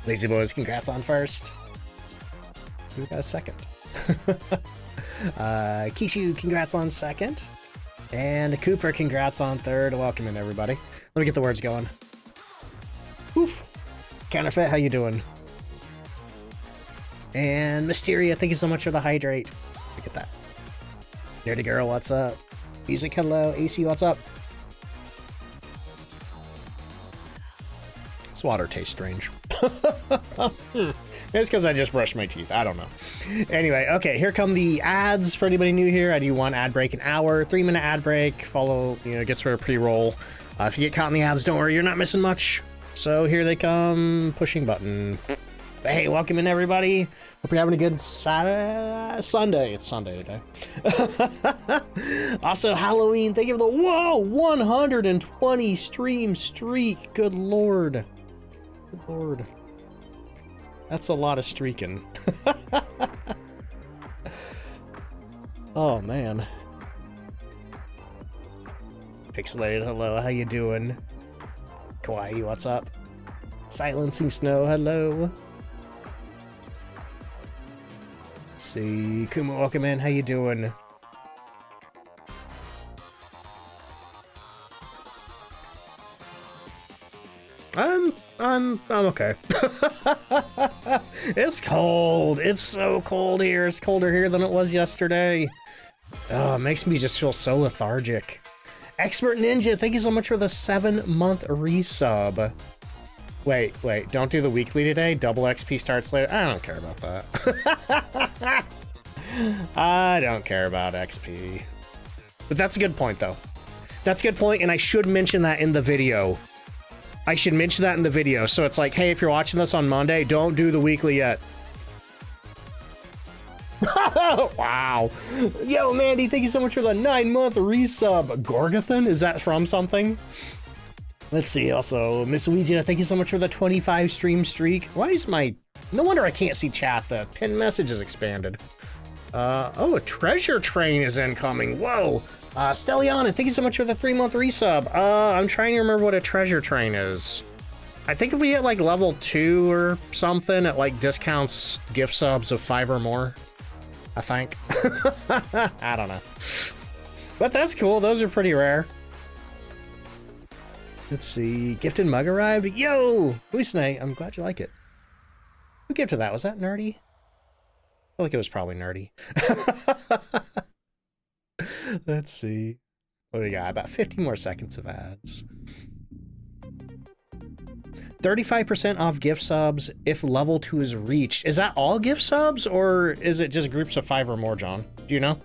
Lazy Boys, congrats on first. We got a second. Kishu, congrats on second. And Cooper, congrats on third. Welcome in, everybody. Let me get the words going. Oof. Counterfeit, how you doing? And Mysteria, thank you so much for the hydrate. Look at that. Nerdy Girl, what's up? Music, hello. AC, what's up? This water tastes strange. It's because I just brushed my teeth. I don't know. Anyway, okay, here come the ads for anybody new here. I do one ad break an hour, 3-minute ad break. Follow, gets rid of pre-roll. If you get caught in the ads, don't worry, you're not missing much. So here they come. Pushing button. Hey, welcome in, everybody. Hope you're having a good Sunday. It's Sunday today. Also, Halloween. Thank you for the 120 stream streak. Good lord. Good lord. That's a lot of streaking. Oh, man. Pixelated, hello. How you doing? Kawaii, what's up? Silencing Snow, hello. See, Kuma, welcome in. How you doing? I'm okay. It's cold. It's so cold here. It's colder here than it was yesterday. Oh, it makes me just feel so lethargic. Expert Ninja, thank you so much for the 7-month resub. Wait, don't do the weekly today? Double XP starts later? I don't care about that. I don't care about XP. But that's a good point, though. That's a good point, and I should mention that in the video. I should mention that in the video, so it's like, hey, if you're watching this on Monday, don't do the weekly yet. Wow. Yo, Mandy, thank you so much for the 9-month resub. Gorgathan, is that from something? Let's see, also, Miss Ouija, thank you so much for the 25 stream streak. Why is my... No wonder I can't see chat. The pinned message is expanded. Oh, a treasure train is incoming. Whoa. Stelliana, thank you so much for the 3-month resub. I'm trying to remember what a treasure train is. I think if we hit, like, level 2 or something, it, like, discounts gift subs of 5 or more. I think. I don't know. But that's cool. Those are pretty rare. Let's see. Gifted mug arrived. Yo! Luisne, I'm glad you like it. Who gifted that? Was that Nerdy? I feel like it was probably Nerdy. Let's see. What do we got? About 50 more seconds of ads. 35% off gift subs if level 2 is reached. Is that all gift subs, or is it just groups of 5 or more, John? Do you know?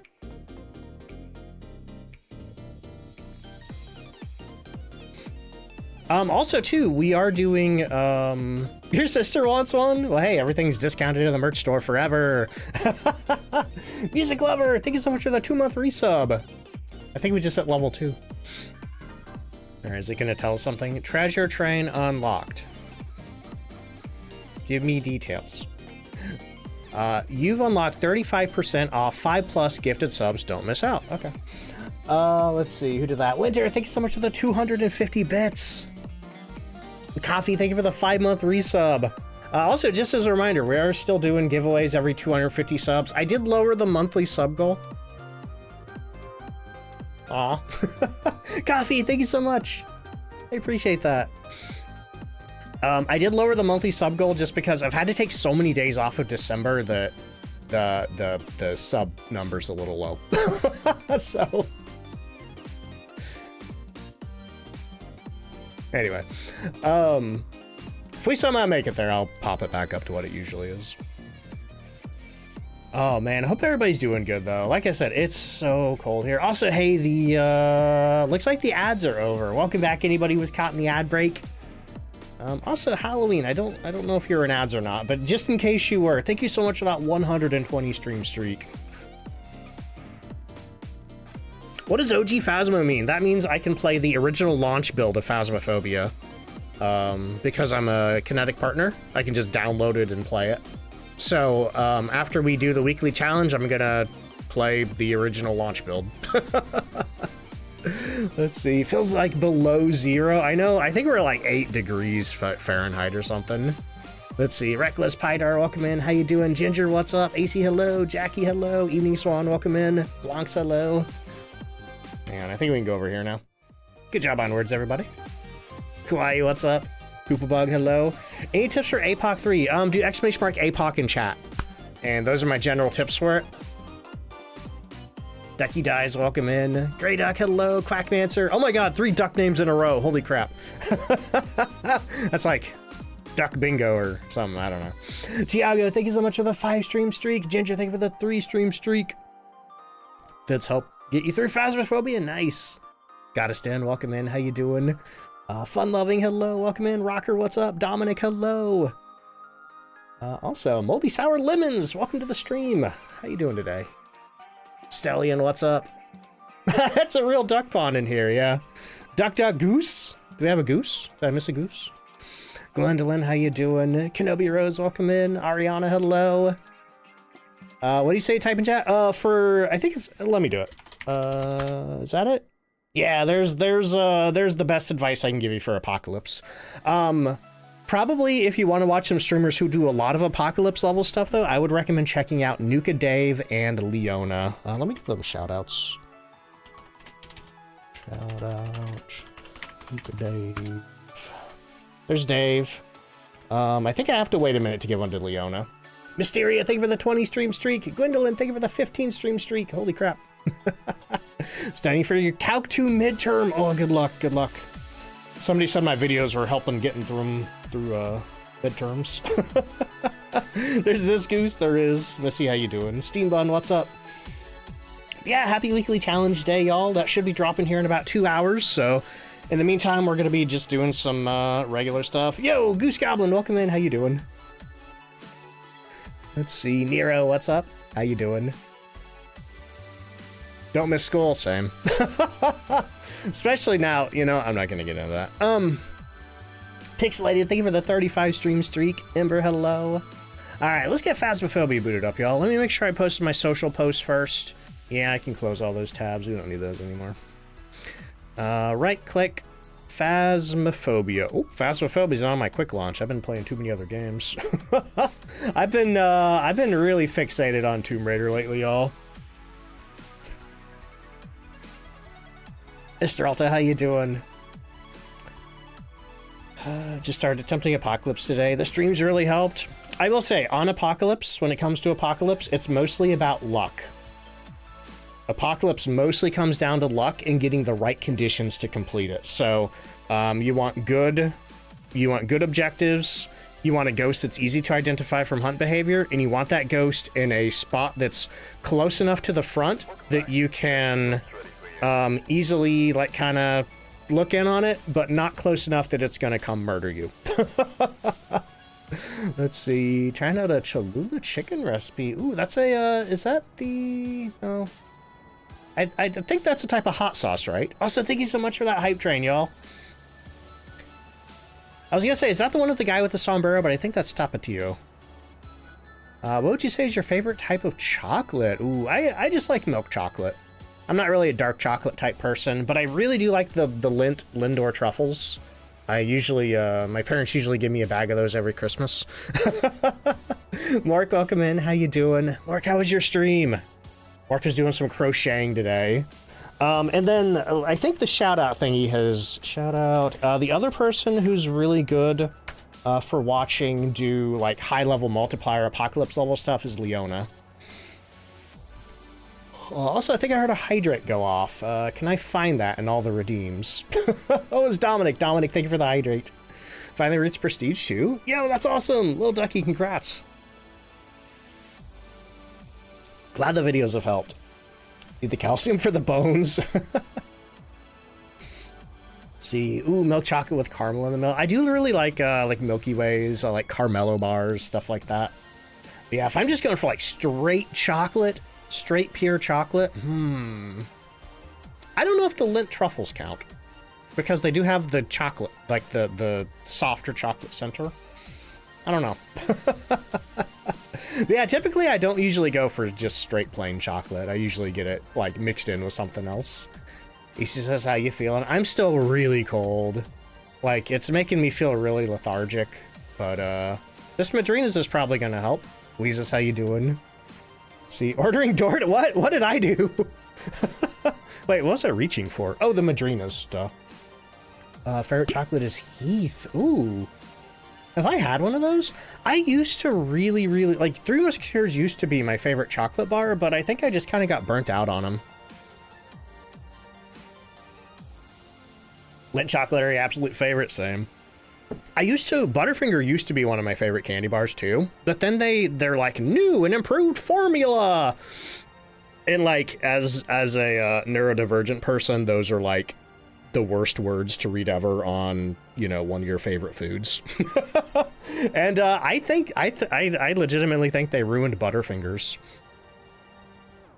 Also, too, we are doing, your sister wants one? Well, hey, everything's discounted in the merch store forever. Music Lover, thank you so much for the 2-month resub. I think we just hit level 2. Or is it going to tell us something? Treasure train unlocked. Give me details. You've unlocked 35% off 5+ gifted subs. Don't miss out. Okay. Let's see. Who did that? Winter, thank you so much for the 250 bits. Coffee, thank you for the 5-month resub. Also, just as a reminder, we are still doing giveaways every 250 subs. I did lower the monthly sub goal. Aw. Coffee, thank you so much. I appreciate that. I did lower the monthly sub goal just because I've had to take so many days off of December that the sub number's a little low. So anyway, if we somehow make it there, I'll pop it back up to what it usually is. Oh man, I hope everybody's doing good though. Like I said, it's so cold here. Also, hey, the looks like the ads are over. Welcome back, anybody who was caught in the ad break. Also, Halloween, I don't know if you're in ads or not, but just in case you were, thank you so much for that 120 stream streak. What does OG Phasmo mean? That means I can play the original launch build of Phasmophobia. Because I'm a Kinetic partner, I can just download it and play it. So, after we do the weekly challenge, I'm gonna play the original launch build. Let's see, feels like below 0. I know, I think we're like 8 degrees Fahrenheit or something. Let's see. Reckless Pydar, welcome in. How you doing? Ginger, what's up? AC, hello. Jackie, hello. Evening Swan, welcome in. Blancs, hello. Hang on, I think we can go over here now. Good job on words, everybody. Kawaii, what's up? Koopabug, hello. Any tips for APOC 3? Do exclamation mark APOC in chat. And those are my general tips for it. Ducky Dies, welcome in. Grey Duck, hello. Quackmancer. Oh my god, 3 duck names in a row. Holy crap. That's like duck bingo or something. I don't know. Tiago, thank you so much for the 5-stream streak. Ginger, thank you for the 3-stream streak. Fitz, help get you through Phasmophobia. Nice. Gotta stand, welcome in. How you doing? Fun loving, hello. Welcome in. Rocker, what's up? Dominic, hello. Also, Moldy Sour Lemons, welcome to the stream. How you doing today? Stellian, what's up? That's a real duck pond in here, yeah. Duck Goose? Do we have a goose? Did I miss a goose? Gwendolyn, how you doing? Kenobi Rose, welcome in. Ariana, hello. What do you say, type in chat? I think it's, let me do it. Is that it? Yeah, there's the best advice I can give you for Apocalypse. Probably if you want to watch some streamers who do a lot of Apocalypse level stuff, though, I would recommend checking out Nuka Dave and Leona. Let me give them shout outs. Shout out. Nuka Dave. There's Dave. I think I have to wait a minute to give one to Leona. Mysteria, thank you for the 20 stream streak. Gwendolyn, thank you for the 15 stream streak. Holy crap. Studying for your Calc 2 midterm. Oh, good luck, good luck. Somebody said my videos were helping getting through midterms. There's this goose, there is. Missy, how you doing? Steam Bun, what's up? Yeah, happy weekly challenge day, y'all. That should be dropping here in about 2 hours, so in the meantime, we're gonna be just doing some regular stuff. Yo, Goose Goblin, welcome in, how you doing? Let's see, Nero, what's up? How you doing? Don't miss school, same. Especially now, you know, I'm not gonna get into that. Pixelated, thank you for the 35 stream streak. Ember, hello. Alright, let's get Phasmophobia booted up, y'all. Let me make sure I posted my social post first. Yeah, I can close all those tabs. We don't need those anymore. Right click, Phasmophobia. Oh, Phasmophobia's on my quick launch. I've been playing too many other games. I've been really fixated on Tomb Raider lately, y'all. Mr. Alta, how you doing? Just started attempting Apocalypse today. The streams really helped. I will say, on Apocalypse, when it comes to Apocalypse, it's mostly about luck. Apocalypse mostly comes down to luck and getting the right conditions to complete it. So, you want good objectives, you want a ghost that's easy to identify from hunt behavior, and you want that ghost in a spot that's close enough to the front that you can easily, like, kind of look in on it, but not close enough that it's gonna come murder you. Let's see, trying out a Cholula chicken recipe. Ooh, that's a, is that the, oh, I think that's a type of hot sauce, right? Also, thank you so much for that hype train, y'all. I was gonna say, is that the one with the guy with the sombrero, but I think that's Tapatio. What would you say is your favorite type of chocolate? Ooh, I just like milk chocolate. I'm not really a dark chocolate type person, but I really do like the Lindor truffles. I usually, my parents usually give me a bag of those every Christmas. Mark, welcome in. How you doing? Mark, how was your stream? Mark was doing some crocheting today. And then I think the shout out thingy has shout out, the other person who's really good for watching do like high level multiplier Apocalypse level stuff is Leona. Also, I think I heard a hydrate go off. Can I find that in all the redeems? Oh, it's Dominic. Dominic, thank you for the hydrate. Finally reached Prestige 2? Yo, that's awesome! Little Ducky, congrats. Glad the videos have helped. Need the calcium for the bones. See, ooh, milk chocolate with caramel in the milk. I do really like Milky Ways. I like Carmelo bars, stuff like that. But yeah, if I'm just going for like straight chocolate, straight pure chocolate, I don't know if the Lindt truffles count, because they do have the chocolate, like the softer chocolate center. I don't know. Yeah, typically I don't usually go for just straight plain chocolate. I usually get it like mixed in with something else. He says, how you feeling? I'm still really cold. Like, it's making me feel really lethargic, but This Madrina's is probably gonna help. Weezus, how you doing? See, ordering door to what? What did I do? Wait, what was I reaching for? Oh, the Madrina's stuff. Favorite chocolate is Heath. Ooh. Have I had one of those? I used to really, like, Three Musketeers used to be my favorite chocolate bar, but I think I just kind of got burnt out on them. Lint chocolate are your absolute favorite, same. Butterfinger used to be one of my favorite candy bars too, but then they're like new and improved formula. And like, as a neurodivergent person, those are like the worst words to read ever on, you know, one of your favorite foods. And I legitimately think they ruined Butterfingers.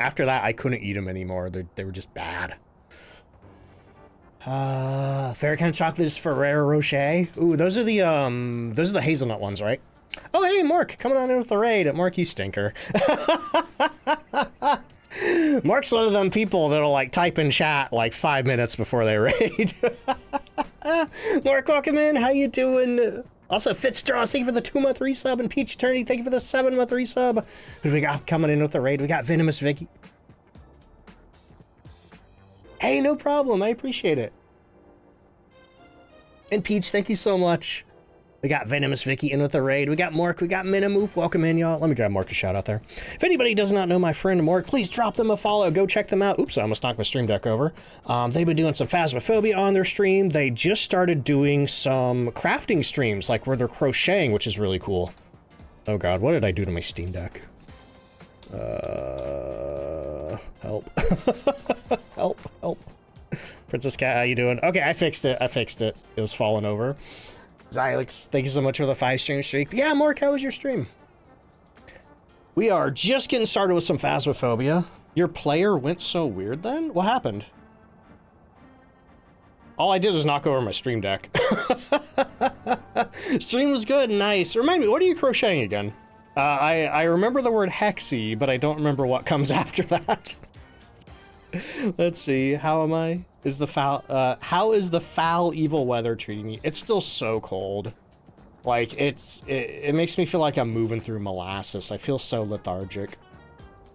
After that, I couldn't eat them anymore. They were just bad. Favorite kind of chocolate is Ferrero Rocher. Ooh, those are the hazelnut ones, right? Oh, hey, Mark, coming on in with the raid. Mark, you stinker. Mark's one of them people that'll like type in chat like 5 minutes before they raid. Mark, welcome in. How you doing? Also, Fitzstraw, thank you for the 2-month resub, and Peach Eternity, thank you for the 7-month resub. Who do we got coming in with the raid? We got Venomous Vicky. Hey, no problem. I appreciate it. And Peach, thank you so much. We got Venomous Vicky in with the raid. We got Mork. We got Minimoop. Welcome in, y'all. Let me grab Mork a shout out there. If anybody does not know my friend Mork, please drop them a follow. Go check them out. Oops, I almost knocked my stream deck over. They've been doing some Phasmophobia on their stream. They just started doing some crafting streams, like where they're crocheting, which is really cool. Oh god, what did I do to my Steam Deck? Help. help. Princess Cat, how you doing? Okay, I fixed it. It was falling over. Xylix, thank you so much for the 5-stream streak. Yeah, Mark, how was your stream? We are just getting started with some Phasmophobia. Your player went so weird then? What happened? All I did was knock over my stream deck. Stream was good, nice. Remind me, what are you crocheting again? I remember the word hexy, but I don't remember what comes after that. Let's see, how am I? How is the foul evil weather treating me? It's still so cold. Like, it makes me feel like I'm moving through molasses. I feel so lethargic.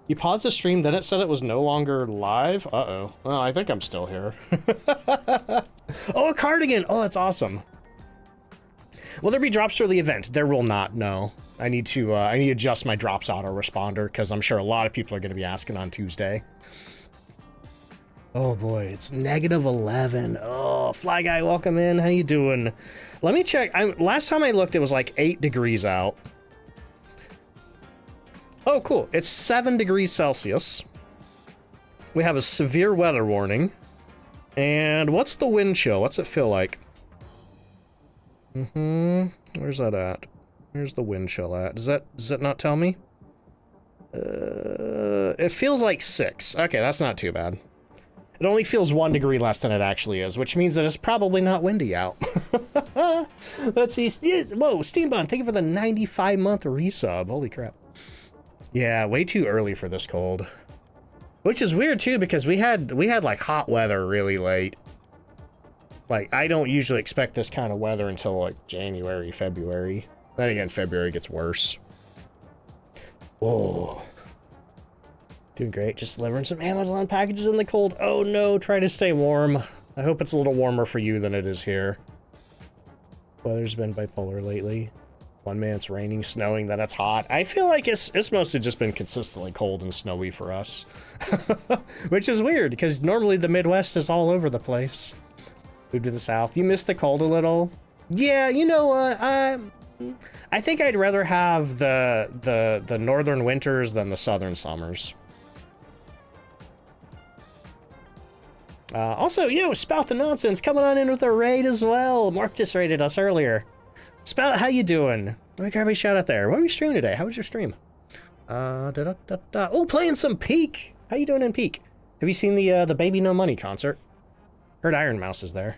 You paused the stream, then it said it was no longer live? Uh-oh. Well, I think I'm still here. Oh, a cardigan! Oh, that's awesome. Will there be drops for the event? There will not, no. I need to adjust my drops autoresponder, because I'm sure a lot of people are going to be asking on Tuesday. Oh boy, it's -11. Oh, Fly Guy, welcome in. How you doing? Let me check. Last time I looked, it was like 8 degrees out. Oh, cool. It's 7 degrees Celsius. We have a severe weather warning. And what's the wind chill? What's it feel like? Where's that at? Where's the wind chill at? Does it not tell me? It feels like 6. Okay, that's not too bad. It only feels 1 degree less than it actually is, which means that it's probably not windy out. Let's see. Whoa, Steambun, thank you for the 95-month resub. Holy crap. Yeah, way too early for this cold. Which is weird too, because we had like hot weather really late. Like, I don't usually expect this kind of weather until like January, February. Then again, February gets worse. Whoa. Doing great. Just delivering some Amazon packages in the cold. Oh no, try to stay warm. I hope it's a little warmer for you than it is here. Weather's been bipolar lately. One minute it's raining, snowing, then it's hot. I feel like it's mostly just been consistently cold and snowy for us. Which is weird, because normally the Midwest is all over the place. Moved to the South. You missed the cold a little? Yeah, you know what? I think I'd rather have the northern winters than the southern summers. Also, Spout the Nonsense coming on in with a raid as well. Mark just raided us earlier. Spout, how you doing? Let me grab a shout out there. What are we streaming today? How was your stream? Oh, playing some Peak. How you doing in Peak? Have you seen the Baby No Money concert? Heard Iron Mouse is there.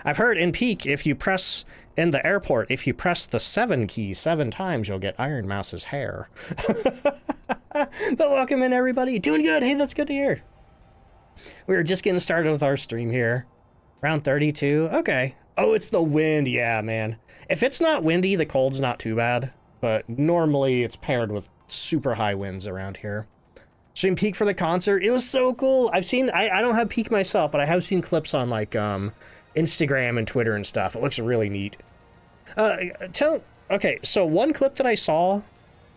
I've heard in Peak, if you press in the airport, if you press the 7 key 7 times, you'll get Iron Mouse's hair. But welcome in, everybody. Doing good. Hey, that's good to hear. We were just getting started with our stream here. Round 32. Okay. Oh, it's the wind. Yeah, man. If it's not windy, the cold's not too bad. but normally it's paired with super high winds around here. Stream Peak for the concert. It was so cool. I've seen, I don't have Peak myself, but I have seen clips on like Instagram and Twitter and stuff. It looks really neat. Okay, so one clip that I saw.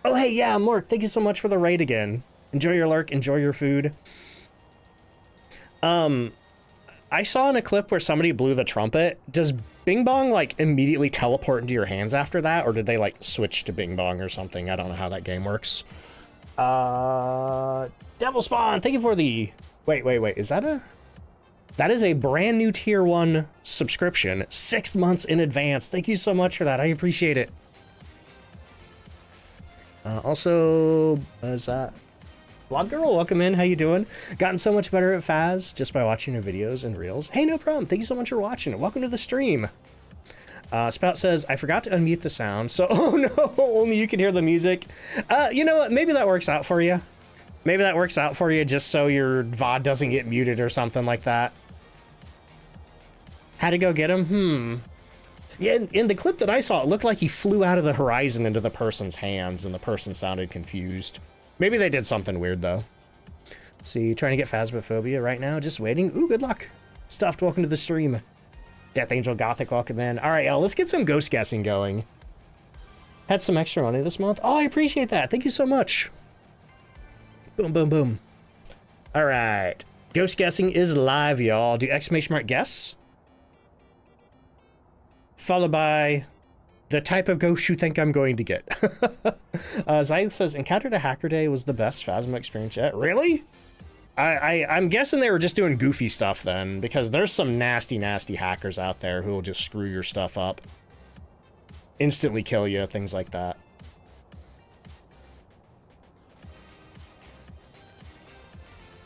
Oh, hey, yeah, Mork, thank you so much for the raid again. Enjoy your lurk, enjoy your food. I saw in a clip where somebody blew the trumpet. Does Bing Bong, like, immediately teleport into your hands after that? Or did they, like, switch to Bing Bong or something? I don't know how that game works. Devil Spawn, thank you for the... Wait, is that a... That is a brand new tier 1 subscription, 6 months in advance. Thank you so much for that. I appreciate it. Also, is that... Vlog Girl, welcome in. How you doing? Gotten so much better at Phas just by watching your videos and reels. Hey, no problem. Thank you so much for watching it. Welcome to the stream. Spout says, I forgot to unmute the sound, so oh no, only you can hear the music. You know what? Maybe that works out for you. Maybe that works out for you just so your VOD doesn't get muted or something like that. Had to go get him? Yeah, in the clip that I saw, it looked like he flew out of the horizon into the person's hands and the person sounded confused. Maybe they did something weird, though. See, trying to get Phasmophobia right now. Just waiting. Ooh, good luck. Stuffed, welcome to the stream. Death Angel Gothic, welcome in. All right, y'all, let's get some ghost guessing going. Had some extra money this month. Oh, I appreciate that. Thank you so much. Boom, boom, boom. All right. Ghost guessing is live, y'all. Do exclamation mark guess. Followed by... the type of ghost you think I'm going to get. Zaid says, encountered a hacker day was the best Phasmo experience yet. Really? I'm guessing they were just doing goofy stuff then, because there's some nasty, nasty hackers out there who will just screw your stuff up. Instantly kill you, things like that.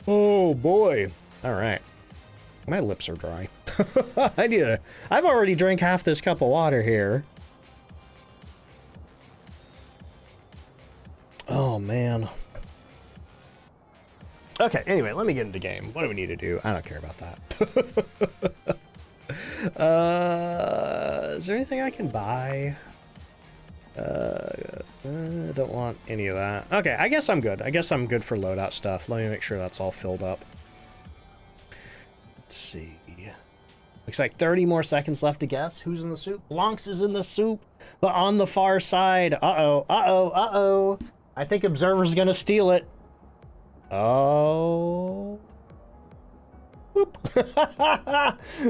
Oh boy. All right. My lips are dry. I've already drank half this cup of water here. Oh, man. Okay, anyway, let me get into game. What do we need to do? I don't care about that. Is there anything I can buy? I don't want any of that. Okay, I guess I'm good. I guess I'm good for loadout stuff. Let me make sure that's all filled up. Let's see. Looks like 30 more seconds left to guess. Who's in the soup? Blancs is in the soup, but on the far side. Uh-oh, uh-oh, uh-oh. I think Observer's gonna steal it. Oh. Oop.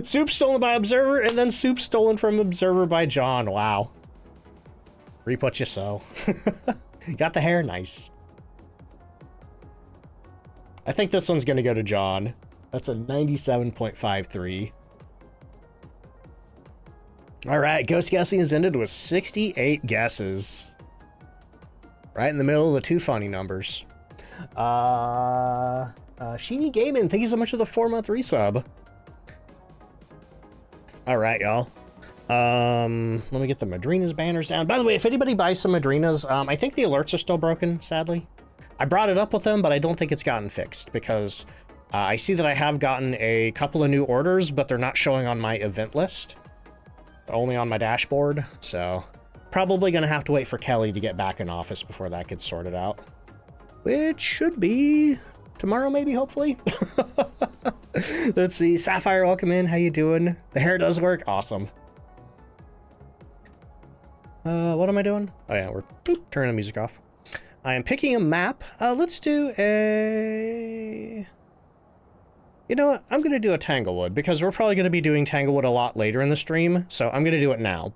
Soup stolen by Observer, and then soup stolen from Observer by John. Wow. Reap what you sow. Got the hair? Nice. I think this one's gonna go to John. That's a 97.53. All right, ghost guessing has ended with 68 guesses. Right in the middle of the two funny numbers. Sheeny Gaming, thank you so much for the 4-month resub. All right, y'all. Let me get the Madrinas banners down. By the way, if anybody buys some Madrinas, I think the alerts are still broken, sadly. I brought it up with them, but I don't think it's gotten fixed because I see that I have gotten a couple of new orders, but they're not showing on my event list. Only on my dashboard, so probably gonna have to wait for Kelly to get back in office before that gets sorted out. Which should be tomorrow, maybe, hopefully. Let's see. Sapphire, welcome in. How you doing? The hair does work. Awesome. What am I doing? Oh yeah, we're turning the music off. I am picking a map. Let's do a... You know what? I'm going to do a Tanglewood because we're probably going to be doing Tanglewood a lot later in the stream, so I'm going to do it now.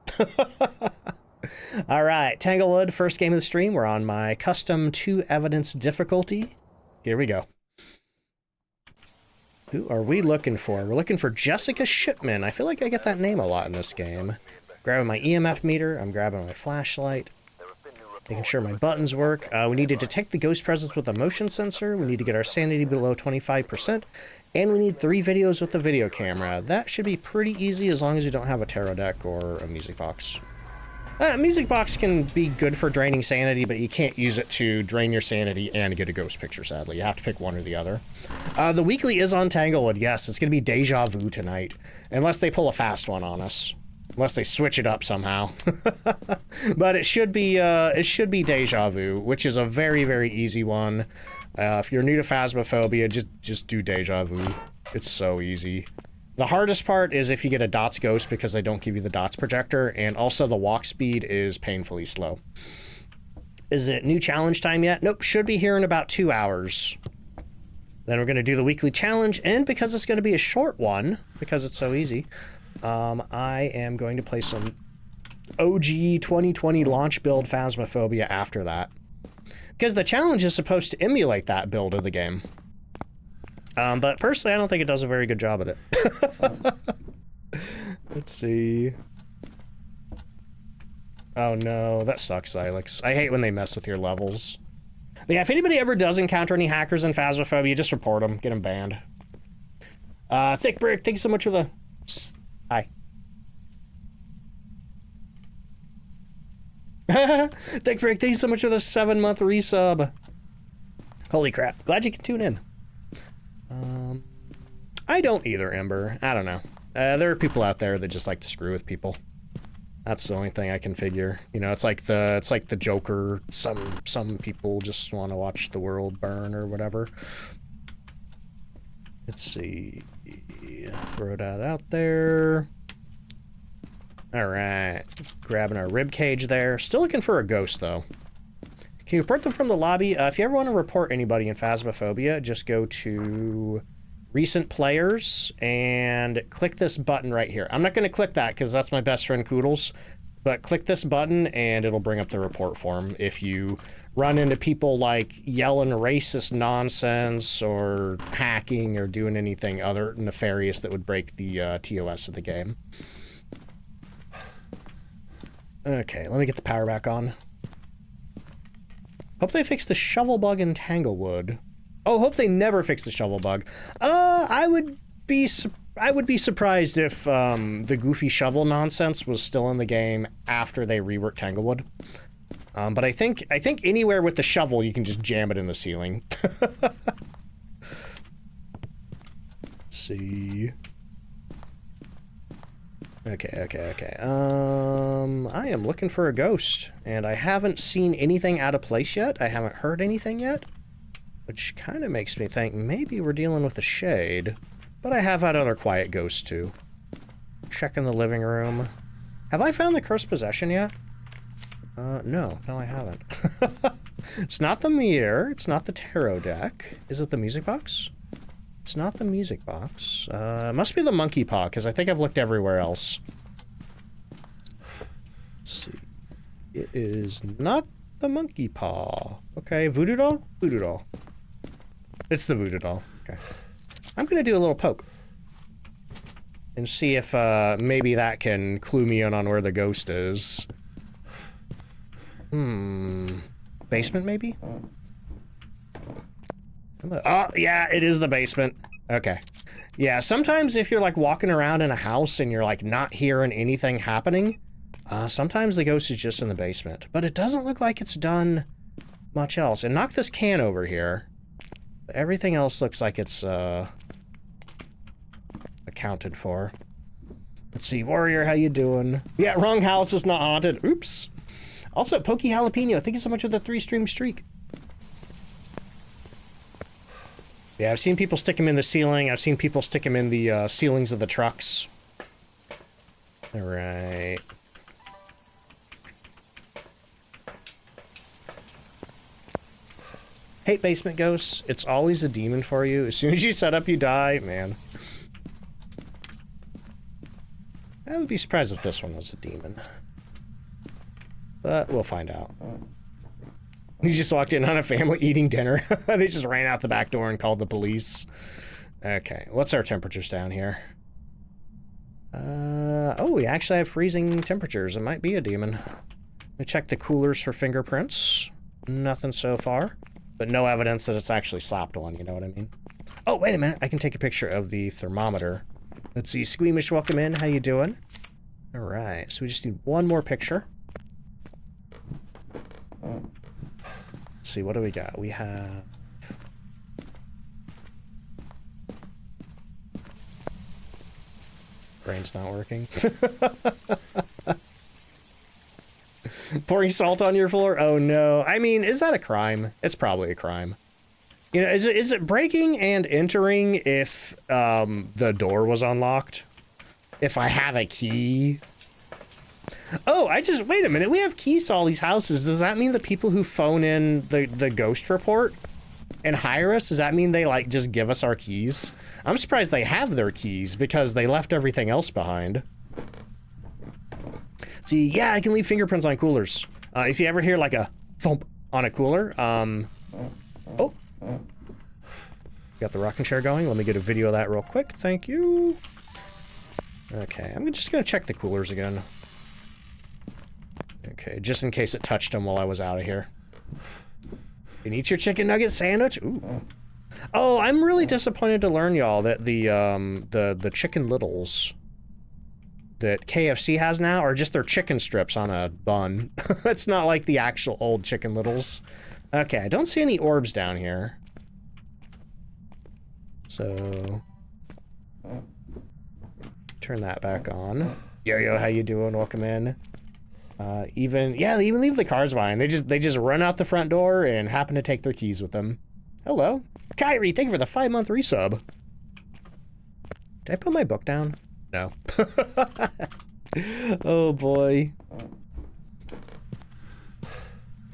All right, Tanglewood, first game of the stream. We're on my custom 2 evidence difficulty. Here we go. Who are we looking for? We're looking for Jessica Shipman. I feel like I get that name a lot in this game. Grabbing my EMF meter. I'm grabbing my flashlight. Making sure my buttons work. We need to detect the ghost presence with a motion sensor. We need to get our sanity below 25%. And we need 3 videos with the video camera. That should be pretty easy as long as you don't have a tarot deck or a music box. Music box can be good for draining sanity, but you can't use it to drain your sanity and get a ghost picture, sadly. You have to pick one or the other. The weekly is on Tanglewood, yes. It's going to be Deja Vu tonight. Unless they pull a fast one on us. Unless they switch it up somehow. But it should be Deja Vu, which is a very, very easy one. If you're new to Phasmophobia, just do Deja Vu. It's so easy. The hardest part is if you get a dots ghost because they don't give you the dots projector, and also the walk speed is painfully slow. Is it new challenge time yet? Nope, should be here in about 2 hours. Then we're gonna do the weekly challenge, and because it's gonna be a short one, because it's so easy, I am going to play some OG 2020 launch build Phasmophobia after that. Because the challenge is supposed to emulate that build of the game. But personally, I don't think it does a very good job at it. Let's see. Oh no, that sucks, Silex. I hate when they mess with your levels. But yeah, if anybody ever does encounter any hackers in Phasmophobia, just report them. Get them banned. Thick Brick, thank you so much for the... Hi. Thick Brick, thank you so much for the 7-month resub. Holy crap. Glad you can tune in. I don't either, Ember. I don't know. There are people out there that just like to screw with people. That's the only thing I can figure. You know, it's like the Joker. Some people just want to watch the world burn or whatever. Let's see. Throw that out there. All right. Grabbing our rib cage there. Still looking for a ghost though. Can you report them from the lobby? If you ever want to report anybody in Phasmophobia, just go to recent players and click this button right here. I'm not going to click that because that's my best friend Koodles, but click this button and it'll bring up the report form if you run into people like yelling racist nonsense or hacking or doing anything other nefarious that would break the TOS of the game. Okay, let me get the power back on. Hope they fix the shovel bug in Tanglewood. Oh, hope they never fix the shovel bug. I would be surprised if the goofy shovel nonsense was still in the game after they reworked Tanglewood. But I think anywhere with the shovel you can just jam it in the ceiling. Let's see. Okay. I am looking for a ghost, and I haven't seen anything out of place yet. I haven't heard anything yet, which kind of makes me think maybe we're dealing with a shade. But I have had other quiet ghosts too. Check in the living room. Have I found the cursed possession yet? No, I haven't. It's not the mirror. It's not the tarot deck. Is it the music box? It's not the music box. It must be the monkey paw, because I think I've looked everywhere else. Let's see. It is not the monkey paw. Okay, voodoo doll? Voodoo doll. It's the voodoo doll. Okay. I'm going to do a little poke. And see if maybe that can clue me in on where the ghost is. Basement, maybe? Oh, yeah, it is the basement. Okay. Yeah, sometimes if you're like walking around in a house and you're like not hearing anything happening, sometimes the ghost is just in the basement. But it doesn't look like it's done much else. And knock this can over here. Everything else looks like it's accounted for. Let's see, Warrior, how you doing? Yeah, wrong house is not haunted. Oops. Also, Pokey Jalapeno, thank you so much for the 3-stream streak. Yeah, I've seen people stick them in the ceiling. I've seen people stick them in the ceilings of the trucks. All right. Hate basement ghosts. It's always a demon for you. As soon as you set up, you die. Man. I would be surprised if this one was a demon. But we'll find out. You just walked in on a family eating dinner. They just ran out the back door and called the police. Okay, what's our temperatures down here? Oh, we actually have freezing temperatures. It might be a demon. Let me check the coolers for fingerprints. Nothing so far. But no evidence that it's actually slapped one, you know what I mean? Oh, wait a minute. I can take a picture of the thermometer. Let's see. Squeamish, welcome in. How you doing? All right, so we just need one more picture. Let's see, what do we got? We have... Brain's not working. Pouring salt on your floor? Oh no. I mean, is that a crime? It's probably a crime. You know, is it breaking and entering if the door was unlocked? If I have a key? Oh, wait a minute. We have keys to all these houses. Does that mean the people who phone in the ghost report and hire us, does that mean they like just give us our keys? I'm surprised they have their keys because they left everything else behind. See, yeah, I can leave fingerprints on coolers. If you ever hear like a thump on a cooler, oh. Got the rocking chair going. Let me get a video of that real quick. Thank you. Okay, I'm just gonna check the coolers again. Okay, just in case it touched them while I was out of here. You eat your chicken nugget sandwich? Ooh. Oh, I'm really disappointed to learn, y'all, that the Chicken Littles that KFC has now are just their chicken strips on a bun. It's not like the actual old Chicken Littles. Okay, I don't see any orbs down here. So turn that back on. Yo, how you doing? Welcome in. They even leave the cars behind. They just run out the front door and happen to take their keys with them. Hello. Kyrie, thank you for the 5-month resub. Did I put my book down? No. Oh boy.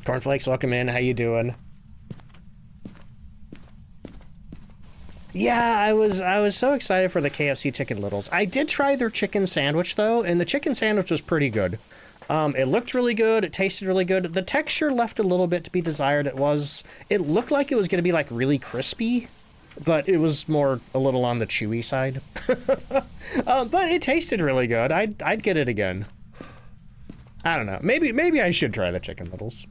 Cornflakes, welcome in. How you doing? Yeah, I was so excited for the KFC Chicken Littles. I did try their chicken sandwich though, and the chicken sandwich was pretty good. It looked really good. It tasted really good. The texture left a little bit to be desired. It looked like it was going to be like really crispy, but it was more a little on the chewy side. But it tasted really good. I'd get it again. I don't know. Maybe I should try the Chicken Littles.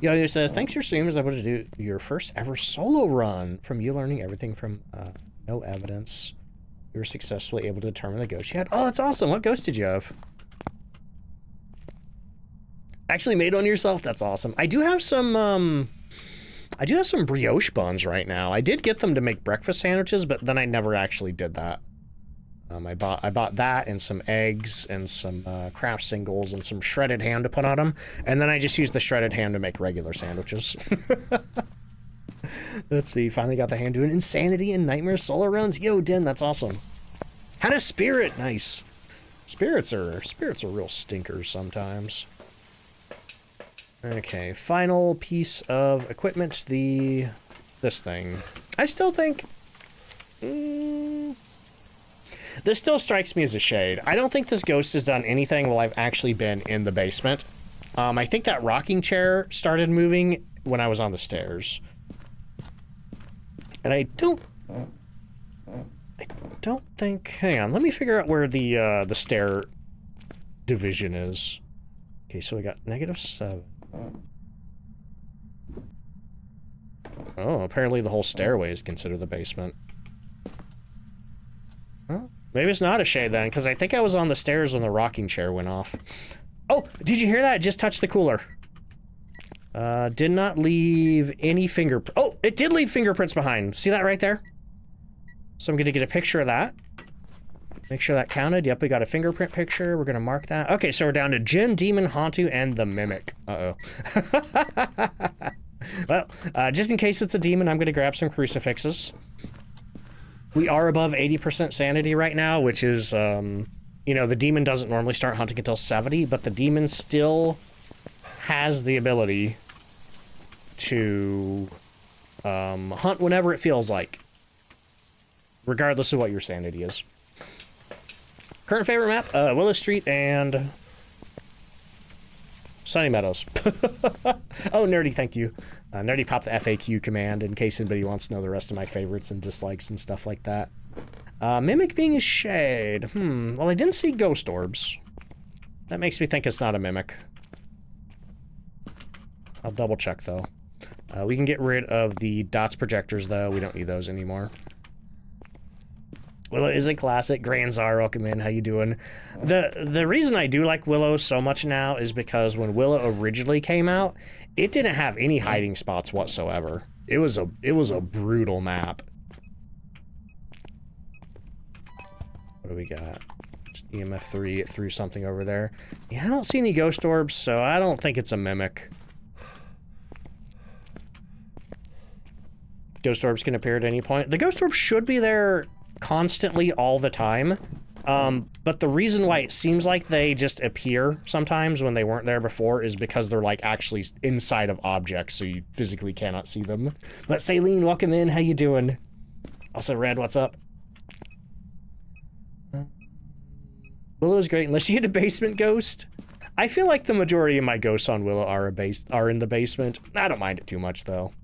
Yo says, thanks your stream was able to do your first ever solo run from you learning everything from no evidence. You were successfully able to determine the ghost you had. Oh, that's awesome. What ghost did you have? Actually made one yourself? That's awesome. I do have some brioche buns right now. I did get them to make breakfast sandwiches, but then I never actually did that. I bought that and some eggs and some Kraft singles and some shredded ham to put on them, and then I just used the shredded ham to make regular sandwiches. Let's see, finally got the hand doing insanity and nightmare solo runs. Yo, Den, that's awesome. Had a spirit, nice. Spirits are real stinkers sometimes. Okay, final piece of equipment, this thing. I still think, this still strikes me as a shade. I don't think this ghost has done anything while I've actually been in the basement. I think that rocking chair started moving when I was on the stairs. And I don't think, hang on, let me figure out where the stair division is. Okay, so we got -7. Oh, apparently the whole stairway is considered the basement. Well, maybe it's not a shade then, because I think I was on the stairs when the rocking chair went off. Oh, did you hear that? It just touched the cooler. Did not leave any fingerprints. Oh, it did leave fingerprints behind. See that right there? So I'm going to get a picture of that. Make sure that counted. Yep, we got a fingerprint picture. We're going to mark that. Okay, so we're down to Jin, Demon, Hantu, and the Mimic. Uh-oh. Well, just in case it's a demon, I'm going to grab some crucifixes. We are above 80% sanity right now, which is, you know, the demon doesn't normally start hunting until 70, but the demon still has the ability to hunt whenever it feels like, regardless of what your sanity is. Current favorite map, Willow Street and Sunny Meadows. Oh, Nerdy, thank you. Nerdy popped the FAQ command in case anybody wants to know the rest of my favorites and dislikes and stuff like that. Mimic being a shade. Well, I didn't see ghost orbs. That makes me think it's not a mimic. I'll double check though. We can get rid of the dots projectors though. We don't need those anymore. Willow is a classic. Granzar, welcome in. How you doing? The reason I do like Willow so much now is because when Willow originally came out, it didn't have any hiding spots whatsoever. It was a brutal map. What do we got? Just EMF 3, it threw something over there. Yeah, I don't see any ghost orbs, so I don't think it's a mimic. Ghost orbs can appear at any point. The ghost orbs should be there constantly all the time. But the reason why it seems like they just appear sometimes when they weren't there before is because they're like actually inside of objects, so you physically cannot see them. But Saline, welcome in. How you doing? Also, Red, what's up? Willow's great unless you get a basement ghost. I feel like the majority of my ghosts on Willow are in the basement. I don't mind it too much though.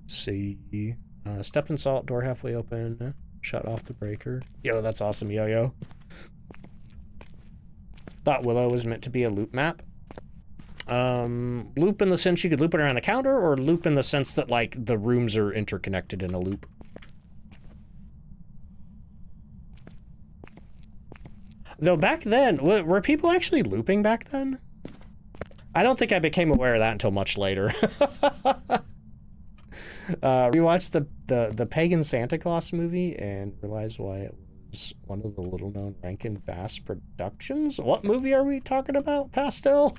Let's see. Stepped in salt, door halfway open. Shut off the breaker. Yo, that's awesome, Yo-Yo. Thought Willow was meant to be a loop map. Loop in the sense you could loop it around the counter, or loop in the sense that, like, the rooms are interconnected in a loop? Though back then, were people actually looping back then? I don't think I became aware of that until much later. Rewatched the Pagan Santa Claus movie and realized why it was one of the little-known Rankin Bass productions. What movie are we talking about, Pastel?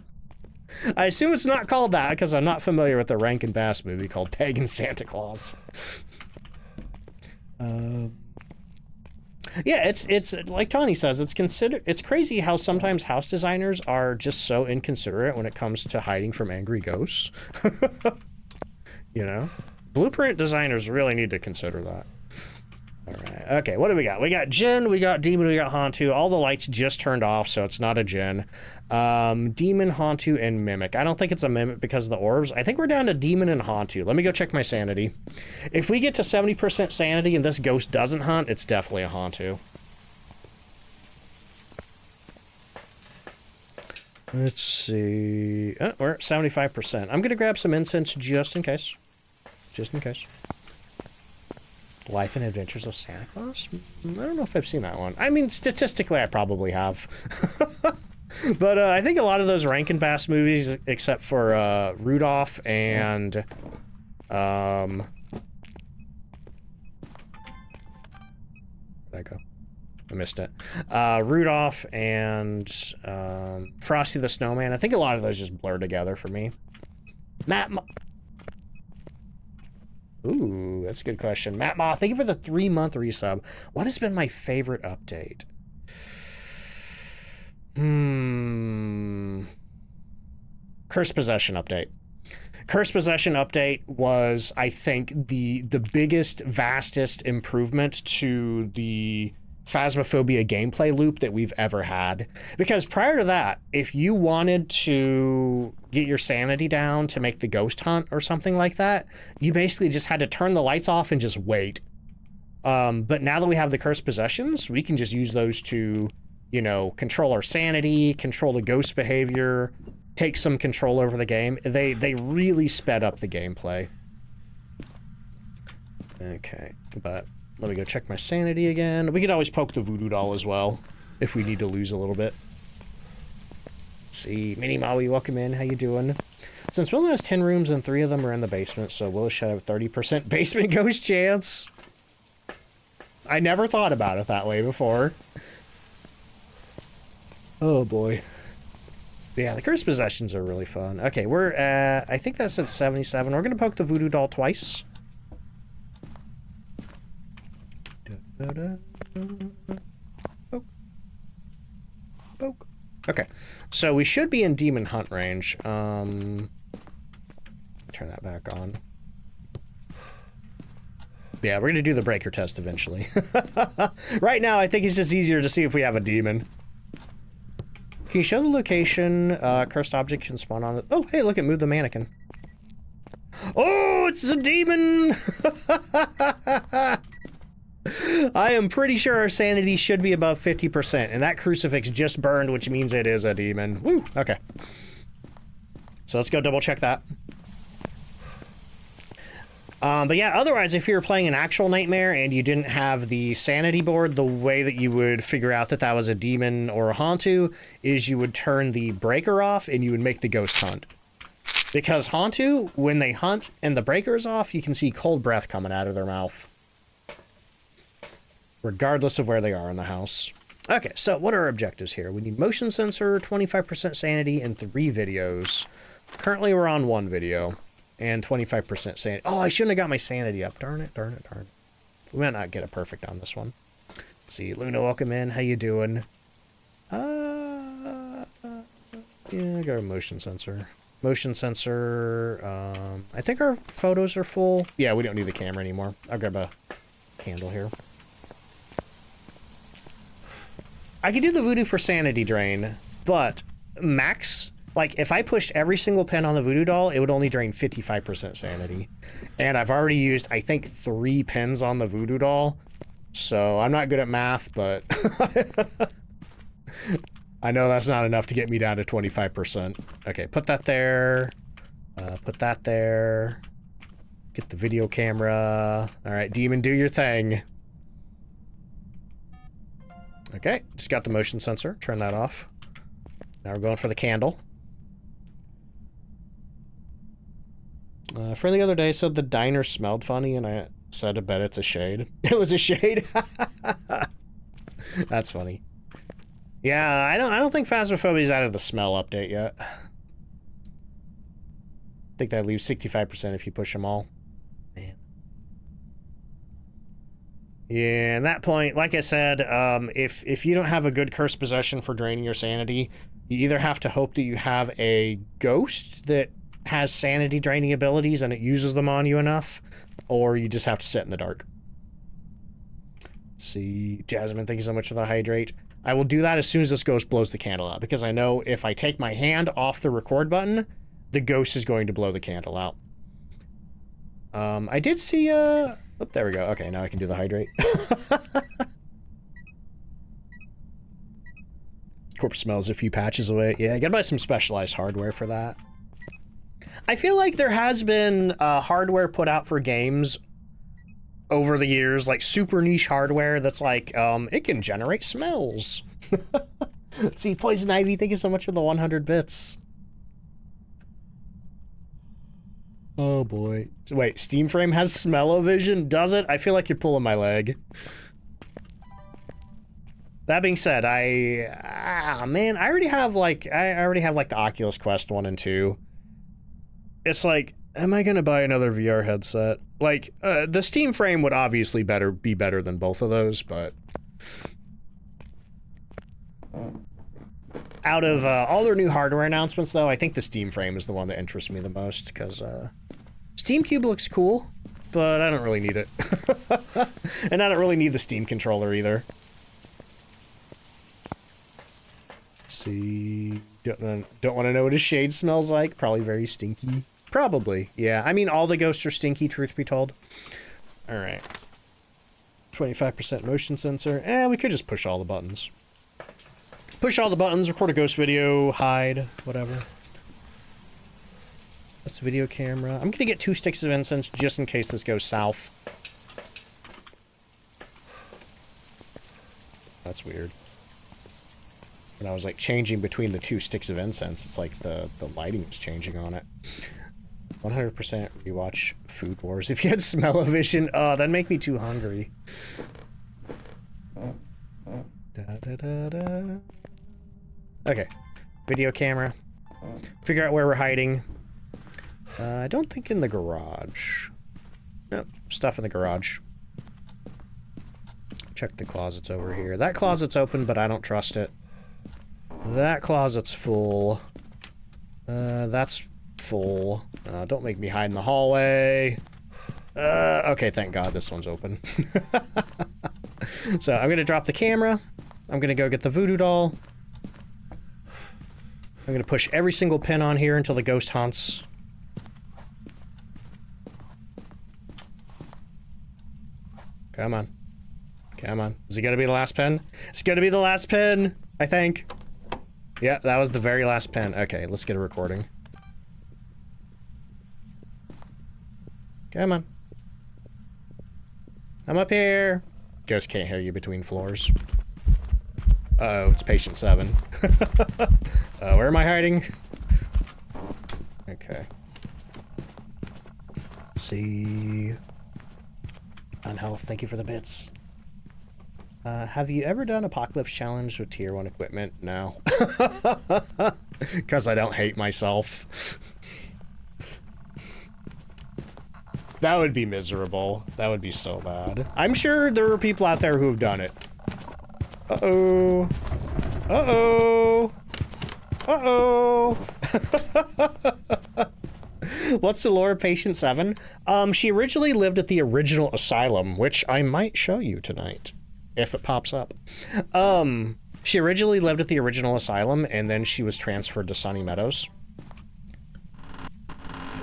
I assume it's not called that because I'm not familiar with the Rankin Bass movie called Pagan Santa Claus. Yeah, it's like Tawny says, it's crazy how sometimes house designers are just so inconsiderate when it comes to hiding from angry ghosts. You know? Blueprint designers really need to consider that. All right. Okay, what do we got? We got Djinn, we got Demon, we got Hantu. All the lights just turned off, so it's not a Djinn. Demon, Hantu, and Mimic. I don't think it's a Mimic because of the orbs. I think we're down to Demon and Hantu. Let me go check my sanity. If we get to 70% sanity and this ghost doesn't hunt, it's definitely a Hantu. Let's see. Oh, we're at 75%. I'm going to grab some incense just in case. Just in case. Life and Adventures of Santa Claus? I don't know if I've seen that one. I mean, statistically, I probably have. But I think a lot of those Rankin Bass movies, except for Rudolph and... where'd I go? I missed it. Rudolph and Frosty the Snowman. I think a lot of those just blur together for me. Ooh, that's a good question. Matt Ma, thank you for the 3-month resub. What has been my favorite update? Curse Possession update. Curse Possession update was, I think, the biggest, vastest improvement to the Phasmophobia gameplay loop that we've ever had. Because prior to that, if you wanted to get your sanity down to make the ghost hunt or something like that, you basically just had to turn the lights off and just wait. But now that we have the Cursed Possessions, we can just use those to, you know, control our sanity, control the ghost behavior, take some control over the game. They really sped up the gameplay. Okay, but let me go check my sanity again. We could always poke the voodoo doll as well if we need to lose a little bit. Let's see, Mini Maui, welcome in. How you doing? Since Willow has 10 rooms and 3 of them are in the basement, so Willow should have a 30% basement ghost chance. I never thought about it that way before. Oh boy. Yeah, the Cursed Possessions are really fun. Okay, we're at, I think that's at 77. We're gonna poke the voodoo doll twice. Poke. Poke. Okay, so we should be in Demon Hunt range. Turn that back on. Yeah, we're gonna do the breaker test eventually. Right now, I think it's just easier to see if we have a demon. Can you show the location? Cursed object can spawn on it. Oh, hey, look, it moved the mannequin. Oh, it's a demon! I am pretty sure our sanity should be above 50%, and that crucifix just burned, which means it is a demon. Woo! Okay. So let's go double check that. But yeah, otherwise, if you're playing an actual nightmare and you didn't have the sanity board, the way that you would figure out that that was a demon or a Hantu is you would turn the breaker off and you would make the ghost hunt. Because Hantu, when they hunt and the breaker is off, you can see cold breath coming out of their mouth. regardless of where they are in the house. Okay, so what are our objectives here? We need motion sensor, 25% sanity, and 3 videos. Currently, we're on 1 video, and 25% sanity. Oh, I shouldn't have got my sanity up. Darn it, darn it, darn it. We might not get it perfect on this one. Let's see, Luna, welcome in. How you doing? Yeah, I got a motion sensor. Motion sensor, I think our photos are full. Yeah, we don't need the camera anymore. I'll grab a candle here. I could do the voodoo for sanity drain, but max, like if I pushed every single pin on the voodoo doll, it would only drain 55% sanity. And I've already used, I think, 3 pins on the voodoo doll. So I'm not good at math, but I know that's not enough to get me down to 25%. Okay, put that there. Put that there. Get the video camera. All right, Demon, do your thing. Okay, just got the motion sensor. Turn that off. Now we're going for the candle. Friend the other day said the diner smelled funny, and I said, I bet it's a shade. It was a shade? That's funny. Yeah, I don't think Phasmophobia's out of the smell update yet. I think that leaves 65% if you push them all. Man. Yeah, at that point, like I said, if you don't have a good curse possession for draining your sanity, you either have to hope that you have a ghost that has sanity draining abilities and it uses them on you enough, or you just have to sit in the dark. Let's see, Jasmine, thank you so much for the hydrate. I will do that as soon as this ghost blows the candle out, because I know if I take my hand off the record button, the ghost is going to blow the candle out. I did see, oh, there we go. Okay, now I can do the hydrate. Corpse smells a few patches away. Yeah, I gotta buy some specialized hardware for that. I feel like there has been hardware put out for games over the years, like super niche hardware that's like, it can generate smells. Let's see, Poison Ivy, thank you so much for the 100 bits. Oh boy. Wait, Steam Frame has smell-o-vision? Does it? I feel like you're pulling my leg. That being said, man, I already have like the Oculus Quest 1 and 2. It's like, am I gonna buy another VR headset? Like, the Steam Frame would obviously be better than both of those, but out of all their new hardware announcements, though, I think the Steam Frame is the one that interests me the most, because Steam Cube looks cool, but I don't really need it. And I don't really need the Steam controller either. Let's see, don't want to know what a shade smells like. Probably very stinky. Probably, yeah. I mean, all the ghosts are stinky, truth be told. All right. 25% motion sensor. We could just push all the buttons. Push all the buttons, record a ghost video, hide, whatever. That's the video camera. I'm gonna get 2 sticks of incense just in case this goes south. That's weird. When I was like changing between the 2 sticks of incense, it's like the lighting is changing on it. 100% rewatch Food Wars. If you had smell-o-vision, oh, that'd make me too hungry. Okay, video camera. Figure out where we're hiding. I don't think in the garage. Nope, stuff in the garage. Check the closets over here. That closet's open, but I don't trust it. That closet's full. That's full. Don't make me hide in the hallway. Okay, thank God this one's open. So I'm gonna drop the camera. I'm gonna go get the voodoo doll. I'm gonna push every single pin on here until the ghost haunts. Come on. Come on. Is it gonna be the last pin? It's gonna be the last pin, I think. Yeah, that was the very last pin. Okay, let's get a recording. Come on. I'm up here. Ghost can't hear you between floors. Uh-oh, it's patient 7. Where am I hiding? Okay. Let's see. On health, thank you for the bits. Have you ever done Apocalypse Challenge with Tier 1 equipment? No. Because I don't hate myself. That would be miserable. That would be so bad. I'm sure there are people out there who have done it. Uh-oh. Uh-oh. Uh-oh. What's the lore of Patient 7? She originally lived at the original asylum, which I might show you tonight, if it pops up. She originally lived at the original asylum, and then she was transferred to Sunny Meadows,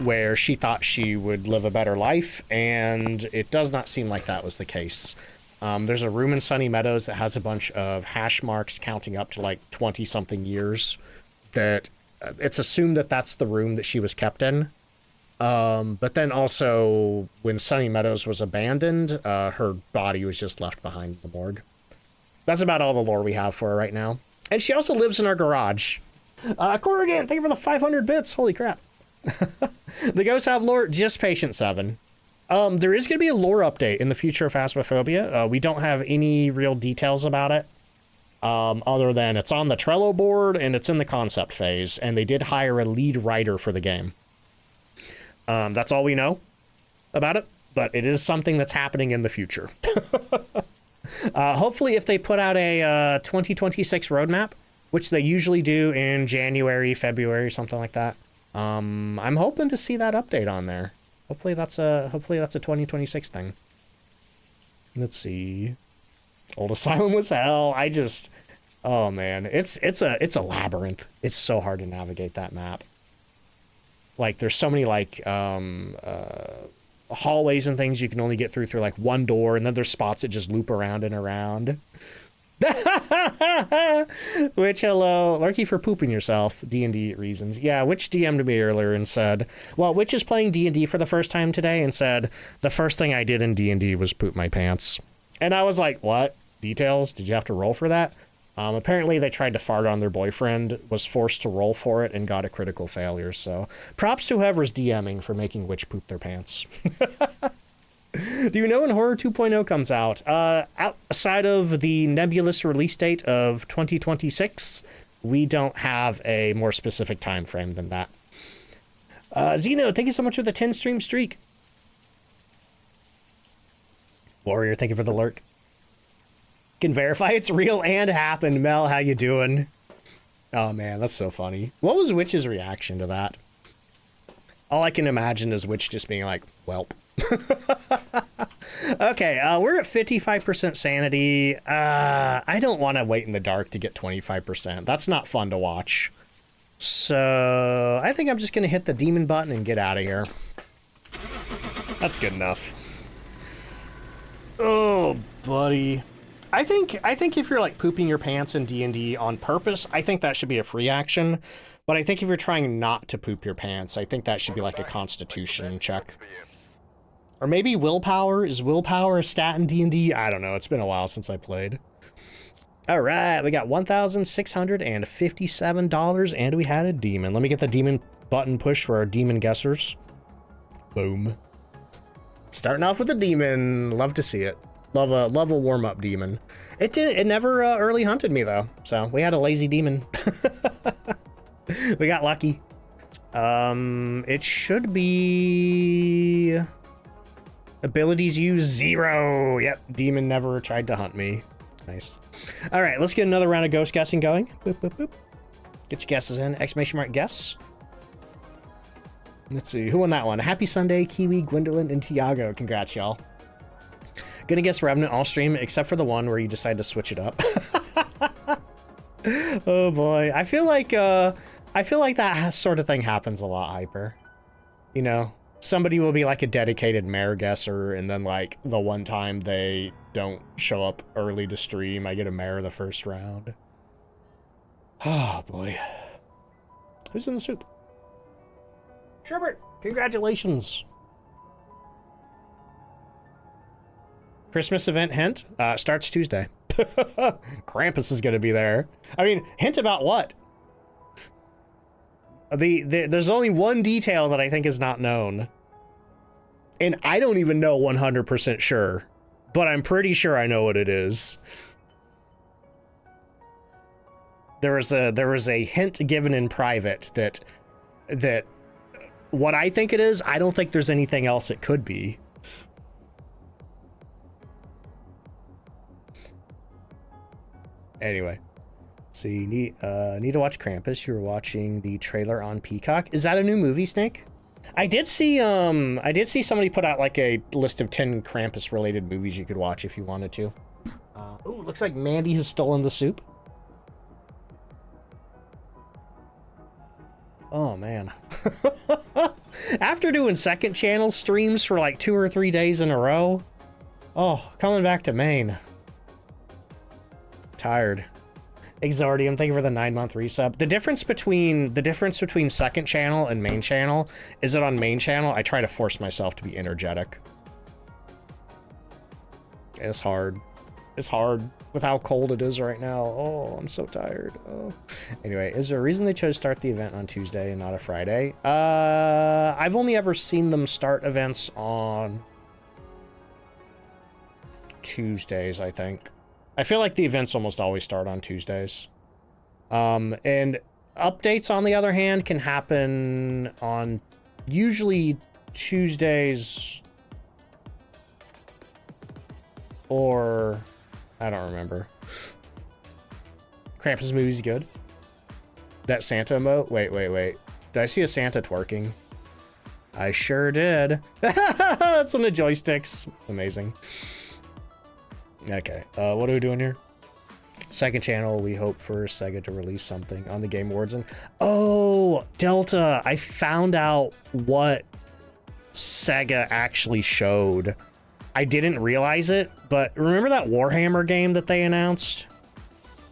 where she thought she would live a better life, and it does not seem like that was the case. There's a room in Sunny Meadows that has a bunch of hash marks counting up to like 20-something years that it's assumed that that's the room that she was kept in. But then also, when Sunny Meadows was abandoned, her body was just left behind in the morgue. That's about all the lore we have for her right now. And she also lives in our garage. Corrigan, thank you for the 500 bits. Holy crap. The ghosts have lore, just Patient 7. There is going to be a lore update in the future of Phasmophobia. We don't have any real details about it. Other than it's on the Trello board and it's in the concept phase. And they did hire a lead writer for the game. That's all we know about it. But it is something that's happening in the future. Hopefully if they put out a 2026 roadmap, which they usually do in January, February, something like that. I'm hoping to see that update on there. Hopefully that's a 2026 thing. Let's see. Old Asylum was hell. Oh man, it's a labyrinth. It's so hard to navigate that map. Like there's so many like hallways and things you can only get through like one door, and then there's spots that just loop around and around. Which, hello, Larky for pooping yourself, D&D reasons. Yeah, Witch DM'd me earlier and said, well, Witch is playing D&D for the first time today and said, the first thing I did in D&D was poop my pants. And I was like, what? Details? Did you have to roll for that? Apparently they tried to fart on their boyfriend, was forced to roll for it, and got a critical failure, so props to whoever's DMing for making Witch poop their pants. Do you know when Horror 2.0 comes out? Outside of the nebulous release date of 2026, we don't have a more specific time frame than that. Zeno, thank you so much for the 10 stream streak. Warrior, thank you for the lurk. Can verify it's real and happened. Mel, how you doing? Oh man, that's so funny. What was Witch's reaction to that? All I can imagine is Witch just being like, welp. Okay, we're at 55% sanity. I don't want to wait in the dark to get 25%. That's not fun to watch. So I think I'm just going to hit the demon button and get out of here. That's good enough. Oh, buddy. I think if you're like pooping your pants in D&D on purpose, I think that should be a free action. But I think if you're trying not to poop your pants, I think that should be like a constitution check. Or maybe willpower. Is willpower a stat in D&D? I don't know. It's been a while since I played. All right, we got $1,657, and we had a demon. Let me get the demon button push for our demon guessers. Boom. Starting off with a demon. Love to see it. Love a warm-up demon. It never early hunted me, though. So we had a lazy demon. We got lucky. It should be... Abilities used 0. Yep, demon never tried to hunt me. Nice. All right, let's get another round of ghost guessing going. Boop, boop, boop. Get your guesses in. Exclamation mark guess. Let's see, who won that one? Happy Sunday, Kiwi, Gwendolyn, and Tiago. Congrats, y'all. Gonna guess Revenant all stream, except for the one where you decide to switch it up. Oh boy, I feel like that sort of thing happens a lot, Hyper. You know, somebody will be like a dedicated mare guesser, and then like the one time they don't show up early to stream, I get a mare the first round. Oh boy. Who's in the soup? Sherbert, congratulations. Christmas event hint starts Tuesday. Krampus is going to be there. I mean, hint about what? There's only one detail that I think is not known. And I don't even know 100% sure. but I'm pretty sure I know what it is. There was a hint given in private that what I think it is, I don't think there's anything else it could be. Anyway, so you need to watch Krampus. You're watching the trailer on Peacock. Is that a new movie, Snake? I did see somebody put out like a list of 10 Krampus related movies you could watch if you wanted to. Oh, looks like Mandy has stolen the soup. Oh man. After doing second channel streams for like 2 or 3 days in a row. Oh, coming back to Maine. Tired. Exordium, thank you for the 9-month resub. The difference between second channel and main channel is that on main channel I try to force myself to be energetic. It's hard. It's hard with how cold it is right now. Oh, I'm so tired. Oh. Anyway, is there a reason they chose to start the event on Tuesday and not a Friday? I've only ever seen them start events on Tuesdays, I think. I feel like the events almost always start on Tuesdays. And updates, on the other hand, can happen on usually Tuesdays or... I don't remember. Krampus movie's good. That Santa emote? Wait. Did I see a Santa twerking? I sure did. That's one of the joysticks. Amazing. Okay, what are we doing here? Second channel, we hope for Sega to release something on the Game Awards. And oh, Delta, I found out what Sega actually showed. I didn't realize it, but remember that Warhammer game that they announced?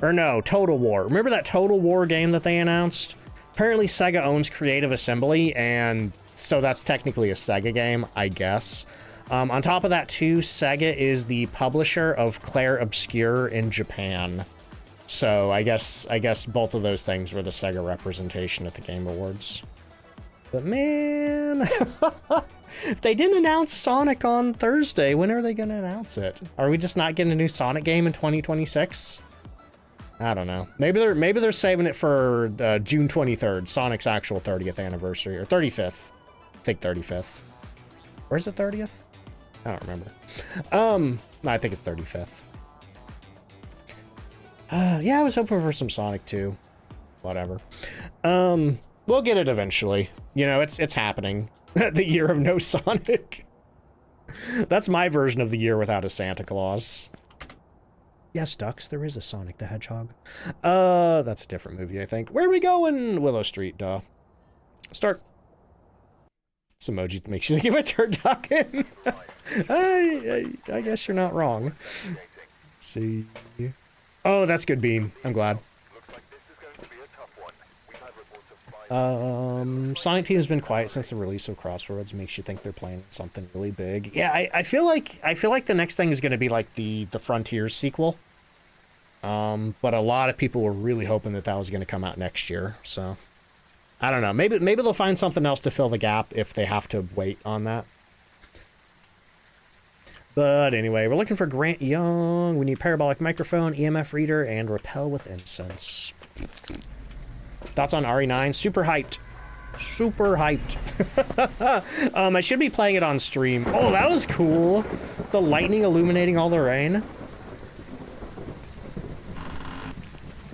Or no, Total War. Remember that Total War game that they announced? Apparently Sega owns Creative Assembly, and so that's technically a Sega game, I guess. On top of that too, Sega is the publisher of Clair Obscur in Japan. So I guess both of those things were the Sega representation at the Game Awards. But man, if they didn't announce Sonic on Thursday, when are they going to announce it? Are we just not getting a new Sonic game in 2026? I don't know. Maybe they're saving it for June 23rd, Sonic's actual 30th anniversary, or 35th. I think 35th. Or is it 30th? I don't remember. No, I think it's 35th. Yeah, I was hoping for some Sonic 2. Whatever. We'll get it eventually. You know, it's happening. The year of no Sonic. That's my version of the year without a Santa Claus. Yes, Ducks, there is a Sonic the Hedgehog. That's a different movie, I think. Where are we going? Willow Street, duh. Start. This emoji makes you think of a turducken. I guess you're not wrong. Let's see. Oh, that's good, Bean. I'm glad. Sonic Team has been quiet since the release of Crossroads. Makes you think they're playing something really big. Yeah, I feel like the next thing is going to be like the Frontiers sequel. But a lot of people were really hoping that was going to come out next year. So I don't know. Maybe they'll find something else to fill the gap if they have to wait on that. But anyway, we're looking for Grant Young. We need parabolic microphone, EMF reader, and repel with incense. Thoughts on RE9? Super hyped. Super hyped. I should be playing it on stream. Oh, that was cool. The lightning illuminating all the rain.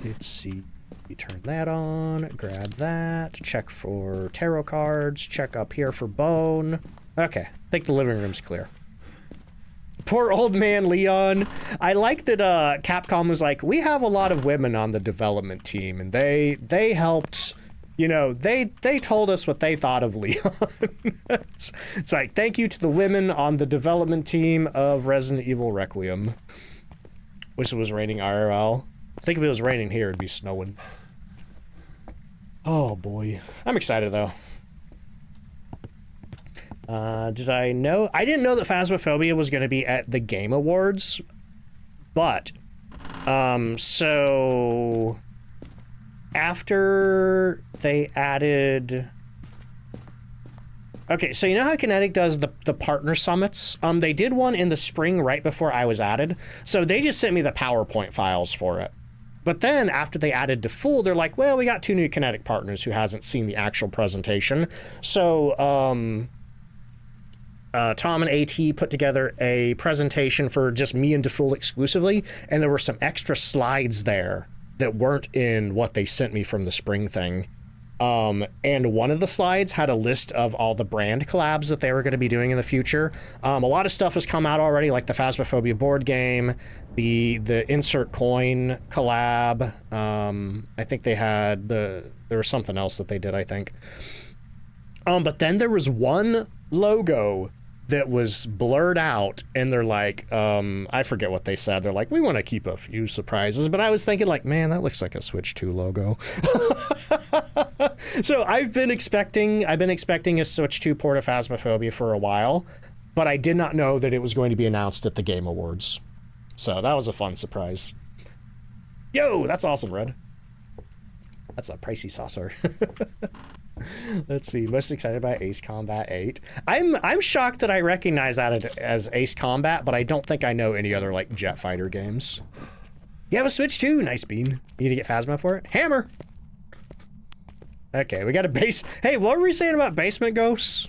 Let's see. You turn that on. Grab that. Check for tarot cards. Check up here for bone. Okay. I think the living room's clear. Poor old man Leon. I like that Capcom was like, we have a lot of women on the development team, and they helped, you know, they told us what they thought of Leon. It's like, thank you to the women on the development team of Resident Evil Requiem. Wish it was raining IRL. I think if it was raining here, it'd be snowing. Oh boy. I'm excited though. Did I know? I didn't know that Phasmophobia was going to be at the Game Awards, but, so after they added, Okay, so you know how Kinetic does the partner summits? They did one in the spring right before I was added. So they just sent me the PowerPoint files for it. But then after they added to full, they're like, well, we got 2 new Kinetic partners who hasn't seen the actual presentation. So Tom and AT put together a presentation for just me and DeFool exclusively, and there were some extra slides there that weren't in what they sent me from the spring thing. And one of the slides had a list of all the brand collabs that they were going to be doing in the future. A lot of stuff has come out already, like the Phasmophobia board game, the Insert Coin collab. I think they had there was something else that they did, I think. But then there was one logo that was blurred out, and they're like, I forget what they said. They're like, we want to keep a few surprises. But I was thinking, like, man, that looks like a Switch 2 logo. So I've been expecting a Switch 2 port of Phasmophobia for a while, but I did not know that it was going to be announced at the Game Awards. So that was a fun surprise. Yo, that's awesome, Red. That's a pricey saucer. Let's see, most excited about Ace Combat 8. I'm shocked that I recognize that as Ace Combat, but I don't think I know any other like jet fighter games. You have a Switch 2? Nice, Bean. You need to get Phasma for it? Hammer! Okay, we got a base. Hey, what were we saying about basement ghosts?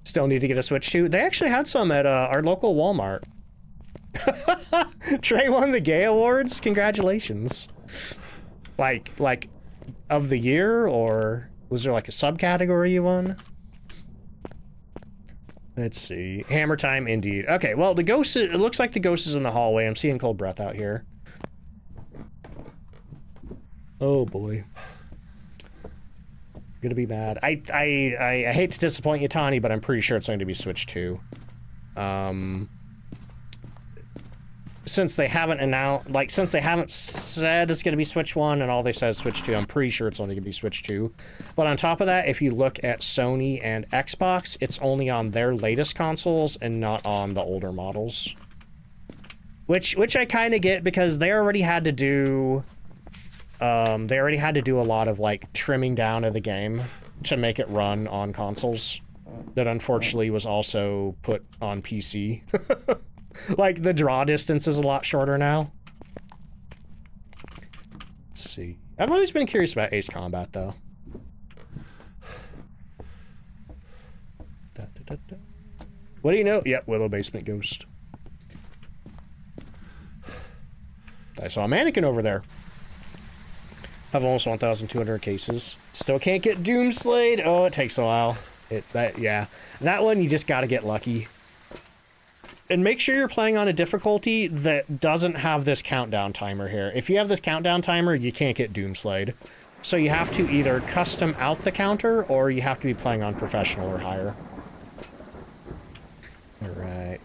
Still need to get a Switch 2. They actually had some at our local Walmart. Trey won the Gay Awards? Congratulations. Like of the year, or was there like a subcategory you won? Let's see. Hammer time, indeed. Okay, well, the ghost, it looks like the ghost is in the hallway. I'm seeing Cold Breath out here. Oh boy. Gonna be mad. I hate to disappoint you, Tani, but I'm pretty sure it's going to be Switch 2. Since they haven't announced, like, since they haven't said it's going to be Switch 1 and all they said is Switch 2, I'm pretty sure it's only going to be Switch 2. But on top of that, if you look at Sony and Xbox, it's only on their latest consoles and not on the older models. Which I kind of get, because they already had to do a lot of like trimming down of the game to make it run on consoles that unfortunately was also put on PC. Like, the draw distance is a lot shorter now. Let's see. I've always been curious about Ace Combat, though. What do you know? Yep, Willow Basement Ghost. I saw a mannequin over there. Have almost 1,200 cases. Still can't get Doomslayed. Oh, it takes a while. Yeah. That one, you just gotta get lucky. And make sure you're playing on a difficulty that doesn't have this countdown timer here. If you have this countdown timer, you can't get Doomslayed. So you have to either custom out the counter, or you have to be playing on professional or higher. Alright.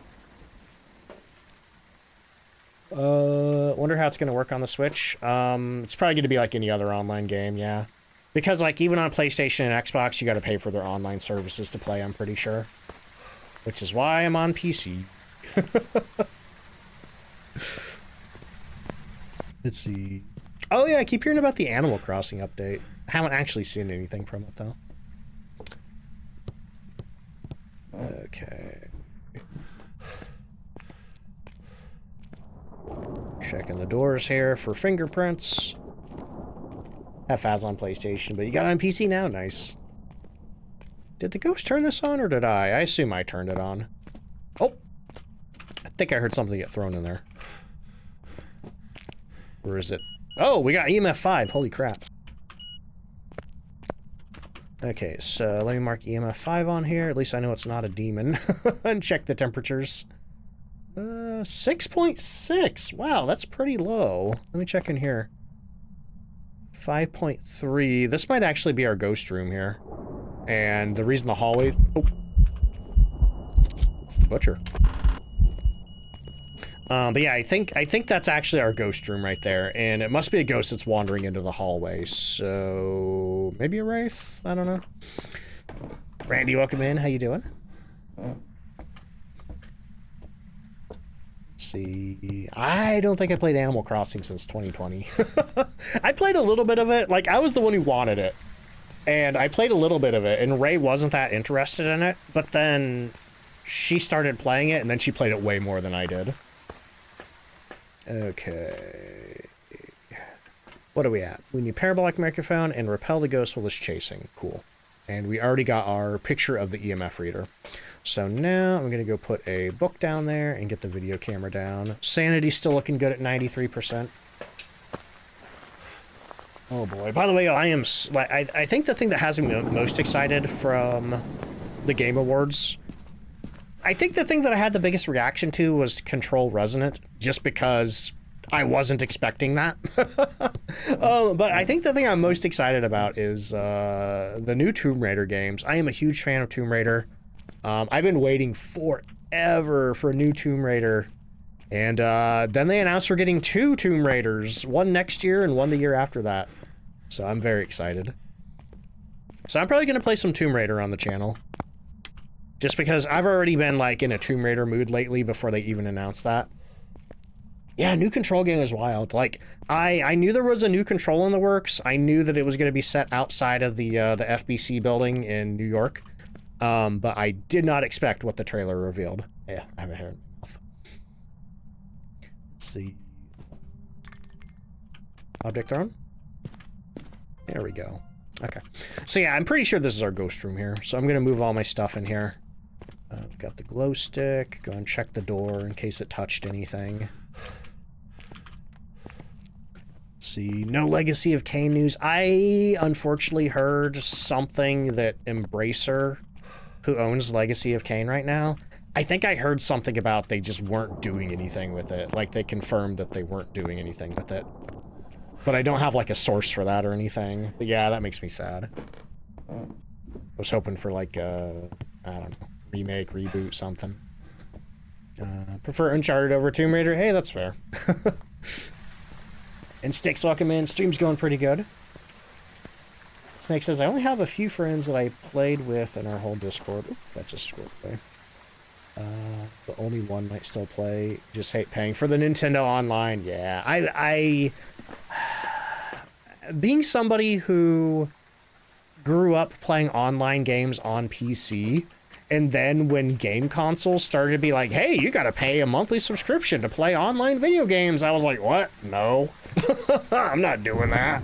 Wonder how it's going to work on the Switch. It's probably going to be like any other online game, yeah. Because, like, even on PlayStation and Xbox, you got to pay for their online services to play, I'm pretty sure. Which is why I'm on PC. Let's see. Oh yeah, I keep hearing about the Animal Crossing update. I haven't actually seen anything from it though. Okay. Checking the doors here for fingerprints. Have Faz on PlayStation, but you got it on PC now? Nice. Did the ghost turn this on, or did I? I assume I turned it on. Oh! I think I heard something get thrown in there. Where is it? Oh, we got EMF 5. Holy crap. Okay, so let me mark EMF 5 on here. At least I know it's not a demon. And check the temperatures. 6.6. Wow, that's pretty low. Let me check in here. 5.3. This might actually be our ghost room here. And the reason the hallway... Oh. It's the butcher. But yeah, I think that's actually our ghost room right there, and it must be a ghost that's wandering into the hallway, so maybe a wraith? I don't know. Randy, welcome in. How you doing? Let's see. I don't think I played Animal Crossing since 2020. I played a little bit of it. Like, I was the one who wanted it. And I played a little bit of it, and Ray wasn't that interested in it, but then she started playing it, and then she played it way more than I did. Okay. What are we at? We need parabolic microphone and repel the ghost while it's chasing. Cool. And we already got our picture of the EMF reader. So now I'm going to go put a book down there and get the video camera down. Sanity's still looking good at 93%. Oh boy. By the way, I think the thing that has me most excited from the Game Awards, I think the thing that I had the biggest reaction to was Control Resonant, just because I wasn't expecting that. But I think the thing I'm most excited about is the new Tomb Raider games. I am a huge fan of Tomb Raider. I've been waiting forever for a new Tomb Raider. And then they announced we're getting 2 Tomb Raiders, one next year and one the year after that. So I'm very excited. So I'm probably going to play some Tomb Raider on the channel. Just because I've already been like in a Tomb Raider mood lately before they even announced that. Yeah, new Control game is wild. Like, I knew there was a new Control in the works. I knew that it was going to be set outside of the FBC building in New York. But I did not expect what the trailer revealed. Yeah, I have a hair in my mouth. Let's see. Object thrown? There we go. Okay. So yeah, I'm pretty sure this is our ghost room here. So I'm going to move all my stuff in here. I've got the glow stick. Go and check the door in case it touched anything. Let's see. No Legacy of Kain news. I unfortunately heard something that Embracer, who owns Legacy of Kain right now, I think I heard something about they just weren't doing anything with it. Like, they confirmed that they weren't doing anything with it. But I don't have, like, a source for that or anything. But yeah, that makes me sad. I was hoping for, like, I don't know, remake, reboot, something. Prefer Uncharted over Tomb Raider? Hey, that's fair. And Sticks, welcome in. Stream's going pretty good. Snake says, I only have a few friends that I played with in our whole Discord. Oop, that just scrolled away. But only one might still play. Just hate paying for the Nintendo Online. Yeah, I being somebody who grew up playing online games on PC, and then when game consoles started to be like, hey, you gotta pay a monthly subscription to play online video games, I was like, what? No. I'm not doing that.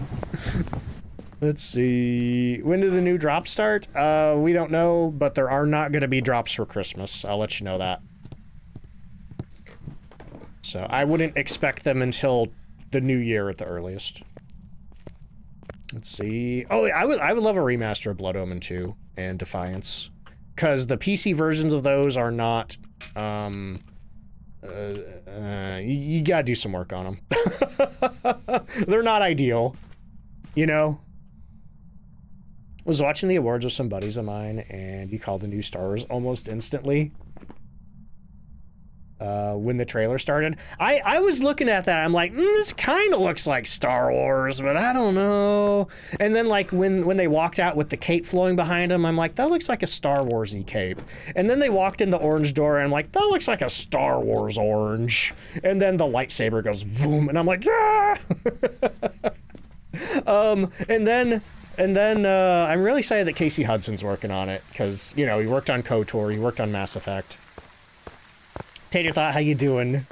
Let's see. When do the new drops start? We don't know, but there are not going to be drops for Christmas. I'll let you know that. So I wouldn't expect them until the new year at the earliest. Let's see. Oh, I would love a remaster of Blood Omen 2 and Defiance, because the PC versions of those are not. You gotta do some work on them. They're not ideal, you know. I was watching the awards with some buddies of mine, and you called the new Star Wars almost instantly. When the trailer started, I was looking at that, I'm like, this kind of looks like Star Wars, but I don't know. And then like when they walked out with the cape flowing behind them, I'm like, that looks like a Star Wars-y cape. And then they walked in the orange door, and I'm like, that looks like a Star Wars orange. And then the lightsaber goes boom, and I'm like, yeah. And then I'm really excited that Casey Hudson's working on it, because, you know, he worked on KOTOR, he worked on Mass Effect. Tater Thought, how you doing?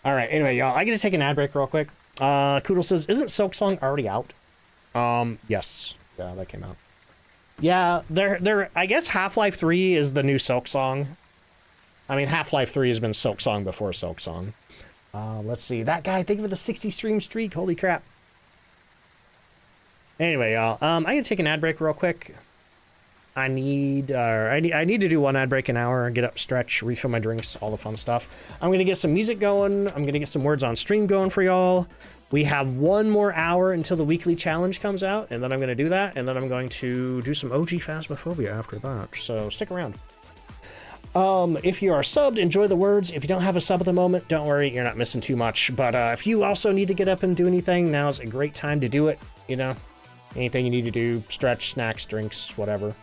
All right, anyway, y'all, I gotta take an ad break real quick. Koodle says, isn't Silksong already out? Yes. Yeah, that came out. Yeah, I guess Half-Life 3 is the new Silksong. I mean, Half-Life 3 has been Silksong before Silksong. Let's see, that guy, think of it, a 60 stream streak, holy crap. Anyway, y'all, I'm gonna take an ad break real quick. I need to do one ad break an hour, get up, stretch, refill my drinks, all the fun stuff. I'm gonna get some music going. I'm gonna get some words on stream going for y'all. We have one more hour until the weekly challenge comes out, and then I'm gonna do that, and then I'm going to do some OG Phasmophobia after that. So stick around. If you are subbed, enjoy the words. If you don't have a sub at the moment, don't worry, you're not missing too much. But if you also need to get up and do anything, now's a great time to do it. You know, anything you need to do, stretch, snacks, drinks, whatever.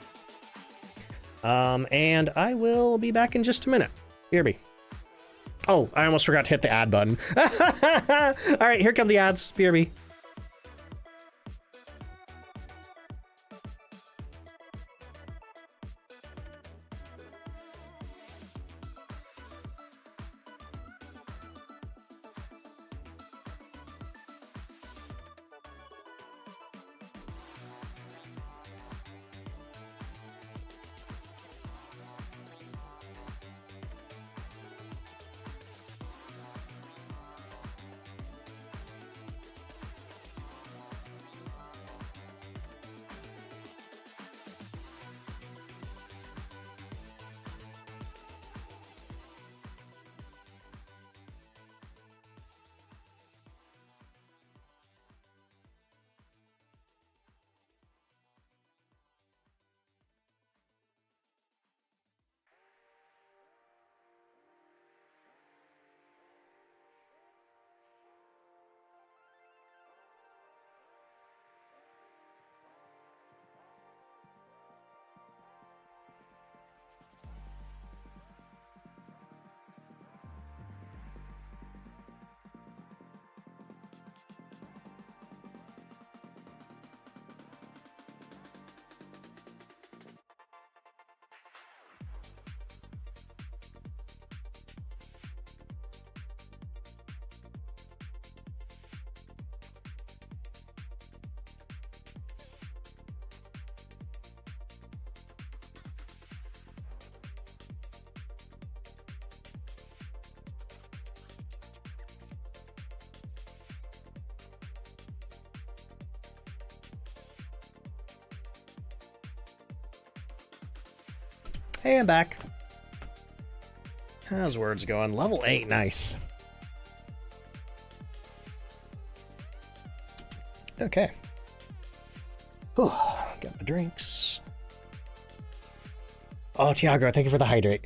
And I will be back in just a minute. BRB. Oh, I almost forgot to hit the ad button. All right, here come the ads. BRB. Hey, I'm back. How's words going? Level 8, nice. Okay. Whew, got my drinks. Oh, Tiago, thank you for the hydrate.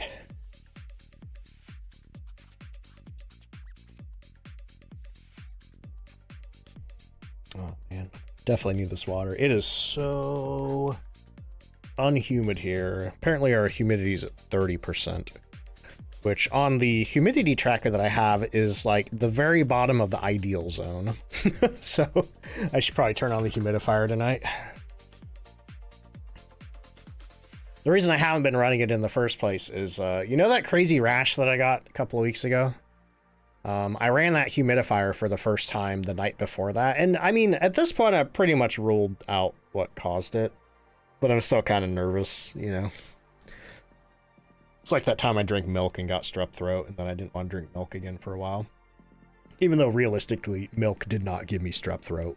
Oh, man. Definitely need this water. It is so unhumid here. Apparently our humidity is at 30%, which on the humidity tracker that I have is like the very bottom of the ideal zone. So I should probably turn on the humidifier tonight. The reason I haven't been running it in the first place is, you know that crazy rash that I got a couple of weeks ago? I ran that humidifier for the first time the night before that, and I mean, at this point, I pretty much ruled out what caused it, but I'm still kind of nervous, you know? It's like that time I drank milk and got strep throat, and then I didn't want to drink milk again for a while. Even though, realistically, milk did not give me strep throat.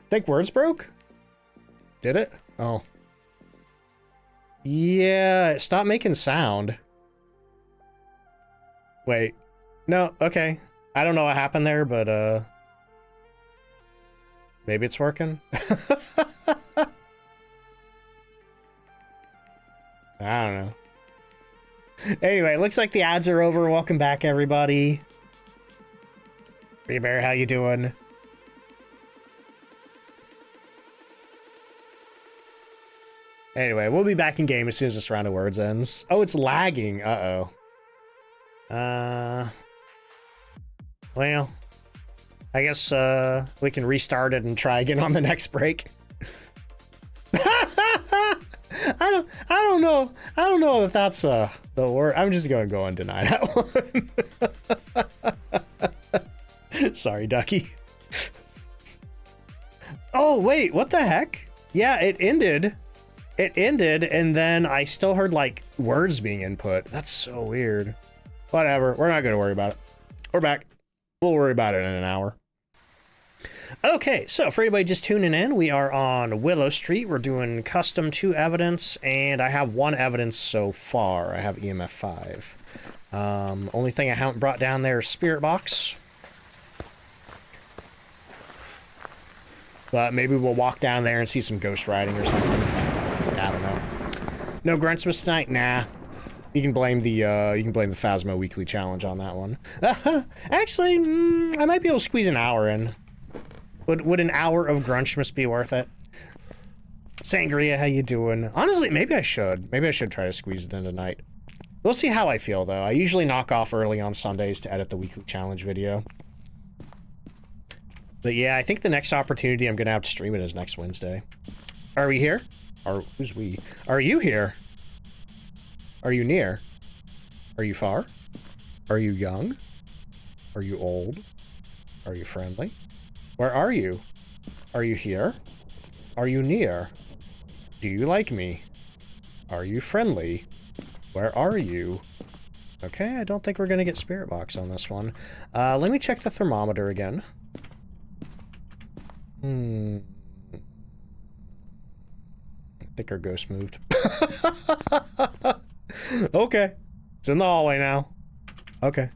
Think words broke? Did it? Oh. Yeah, it stopped making sound. Wait. No, okay. I don't know what happened there, but, maybe it's working? I don't know. Anyway, looks like the ads are over. Welcome back, everybody. Free Bear, how you doing? Anyway, we'll be back in game as soon as this round of words ends. Oh, it's lagging. Uh-oh. Well, I guess we can restart it and try again on the next break. I don't know if that's the word. I'm just gonna go and deny that one. Sorry, Ducky. Oh wait, what the heck? Yeah, it ended. It ended, and then I still heard like words being input. That's so weird. Whatever, we're not gonna worry about it. We're back. We'll worry about it in an hour. Okay, so for anybody just tuning in, we are on Willow Street. We're doing custom 2 evidence, and I have 1 evidence so far. I have EMF 5. Only thing I haven't brought down there is Spirit Box. But maybe we'll walk down there and see some ghost riding or something. I don't know. No Gruntsmas tonight? Nah. You can blame the Phasmo Weekly Challenge on that one. Actually, I might be able to squeeze an hour in. Would an hour of Grunchmas be worth it? Sangria, how you doing? Honestly, maybe I should. Maybe I should try to squeeze it in tonight. We'll see how I feel, though. I usually knock off early on Sundays to edit the Weekly Challenge video. But yeah, I think the next opportunity I'm going to have to stream it is next Wednesday. Are we here? Or who's we? Are you here? Are you near? Are you far? Are you young? Are you old? Are you friendly? Where are you? Are you here? Are you near? Do you like me? Are you friendly? Where are you? Okay, I don't think we're gonna get Spirit Box on this one. Let me check the thermometer again. I think our ghost moved. Okay. It's in the hallway now. Okay.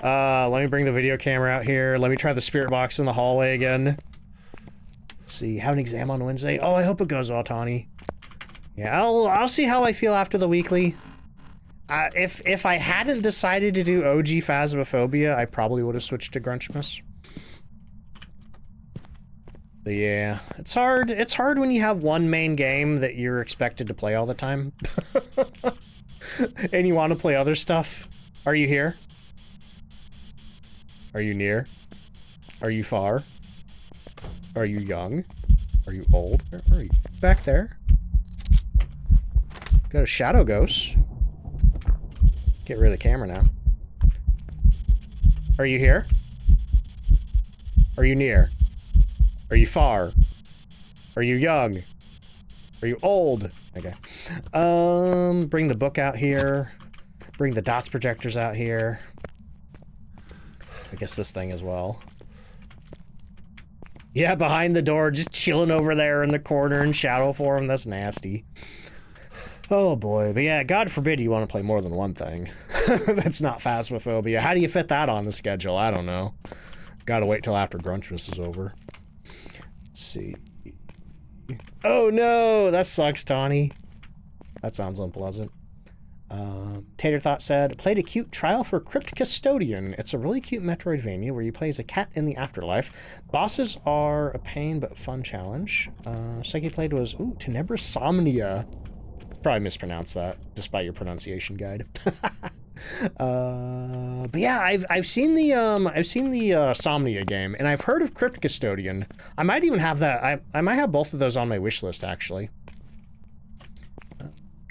Let me bring the video camera out here. Let me try the Spirit Box in the hallway again. Let's see, have an exam on Wednesday. Oh, I hope it goes well, Tawny. Yeah, I'll see how I feel after the weekly. If I hadn't decided to do OG Phasmophobia, I probably would have switched to Grunchmas. But yeah, it's hard. It's hard when you have one main game that you're expected to play all the time. And you want to play other stuff. Are you here? Are you near? Are you far? Are you young? Are you old? Where are you? Back there. Got a shadow ghost. Get rid of the camera now. Are you here? Are you near? Are you far? Are you young? Are you old? Okay. Bring the book out here. Bring the dots projectors out here. I guess this thing as well. Yeah, behind the door, just chilling over there in the corner in shadow form. That's nasty. Oh boy, but yeah, God forbid you want to play more than one thing. That's not Phasmophobia. How do you fit that on the schedule? I don't know. Gotta wait till after Grunchmas is over. Let's see. Oh no, that sucks, Tawny. That sounds unpleasant. Tater Thought said, played a cute trial for Crypt Custodian. It's a really cute Metroidvania where you play as a cat in the afterlife. Bosses are a pain but fun challenge. Second played was, ooh, Tenebrosomnia. Probably mispronounced that, despite your pronunciation guide. But yeah, I've seen the Somnia game, and I've heard of Crypt Custodian. I might even have that. I might have both of those on my wish list, actually.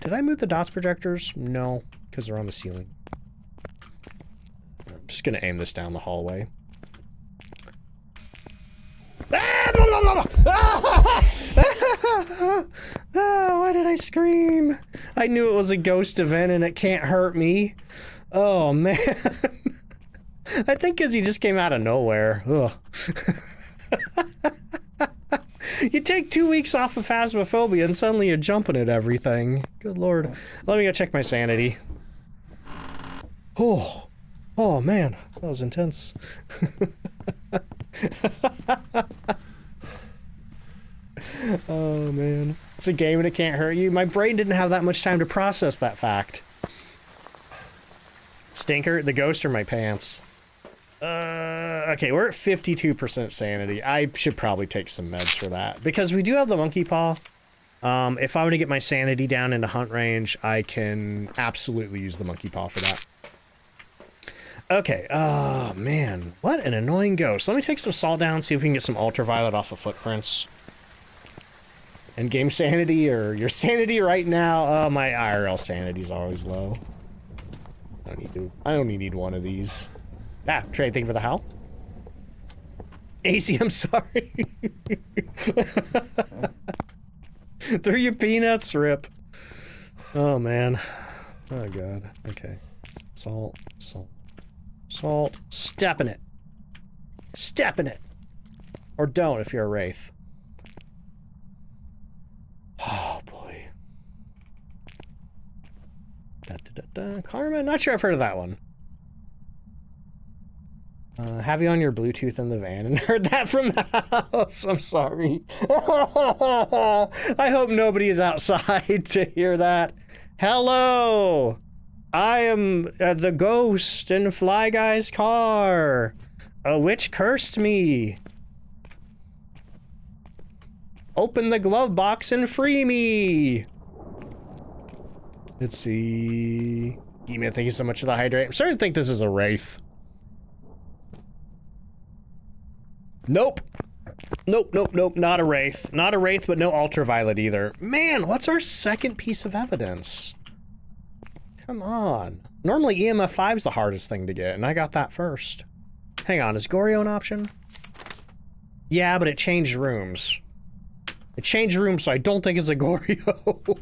Did I move the dots projectors? No, because they're on the ceiling. I'm just gonna aim this down the hallway. Oh, why did I scream? I knew it was a ghost event and it can't hurt me. Oh, man. I think because he just came out of nowhere. Ugh. You take 2 weeks off of Phasmophobia and suddenly you're jumping at everything. Good lord. Let me go check my sanity. Oh. Oh, man. That was intense. Oh, man. It's a game and it can't hurt you. My brain didn't have that much time to process that fact. Stinker, the ghost, or my pants? Okay, we're at 52% sanity. I should probably take some meds for that. Because we do have the monkey paw. If I were to get my sanity down into hunt range, I can absolutely use the monkey paw for that. Okay, oh, man. What an annoying ghost. Let me take some salt down, see if we can get some ultraviolet off of footprints. And game sanity, or your sanity right now? My IRL sanity's always low. I only need one of these. Ah, trade thing for the howl. AC, I'm sorry. Threw your peanuts, rip. Oh man. Oh god. Okay. Salt, salt, salt. Step in it. Step in it. Or don't if you're a wraith. Oh boy. Da, da, da, da. Karma? Not sure I've heard of that one. Have you on your Bluetooth in the van and heard that from the house? I'm sorry. I hope nobody is outside to hear that. Hello! I am the ghost in Fly Guy's car. A witch cursed me. Open the glove box and free me. Let's see. Email, thank you so much for the hydrate. I'm starting to think this is a wraith. Nope. Nope, nope, nope, not a wraith. Not a wraith, but no ultraviolet either. Man, what's our second piece of evidence? Come on. Normally EMF 5's the hardest thing to get, and I got that first. Hang on, is Goryo an option? Yeah, but it changed rooms. It changed rooms, so I don't think it's a Goryo.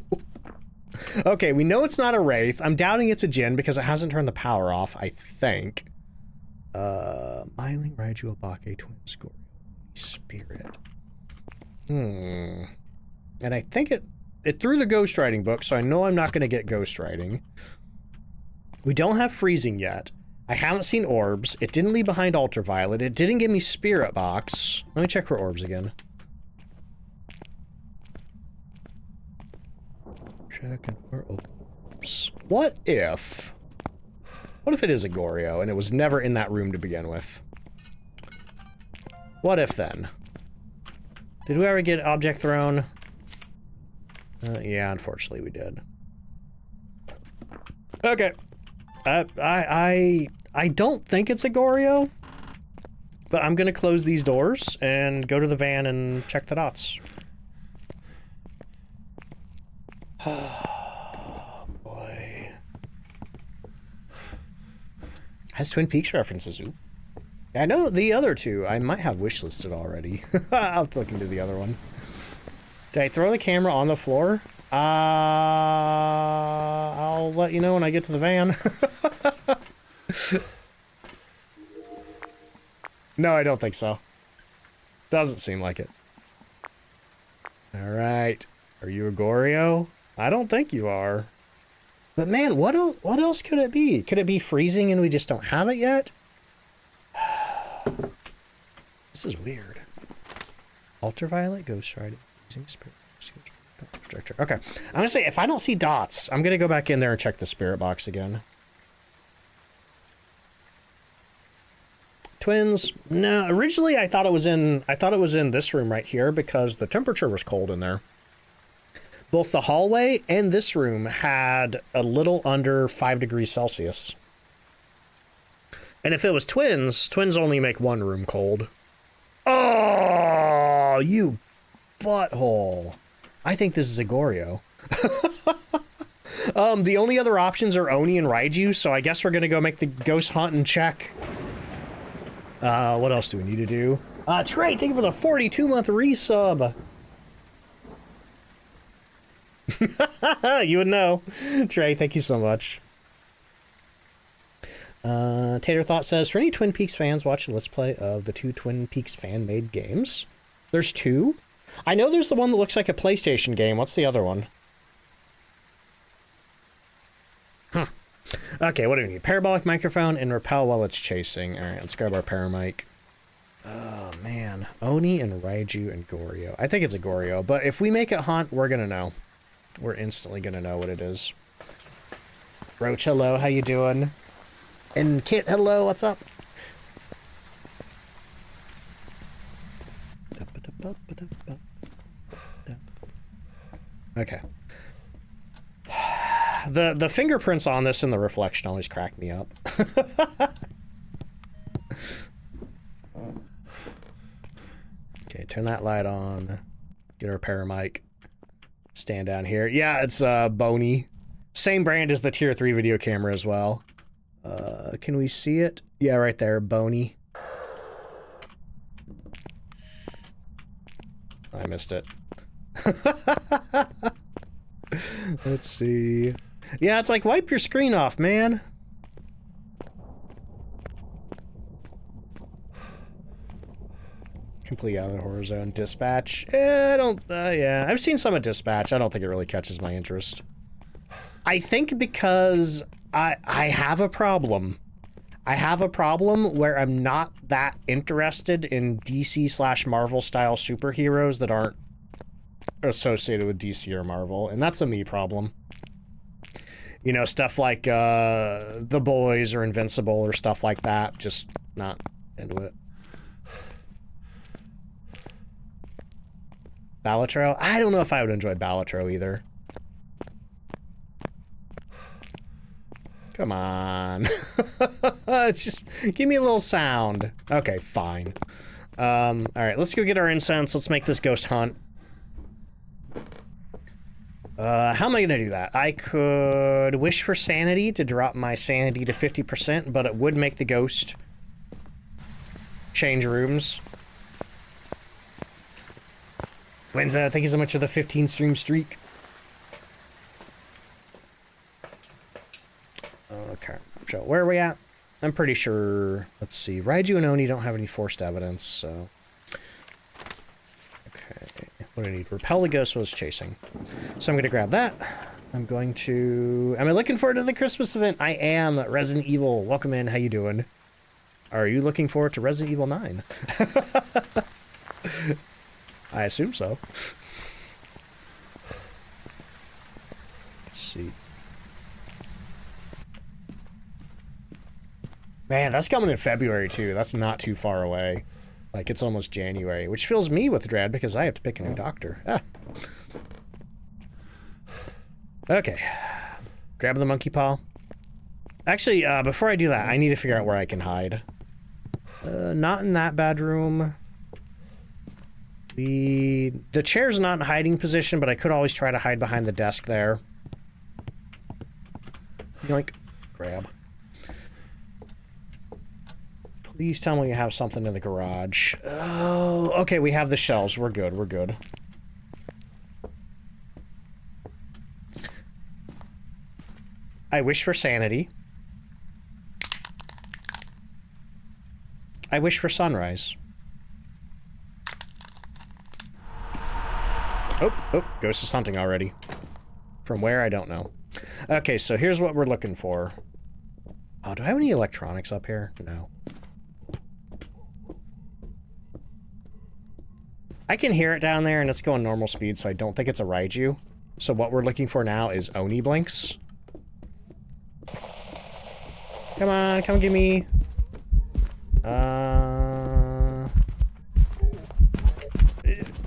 Okay, we know it's not a wraith. I'm doubting it's a Jinn because it hasn't turned the power off, I think. Myling, Raiju, Abake, Twin, Scorpio, Spirit. And I think it threw the ghostwriting book, so I know I'm not going to get ghostwriting. We don't have freezing yet. I haven't seen orbs. It didn't leave behind ultraviolet. It didn't give me spirit box. Let me check for orbs again. Checking for orbs. What if it is a Goryo and it was never in that room to begin with? What if then? Did we ever get object thrown? Yeah, unfortunately we did. Okay. I don't think it's a Goryo, but I'm gonna close these doors and go to the van and check the dots. Oh, boy. Has Twin Peaks references, ooh. I know the other two I might have wishlisted already. I'll have to look into the other one. Did I throw the camera on the floor? I'll let you know when I get to the van. No, I don't think so. Doesn't seem like it. Alright. Are you a Goryo? I don't think you are. But man, what else could it be? Could it be freezing and we just don't have it yet? This is weird. Ultraviolet, Ghost Rider, using spirit. Okay, I'm gonna say if I don't see dots, I'm gonna go back in there and check the spirit box again. Twins? No, originally I thought it was in this room right here because the temperature was cold in there. Both the hallway and this room had a little under 5 degrees Celsius. And if it was twins, twins only make one room cold. Oh, you butthole. I think this is a Goryo. The only other options are Oni and Raiju, so I guess we're gonna go make the ghost hunt and check. What else do we need to do? Trey, thank you for the 42-month resub. You would know. Trey, thank you so much. Tater Thought says, for any Twin Peaks fans watching Let's Play of the 2 Twin Peaks fan-made games. There's 2? I know there's the one that looks like a PlayStation game. What's the other one? Huh. Okay, what do we need? Parabolic microphone and repel while it's chasing. Alright, let's grab our paramic. Oh, man. Oni and Raiju and Goryo. I think it's a Goryo, but if we make it hunt, we're gonna know. We're instantly gonna know what it is. Roach, hello, how you doing? And Kit, hello, what's up? Okay. The fingerprints on this and the reflection always crack me up. Okay, turn that light on. Get our paramic. Stand down here. Yeah, it's Boney. Same brand as the tier 3 video camera as well. Can we see it? Yeah, right there, Boney. I missed it. Let's see. Yeah, it's like, wipe your screen off, man. Completely out of the horror zone. Dispatch? I don't, yeah. I've seen some of Dispatch. I don't think it really catches my interest. I think because I have a problem. I have a problem where I'm not that interested in DC/Marvel style superheroes that aren't associated with DC or Marvel, and that's a me problem. You know, stuff like The Boys or Invincible or stuff like that, just not into it. Balatro? I don't know if I would enjoy Balatro either. Come on. It's just, give me a little sound. Okay, fine. Alright, let's go get our incense. Let's make this ghost hunt. How am I gonna do that? I could wish for sanity to drop my sanity to 50%, but it would make the ghost change rooms. Wenza, thank you so much for the 15 stream streak. Okay, so where are we at? I'm pretty sure, let's see, Raiju and Oni don't have any forced evidence, so... Okay, what do I need? Repel the ghost was chasing. So I'm gonna grab that. I'm going to... Am I looking forward to the Christmas event? I am. Resident Evil, welcome in, how you doing? Are you looking forward to Resident Evil 9? I assume so. Let's see. Man, that's coming in February too. That's not too far away. Like, it's almost January, which fills me with dread because I have to pick a new doctor. Ah. Okay. Grab the monkey paw. Actually, before I do that, I need to figure out where I can hide. Not in that bedroom. The chair's not in hiding position, but I could always try to hide behind the desk there. Yoink. Grab. Please tell me you have something in the garage. Oh, okay, we have the shelves. We're good, we're good. I wish for sanity. I wish for sunrise. Oh, ghost is hunting already. From where, I don't know. Okay, so here's what we're looking for. Oh, do I have any electronics up here? No. I can hear it down there, and it's going normal speed, so I don't think it's a Raiju. So what we're looking for now is Oni blinks. Come on, come get me.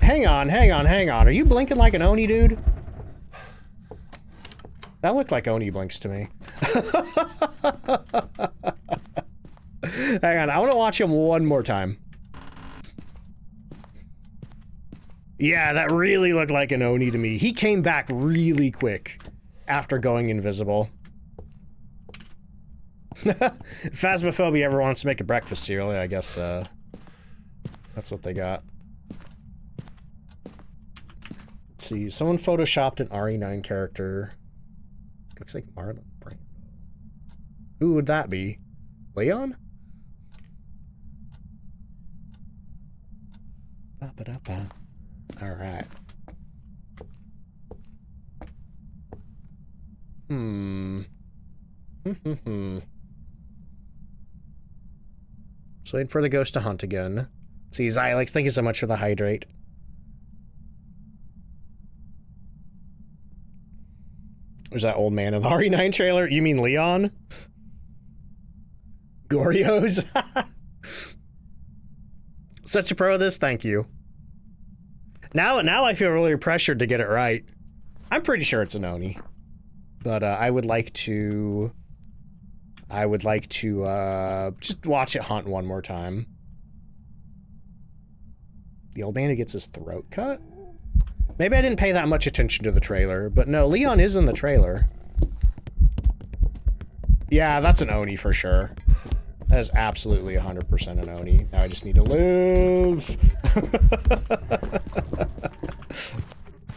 Hang on. Are you blinking like an Oni, dude? That looked like Oni blinks to me. Hang on, I want to watch him one more time. Yeah, that really looked like an Oni to me. He came back really quick after going invisible. Phasmophobia ever wants to make a breakfast cereal, I guess that's what they got. Let's see, someone photoshopped an RE9 character. Looks like Marlon Brando. Who would that be? Leon? Ba-ba-da-ba. All right. So waiting for the ghost to hunt again. See, Xylex, thank you so much for the hydrate. There's that old man in the RE9 trailer. You mean Leon? Gorios? Such a pro at this, thank you. Now I feel really pressured to get it right. I'm pretty sure it's an Oni. But I would like to just watch it hunt one more time. The old man who gets his throat cut? Maybe I didn't pay that much attention to the trailer, but no, Leon is in the trailer. Yeah, that's an Oni for sure. That is absolutely 100% an Oni. Now I just need to live.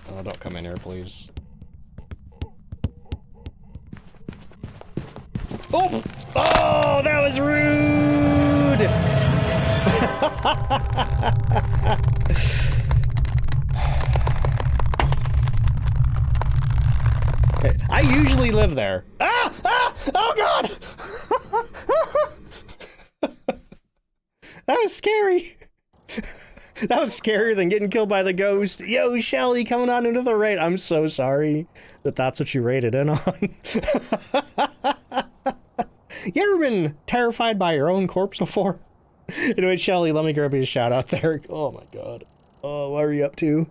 Oh, don't come in here, please. Oh! Oh, that was rude! Okay, I usually live there. Ah! Ah! Oh, God! That was scary. That was scarier than getting killed by the ghost. Yo, Shelly, coming on into the raid. I'm so sorry that that's what you rated in on. You ever been terrified by your own corpse before? Anyway, Shelly, let me grab you a shout out there. Oh my God. Oh, what are you up to?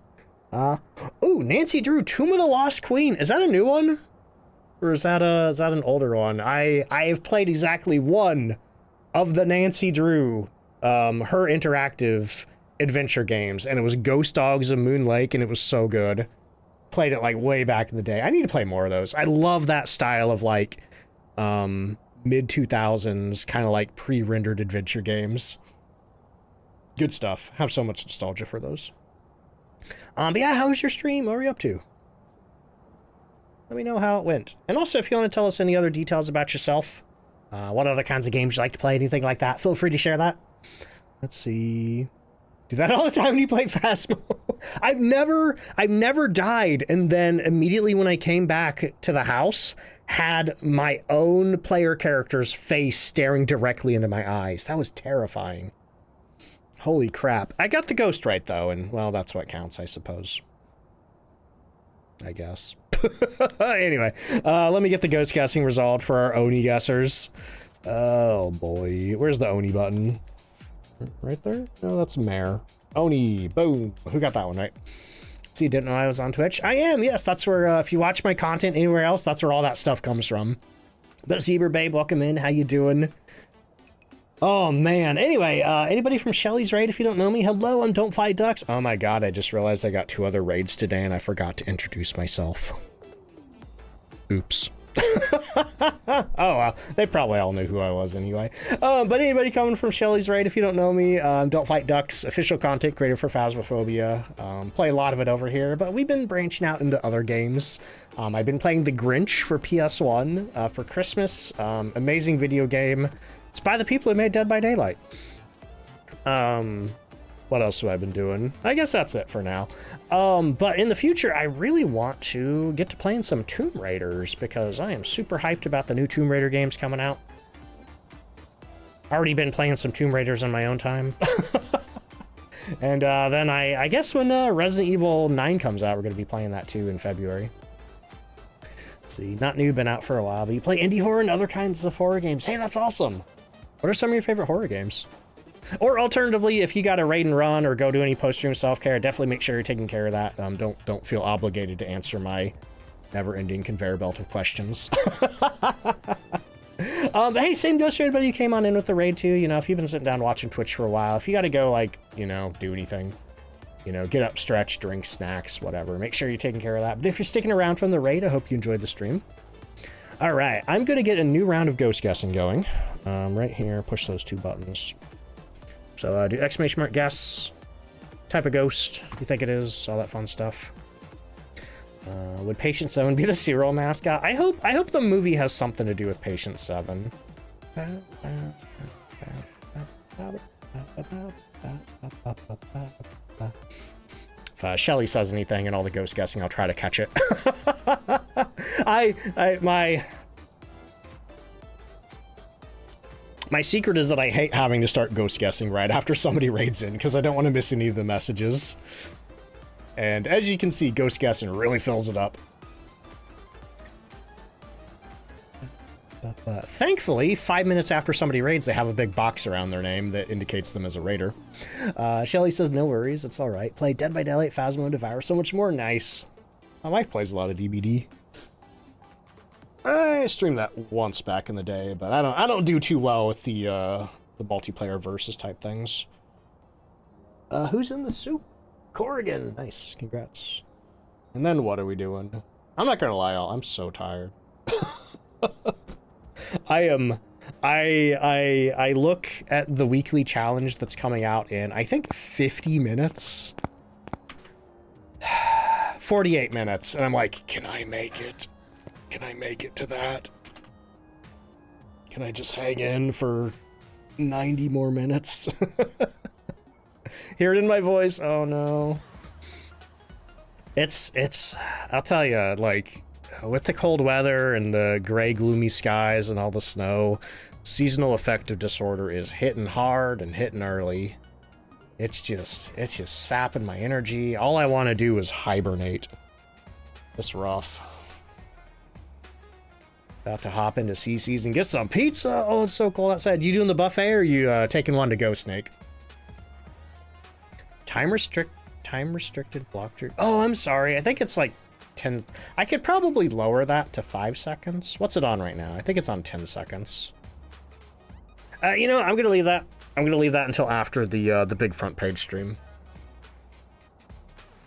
Oh, Nancy Drew, Tomb of the Lost Queen. Is that a new one? Or is that an older one? I have played exactly one of the Nancy Drew, her interactive adventure games, and it was Ghost Dogs of Moon Lake, and it was so good. Played it like way back in the day. I need to play more of those. I love that style of like, mid-2000s, kind of like pre-rendered adventure games. Good stuff. Have so much nostalgia for those. But yeah, how was your stream? What were you up to? Let me know how it went. And also, if you want to tell us any other details about yourself, what other kinds of games you like to play, anything like that, feel free to share that. Let's see. Do that all the time when you play Phasmo. I've never died, and then immediately when I came back to the house, had my own player character's face staring directly into my eyes. That was terrifying. Holy crap. I got the ghost right, though, and, well, that's what counts, I suppose. I guess. Anyway, let me get the ghost guessing resolved for our Oni guessers. Oh, boy. Where's the Oni button? Right there? No, that's Mare. Oni. Boom. Who got that one right? See, you didn't know I was on Twitch? I am, yes. That's where, if you watch my content anywhere else, that's where all that stuff comes from. But Zebra Babe, welcome in. How you doing? Oh, man. Anyway, anybody from Shelly's raid, if you don't know me? Hello, I'm DontFightDucks. Oh, my God. I just realized I got 2 other raids today, and I forgot to introduce myself. Oops. Oh, well, they probably all knew who I was anyway. But anybody coming from Shelly's raid, if you don't know me, DontFightDucks, official content creator for Phasmophobia. Play a lot of it over here, but we've been branching out into other games. I've been playing The Grinch for PS1 for Christmas. Amazing video game. It's by the people who made Dead by Daylight. What else have I been doing? I guess that's it for now. But in the future, I really want to get to playing some Tomb Raiders because I am super hyped about the new Tomb Raider games coming out. Already been playing some Tomb Raiders on my own time. And then I guess when Resident Evil 9 comes out, we're going to be playing that too in February. Let's see, not new, been out for a while, but you play indie horror and other kinds of horror games. Hey, that's awesome. What are some of your favorite horror games? Or alternatively, if you got to raid and run or go do any post-stream self-care, definitely make sure you're taking care of that. Don't feel obligated to answer my never-ending conveyor belt of questions. Hey, same goes for everybody who came on in with the raid too. You know, if you've been sitting down watching Twitch for a while, if you got to go, like, you know, do anything, you know, get up, stretch, drink, snacks, whatever, make sure you're taking care of that. But if you're sticking around from the raid, I hope you enjoyed the stream. All right, I'm going to get a new round of ghost guessing going. Right here, push those two buttons. So do exclamation mark guess, type of ghost you think it is, all that fun stuff. Would Patient 7 be the serial mascot? I hope the movie has something to do with Patient 7. If Shelly says anything in all the ghost guessing, I'll try to catch it. My secret is that I hate having to start ghost guessing right after somebody raids in, because I don't want to miss any of the messages. And as you can see, ghost guessing really fills it up. Thankfully, 5 minutes after somebody raids, they have a big box around their name that indicates them as a raider. Shelly says, no worries, it's all right. Play Dead by Daylight, Phasmo, Devour, so much more. Nice. My wife plays a lot of DBD. I streamed that once back in the day, but I don't do too well with the multiplayer versus type things. Who's in the soup? Corrigan. Nice, congrats. And then what are we doing? I'm not gonna lie, y'all, I'm so tired. I look at the weekly challenge that's coming out in, I think, 50 minutes. 48 minutes, and I'm like, can I make it? Can I make it to that? Can I just hang in for 90 more minutes? Hear it in my voice? Oh no. I'll tell you, like, with the cold weather and the gray, gloomy skies and all the snow, seasonal affective disorder is hitting hard and hitting early. It's just sapping my energy. All I want to do is hibernate. It's rough. About to hop into CC's and get some pizza. Oh, it's so cold outside. You doing the buffet or you taking one to go, Snake? Time restricted block tree. Oh, I'm sorry. I think it's like 10. I could probably lower that to 5 seconds. What's it on right now? I think it's on 10 seconds. You know, I'm gonna leave that. I'm gonna leave that until after the big front page stream,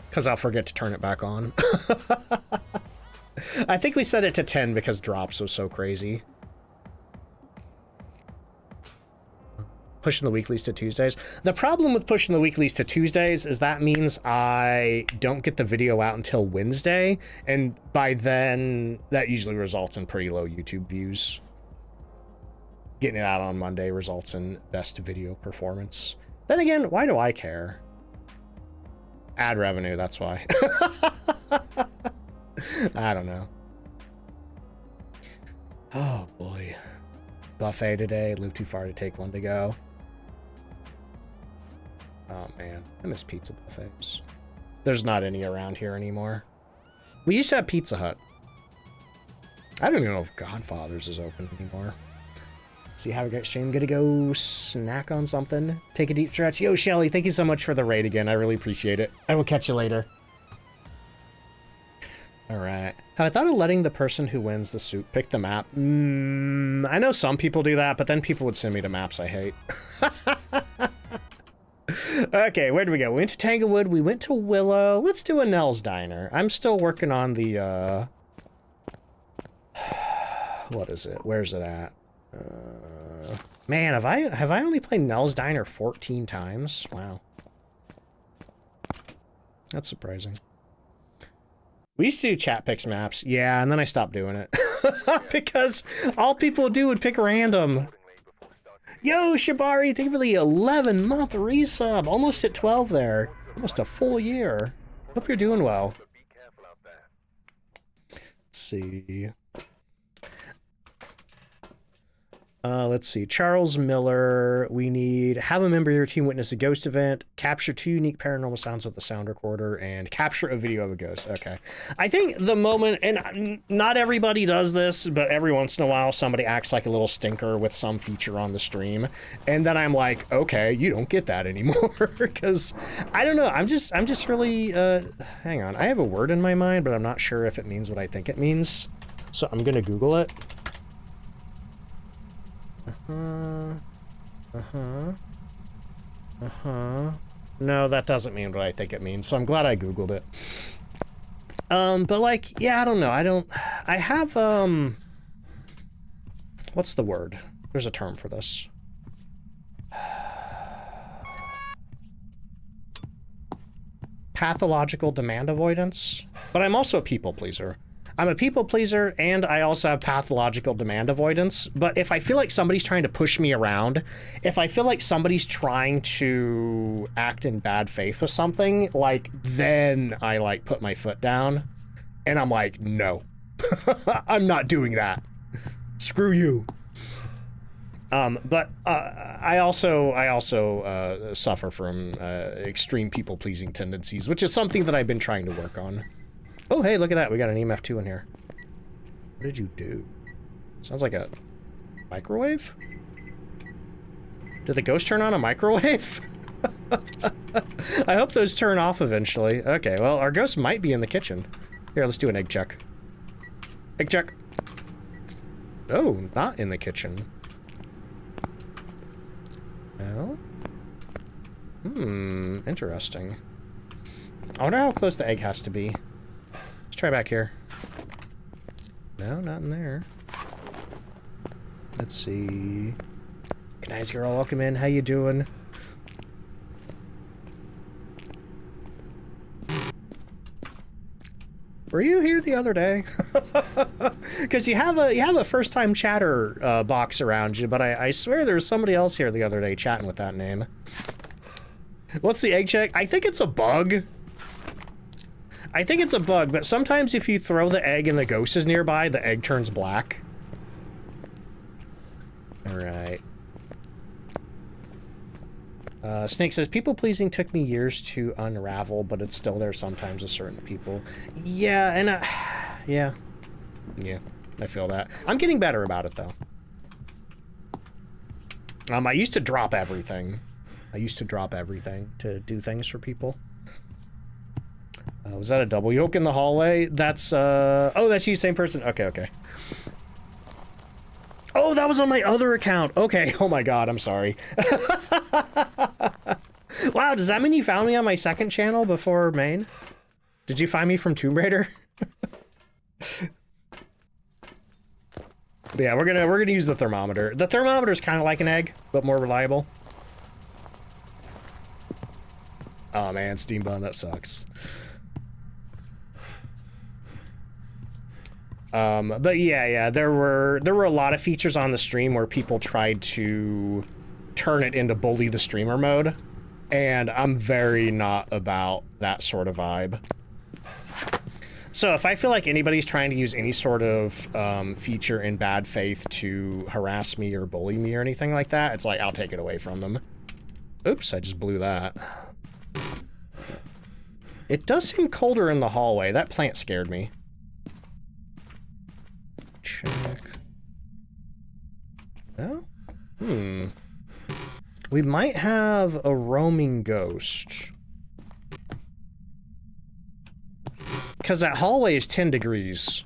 because I'll forget to turn it back on. I think we set it to 10 because drops was so crazy. Pushing the weeklies to Tuesdays. The problem with pushing the weeklies to Tuesdays is that means I don't get the video out until Wednesday, and by then that usually results in pretty low YouTube views. Getting it out on Monday results in best video performance. Then again, why do I care? Ad revenue, that's why. I don't know. Oh boy. Buffet today, live too far to take one to go. Oh man, I miss pizza buffets. There's not any around here anymore. We used to have Pizza Hut. I don't even know if Godfather's is open anymore. See, have a great stream. Gonna go snack on something. Take a deep stretch. Yo, Shelly, thank you so much for the raid again. I really appreciate it. I will catch you later. Alright. Have I thought of letting the person who wins the soup pick the map? I know some people do that, but then people would send me to maps I hate. Okay, where did we go? We went to Tanglewood, we went to Willow. Let's do a Nell's Diner. I'm still working on the, what is it? Where's it at? Man, have I only played Nell's Diner 14 times? Wow. That's surprising. We used to do chat picks maps, yeah, and then I stopped doing it. Because all people would do would pick random. Yo, Shibari, thank you for the 11-month resub. Almost at 12 there. Almost a full year. Hope you're doing well. Let's see. Let's see. Charles Miller. We need have a member of your team witness a ghost event, capture 2 unique paranormal sounds with the sound recorder, and capture a video of a ghost. Okay. I think the moment, and not everybody does this, but every once in a while somebody acts like a little stinker with some feature on the stream, and then I'm like, okay, you don't get that anymore, because I don't know. I'm just really. Hang on. I have a word in my mind, but I'm not sure if it means what I think it means, so I'm gonna Google it. No, that doesn't mean what I think it means, so I'm glad I Googled it. But like, yeah, I don't know. I have, what's the word? There's a term for this. Pathological demand avoidance, but I'm also a people pleaser. I'm a people pleaser, and I also have pathological demand avoidance, but if I feel like somebody's trying to push me around, if I feel like somebody's trying to act in bad faith with something, like, then I, like, put my foot down, and I'm like, no, I'm not doing that. Screw you. But I also suffer from extreme people-pleasing tendencies, which is something that I've been trying to work on. Oh, hey, look at that. We got an EMF2 in here. What did you do? Sounds like a microwave? Did the ghost turn on a microwave? I hope those turn off eventually. Okay, well, our ghost might be in the kitchen. Here, let's do an egg check. Egg check. Oh, not in the kitchen. Well? Interesting. I wonder how close the egg has to be. Let's try back here. No, not in there. Let's see. Good night, girl. Welcome in. How you doing? Were you here the other day? Because you have a first-time chatter box around you, but I swear there was somebody else here the other day chatting with that name. What's the egg check? I think it's a bug. I think it's a bug, but sometimes if you throw the egg and the ghost is nearby, the egg turns black. Alright. Snake says, people-pleasing took me years to unravel, but it's still there sometimes with certain people. Yeah, and yeah. Yeah, I feel that. I'm getting better about it, though. I used to drop everything. To do things for people. Was that a double yoke in the hallway? That's, oh, that's you, same person. Okay, okay. Oh, that was on my other account. Okay, oh my god, I'm sorry. Wow, does that mean you found me on my second channel before main? Did you find me from Tomb Raider? But yeah, we're gonna use the thermometer. The thermometer is kind of like an egg, but more reliable. Oh man, Steam Bun, that sucks. But yeah, there were a lot of features on the stream where people tried to turn it into bully the streamer mode, and I'm very not about that sort of vibe. So if I feel like anybody's trying to use any sort of feature in bad faith to harass me or bully me or anything like that, it's like, I'll take it away from them. Oops, I just blew that. It does seem colder in the hallway. That plant scared me. Check. Well, we might have a roaming ghost. Because that hallway is 10 degrees,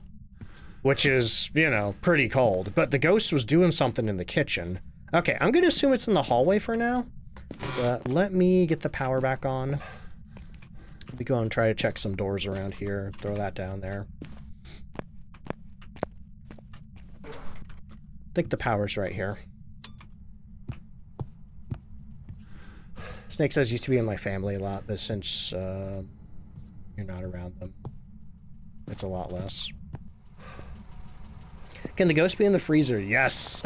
which is, you know, pretty cold. But the ghost was doing something in the kitchen. Okay, I'm going to assume it's in the hallway for now. But let me get the power back on. Let me go and try to check some doors around here. Throw that down there. I think the power's right here. Snake says, used to be in my family a lot, but since you're not around them, it's a lot less. Can the ghost be in the freezer? Yes.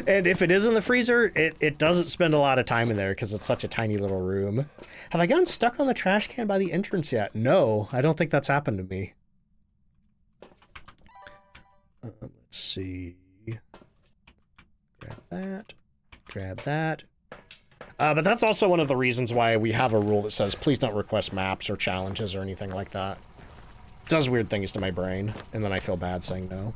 And if it is in the freezer, it doesn't spend a lot of time in there because it's such a tiny little room. Have I gotten stuck on the trash can by the entrance yet? No, I don't think that's happened to me. Let's see. Grab that. Grab that. But that's also one of the reasons why we have a rule that says please don't request maps or challenges or anything like that. It does weird things to my brain, and then I feel bad saying no.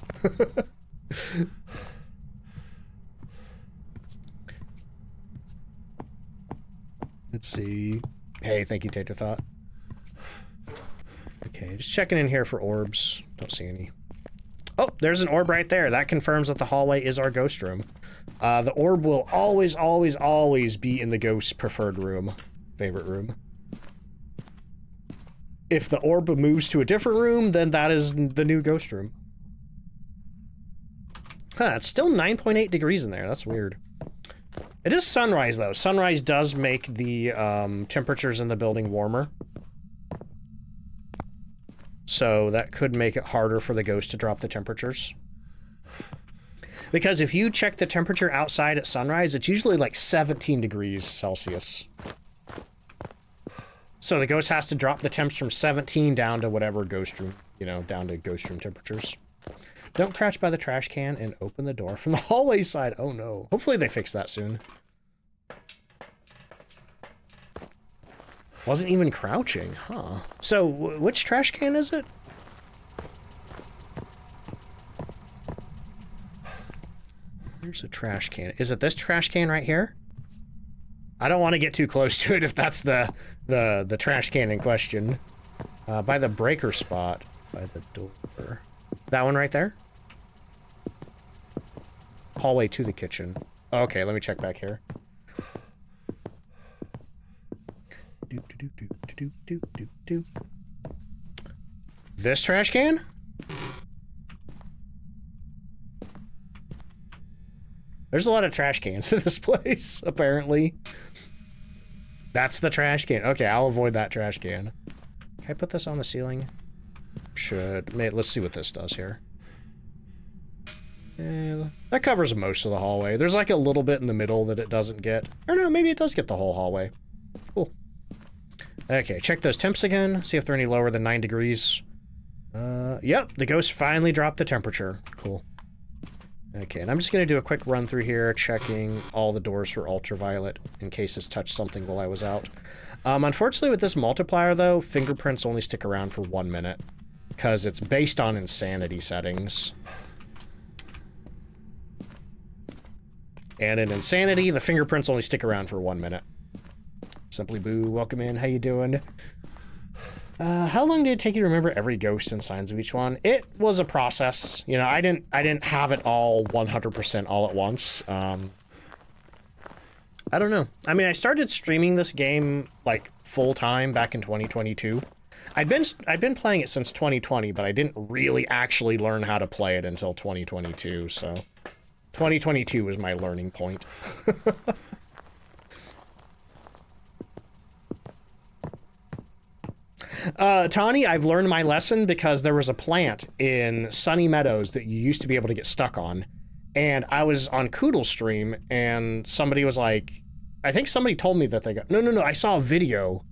Let's see. Hey, thank you, Tater Thought. Okay, just checking in here for orbs. Don't see any. Oh, there's an orb right there. That confirms that the hallway is our ghost room. The orb will always, always, always be in the ghost's preferred room. Favorite room. If the orb moves to a different room, then that is the new ghost room. Huh, it's still 9.8 degrees in there. That's weird. It is sunrise, though. Sunrise does make the temperatures in the building warmer. So that could make it harder for the ghost to drop the temperatures. Because if you check the temperature outside at sunrise, it's usually like 17 degrees Celsius. So the ghost has to drop the temps from 17 down to whatever ghost room, you know, down to ghost room temperatures. Don't crouch by the trash can and open the door from the hallway side. Oh no. Hopefully they fix that soon. Wasn't even crouching, huh? So, which trash can is it? Here's a trash can. Is it this trash can right here? I don't want to get too close to it if that's the trash can in question. By the breaker spot. By the door. That one right there? Hallway to the kitchen. Okay, let me check back here. This trash can? There's a lot of trash cans in this place, apparently. That's the trash can. Okay, I'll avoid that trash can. Can I put this on the ceiling? Should. Let's see what this does here. Yeah, that covers most of the hallway. There's like a little bit in the middle that it doesn't get. Or no, maybe it does get the whole hallway. Cool. Okay, check those temps again. See if they're any lower than 9 degrees. Yep, the ghost finally dropped the temperature. Cool. Okay, and I'm just going to do a quick run through here, checking all the doors for ultraviolet in case it's touched something while I was out. Unfortunately, with this multiplier, though, fingerprints only stick around for 1 minute because it's based on insanity settings. And in insanity, the fingerprints only stick around for 1 minute. Simply Boo, welcome in. How you doing? How long did it take you to remember every ghost and signs of each one? It was a process. You know, I didn't have it all 100% all at once. I don't know. I mean, I started streaming this game like full time back in 2022. I'd been playing it since 2020, but I didn't really actually learn how to play it until 2022. So 2022 was my learning point. Tawny, I've learned my lesson because there was a plant in Sunny Meadows that you used to be able to get stuck on. And I was on Koodle stream and somebody was like, I think somebody told me that they got, no, I saw a video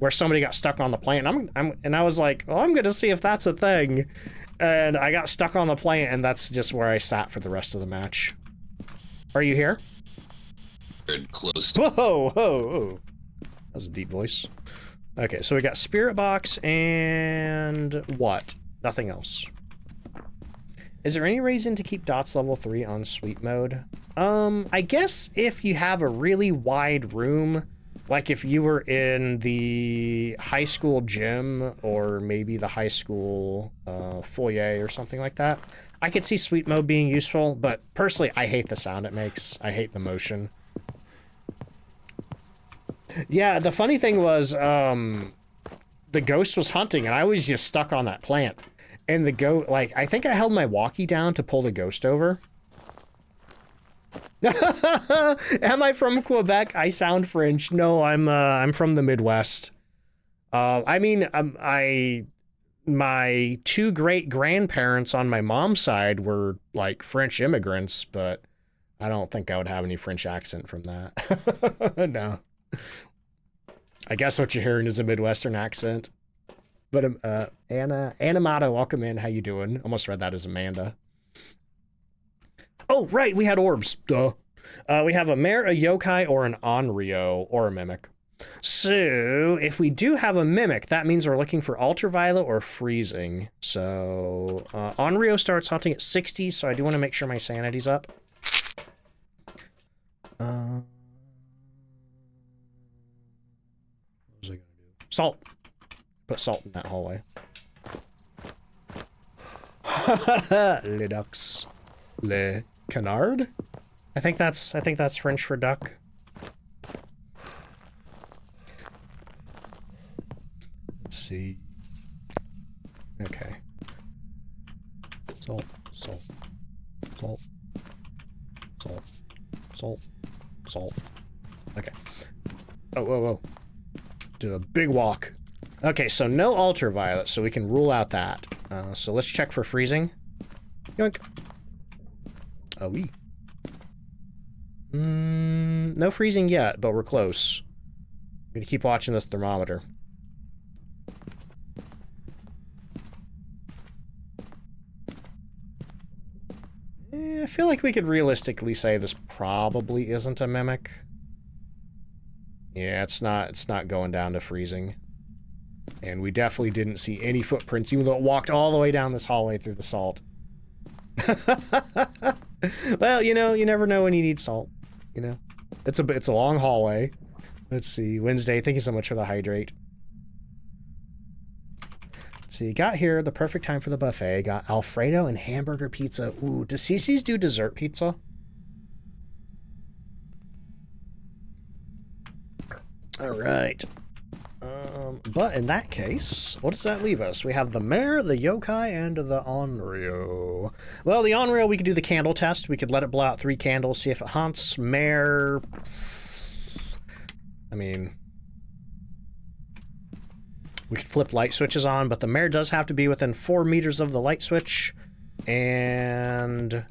where somebody got stuck on the plant. And I was like, well, I'm going to see if that's a thing. And I got stuck on the plant and that's just where I sat for the rest of the match. Are you here? Close. Whoa, whoa. That was a deep voice. Okay, so we got Spirit Box and what? Nothing else. Is there any reason to keep Dots level 3 on sweep mode? I guess if you have a really wide room, like if you were in the high school gym or maybe the high school foyer or something like that, I could see sweep mode being useful, but personally, I hate the sound it makes. I hate the motion. Yeah, the funny thing was, the ghost was hunting, and I was just stuck on that plant. And the ghost, like, I think I held my walkie down to pull the ghost over. Am I from Quebec? I sound French. No, I'm from the Midwest. I mean, my two great grandparents on my mom's side were, like, French immigrants, but I don't think I would have any French accent from that. No. I guess what you're hearing is a Midwestern accent. But Anna Mata, welcome in. How you doing? Almost read that as Amanda. Oh, right, we had orbs. Duh. We have a mare, a yokai, or an onryo, or a mimic. So, if we do have a mimic, that means we're looking for ultraviolet or freezing. So, onryo starts hunting at 60, so I do want to make sure my sanity's up. What was I gonna do? Salt. Put salt in that hallway. Le ducks. Le canard? I think that's French for duck. Let's see. Okay. Salt, salt, salt, salt, salt, salt. Okay. Oh, whoa, whoa. Do a big walk. Okay, so no ultraviolet, so we can rule out that. So let's check for freezing. Yoink. Oh, wee. No freezing yet, but we're close. I'm gonna keep watching this thermometer. I feel like we could realistically say this probably isn't a mimic. Yeah, it's not going down to freezing. And we definitely didn't see any footprints, even though it walked all the way down this hallway through the salt. Well, you know, you never know when you need salt. You know, it's a long hallway. Let's see, Wednesday. Thank you so much for the hydrate. Let's see, got here the perfect time for the buffet. Got Alfredo and hamburger pizza. Ooh, does Cece's do dessert pizza? All right. But in that case, what does that leave us? We have the mare, the yokai, and the onryo. Well, the onryo, we could do the candle test. We could let it blow out 3 candles, see if it hunts. Mare... I mean... we could flip light switches on, but the mare does have to be within 4 meters of the light switch. And...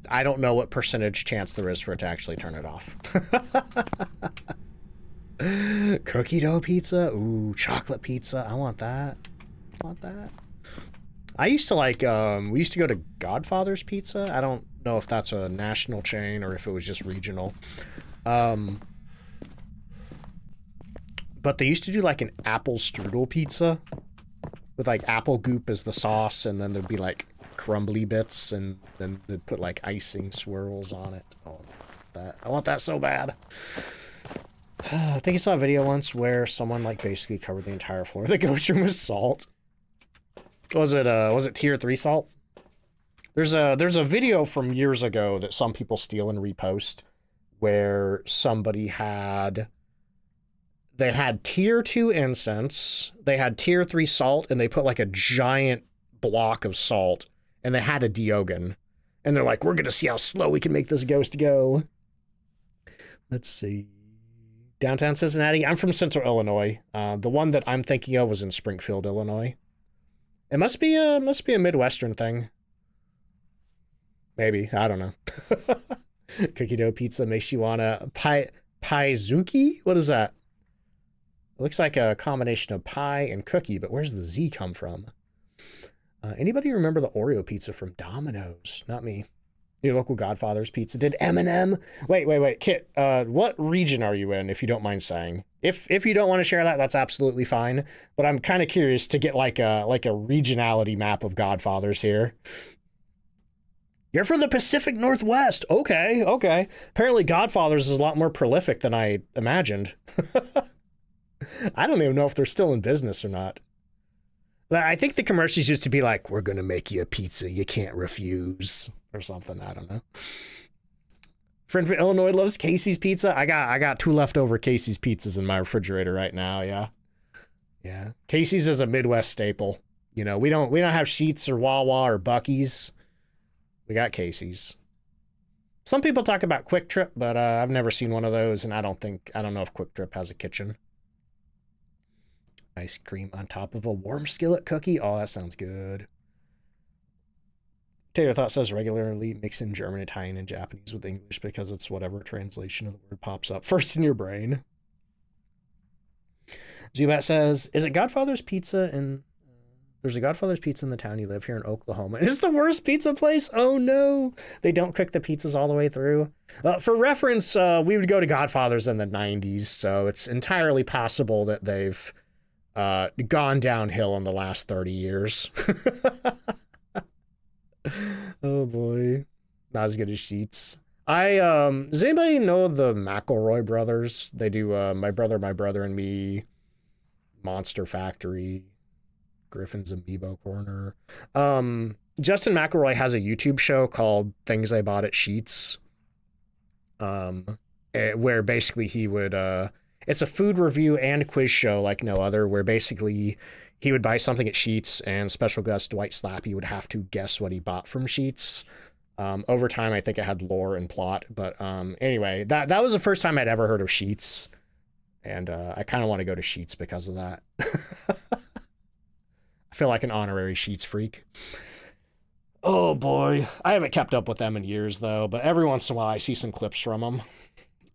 I don't know what percentage chance there is for it to actually turn it off. Cookie dough pizza? Ooh, chocolate pizza. I want that. I want that. I used to like, we used to go to Godfather's Pizza. I don't know if that's a national chain or if it was just regional. But they used to do like an apple strudel pizza with like apple goop as the sauce, and then there'd be like crumbly bits, and then they'd put like icing swirls on it. Oh, I want that so bad. I think I saw a video once where someone like basically covered the entire floor of the ghost room with salt. Was it tier 3 salt? There's a video from years ago that some people steal and repost where somebody had tier 2 incense, they had tier 3 salt, and they put like a giant block of salt, and they had a Diogen. And they're like, we're gonna see how slow we can make this ghost go. Let's see. Downtown Cincinnati. I'm from Central Illinois. The one that I'm thinking of was in Springfield, Illinois. It must be a Midwestern thing. Maybe, I don't know. Cookie dough pizza makes you wanna piezuki? What is that? It looks like a combination of pie and cookie, but where's the Z come from? Anybody remember the Oreo pizza from Domino's? Not me. Your local Godfather's Pizza. Did Eminem? Wait, Kit, what region are you in, if you don't mind saying? If you don't want to share that, that's absolutely fine. But I'm kind of curious to get like a regionality map of Godfathers here. You're from the Pacific Northwest. Okay. Apparently Godfathers is a lot more prolific than I imagined. I don't even know if they're still in business or not. I think the commercials used to be like, we're going to make you a pizza you can't refuse. Or something, I don't know. Friend from Illinois loves Casey's Pizza. I got 2 leftover Casey's pizzas in my refrigerator right now. Yeah. Casey's is a Midwest staple. You know, we don't have Sheetz or Wawa or Buc-ee's. We got Casey's. Some people talk about Quick Trip, but I've never seen one of those, and I don't know if Quick Trip has a kitchen. Ice cream on top of a warm skillet cookie. Oh, that sounds good. Tater Thought says regularly mix in German, Italian, and Japanese with English because it's whatever translation of the word pops up first in your brain. Zubat says, is it Godfather's Pizza in... There's a Godfather's Pizza in the town you live here in Oklahoma. It's the worst pizza place? Oh no! They don't cook the pizzas all the way through. For reference, we would go to Godfather's in the 90s, so it's entirely possible that they've gone downhill in the last 30 years. Oh boy. Not as good as Sheets. Does anybody know the McElroy brothers? They do My Brother and Me, Monster Factory, Griffin's Amiibo Corner. Justin McElroy has a YouTube show called Things I Bought at Sheets. Where basically he would it's a food review and quiz show like no other, where basically he would buy something at Sheets and special guest Dwight Slappy would have to guess what he bought from Sheets. Over time, I think it had lore and plot, but anyway, that was the first time I'd ever heard of Sheets, and I kind of want to go to Sheets because of that. I feel like an honorary Sheets freak. Oh boy, I haven't kept up with them in years though, but every once in a while I see some clips from them.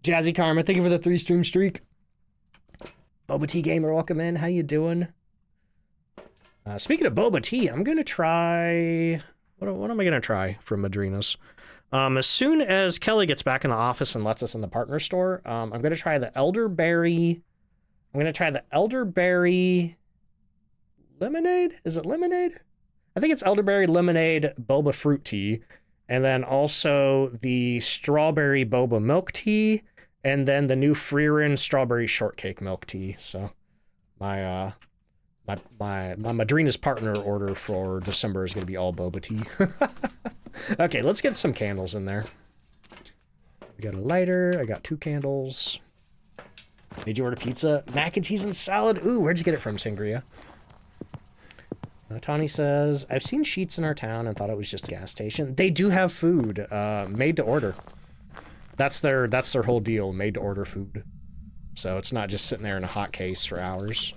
Jazzy Karma, thank you for the 3-stream streak. Boba Tea Gamer, welcome in. How you doing? Speaking of boba tea, I'm gonna try. What am I gonna try from Madrina's? As soon as Kelly gets back in the office and lets us in the partner store, I'm gonna try the elderberry. I'm gonna try the elderberry lemonade. Is it lemonade? I think it's elderberry lemonade boba fruit tea, and then also the strawberry boba milk tea, and then the new Freerin strawberry shortcake milk tea. So my Madrina's partner order for December is going to be all boba tea. Okay, let's get some candles in there. We got a lighter. I got 2 candles. Did you order pizza? Mac and cheese and salad. Ooh, where'd you get it from, Sangria? Tawny says, I've seen Sheets in our town and thought it was just a gas station. They do have food, made to order. That's their whole deal, made to order food. So it's not just sitting there in a hot case for hours.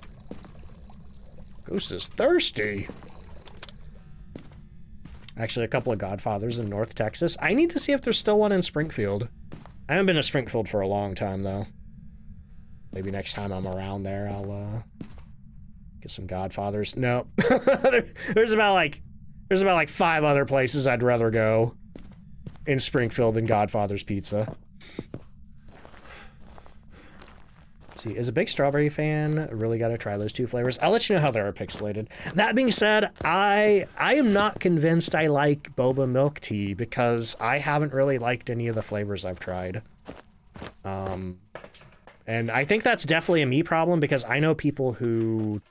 Ghost is thirsty. Actually, a couple of Godfathers in North Texas. I need to see if there's still one in Springfield. I haven't been to Springfield for a long time, though. Maybe next time I'm around there, I'll, get some Godfathers. No. There's about like 5 other places I'd rather go in Springfield than Godfather's Pizza. See, as a big strawberry fan, really got to try those 2 flavors. I'll let you know how they are pixelated. That being said, I am not convinced I like boba milk tea because I haven't really liked any of the flavors I've tried. And I think that's definitely a me problem because I know people who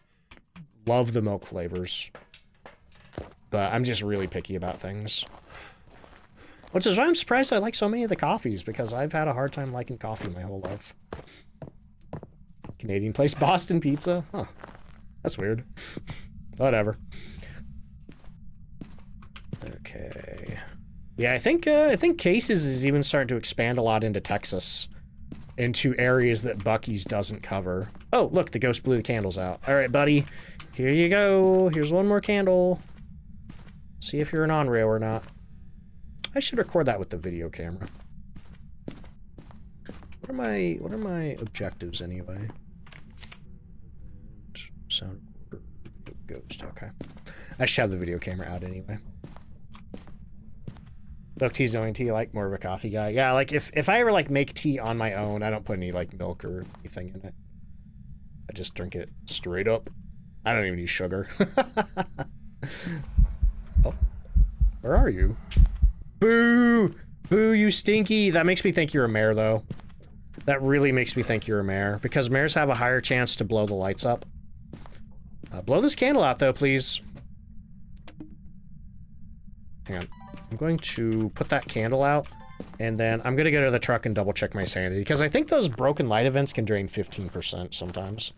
love the milk flavors, but I'm just really picky about things. Which is why I'm surprised I like so many of the coffees, because I've had a hard time liking coffee my whole life. Canadian place, Boston Pizza? Huh. That's weird. Whatever. Okay. Yeah, I think Cases is even starting to expand a lot into Texas. Into areas that Buc-ee's doesn't cover. Oh, look, the ghost blew the candles out. All right, buddy. Here you go. Here's one more candle. See if you're an on-rail or not. I should record that with the video camera. What are my objectives anyway? Sound recorder, ghost, okay. I should have the video camera out anyway. Milk tea's the only tea I like, more of a coffee guy. Yeah, like if I ever like make tea on my own, I don't put any like milk or anything in it. I just drink it straight up. I don't even use sugar. Oh, where are you? Boo! Boo, you stinky! That makes me think you're a mare, though. That really makes me think you're a mare, because mares have a higher chance to blow the lights up. Blow this candle out, though, please. Hang on. I'm going to put that candle out, and then I'm going to go to the truck and double-check my sanity, because I think those broken light events can drain 15% sometimes.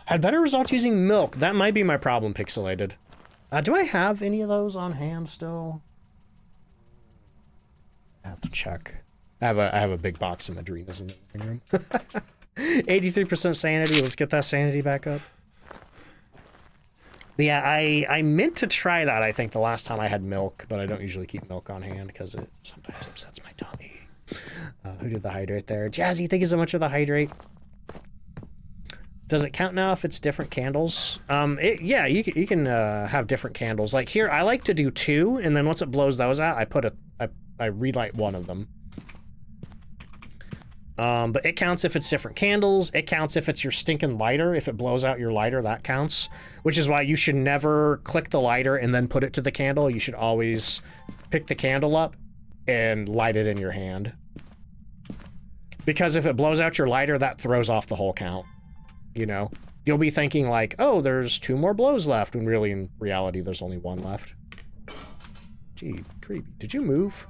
Had better results using milk. That might be my problem, Pixelated. Do I have any of those on hand still? I have to check. I have a big box of Madrinas in the living room. 83% sanity. Let's get that sanity back up. But yeah, I meant to try that, I think, the last time I had milk, but I don't usually keep milk on hand because it sometimes upsets my tummy. Who did the hydrate there? Jazzy, thank you so much for the hydrate. Does it count now if it's different candles? Yeah, you can have different candles. Like here, I like to do 2, and then once it blows those out, I relight one of them. But it counts if it's different candles. It counts if it's your stinking lighter. If it blows out your lighter, that counts. Which is why you should never click the lighter and then put it to the candle. You should always pick the candle up and light it in your hand. Because if it blows out your lighter, that throws off the whole count. You know? You'll be thinking like, oh, there's 2 more blows left, when really in reality there's only 1 left. Gee, creepy. Did you move?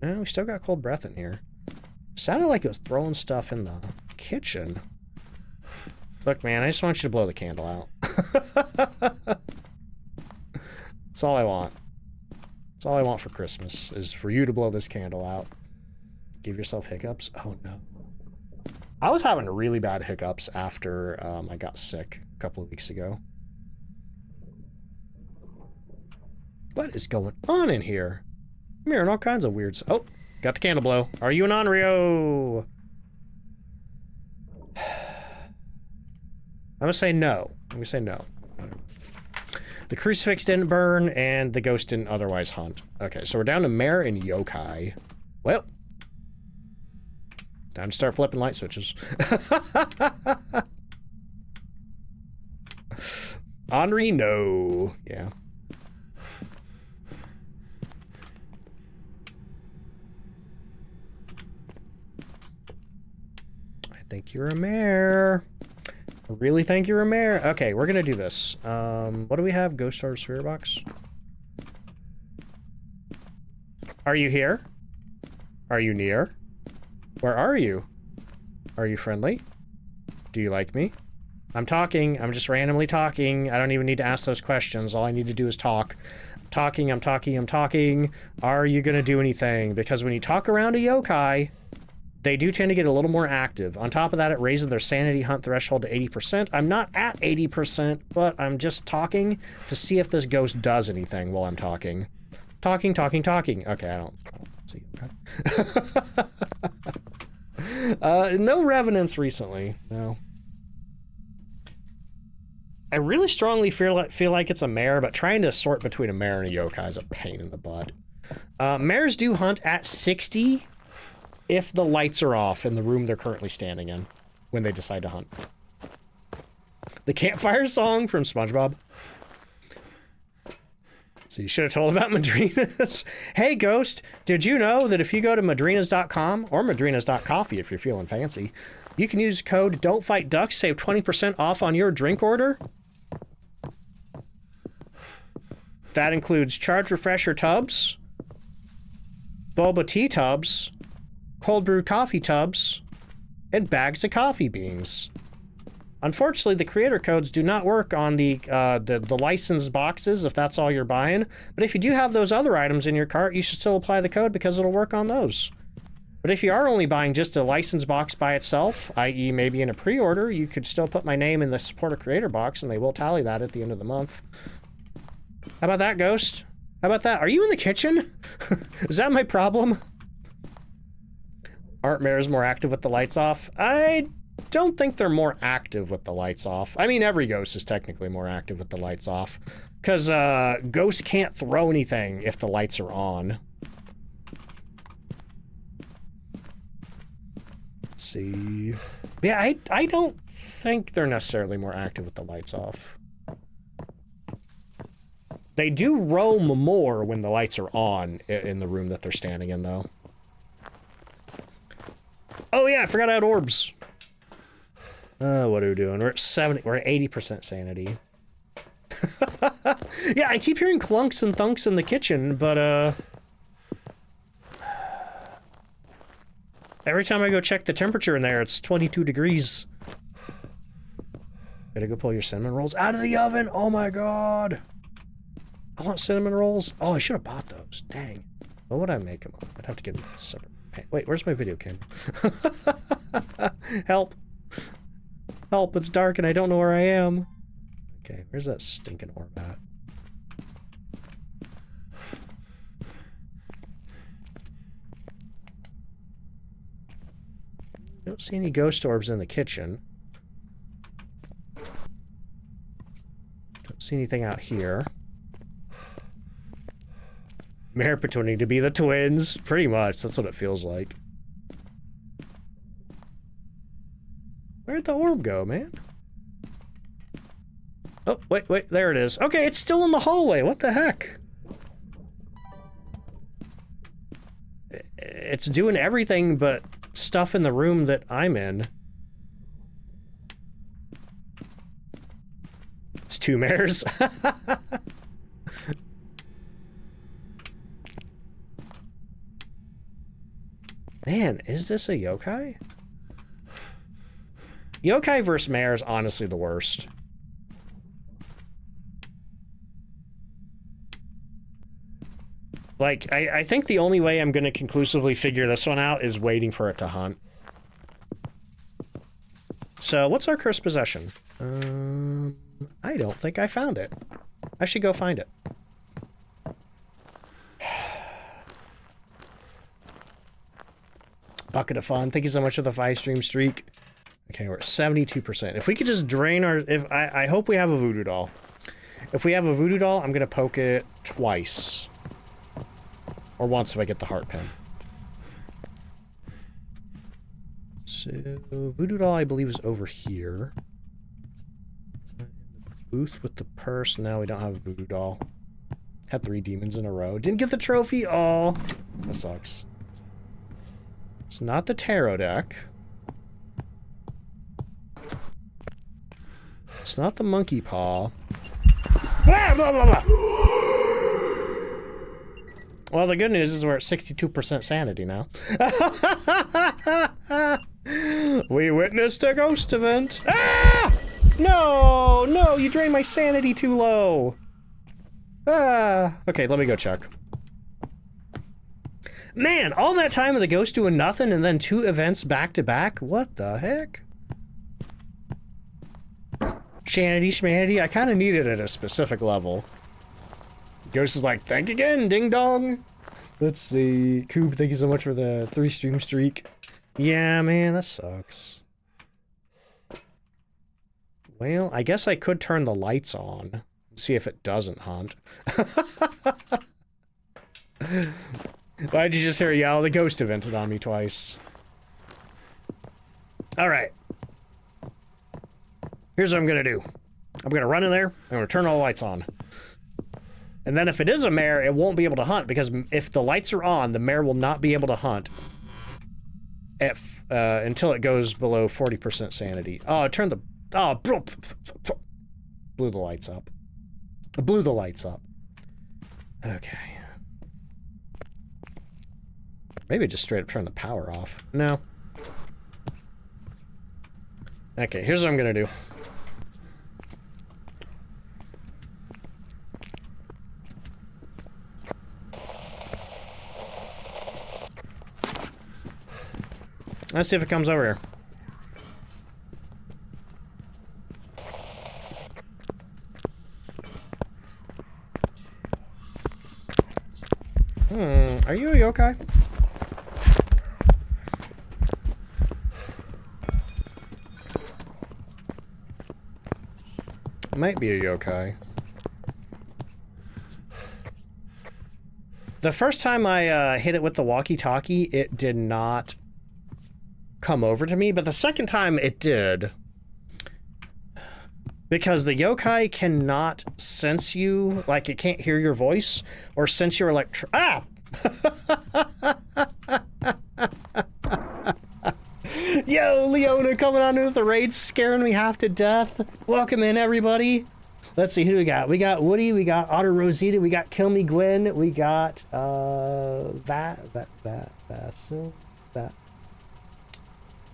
No, we still got cold breath in here. Sounded like it was throwing stuff in the kitchen. Look, man, I just want you to blow the candle out. That's all I want. That's all I want for Christmas, is for you to blow this candle out. Give yourself hiccups? Oh, no. I was having really bad hiccups after I got sick a couple of weeks ago. What is going on in here? I'm hearing all kinds of weird... Oh, got the candle blow. Are you an Onryo? I'm gonna say no. I'm gonna say no. The crucifix didn't burn, and the ghost didn't otherwise hunt. Okay, so we're down to Mare and Yokai. Well, time to start flipping light switches. Henri, no. Yeah. I think you're a mare. I really think you're a mare. Okay, we're gonna do this. What do we have? Ghost Orb Spirit Box? Are you here? Are you near? Where are you? Are you friendly? Do you like me? I'm talking. I'm just randomly talking. I don't even need to ask those questions. All I need to do is talk. I'm talking, I'm talking, I'm talking. Are you gonna do anything? Because when you talk around a yokai, they do tend to get a little more active. On top of that, it raises their sanity hunt threshold to 80%. I'm not at 80%, but I'm just talking to see if this ghost does anything while I'm talking. Talking, talking, talking. Okay, I don't see. Okay. No revenants recently. No. I really strongly feel like it's a mare, but trying to sort between a mare and a yokai is a pain in the butt. Mares do hunt at 60 if the lights are off in the room they're currently standing in when they decide to hunt. The campfire song from SpongeBob. So you should have told about Madrinas. Hey, Ghost, did you know that if you go to madrinas.com or madrinas.coffee if you're feeling fancy, you can use code DontFightDucks, save 20% off on your drink order? That includes charged refresher tubs, boba tea tubs, cold brew coffee tubs, and bags of coffee beans. Unfortunately, the creator codes do not work on the licensed boxes if that's all you're buying. But if you do have those other items in your cart, you should still apply the code because it'll work on those. But if you are only buying just a licensed box by itself, i.e. maybe in a pre-order, you could still put my name in the support a creator box and they will tally that at the end of the month. How about that, Ghost? How about that? Are you in the kitchen? Is that my problem? Aren't mares more active with the lights off? I don't think they're more active with the lights off. I mean, every ghost is technically more active with the lights off. Because ghosts can't throw anything if the lights are on. Let's see. Yeah, I don't think they're necessarily more active with the lights off. They do roam more when the lights are on in the room that they're standing in, though. Oh yeah, I forgot I had orbs. What are we doing? We're at 70. We're at 80% sanity. Yeah, I keep hearing clunks and thunks in the kitchen, but every time I go check the temperature in there, it's 22 degrees. Gotta go pull your cinnamon rolls out of the oven. Oh my god. I want cinnamon rolls. Oh, I should have bought those. Dang. What would I make them on? I'd have to get them separate. Wait, where's my video camera? Help. Help, it's dark and I don't know where I am. Okay, where's that stinking orb at? Don't see any ghost orbs in the kitchen. Don't see anything out here. Mare pretending to be the twins. Pretty much, that's what it feels like. Where'd the orb go, man? Oh, wait, there it is. Okay, it's still in the hallway. What the heck? It's doing everything but stuff in the room that I'm in. It's two mares. Man, is this a yokai? Yokai versus mare is honestly the worst. Like, I think the only way I'm going to conclusively figure this one out is waiting for it to hunt. So, what's our cursed possession? I don't think I found it. I should go find it. Bucket of fun. Thank you so much for the 5-stream streak. Okay, we're at 72%. If we could just drain our... I hope we have a voodoo doll. If we have a voodoo doll, I'm going to poke it twice. Or once if I get the heart pin. So, voodoo doll, I believe, is over here. Booth with the purse. No, we don't have a voodoo doll. Had 3 demons in a row. Didn't get the trophy. Oh, that sucks. It's not the tarot deck. It's not the monkey paw. Blah, blah, blah, blah. Well, the good news is we're at 62% sanity now. We witnessed a ghost event. Ah! No, no, you drained my sanity too low. Ah, okay, let me go check. Man, all that time of the ghost doing nothing and then 2 events back to back? What the heck? Shanity, schmanity, I kind of need it at a specific level. Ghost is like, thank you again, ding dong. Let's see. Coop, thank you so much for the 3-stream streak. Yeah, man, that sucks. Well, I guess I could turn the lights on. See if it doesn't hunt. Why'd you just hear yell? The ghost evented on me twice. Alright. Here's what I'm gonna do. I'm gonna run in there, I'm gonna turn all the lights on. And then if it is a mare, it won't be able to hunt, because if the lights are on, the mare will not be able to hunt if, until it goes below 40% sanity. Oh, it turned the... Oh, blew the lights up. I blew the lights up. Okay. Maybe just straight up turn the power off. No. Okay, here's what I'm gonna do. Let's see if it comes over here. Are you a yokai? Might be a yokai. The first time I hit it with the walkie-talkie, it did not come over to me, but the second time it did. Because the yokai cannot sense you, like it can't hear your voice, or sense your Ah! Yo, Leona coming on with the raid, scaring me half to death. Welcome in, everybody. Let's see, who do we got? We got Woody, we got Otter Rosita, we got Kill Me Gwen, we got,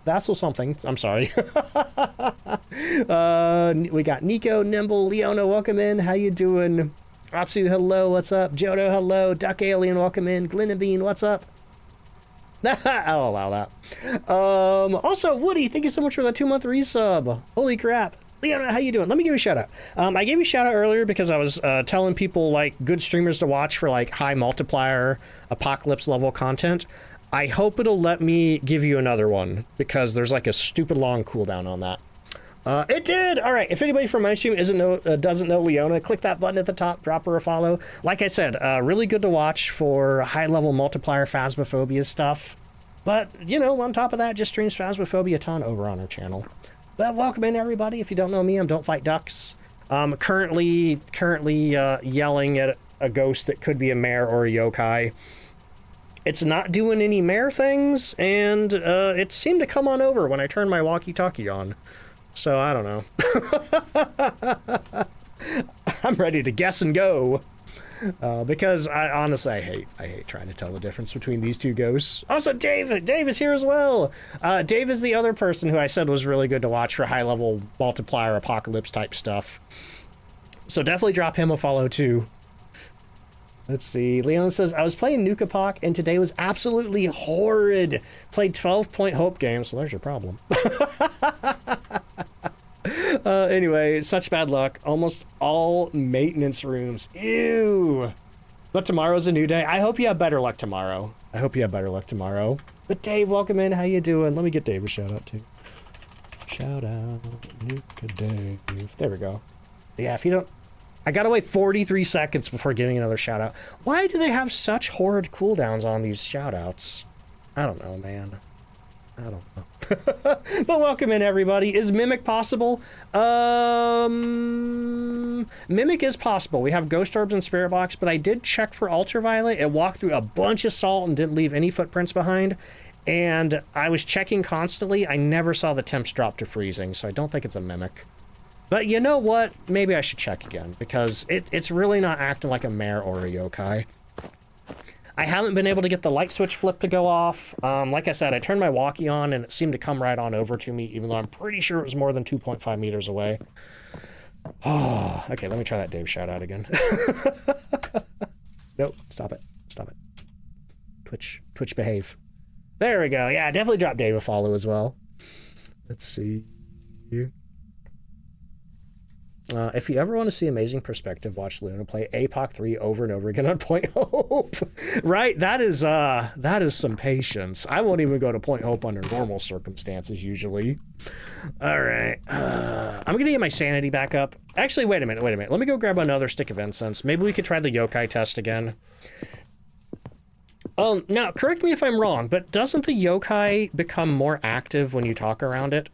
Vassal something. I'm sorry. We got Nico, Nimble, Leona, welcome in. How you doing? Atsu, hello, what's up? Jodo, hello. Duck Alien, welcome in. Glennabean, what's up? I'll allow that. Also, Woody, thank you so much for that 2-month resub. Holy crap. Leona, how you doing? Let me give you a shout out. I gave you a shout out earlier because I was telling people like good streamers to watch for like high multiplier apocalypse level content. I hope it'll let me give you another one because there's like a stupid long cooldown on that. It did! All right, if anybody from my stream doesn't know Leona, click that button at the top, drop her a follow. Like I said, really good to watch for high-level multiplier Phasmophobia stuff. But, you know, on top of that, just streams Phasmophobia a ton over on her channel. But welcome in, everybody. If you don't know me, I'm DontFightDucks. Currently yelling at a ghost that could be a mare or a yokai. It's not doing any mare things, and it seemed to come on over when I turned my walkie-talkie on. So, I don't know. I'm ready to guess and go. Because, honestly, I hate trying to tell the difference between these two ghosts. Also, Dave is here as well. Dave is the other person who I said was really good to watch for high-level multiplier apocalypse type stuff. So definitely drop him a follow, too. Let's see. Leon says, I was playing Nuka Pock, and today was absolutely horrid. Played 12-point hope games, so there's your problem. Anyway, such bad luck. Almost all maintenance rooms. Ew. But tomorrow's a new day. I hope you have better luck tomorrow. But Dave, welcome in. How you doing? Let me get Dave a shout out, too. Shout out, Nuka Dave. There we go. Yeah, if you don't... I gotta wait 43 seconds before getting another shout out. Why do they have such horrid cooldowns on these shout outs? I don't know, man. I don't know. But welcome in, everybody. Is Mimic possible? Mimic is possible. We have Ghost Orbs and Spirit Box, but I did check for Ultraviolet. It walked through a bunch of salt and didn't leave any footprints behind. And I was checking constantly. I never saw the temps drop to freezing, so I don't think it's a Mimic. But you know what? Maybe I should check again, because it's really not acting like a mare or a yokai. I haven't been able to get the light switch flip to go off. Like I said, I turned my walkie on, and it seemed to come right on over to me, even though I'm pretty sure it was more than 2.5 meters away. Oh, okay, let me try that Dave shout out again. Nope, stop it. Twitch behave. There we go. Yeah, definitely drop Dave a follow as well. Let's see. If you ever want to see amazing perspective, watch Luna play APOC 3 over and over again on Point Hope. Right? That is some patience. I won't even go to Point Hope under normal circumstances usually. All right. I'm going to get my sanity back up. Actually, wait a minute. Let me go grab another stick of incense. Maybe we could try the yokai test again. Now, correct me if I'm wrong, but doesn't the yokai become more active when you talk around it?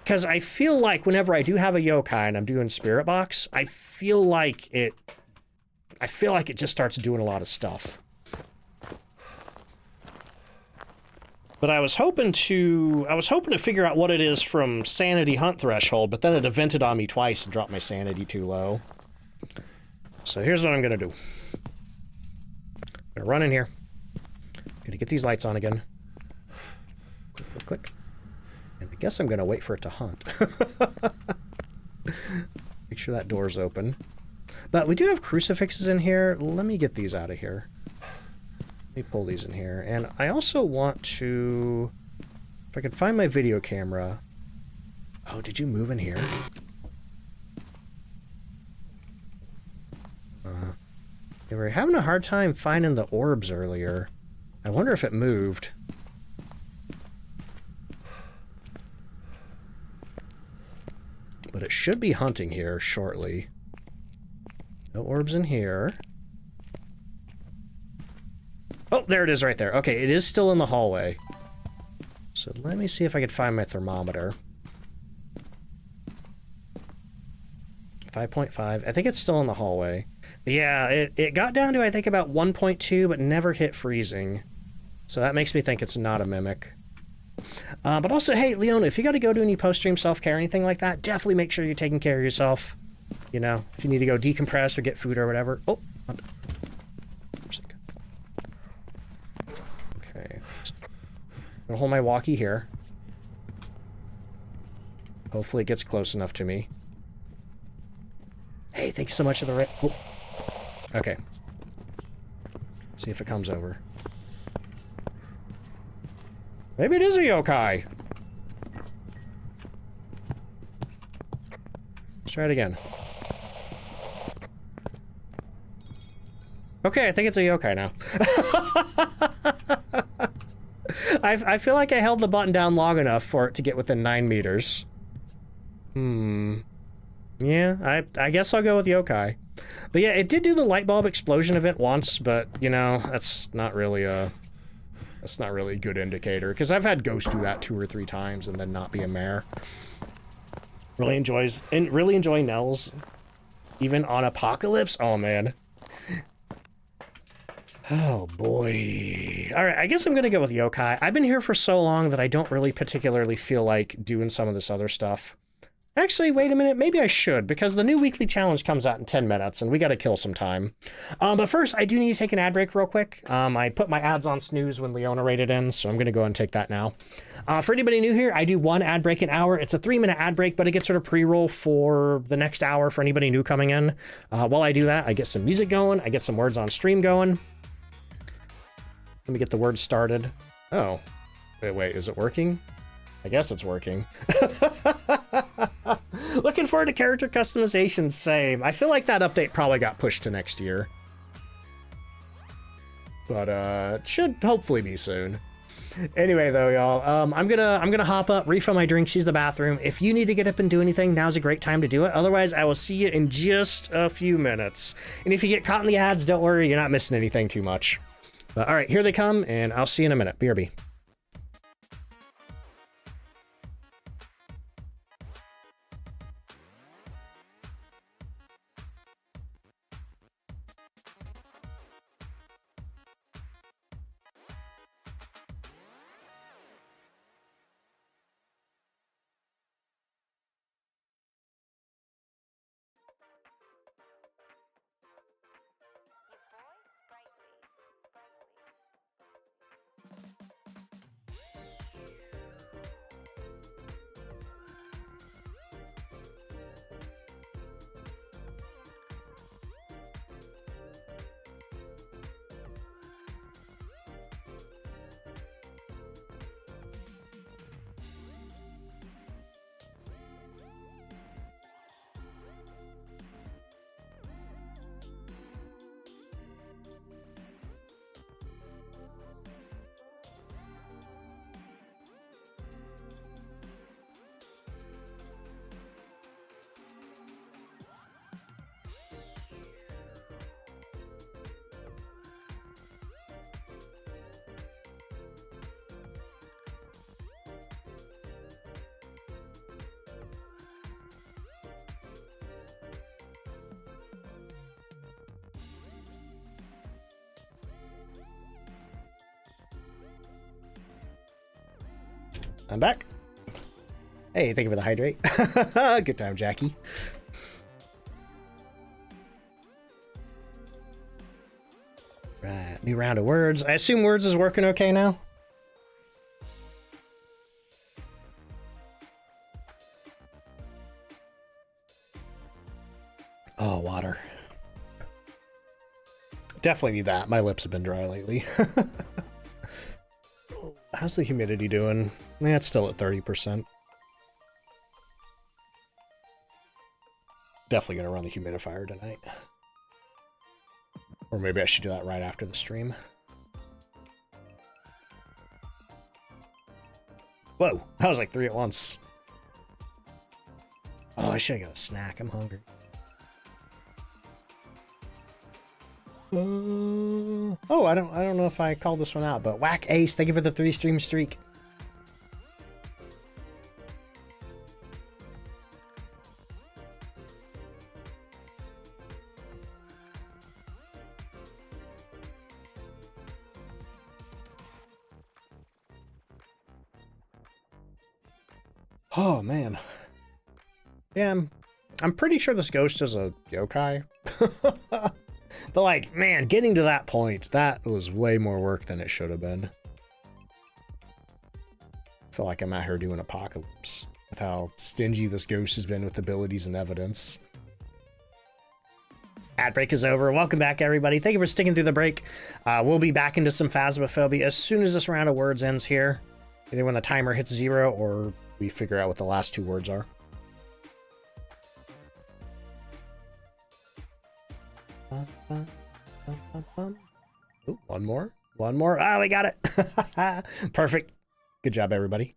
Because I feel like whenever I do have a yokai and I'm doing Spirit Box, I feel like it just starts doing a lot of stuff. But I was hoping to figure out what it is from Sanity Hunt Threshold, but then it evented on me twice and dropped my sanity too low. So here's what I'm gonna do. I'm gonna run in here. I'm gonna get these lights on again. Click. And I guess I'm gonna wait for it to hunt. Make sure that door's open. But we do have crucifixes in here. Let me get these out of here. Let me pull these in here. And I also want to... If I can find my video camera... Oh, did you move in here? We were having a hard time finding the orbs earlier. I wonder if it moved. But it should be hunting here shortly. No orbs in here. Oh, there it is right there. Okay, it is still in the hallway. So let me see if I can find my thermometer. 5.5. I think it's still in the hallway. But yeah, it got down to, I think, about 1.2, but never hit freezing. So that makes me think it's not a mimic. But also, hey, Leona, if you got to go to any post-stream self-care or anything like that, definitely make sure you're taking care of yourself. You know, if you need to go decompress or get food or whatever. Oh, okay. I'm gonna hold my walkie here. Hopefully it gets close enough to me. Hey, thanks so much for the oh. Okay. See if it comes over. Maybe it is a yokai. Let's try it again. Okay, I think it's a yokai now. I feel like I held the button down long enough for it to get within 9 meters. Yeah, I guess I'll go with yokai. But yeah, it did do the light bulb explosion event once, but, you know, that's not really a good indicator, because I've had ghosts do that 2 or 3 times and then not be a mare. Really enjoy Nels, even on Apocalypse. Oh, man. Oh, boy. All right, I guess I'm going to go with yokai. I've been here for so long that I don't really particularly feel like doing some of this other stuff. Actually, wait a minute. Maybe I should, because the new weekly challenge comes out in 10 minutes, and we got to kill some time. But first, I do need to take an ad break real quick. I put my ads on snooze when Leona rated in, so I'm going to go and take that now. For anybody new here, I do 1 ad break an hour. It's a 3-minute ad break, but it gets sort of pre-roll for the next hour for anybody new coming in. While I do that, I get some music going. I get some words on stream going. Let me get the words started. Oh, wait, is it working? I guess it's working. Looking forward to character customization, same. I feel like that update probably got pushed to next year. But it should hopefully be soon. Anyway though, y'all, I'm gonna hop up, refill my drinks, use the bathroom. If you need to get up and do anything, now's a great time to do it. Otherwise, I will see you in just a few minutes. And if you get caught in the ads, don't worry, you're not missing anything too much. But all right, here they come, and I'll see you in a minute. BRB. I'm back. Hey, thank you for the hydrate. Good time, Jackie. Right, new round of words. I assume words is working okay now? Oh, water. Definitely need that. My lips have been dry lately. How's the humidity doing? Yeah, it's still at 30%. Definitely gonna run the humidifier tonight. Or maybe I should do that right after the stream. Whoa, that was like 3 at once. Oh, I should have got a snack. I'm hungry. Oh, I don't know if I called this one out, but Whack Ace, thank you for the 3-stream streak. Oh man. Yeah, I'm pretty sure this ghost is a yokai. But like, man, getting to that point, that was way more work than it should have been. I feel like I'm out here doing Apocalypse with how stingy this ghost has been with abilities and evidence. Ad break is over. Welcome back, everybody. Thank you for sticking through the break. We'll be back into some Phasmophobia as soon as this round of words ends here. Either when the timer hits 0 or we figure out what the last 2 words are. Ooh, one more. One more. Ah, we got it. Perfect. Good job, everybody.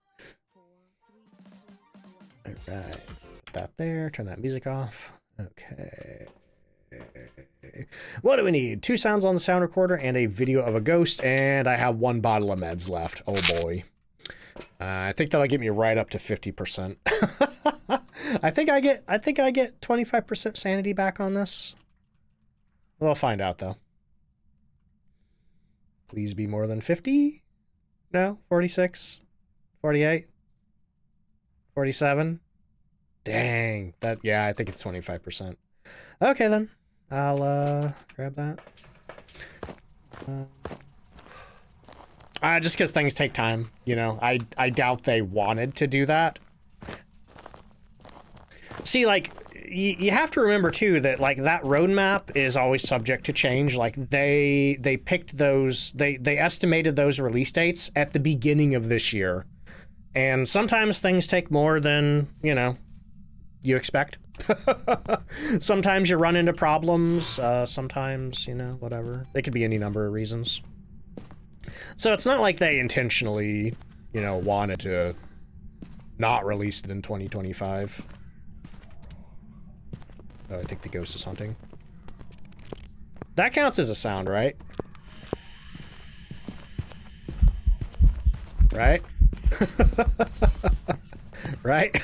All right. Put that there. Turn that music off. Okay. What do we need? 2 sounds on the sound recorder and a video of a ghost, and I have 1 bottle of meds left. Oh boy. I think that'll get me right up to 50%. I think I get 25% sanity back on this. We'll find out though. Please be more than 50? No, 46, 48, 47. Dang, that, yeah, I think it's 25%. Okay then, I'll grab that. Just because things take time, you know. I doubt they wanted to do that. See, like, you have to remember too that like that roadmap is always subject to change. Like they picked those, they estimated those release dates at the beginning of this year, and sometimes things take more than, you know, you expect. Sometimes you run into problems. Sometimes, you know, whatever. They could be any number of reasons. So it's not like they intentionally, you know, wanted to not release it in 2025. Oh, I think the ghost is hunting. That counts as a sound, right? Right? Right?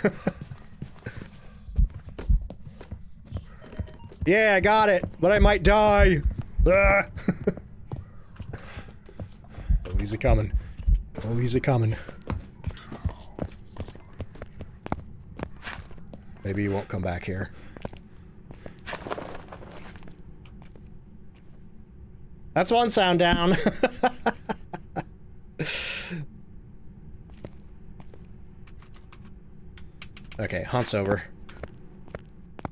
Yeah, I got it, but I might die. Ah. Oh, he's a coming. Oh, he's a coming. Maybe he won't come back here. That's 1 sound down. Okay, hunt's over.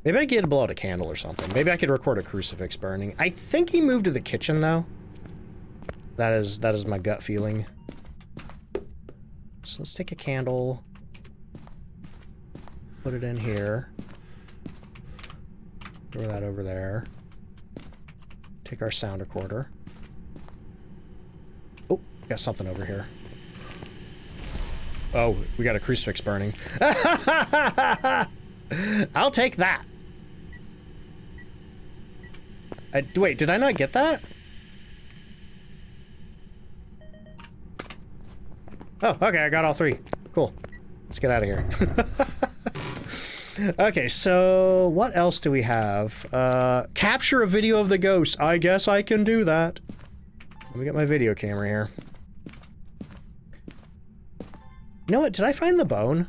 Maybe I could blow out a candle or something. Maybe I could record a crucifix burning. I think he moved to the kitchen though. That is my gut feeling. So let's take a candle. Put it in here. Throw that over there. Take our sound recorder. Oh, got something over here. Oh, we got a crucifix burning. I'll take that. Wait, did I not get that? Oh, okay, I got all 3. Cool. Let's get out of here. Okay, so what else do we have? Capture a video of the ghost. I guess I can do that. Let me get my video camera here. You know what? Did I find the bone?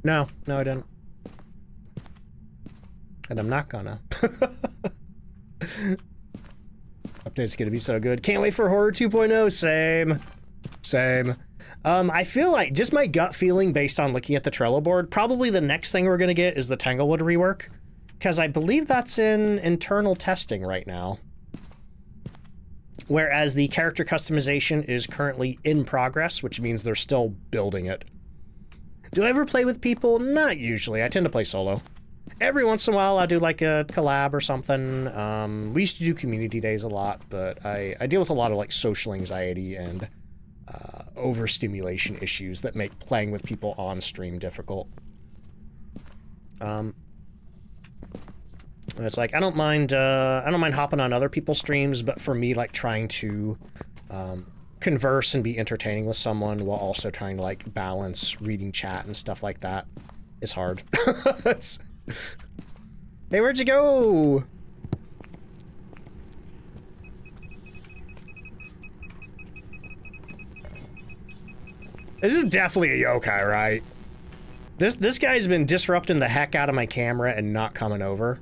No, I didn't. And I'm not gonna. Update's gonna be so good. Can't wait for Horror 2.0. Same. I feel like, just my gut feeling based on looking at the Trello board, probably the next thing we're gonna get is the Tanglewood rework. Because I believe that's in internal testing right now. Whereas the character customization is currently in progress, which means they're still building it. Do I ever play with people? Not usually. I tend to play solo. Every once in a while, I do like a collab or something. We used to do community days a lot, but I deal with a lot of like social anxiety and overstimulation issues that make playing with people on stream difficult. And it's like I don't mind hopping on other people's streams, but for me, like trying to converse and be entertaining with someone while also trying to like balance reading chat and stuff like that, it's hard. Hey, where'd you go? This is definitely a yokai, right? This guy's been disrupting the heck out of my camera and not coming over.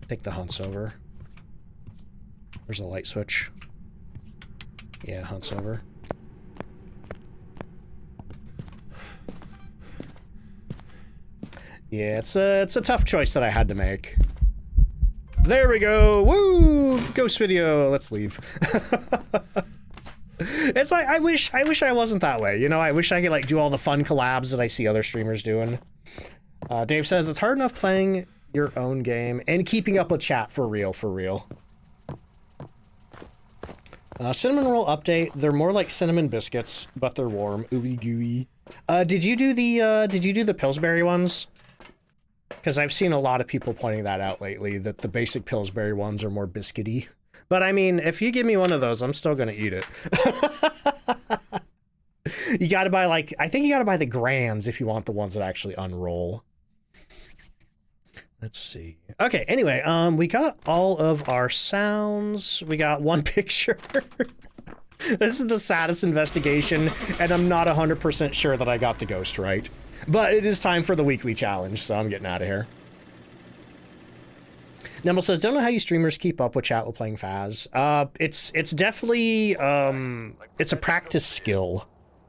I think the hunt's over. There's a light switch. Yeah, hunt's over. Yeah, it's a tough choice that I had to make. There we go. Woo! Ghost video. Let's leave. It's like, I wish I wasn't that way. You know, I wish I could like do all the fun collabs that I see other streamers doing. Dave says, it's hard enough playing your own game and keeping up with chat for real, for real. Cinnamon roll update. They're more like cinnamon biscuits, but they're warm. Ooey gooey. Did you do the Pillsbury ones? Because I've seen a lot of people pointing that out lately, that the basic Pillsbury ones are more biscuity. But I mean, if you give me one of those, I'm still gonna eat it. You gotta buy like, I think you gotta buy the grams if you want the ones that actually unroll. Let's see. Okay, anyway, we got all of our sounds. We got one picture. This is the saddest investigation, and I'm not 100% sure that I got the ghost right. But it is time for the weekly challenge, so I'm getting out of here. Nemble says, don't know how you streamers keep up with chat while playing Phas. It's definitely, it's a practice skill.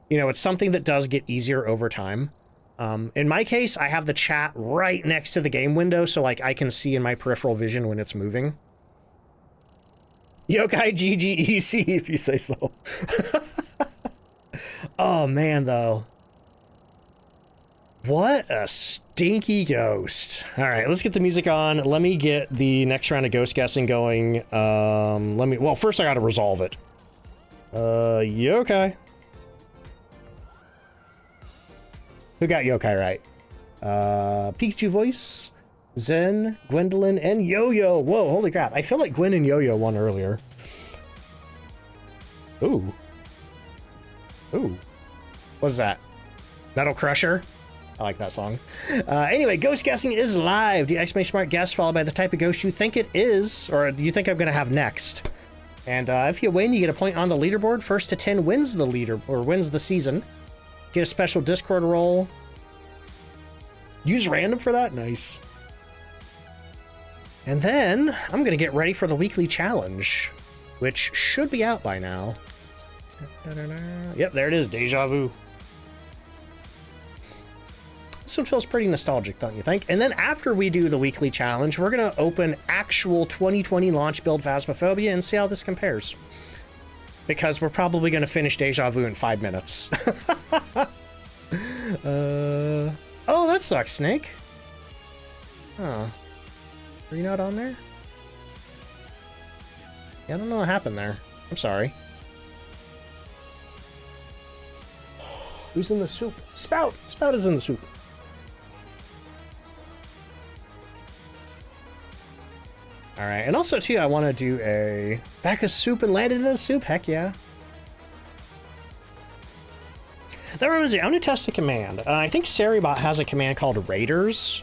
You know, it's something that does get easier over time. In my case, I have the chat right next to the game window, so like I can see in my peripheral vision when it's moving. Yokai GGEC, if you say so. Oh man, though. What a stinky ghost. All right, let's get the music on. Let me get the next round of ghost guessing going. Well, first I gotta resolve it. Yokai. Who got Yokai right? Pikachu voice, Zen, Gwendolyn, and Yo-Yo. Whoa, holy crap. I feel like Gwen and Yo-Yo won earlier. Ooh. Ooh. What's that? Metal Crusher? I like that song. Anyway, ghost guessing is live. The exclamation mark guess followed by the type of ghost you think it is, or you think I'm going to have next. And if you win, you get a point on the leaderboard. First to 10 wins the leader, or wins the season. Get a special Discord roll. Use random for that? Nice. And then I'm going to get ready for the weekly challenge, which should be out by now. Yep, there it is. Deja vu. This one feels pretty nostalgic, don't you think? And then after we do the weekly challenge, we're going to open actual 2020 launch build Phasmophobia and see how this compares. Because we're probably going to finish Deja Vu in 5 minutes. Oh, that sucks, Snake. Huh. Are you not on there? Yeah, I don't know what happened there. I'm sorry. Who's in the soup? Spout! Spout is in the soup. Alright, and also, too, I want to do a back of soup and landed in the soup. Heck yeah. That reminds me, I'm going to test a command. I think Seribot has a command called Raiders,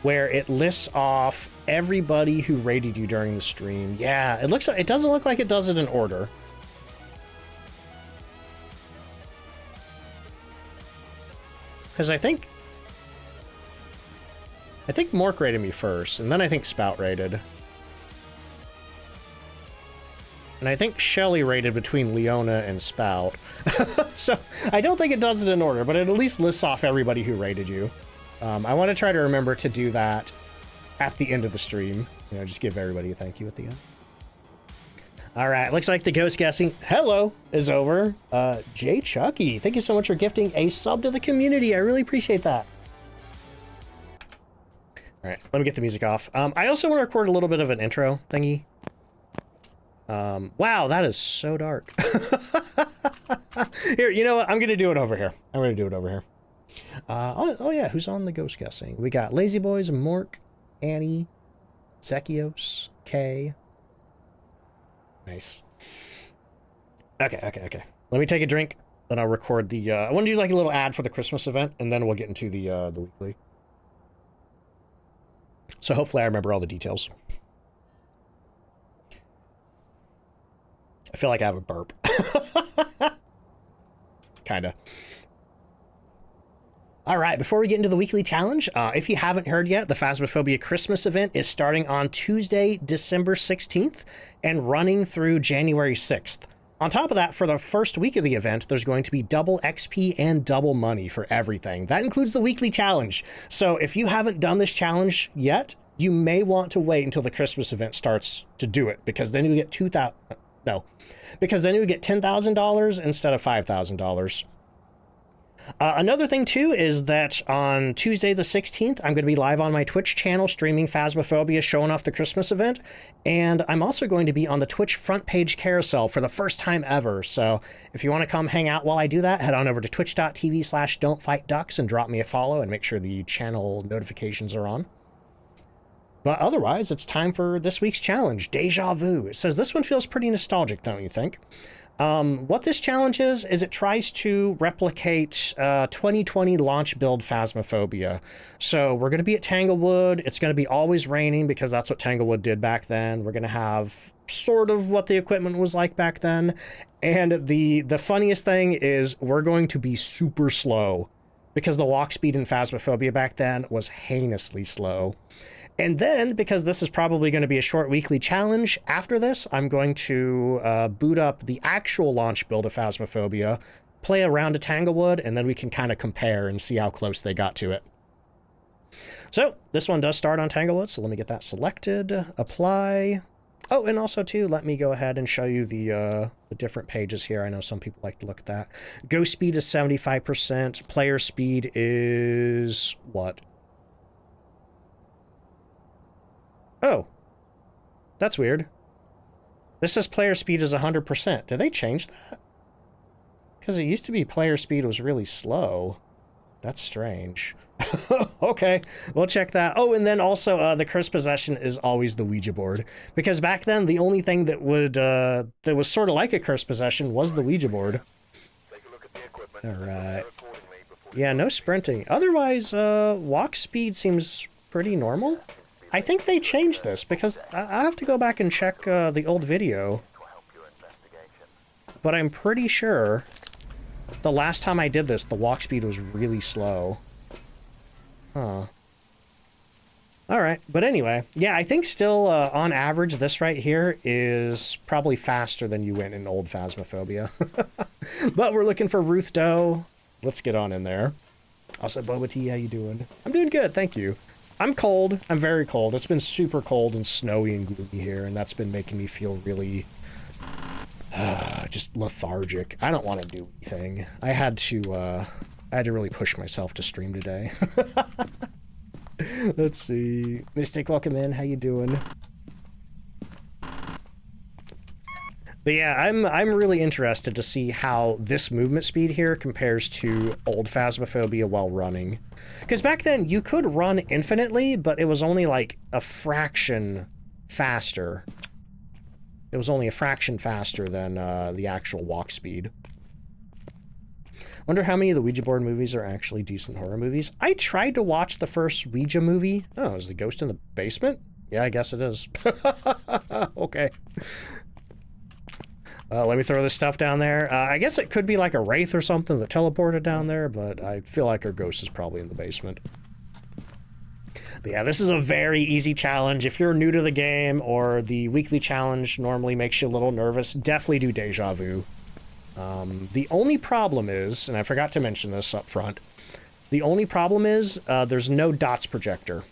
where it lists off everybody who raided you during the stream. Yeah, it looks like, it doesn't look like it does it in order. Because I think Mork raided me first, and then I think Spout raided. And I think Shelly raided between Leona and Spout. So I don't think it does it in order, but it at least lists off everybody who raided you. I want to try to remember to do that at the end of the stream. You know, just give everybody a thank you at the end. All right, looks like the ghost guessing hello is over. Jay Chucky, thank you so much for gifting a sub to the community. I really appreciate that. All right, let me get the music off. I also want to record a little bit of an intro thingy. Wow, that is so dark. Here, you know what? I'm going to do it over here. I'm going to do it over here. Oh yeah, who's on the ghost guessing? We got Lazy Boys, Mork, Annie, Zekios, Kay. Nice. Okay. Let me take a drink, then I'll record the, I want to do like a little ad for the Christmas event, and then we'll get into the weekly. So hopefully I remember all the details. I feel like I have a burp. Kinda. All right, before we get into the weekly challenge, if you haven't heard yet, the Phasmophobia Christmas event is starting on Tuesday, December 16th and running through January 6th. On top of that, for the first week of the event, there's going to be double XP and double money for everything. That includes the weekly challenge. So if you haven't done this challenge yet, you may want to wait until the Christmas event starts to do it, because then you get No, because then you would get $10,000 instead of $5,000. Another thing, too, is that on Tuesday the 16th, I'm going to be live on my Twitch channel streaming Phasmophobia, showing off the Christmas event. And I'm also going to be on the Twitch front page carousel for the first time ever. So if you want to come hang out while I do that, head on over to twitch.tv/DontFightDucks and drop me a follow and make sure the channel notifications are on. But otherwise, it's time for this week's challenge, Deja Vu. It says this one feels pretty nostalgic, don't you think? What this challenge is it tries to replicate 2020 launch build Phasmophobia. So we're going to be at Tanglewood. It's going to be always raining because that's what Tanglewood did back then. We're going to have sort of what the equipment was like back then. And the funniest thing is we're going to be super slow because the walk speed in Phasmophobia back then was heinously slow. And then, because this is probably going to be a short weekly challenge, after this, I'm going to boot up the actual launch build of Phasmophobia, play around at Tanglewood, and then we can kind of compare and see how close they got to it. So, this one does start on Tanglewood, so let me get that selected, apply. Oh, and also, too, let me go ahead and show you the different pages here. I know some people like to look at that. Go speed is 75%, player speed is, what? Oh, that's weird. This says player speed is 100%. Did they change that? Because it used to be player speed was really slow. That's strange. Okay, we'll check that. Oh, and then also the cursed possession is always the Ouija board. Because back then, the only thing that would that was sort of like a cursed possession was the Ouija board. All right. Yeah, no sprinting. Otherwise, walk speed seems pretty normal. I think they changed this because I have to go back and check the old video. But I'm pretty sure the last time I did this, the walk speed was really slow. Huh. Alright, but anyway, yeah, I think still on average this right here is probably faster than you went in old Phasmophobia. But we're looking for Ruth Doe. Let's get on in there. Also, Boba T, how you doing? I'm doing good, thank you. I'm cold. I'm very cold. It's been super cold and snowy and gloomy here, and that's been making me feel really just lethargic. I don't want to do anything. I had to really push myself to stream today. Let's see. Mystic, welcome in. How you doing? But yeah, I'm really interested to see how this movement speed here compares to old Phasmophobia while running. Because back then, you could run infinitely, but it was only like a fraction faster. It was only a fraction faster than the actual walk speed. Wonder how many of the Ouija board movies are actually decent horror movies. I tried to watch the first Ouija movie. Oh, is the ghost in the basement? Yeah, I guess it is. Okay. Let me throw this stuff down there. I guess it could be like a wraith or something that teleported down there, but I feel like our ghost is probably in the basement. But yeah, this is a very easy challenge. If you're new to the game or the weekly challenge normally makes you a little nervous, definitely do Deja Vu. The only problem is, and I forgot to mention this up front, the only problem is there's no dots projector,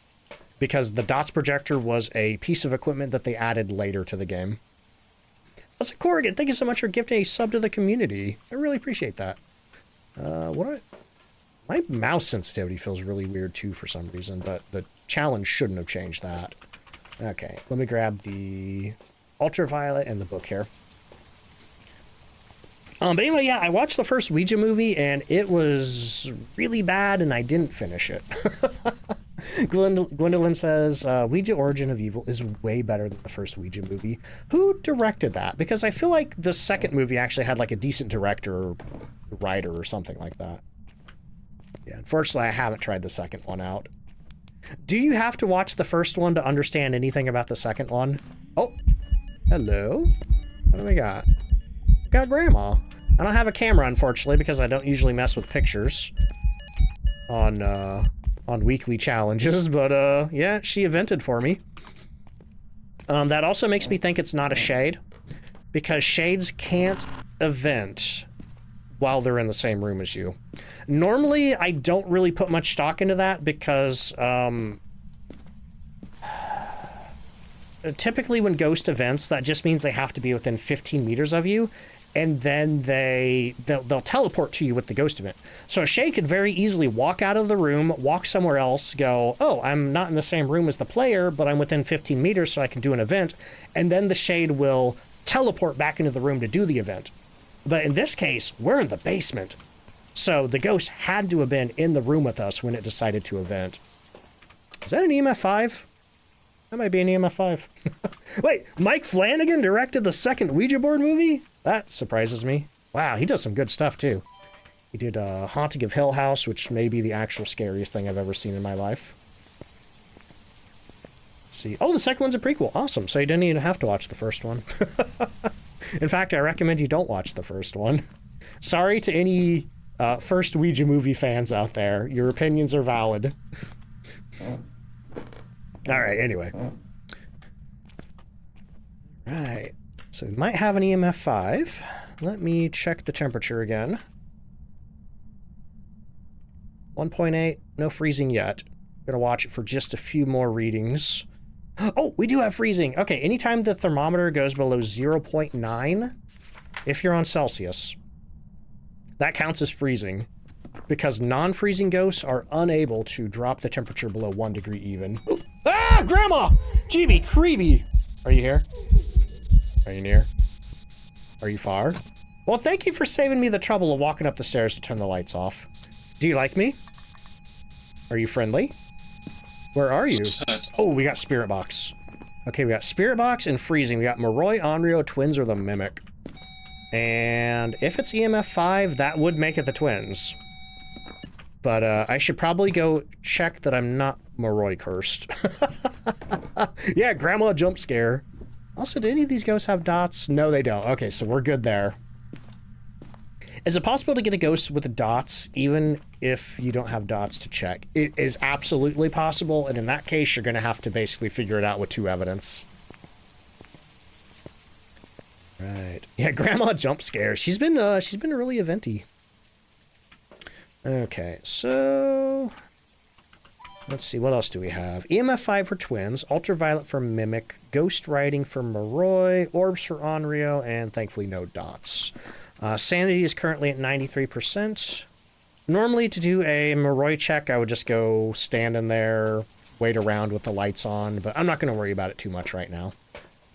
because the dots projector was a piece of equipment that they added later to the game. That's a Corrigan. Thank you so much for gifting a sub to the community. I really appreciate that. My mouse sensitivity feels really weird too for some reason, but the challenge shouldn't have changed that. Okay, let me grab the ultraviolet and the book here. But anyway, yeah, I watched the first Ouija movie and it was really bad and I didn't finish it. Gwendolyn says, Ouija Origin of Evil is way better than the first Ouija movie. Who directed that? Because I feel like the second movie actually had like a decent director or writer or something like that. Yeah, unfortunately, I haven't tried the second one out. Do you have to watch the first one to understand anything about the second one? Oh, hello. What do we got? Got Grandma. I don't have a camera, unfortunately, because I don't usually mess with pictures on weekly challenges, but yeah, she evented for me. That also makes me think it's not a shade, because shades can't event while they're in the same room as you. Normally, I don't really put much stock into that because typically when ghost events, that just means they have to be within 15 meters of you, and then they'll teleport to you with the ghost event. So a shade could very easily walk out of the room, walk somewhere else, go, oh, I'm not in the same room as the player, but I'm within 15 meters so I can do an event, and then the shade will teleport back into the room to do the event. But in this case, we're in the basement. So the ghost had to have been in the room with us when it decided to event. Is that an EMF 5? That might be an EMF 5. Wait, Mike Flanagan directed the second Ouija board movie? That surprises me. Wow, he does some good stuff too. He did Haunting of Hill House, which may be the actual scariest thing I've ever seen in my life. Let's see. Oh, the second one's a prequel. Awesome. So you didn't even have to watch the first one. In fact, I recommend you don't watch the first one. Sorry to any first Ouija movie fans out there. Your opinions are valid. All right, anyway. Right. So we might have an EMF 5. Let me check the temperature again. 1.8, no freezing yet. I'm gonna watch it for just a few more readings. Oh, we do have freezing. Okay, anytime the thermometer goes below 0.9, if you're on Celsius, that counts as freezing, because non-freezing ghosts are unable to drop the temperature below 1 degree even. Ah, Grandma! GB, creepy! Are you here? Are you near? Are you far? Well, thank you for saving me the trouble of walking up the stairs to turn the lights off. Do you like me? Are you friendly? Where are you? Oh, we got Spirit Box. Okay, we got Spirit Box and freezing. We got Moroi, Onryo, Twins, or the Mimic. And if it's EMF 5, that would make it the Twins. But I should probably go check that I'm not Moroi cursed. Yeah, Grandma jump scare. Also, do any of these ghosts have dots? No, they don't. Okay, so we're good there. Is it possible to get a ghost with dots, even if you don't have dots to check? It is absolutely possible, and in that case, you're going to have to basically figure it out with 2 evidence. Right. Yeah, Grandma jump scare. She's been really eventy. Okay, so let's see, what else do we have? EMF 5 for Twins, Ultraviolet for Mimic, Ghost Riding for Moroi, Orbs for Onryo, and thankfully no dots. Sanity is currently at 93%. Normally to do a Moroi check, I would just go stand in there, wait around with the lights on, but I'm not going to worry about it too much right now.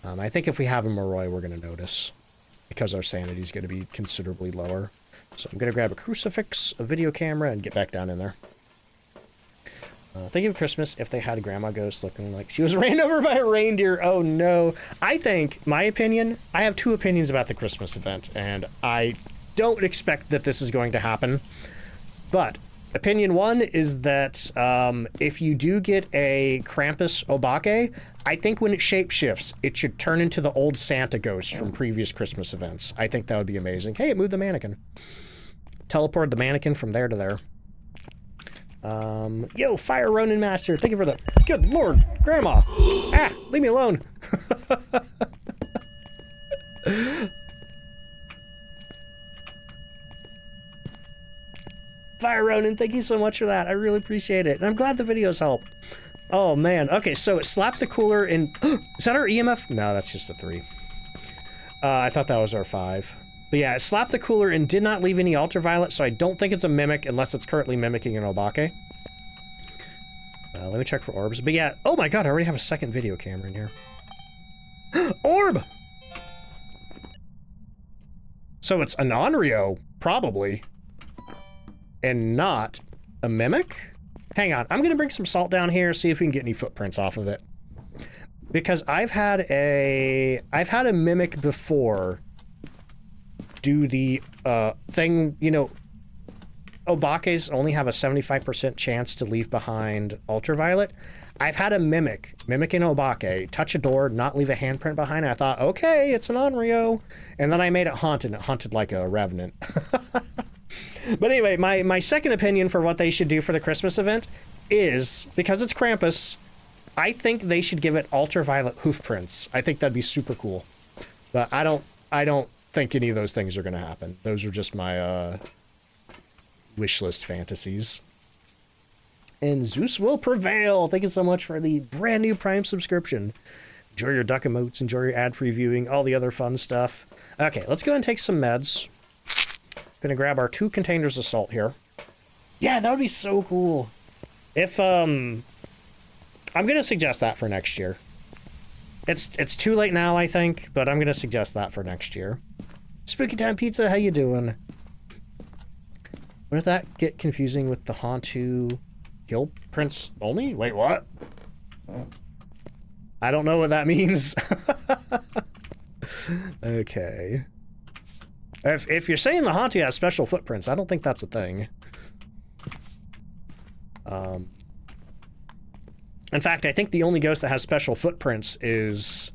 I think if we have a Moroi, we're going to notice, because our sanity is going to be considerably lower. So I'm going to grab a crucifix, a video camera, and get back down in there. Thinking of Christmas, if they had a grandma ghost looking like she was ran over by a reindeer. Oh no. I think, my opinion, I have 2 opinions about the Christmas event, and I don't expect that this is going to happen. But opinion 1 is that if you do get a Krampus Obake, I think when it shapeshifts, it should turn into the old Santa ghost from previous Christmas events. I think that would be amazing. Hey, it moved the mannequin. Teleport the mannequin from there to there. Yo, Fire Ronin Master, thank you for the... Good lord, Grandma! Ah, leave me alone! Fire Ronin, thank you so much for that. I really appreciate it. And I'm glad the videos help. Oh, man. Okay, so it slapped the cooler in... Is that our EMF? No, that's just a 3. I thought that was our 5. But yeah, it slapped the cooler and did not leave any ultraviolet, so I don't think it's a Mimic unless it's currently mimicking an Obake. Let me check for orbs. But yeah, oh my god, I already have a second video camera in here. Orb! So it's an Onryo, probably. And not a Mimic? Hang on, I'm gonna bring some salt down here, see if we can get any footprints off of it. Because I've had a Mimic before do the thing, you know, Obakes only have a 75% chance to leave behind ultraviolet. I've had a mimicking Obake, touch a door, not leave a handprint behind. I thought, okay, it's an Onryo. And then I made it haunt, and it haunted like a revenant. But anyway, my second opinion for what they should do for the Christmas event is, because it's Krampus, I think they should give it ultraviolet hoof prints. I think that'd be super cool. But I don't think any of those things are going to happen. Those are just my wish list fantasies. And Zeus will prevail. Thank you so much for the brand new Prime subscription. Enjoy your duck emotes, enjoy your ad-free viewing, all the other fun stuff. Okay, let's go and take some meds. Gonna grab our 2 containers of salt here. Yeah, that would be so cool. If, I'm gonna suggest that for next year. It's too late now, I think, but I'm gonna suggest that for next year. Spooky Time Pizza, how you doing? Wouldn't that get confusing with the Hantu Hill Prince only? Wait, what? I don't know what that means. Okay. If you're saying the Hantu has special footprints, I don't think that's a thing. In fact, I think the only ghost that has special footprints is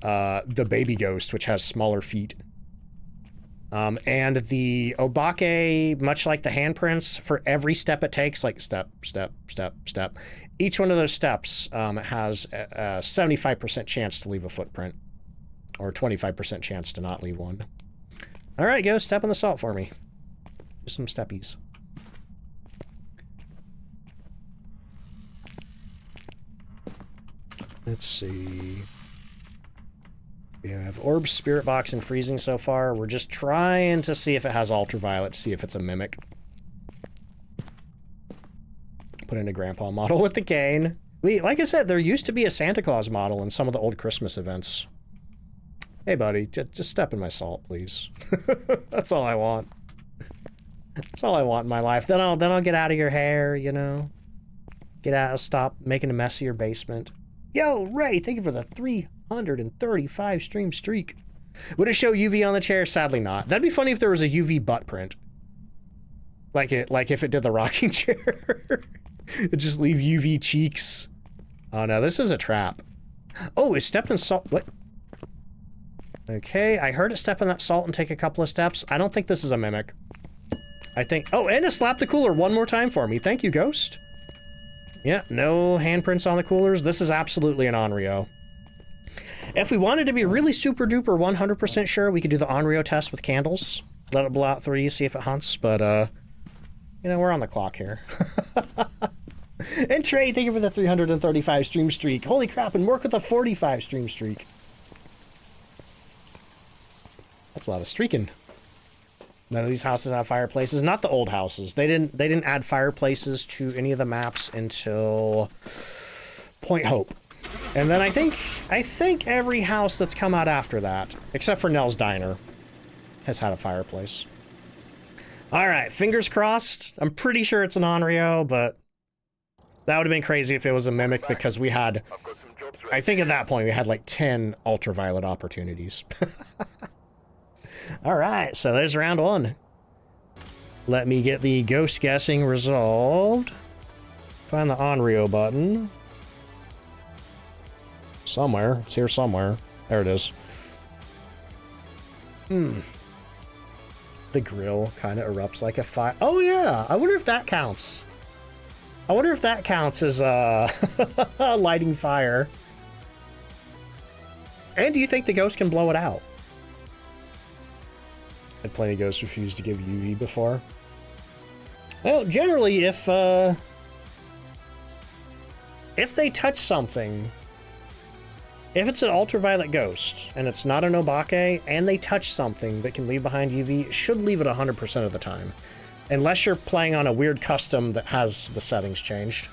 the baby ghost, which has smaller feet. And the Obake, much like the handprints, for every step it takes, like step, step, step, step, each one of those steps has a 75% chance to leave a footprint, or 25% chance to not leave one. All right, go step in the salt for me. Do some steppies. Let's see. We have Orb, Spirit Box, and Freezing so far. We're just trying to see if it has Ultraviolet, to see if it's a mimic. Put in a Grandpa model with the cane. Like I said, there used to be a Santa Claus model in some of the old Christmas events. Hey, buddy, just step in my salt, please. That's all I want. That's all I want in my life. Then I'll get out of your hair, you know? Get out, stop making a mess of your basement. Yo, Ray, thank you for the 335 stream streak. Would it show UV on the chair? Sadly not. That'd be funny if there was a UV butt print. Like if it did the rocking chair. It'd just leave UV cheeks. Oh no, this is a trap. Oh, it stepped in salt. What? Okay, I heard it step in that salt and take a couple of steps. I don't think this is a mimic. I think... Oh, and it slapped the cooler one more time for me. Thank you, Ghost. Yeah, no handprints on the coolers. This is absolutely an Onryo. If we wanted to be really super duper 100% sure, we could do the Onryo test with candles. Let it blow out 3, see if it hunts, but, you know, we're on the clock here. And Trey, thank you for the 335 stream streak. Holy crap, and work with the 45 stream streak. That's a lot of streaking. None of these houses have fireplaces. Not the old houses. They didn't add fireplaces to any of the maps until Point Hope. And then I think every house that's come out after that, except for Nell's Diner, has had a fireplace. All right, fingers crossed. I'm pretty sure it's an Onryo, but that would have been crazy if it was a mimic, because we had, I think at that point we had like 10 ultraviolet opportunities. All right, so there's round 1. Let me get the ghost guessing resolved. Find the Onryo button. Somewhere. It's here somewhere. There it is. The grill kind of erupts like a fire. Oh yeah, I wonder if that counts. I wonder if that counts as lighting fire. And do you think the ghost can blow it out? Had plenty of ghosts refuse to give UV before. Well, generally, if they touch something, if it's an ultraviolet ghost and it's not an Obake, and they touch something that can leave behind UV, it should leave it 100% of the time, unless you're playing on a weird custom that has the settings changed.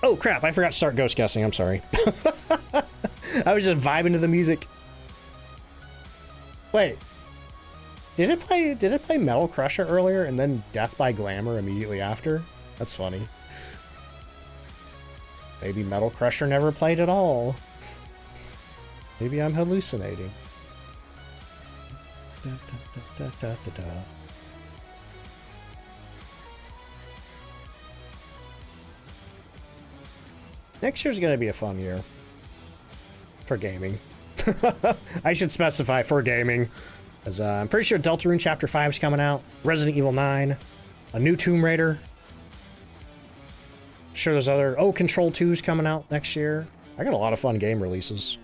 Oh crap! I forgot to start ghost guessing. I'm sorry. I was just vibing to the music. Wait. Did it play Metal Crusher earlier and then Death by Glamour immediately after? That's funny. Maybe Metal Crusher never played at all. Maybe I'm hallucinating. Next year's gonna be a fun year. For gaming. I should specify for gaming. As, I'm pretty sure Deltarune Chapter 5 is coming out. Resident Evil 9. A new Tomb Raider. Sure there's other... Oh, Control 2 is coming out next year. I got a lot of fun game releases.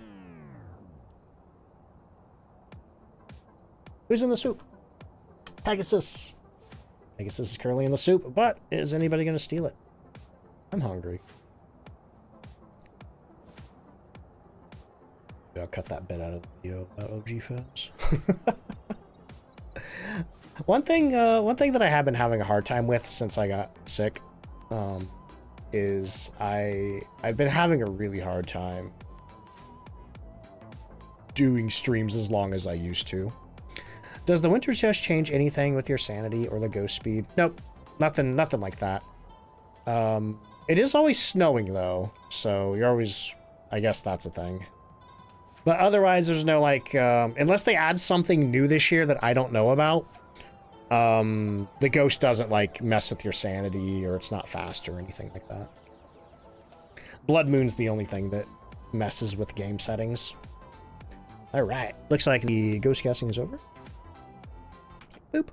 Who's in the soup? Pegasus. Pegasus is currently in the soup, but is anybody going to steal it? I'm hungry. I'll cut that bit out of the video about OG Phas. One thing that I have been having a hard time with since I got sick, is I've been having a really hard time doing streams as long as I used to. Does the winter chest change anything with your sanity or the ghost speed? Nope, nothing like that. It is always snowing though, so you're always, I guess that's a thing. But otherwise, there's no like, unless they add something new this year that I don't know about, the ghost doesn't like mess with your sanity, or it's not fast or anything like that. Blood Moon's the only thing that messes with game settings. All right, looks like the ghost casting is over. Boop.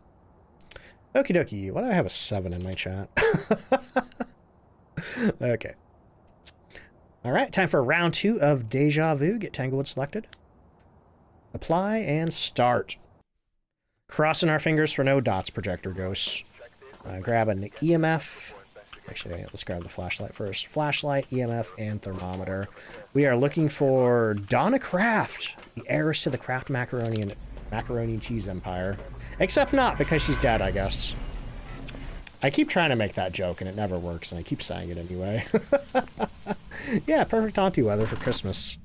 Okie dokie. Why do I have a 7 in my chat? Okay. All right, time for round 2 of Deja Vu. Get Tanglewood selected. Apply and start. Crossing our fingers for no dots, projector ghosts. Grab an EMF. Actually, let's grab the flashlight first. Flashlight, EMF, and thermometer. We are looking for Donna Kraft, the heiress to the Kraft macaroni and cheese empire. Except not, because she's dead, I guess. I keep trying to make that joke, and it never works, and I keep saying it anyway. Yeah, perfect Hantu weather for Christmas.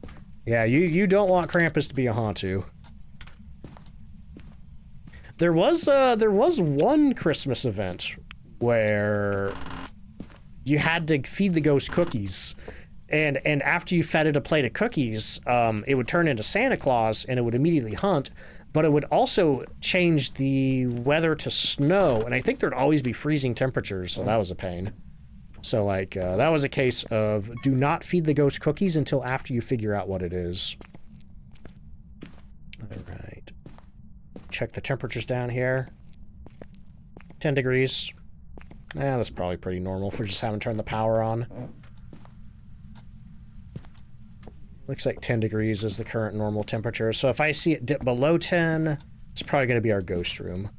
Yeah, you don't want Krampus to be a Hantu. There was one Christmas event where you had to feed the ghost cookies, and after you fed it a plate of cookies, it would turn into Santa Claus, and it would immediately hunt, but it would also change the weather to snow, and I think there'd always be freezing temperatures, so that was a pain. So, like, that was a case of do not feed the ghost cookies until after you figure out what it is. All right. Check the temperatures down here. 10 degrees. That's probably pretty normal for just having turned the power on. Looks like 10 degrees is the current normal temperature. So if I see it dip below 10, it's probably going to be our ghost room.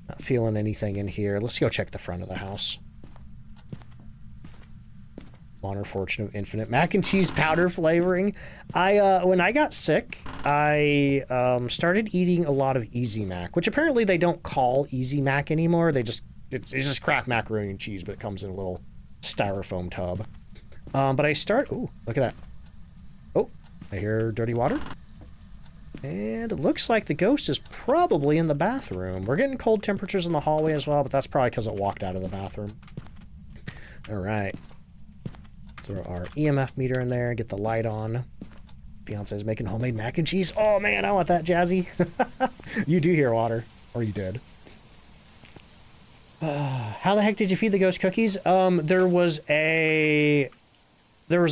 Not feeling anything in here. Let's go check the front of the house. Honor Fortune of Infinite. Mac and cheese powder flavoring. When I got sick, I started eating a lot of Easy Mac, which apparently they don't call Easy Mac anymore. It's just Kraft macaroni and cheese, but it comes in a little styrofoam tub. But ooh, look at that. Oh, I hear dirty water. And it looks like the ghost is probably in the bathroom. We're getting cold temperatures in the hallway as well, but that's probably because it walked out of the bathroom. All right. Throw our EMF meter in there, get the light on. Fiance's making homemade mac and cheese. Oh man, I want that, Jazzy. You do hear water. Or you did. How the heck did you feed the ghost cookies? There was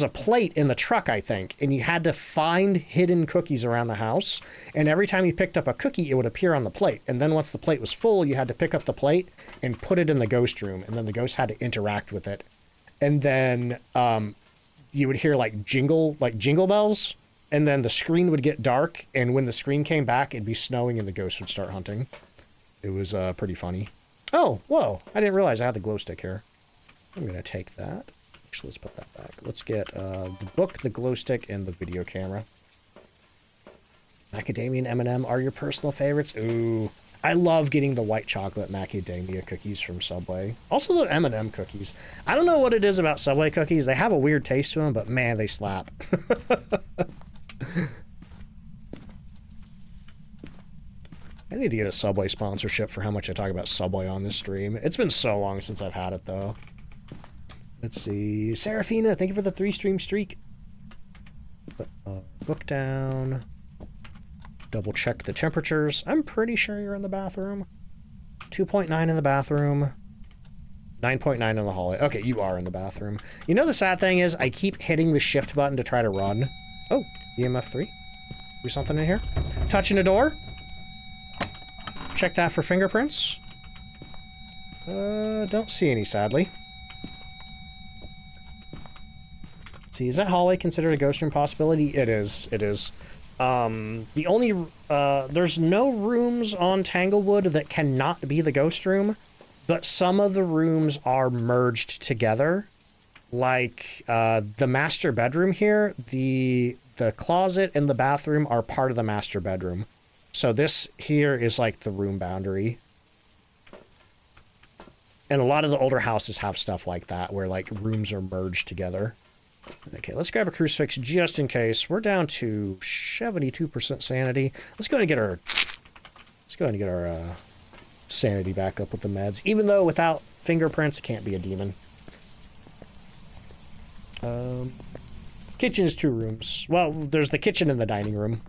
a plate in the truck, I think, and you had to find hidden cookies around the house, and every time you picked up a cookie, it would appear on the plate, and then once the plate was full, you had to pick up the plate and put it in the ghost room, and then the ghost had to interact with it. And then you would hear like jingle bells, and then the screen would get dark, and when the screen came back, it'd be snowing and the ghost would start hunting. It was pretty funny. Oh, whoa, I didn't realize I had the glow stick here. I'm gonna take that. Actually, let's put that back. Let's get the book, the glow stick, and the video camera. Macadamia and M&M are your personal favorites? Ooh, I love getting the white chocolate macadamia cookies from Subway. Also the M&M cookies. I don't know what it is about Subway cookies. They have a weird taste to them, but man, they slap. I need to get a Subway sponsorship for how much I talk about Subway on this stream. It's been so long since I've had it, though. Let's see. Serafina, thank you for the 3-stream streak. Put book down. Double check the temperatures. I'm pretty sure you're in the bathroom. 2.9 in the bathroom. 9.9 in the hallway. Okay, you are in the bathroom. You know the sad thing is I keep hitting the shift button to try to run. Oh, EMF 3. Do something in here. Touching a door. Check that for fingerprints. Don't see any, sadly. Let's see, is that hallway considered a ghost room possibility? It is. It is. The only, there's no rooms on Tanglewood that cannot be the ghost room, but some of the rooms are merged together. like the master bedroom here, the closet and the bathroom are part of the master bedroom. So this here is like the room boundary. And a lot of the older houses have stuff like that, where like rooms are merged together. Okay, let's grab a crucifix just in case. We're down to 72% sanity. Let's go ahead and get our sanity back up with the meds. Even though without fingerprints, it can't be a demon. Kitchen is 2 rooms. Well, there's the kitchen and the dining room.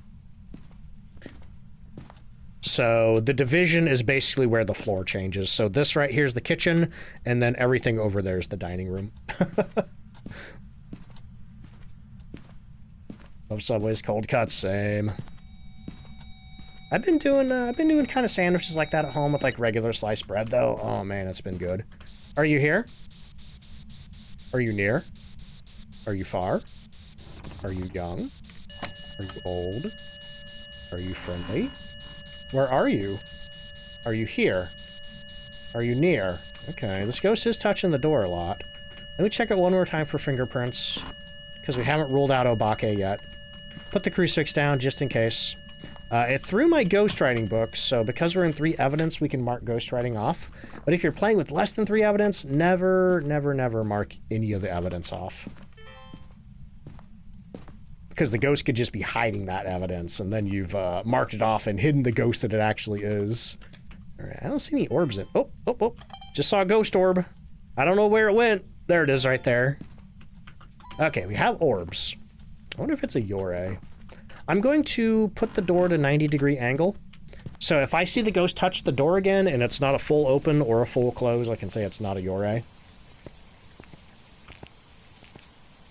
So the division is basically where the floor changes. So this right here is the kitchen, and then everything over there is the dining room. Love Subway's cold cuts, same. I've been doing kind of sandwiches like that at home with like regular sliced bread though. Oh man, it's been good. Are you here? Are you near? Are you far? Are you young? Are you old? Are you friendly? Where are you? Are you here? Are you near? Okay, this ghost is touching the door a lot. Let me check it one more time for fingerprints, because we haven't ruled out Obake yet. Put the crucifix down just in case. It threw my ghostwriting book, so because we're in 3 evidence, we can mark ghostwriting off. But if you're playing with less than 3 evidence, never, never, never mark any of the evidence off. Because the ghost could just be hiding that evidence, and then you've marked it off and hidden the ghost that it actually is. Alright, I don't see any orbs in... Oh. Just saw a ghost orb. I don't know where it went. There it is right there. Okay, we have orbs. I wonder if it's a Yore. I'm going to put the door to 90-degree angle. So if I see the ghost touch the door again, and it's not a full open or a full close, I can say it's not a Yore.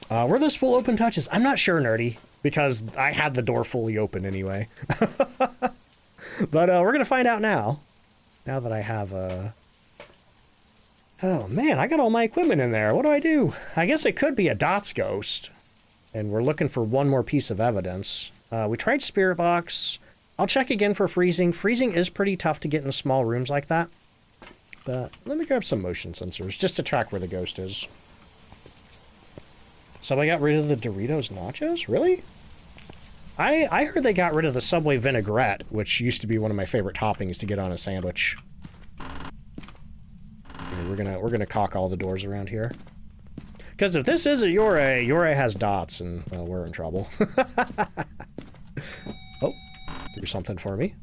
Where those full open touches? I'm not sure, Nerdy, because I had the door fully open anyway. But we're going to find out now. Now that I have Oh man, I got all my equipment in there. What do I do? I guess it could be a Dots ghost. And we're looking for one more piece of evidence. We tried Spirit Box. I'll check again for freezing. Freezing is pretty tough to get in small rooms like that. But let me grab some motion sensors just to track where the ghost is. Subway got rid of the Doritos Nachos? Really? I heard they got rid of the Subway vinaigrette, which used to be one of my favorite toppings to get on a sandwich. Okay, we're gonna caulk all the doors around here. Because if this is a Yore, Yore has dots, and well, we're in trouble. Oh, do something for me.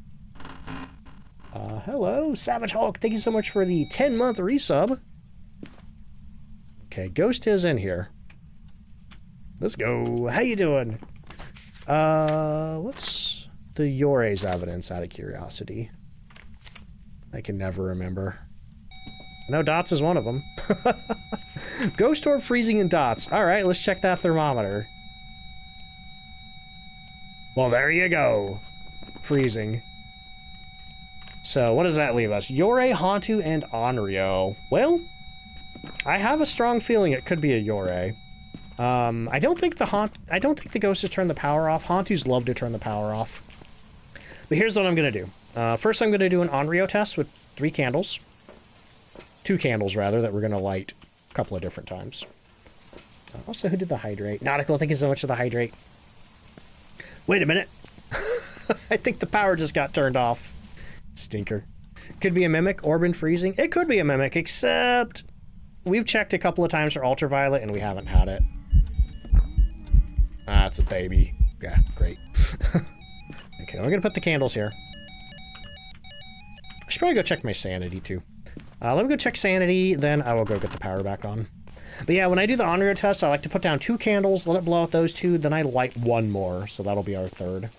Hello, Savage Hulk. Thank you so much for the 10-month resub. Okay, ghost is in here. Let's go. How you doing? What's the Yore's evidence out of curiosity? I can never remember. I know dots is one of them. Ghost orb, freezing, and dots. Alright, let's check that thermometer. Well, there you go. Freezing. So, what does that leave us? Yore, Hantu, and Onryo. Well, I have a strong feeling it could be a Yore. I don't think the ghost has turned the power off. Hantus love to turn the power off. But here's what I'm gonna do. First I'm gonna do an Onryo test with 3 candles. 2 candles, rather, that we're gonna light a couple of different times. Also, who did the hydrate? Nautical, thank you so much for the hydrate. Wait a minute. I think the power just got turned off. Stinker. Could be a mimic, orb and freezing. It could be a mimic, except we've checked a couple of times for ultraviolet and we haven't had it. Ah, it's a baby. Yeah, great. Okay, we're gonna put the candles here. I should probably go check my sanity too. Let me go check sanity, then I will go get the power back on. But yeah, when I do the Onryo test, I like to put down 2 candles, let it blow out those 2, then I light 1 more, so that'll be our 3rd.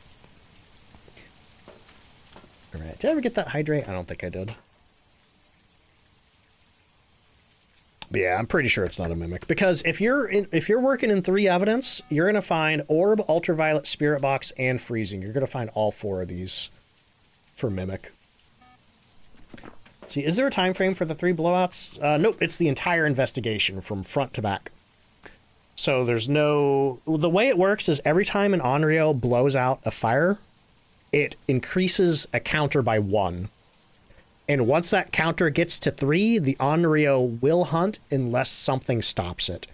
Alright, did I ever get that hydrate? I don't think I did. But yeah, I'm pretty sure it's not a mimic, because if you're working in 3 evidence, you're gonna find orb, ultraviolet, spirit box, and freezing. You're gonna find all 4 of these for mimic. See, is there a time frame for the 3 blowouts? Nope, it's the entire investigation from front to back. So there's no... The way it works is every time an Onryo blows out a fire, it increases a counter by 1. And once that counter gets to 3, the Onryo will hunt unless something stops it.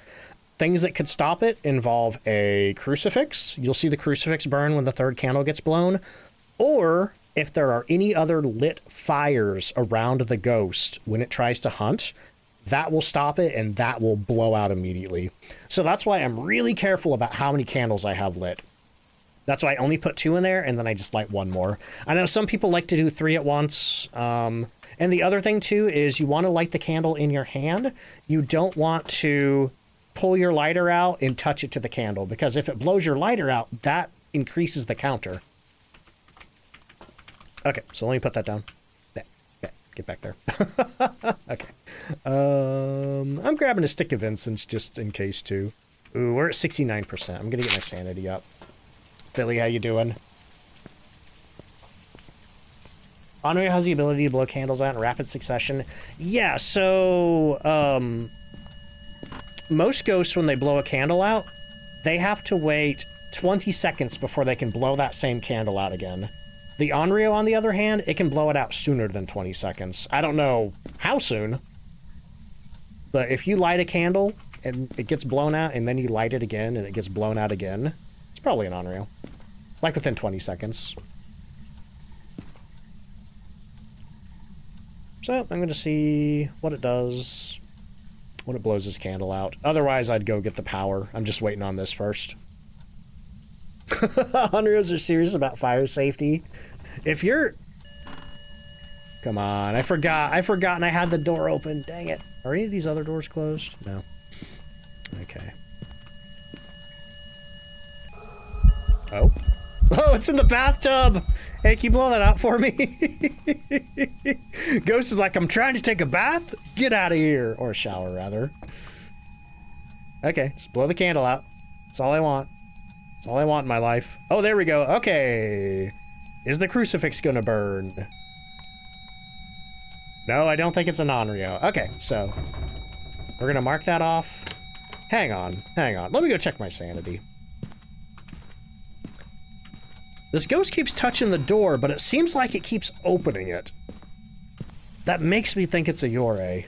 things that could stop it involve a crucifix. You'll see the crucifix burn when the third candle gets blown. Or if there are any other lit fires around the ghost when it tries to hunt, that will stop it and that will blow out immediately. So that's why I'm really careful about how many candles I have lit. That's why I only put 2 in there and then I just light 1 more. I know some people like to do 3 at once. And the other thing too is you want to light the candle in your hand. You don't want to pull your lighter out and touch it to the candle, because if it blows your lighter out, that increases the counter. Okay, so let me put that down. Get back there. Okay. I'm grabbing a stick of incense just in case too. Ooh, we're at 69%. I'm gonna get my sanity up. Philly, how you doing? Onryo has the ability to blow candles out in rapid succession. Yeah, so most ghosts, when they blow a candle out, they have to wait 20 seconds before they can blow that same candle out again. The Onryo, on the other hand, it can blow it out sooner than 20 seconds. I don't know how soon, but if you light a candle and it gets blown out and then you light it again and it gets blown out again, it's probably an Onryo. Like within 20 seconds. So I'm going to see what it does when it blows this candle out. Otherwise, I'd go get the power. I'm just waiting on this first. Onryos are serious about fire safety. If you're... Come on, I forgot and I had the door open. Dang it. Are any of these other doors closed? No. Okay. Oh. Oh, it's in the bathtub! Hey, can you blow that out for me? Ghost is like, I'm trying to take a bath? Get out of here. Or a shower, rather. Okay, just blow the candle out. That's all I want. That's all I want in my life. Oh, there we go. Okay. Is the crucifix gonna burn? No, I don't think it's an Onryo. Okay, so we're gonna mark that off. Hang on. Let me go check my sanity. This ghost keeps touching the door, but it seems like it keeps opening it. That makes me think it's a Yurei.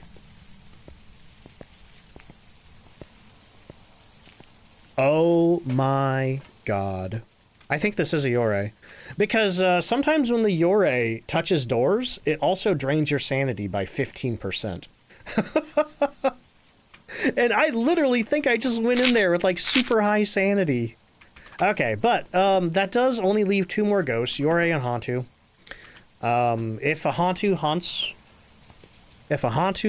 Oh my god. I think this is a Yurei. Because sometimes when the Yurei touches doors, it also drains your sanity by 15%. And I literally think I just went in there with like super high sanity. Okay, but that does only leave 2 more ghosts, Yurei and Hantu. If a Hantu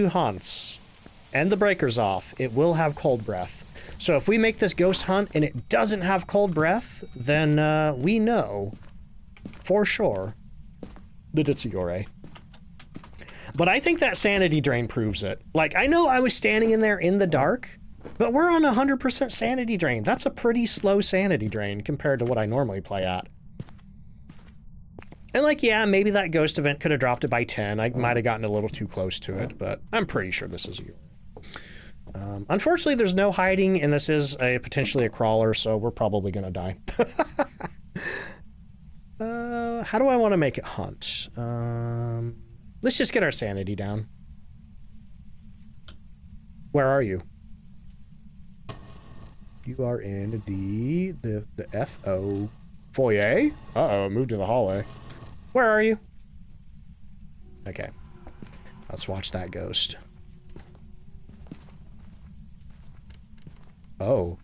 haunts and the breaker's off, it will have cold breath. So if we make this ghost hunt and it doesn't have cold breath, then we know for sure that it's a Yurei. But I think that sanity drain proves it. Like, I know I was standing in there in the dark, but we're on 100% sanity drain. That's a pretty slow sanity drain compared to what I normally play at. And like, yeah, maybe that ghost event could have dropped it by 10. I might have gotten a little too close to it, but I'm pretty sure this is a Yurei. Unfortunately, there's no hiding, and this is potentially a crawler, so we're probably gonna die. How do I want to make it hunt? Let's just get our sanity down. Where are you? You are in the FO foyer. Uh-oh, moved to the hallway. Where are you? Okay. Let's watch that ghost. Oh.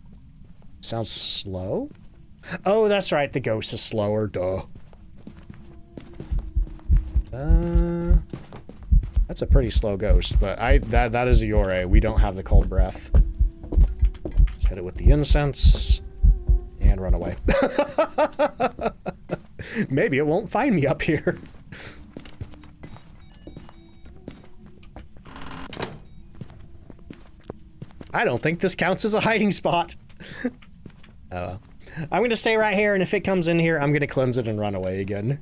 Sounds slow? Oh, that's right. The ghost is slower. Duh. That's a pretty slow ghost, but that is a Yurei. We don't have the cold breath. Let's hit it with the incense and run away. Maybe it won't find me up here. I don't think this counts as a hiding spot. Oh, I'm gonna stay right here, and if it comes in here, I'm gonna cleanse it and run away again.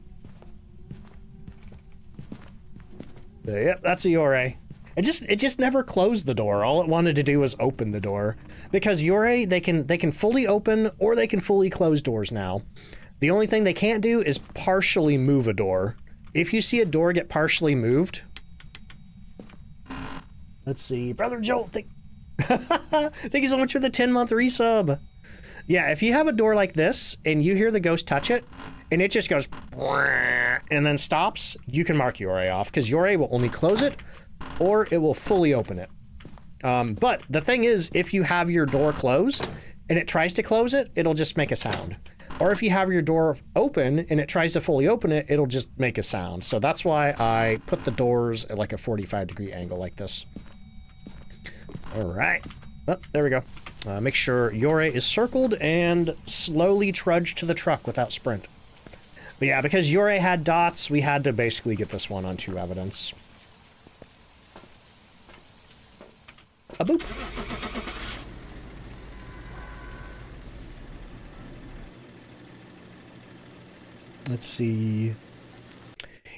Yep, that's a Yurei. It just never closed the door. All it wanted to do was open the door. Because Yurei, they can fully open or they can fully close doors now. The only thing they can't do is partially move a door. If you see a door get partially moved, let's see, Brother Jolt, Thank you so much for the 10-month resub. Yeah, if you have a door like this and you hear the ghost touch it and it just goes and then stops, you can mark Yurei off because Yurei will only close it or it will fully open it. But the thing is, if you have your door closed and it tries to close it, it'll just make a sound. Or if you have your door open and it tries to fully open it, it'll just make a sound. So that's why I put the doors at like a 45-degree angle like this. All right. Oh, there we go. Make sure Yurei is circled and slowly trudge to the truck without sprint. But yeah, because Yurei had dots, we had to basically get this one on 2 evidence. A boop. Let's see.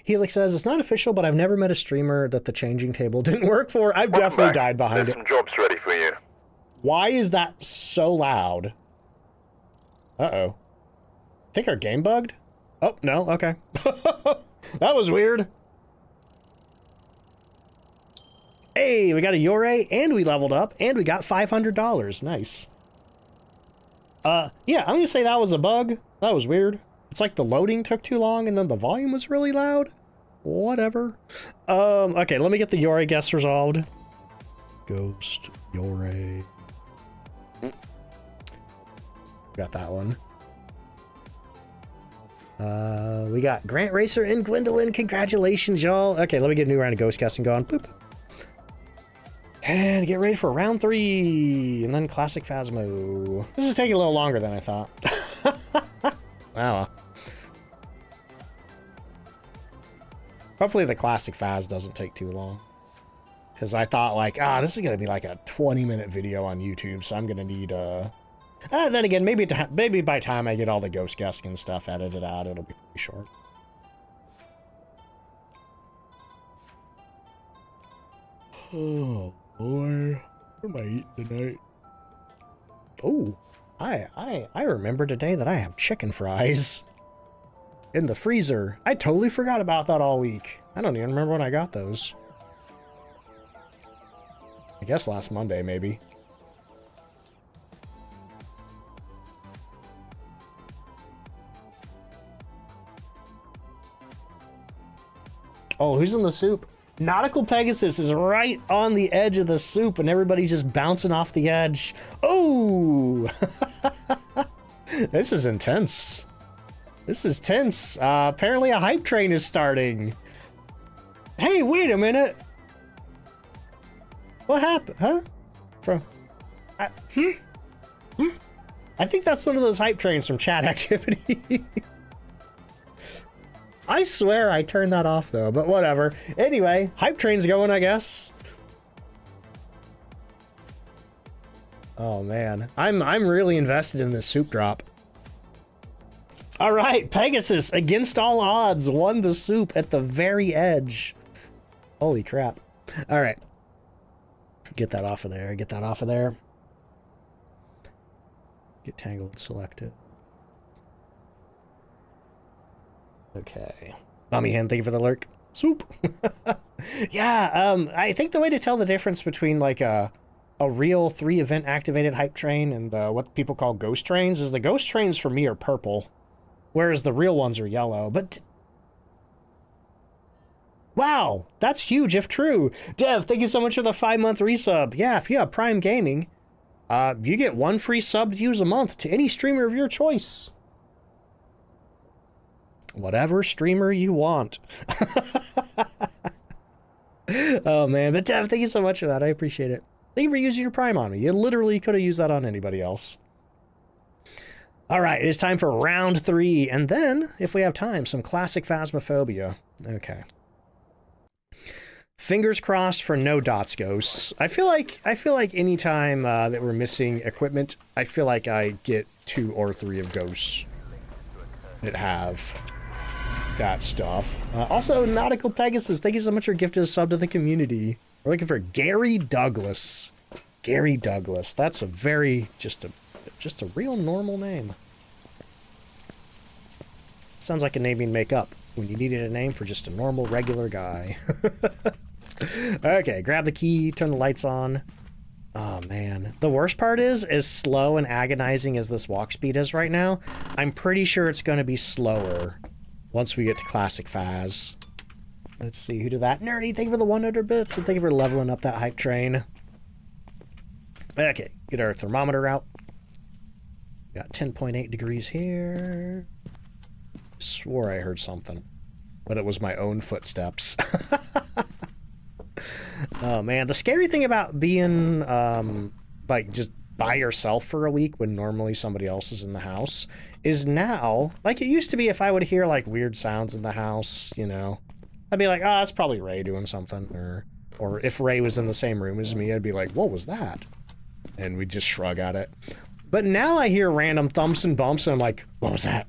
Helix says, it's not official, but I've never met a streamer that the changing table didn't work for. I've definitely died behind it. There's some jobs ready for you. Why is that so loud? Uh-oh. I think our game bugged? Oh, no, okay. That was weird. Hey, we got a Yurei, and we leveled up, and we got $500. Nice. Yeah, I'm gonna say that was a bug. That was weird. It's like the loading took too long, and then the volume was really loud. Whatever. Okay, let me get the Yurei guess resolved. Ghost, Yurei. Got that one. We got Grant Racer and Gwendolyn. Congratulations, y'all. Okay, let me get a new round of ghost guessing going. Boop. And get ready for round 3. And then classic Phasmo. This is taking a little longer than I thought. Wow. Hopefully the classic Phas doesn't take too long. Because I thought like, this is going to be like a 20-minute video on YouTube. So I'm going to need, then again, maybe by the time I get all the ghost guessing and stuff edited out, it'll be pretty short. Oh, boy. What am I eating tonight? Oh, I remember today that I have chicken fries in the freezer. I totally forgot about that all week. I don't even remember when I got those. I guess last Monday, maybe. Oh, who's in the soup? Nautical Pegasus is right on the edge of the soup and everybody's just bouncing off the edge. Oh! This is intense. This is tense. Apparently a hype train is starting. Hey, wait a minute. What happened? Huh? Bro. I think that's one of those hype trains from chat activity. I swear I turned that off though, but whatever. Anyway, hype train's going, I guess. Oh man, I'm really invested in this soup drop. All right, Pegasus, against all odds, won the soup at the very edge. Holy crap. All right. Get that off of there, get that off of there. Get tangled, select it. Okay. Mommy Hen, thank you for the lurk. Soup. Yeah, I think the way to tell the difference between like a real 3-event activated hype train and what people call ghost trains is the ghost trains for me are purple, whereas the real ones are yellow. But wow, that's huge if true. Dev, thank you so much for the 5-month resub. Yeah, if you have Prime Gaming, you get 1 free sub to use a month to any streamer of your choice. Whatever streamer you want. Oh man, but Dev, thank you so much for that. I appreciate it. Thank you for using your Prime on me. You literally could have used that on anybody else. All right, it is time for round 3, and then, if we have time, some classic Phasmophobia. Okay. Fingers crossed for no dots ghosts. I feel like anytime that we're missing equipment, I feel like I get 2 or 3 of ghosts that have that stuff. Also, Nautical Pegasus, thank you so much for gifting a sub to the community. We're looking for Gary Douglas. Gary Douglas. That's a very, just a real normal name. Sounds like a name you'd make up when you needed a name for just a normal, regular guy. Okay, grab the key, turn the lights on. Oh man, the worst part is, as slow and agonizing as this walk speed is right now, I'm pretty sure it's going to be slower once we get to Classic Phas. Let's see, who did that? Nerdy, thank you for the 100 bits, and thank you for leveling up that hype train. Okay, get our thermometer out. Got 10.8 degrees here. Swore I heard something, but it was my own footsteps. Oh man, the scary thing about being like just by yourself for a week when normally somebody else is in the house is now, like it used to be if I would hear like weird sounds in the house, you know, I'd be like, oh, it's probably Ray doing something, or if Ray was in the same room as me, I'd be like, what was that? And we'd just shrug at it. But now I hear random thumps and bumps and I'm like, what was that?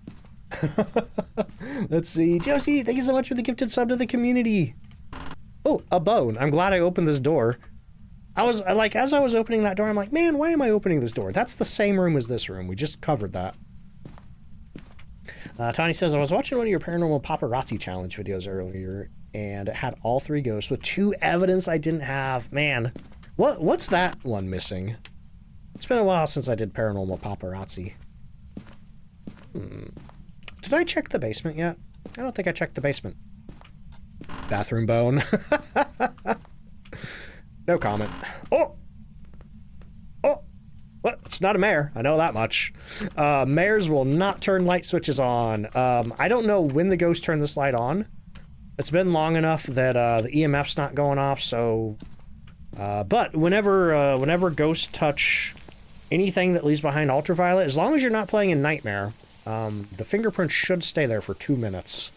Let's see, Josie, thank you so much for the gifted sub to the community. Oh, a bone. I'm glad I opened this door. I was like, as I was opening that door, I'm like, man, why am I opening this door? That's the same room as this room. We just covered that. Tony says, I was watching one of your paranormal paparazzi challenge videos earlier, and it had all 3 ghosts with 2 evidence I didn't have. Man, what's that one missing? It's been a while since I did paranormal paparazzi. Did I check the basement yet? I don't think I checked the basement. Bathroom bone. No comment. Oh! Oh! Well, it's not a mare. I know that much. Mares will not turn light switches on. I don't know when the ghost turned this light on. It's been long enough that the EMF's not going off, so... but whenever ghosts touch anything that leaves behind ultraviolet, as long as you're not playing in Nightmare, the fingerprints should stay there for 2 minutes.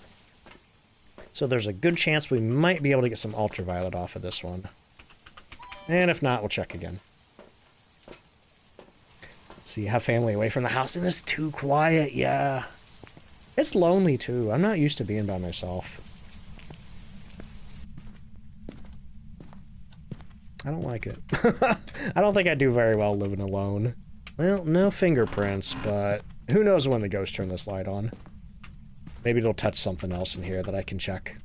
So there's a good chance we might be able to get some ultraviolet off of this one. And if not, we'll check again. Let's see, have family away from the house, and it's too quiet, yeah. It's lonely too. I'm not used to being by myself. I don't like it. I don't think I do very well living alone. Well, no fingerprints, but who knows when the ghost turned this light on. Maybe it'll touch something else in here that I can check.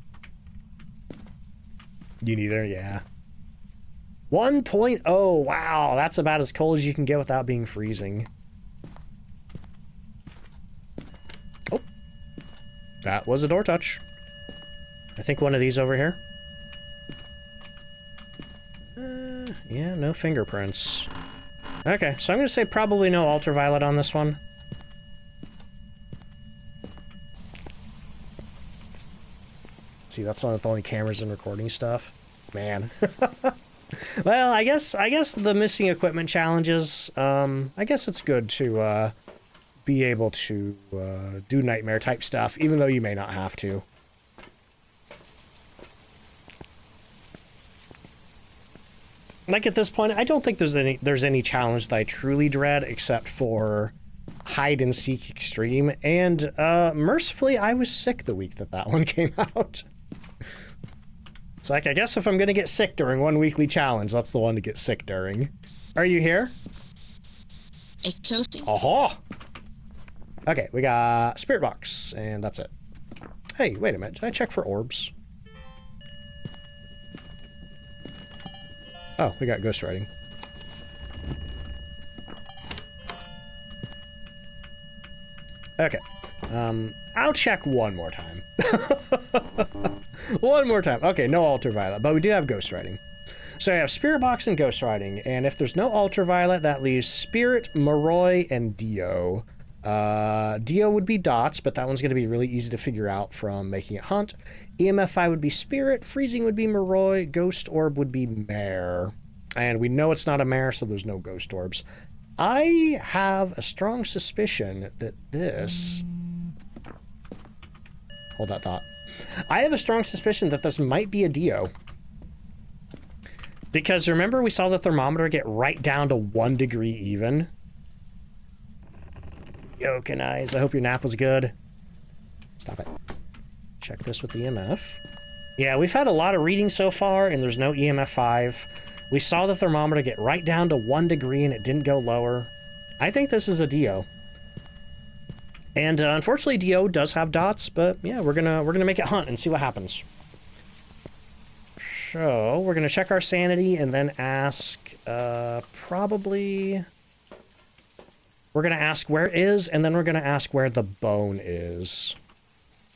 You neither? Yeah. 1.0. Wow, that's about as cold as you can get without being freezing. Oh. That was a door touch. I think one of these over here. Yeah, no fingerprints. Okay, so I'm going to say probably no ultraviolet on this one. See, that's not the only cameras and recording stuff. Man. Well, I guess the missing equipment challenges, I guess it's good to be able to do nightmare type stuff, even though you may not have to. Like at this point, I don't think there's any challenge that I truly dread except for hide and seek extreme, and mercifully I was sick the week that one came out. It's like, I guess if I'm gonna get sick during one weekly challenge, that's the one to get sick during. Are you here? Aha! Okay, we got spirit box, and that's it. Hey, wait a minute, did I check for orbs? Oh, we got ghost writing. Okay. I'll check one more time. One more time. Okay, no ultraviolet, but we do have ghost writing. So I have spirit box and ghost writing, and if there's no ultraviolet, that leaves spirit, Moroi, and Dio. Dio would be dots, but that one's going to be really easy to figure out from making it hunt. EMF5 would be spirit, freezing would be Moroi, ghost orb would be mare. And we know it's not a mare, so there's no ghost orbs. I have a strong suspicion that this... Hold that thought. I have a strong suspicion that this might be a Dio. Because remember we saw the thermometer get right down to 1 degree even? Yo, Kanais, I hope your nap was good. Stop it. Check this with the EMF. Yeah, we've had a lot of readings so far, and there's no EMF5. We saw the thermometer get right down to 1 degree, and it didn't go lower. I think this is a Dio. And unfortunately, Dio does have dots, but yeah, we're gonna make it hunt and see what happens. So we're gonna check our sanity and then ask, probably, we're gonna ask where it is, and then we're gonna ask where the bone is.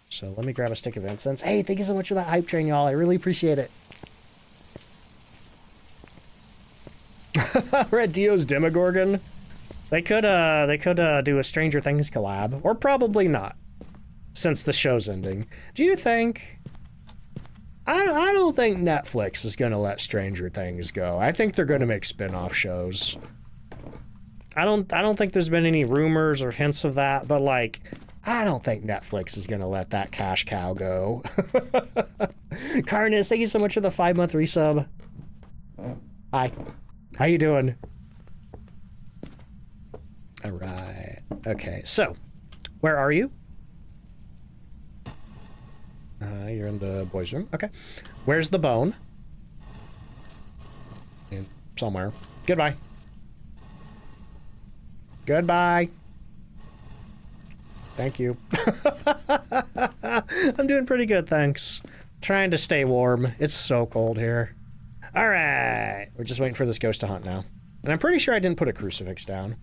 So let me grab a stick of incense. Hey, thank you so much for that hype train, y'all. I really appreciate it. Red Dio's Demogorgon. They could do a Stranger Things collab, or probably not, since the show's ending. Do you think? I don't think Netflix is gonna let Stranger Things go. I think they're gonna make spin-off shows. I don't think there's been any rumors or hints of that, but like, I don't think Netflix is gonna let that cash cow go. Carnus, thank you so much for the 5-month resub. Hi. How you doing? All right. Okay, so where are you? You're in the boys' room. Okay. Where's the bone? Somewhere. Goodbye. Goodbye. Thank you. I'm doing pretty good, thanks. Trying to stay warm. It's so cold here. All right. We're just waiting for this ghost to hunt now. And I'm pretty sure I didn't put a crucifix down.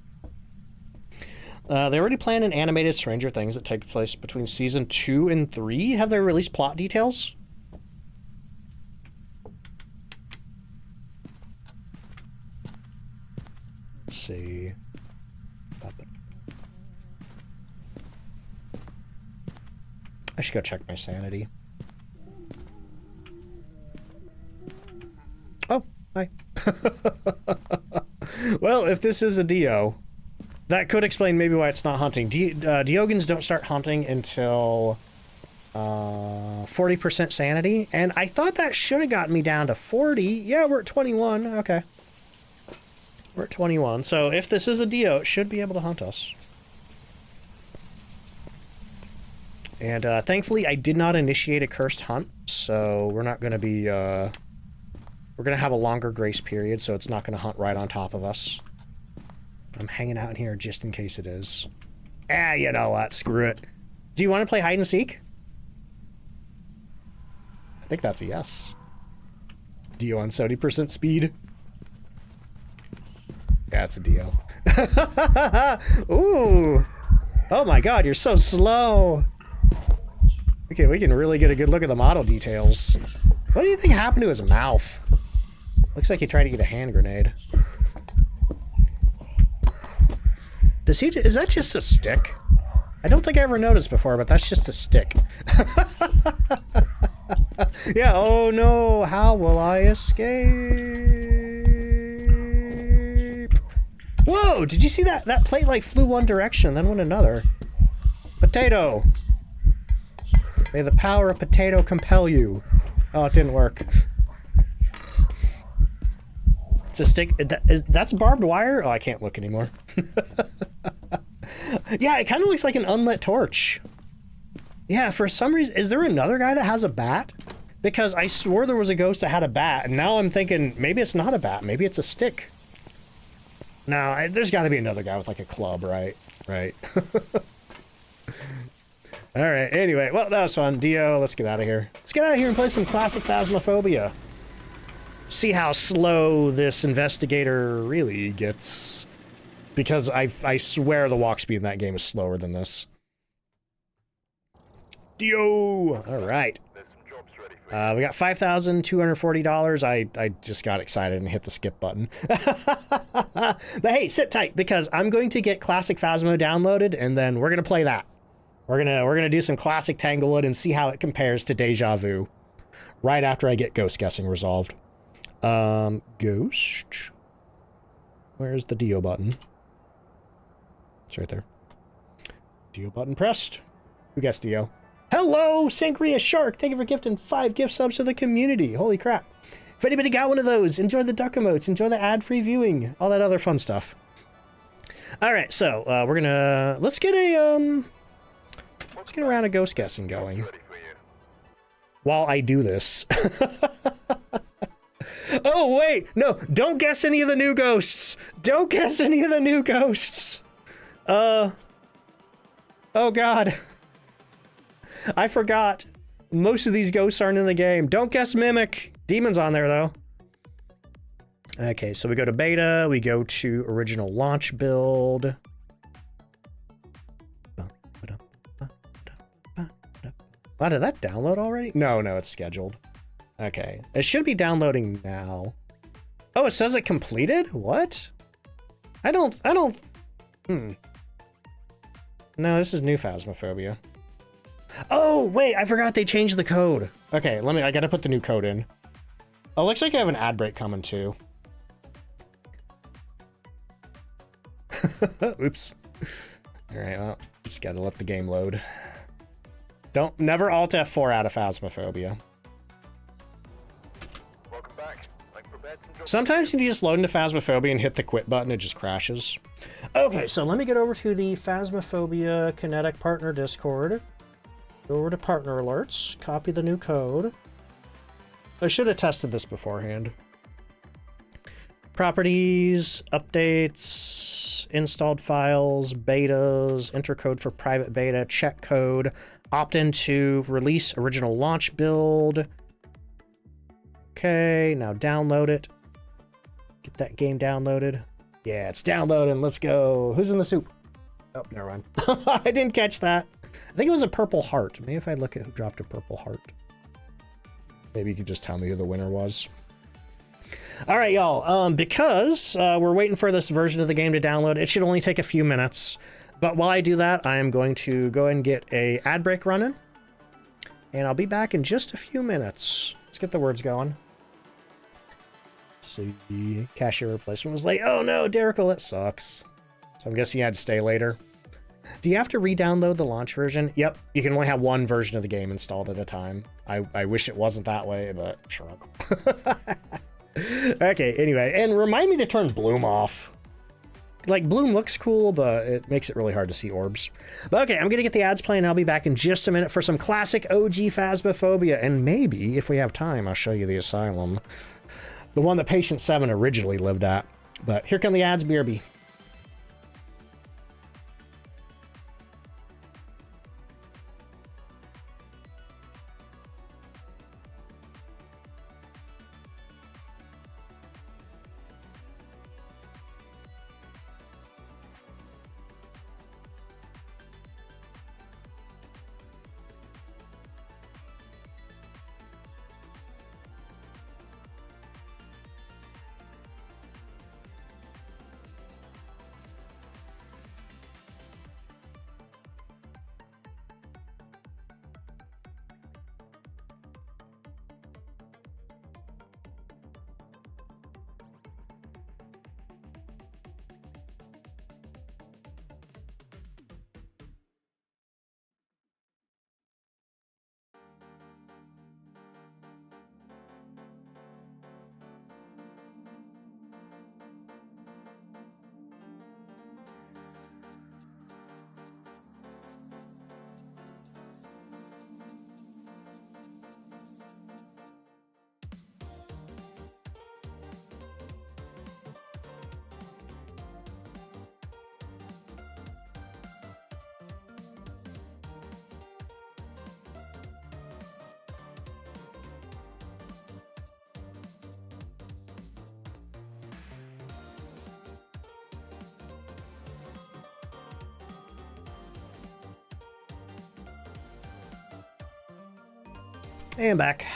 They already planned an animated Stranger Things that takes place between season 2 and 3. Have they released plot details? Let's see. I should go check my sanity. Oh, hi. Well, if this is a Dio, that could explain maybe why it's not hunting. Diogans don't start hunting until 40% sanity, and I thought that should have gotten me down to 40. Yeah, we're at 21. Okay. We're at 21. So if this is a Dio, it should be able to hunt us. And thankfully, I did not initiate a cursed hunt, so we're not going to be... we're going to have a longer grace period, so it's not going to hunt right on top of us. I'm hanging out in here just in case it is. Ah, you know what? Screw it. Do you want to play hide and seek? I think that's a yes. Dio on 70% speed. Yeah, it's a Dio. Ooh. Oh my god, you're so slow. Okay, we can really get a good look at the model details. What do you think happened to his mouth? Looks like he tried to get a hand grenade. Is that just a stick? I don't think I ever noticed before, but that's just a stick. Yeah, oh no, how will I escape? Whoa, did you see that? That plate like flew one direction, then went another. Potato. May the power of potato compel you. Oh, it didn't work. It's a stick. That's barbed wire? Oh, I can't look anymore. Yeah, it kind of looks like an unlit torch. Yeah, for some reason, is there another guy that has a bat? Because I swore there was a ghost that had a bat, and now I'm thinking maybe it's not a bat, maybe it's a stick. No, there's got to be another guy with like a club, right? Right. All right, anyway, well, that was fun. Dio, let's get out of here. Let's get out of here and play some classic Phasmophobia. See how slow this investigator really gets. Because I swear the walk speed in that game is slower than this. Dio! All right. We got $5,240. I just got excited and hit the skip button. But hey, sit tight, because I'm going to get Classic Phasmo downloaded, and then we're gonna play that. We're gonna do some classic Tanglewood and see how it compares to Deja Vu. Right after I get ghost guessing resolved. Ghost. Where's the Dio button? It's right there. Dio button pressed. Who guessed Dio? Hello, Sangria Shark. Thank you for gifting 5 gift subs to the community. Holy crap. If anybody got one of those, enjoy the duck emotes, enjoy the ad-free viewing, all that other fun stuff. All right, so we're gonna let's get a round of ghost guessing going while I do this. Oh wait, no! Don't guess any of the new ghosts. Don't guess any of the new ghosts. Oh god, I forgot. Most of these ghosts aren't in the game. Don't guess Mimic. Demon's on there, though. Okay, so we go to beta. We go to original launch build. Wow, did that download already? No, it's scheduled. Okay, it should be downloading now. Oh, it says it completed? What? I don't, No, this is new Phasmophobia. Oh, wait, I forgot they changed the code. Okay, I gotta put the new code in. Oh, looks like I have an ad break coming too. Oops. All right, well, just gotta let the game load. Never Alt F4 out of Phasmophobia. Welcome back. Sometimes you just load into Phasmophobia and hit the quit button, it just crashes. Okay, so let me get over to the Phasmophobia Kinetic Partner Discord. Go over to Partner Alerts, copy the new code. I should have tested this beforehand. Properties, updates, installed files, betas, enter code for private beta, check code, opt into release original launch build. Okay, now download it. Get that game downloaded. Yeah, it's downloading. Let's go. Who's in the soup? Oh, never mind. I didn't catch that. I think it was a purple heart. Maybe if I look at who dropped a purple heart. Maybe you could just tell me who the winner was. All right, y'all. Because we're waiting for this version of the game to download, it should only take a few minutes. But while I do that, I am going to go ahead and get a ad break running. And I'll be back in just a few minutes. Let's get the words going. So the cashier replacement was like, oh no, Derrickle, that sucks. So I'm guessing you had to stay later. Do you have to re-download the launch version? Yep, you can only have one version of the game installed at a time. I wish it wasn't that way, but shrug. Okay, anyway, and remind me to turn Bloom off. Like, Bloom looks cool, but it makes it really hard to see orbs. But okay, I'm gonna get the ads playing. I'll be back in just a minute for some classic OG Phasmophobia, and maybe, if we have time, I'll show you the asylum. The one that Patient 7 originally lived at. But here come the ads, BRB. And back.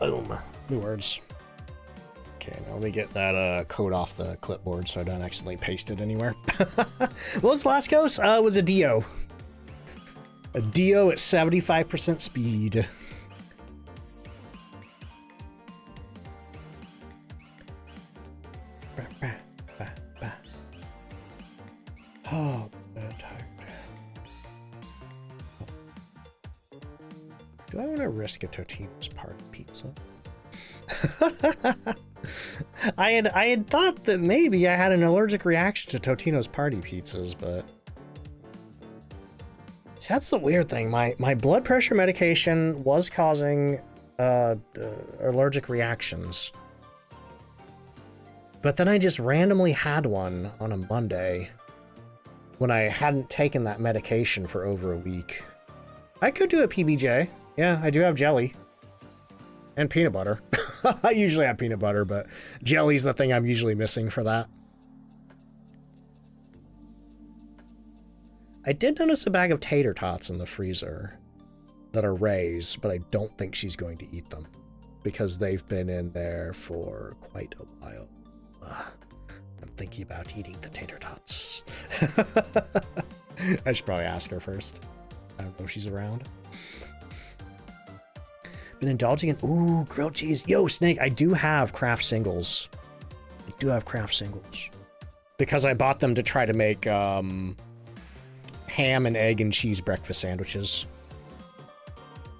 Boom. New words. Okay, now let me get that code off the clipboard so I don't accidentally paste it anywhere. Well, its last ghost was a Dio. A Dio at 75% speed. Oh, I'm tired. Do I want to risk a Totino's party pizza? I had thought that maybe I had an allergic reaction to Totino's party pizzas, but see, that's the weird thing. My blood pressure medication was causing allergic reactions, but then I just randomly had one on a Monday when I hadn't taken that medication for over a week. I could do a PBJ. Yeah, I do have jelly. And peanut butter. I usually have peanut butter, but jelly's the thing I'm usually missing for that. I did notice a bag of tater tots in the freezer that are Ray's, but I don't think she's going to eat them because they've been in there for quite a while. I'm thinking about eating the tater tots. I should probably ask her first. I don't know if she's around. Been indulging in, ooh, grilled cheese. Yo, Snake, I do have craft singles. I do have craft singles. Because I bought them to try to make ham and egg and cheese breakfast sandwiches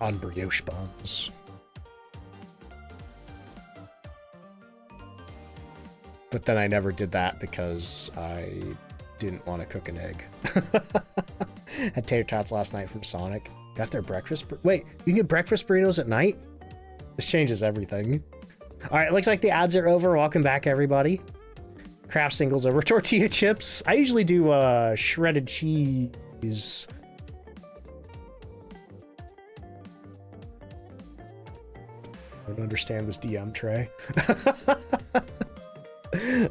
on brioche buns. But then I never did that because I didn't want to cook an egg. Had tater tots last night from Sonic. Got their breakfast. Wait, you can get breakfast burritos at night? This changes everything. All right, looks like the ads are over. Welcome back, everybody. Craft singles over. Tortilla chips. I usually do shredded cheese. I don't understand this DM tray.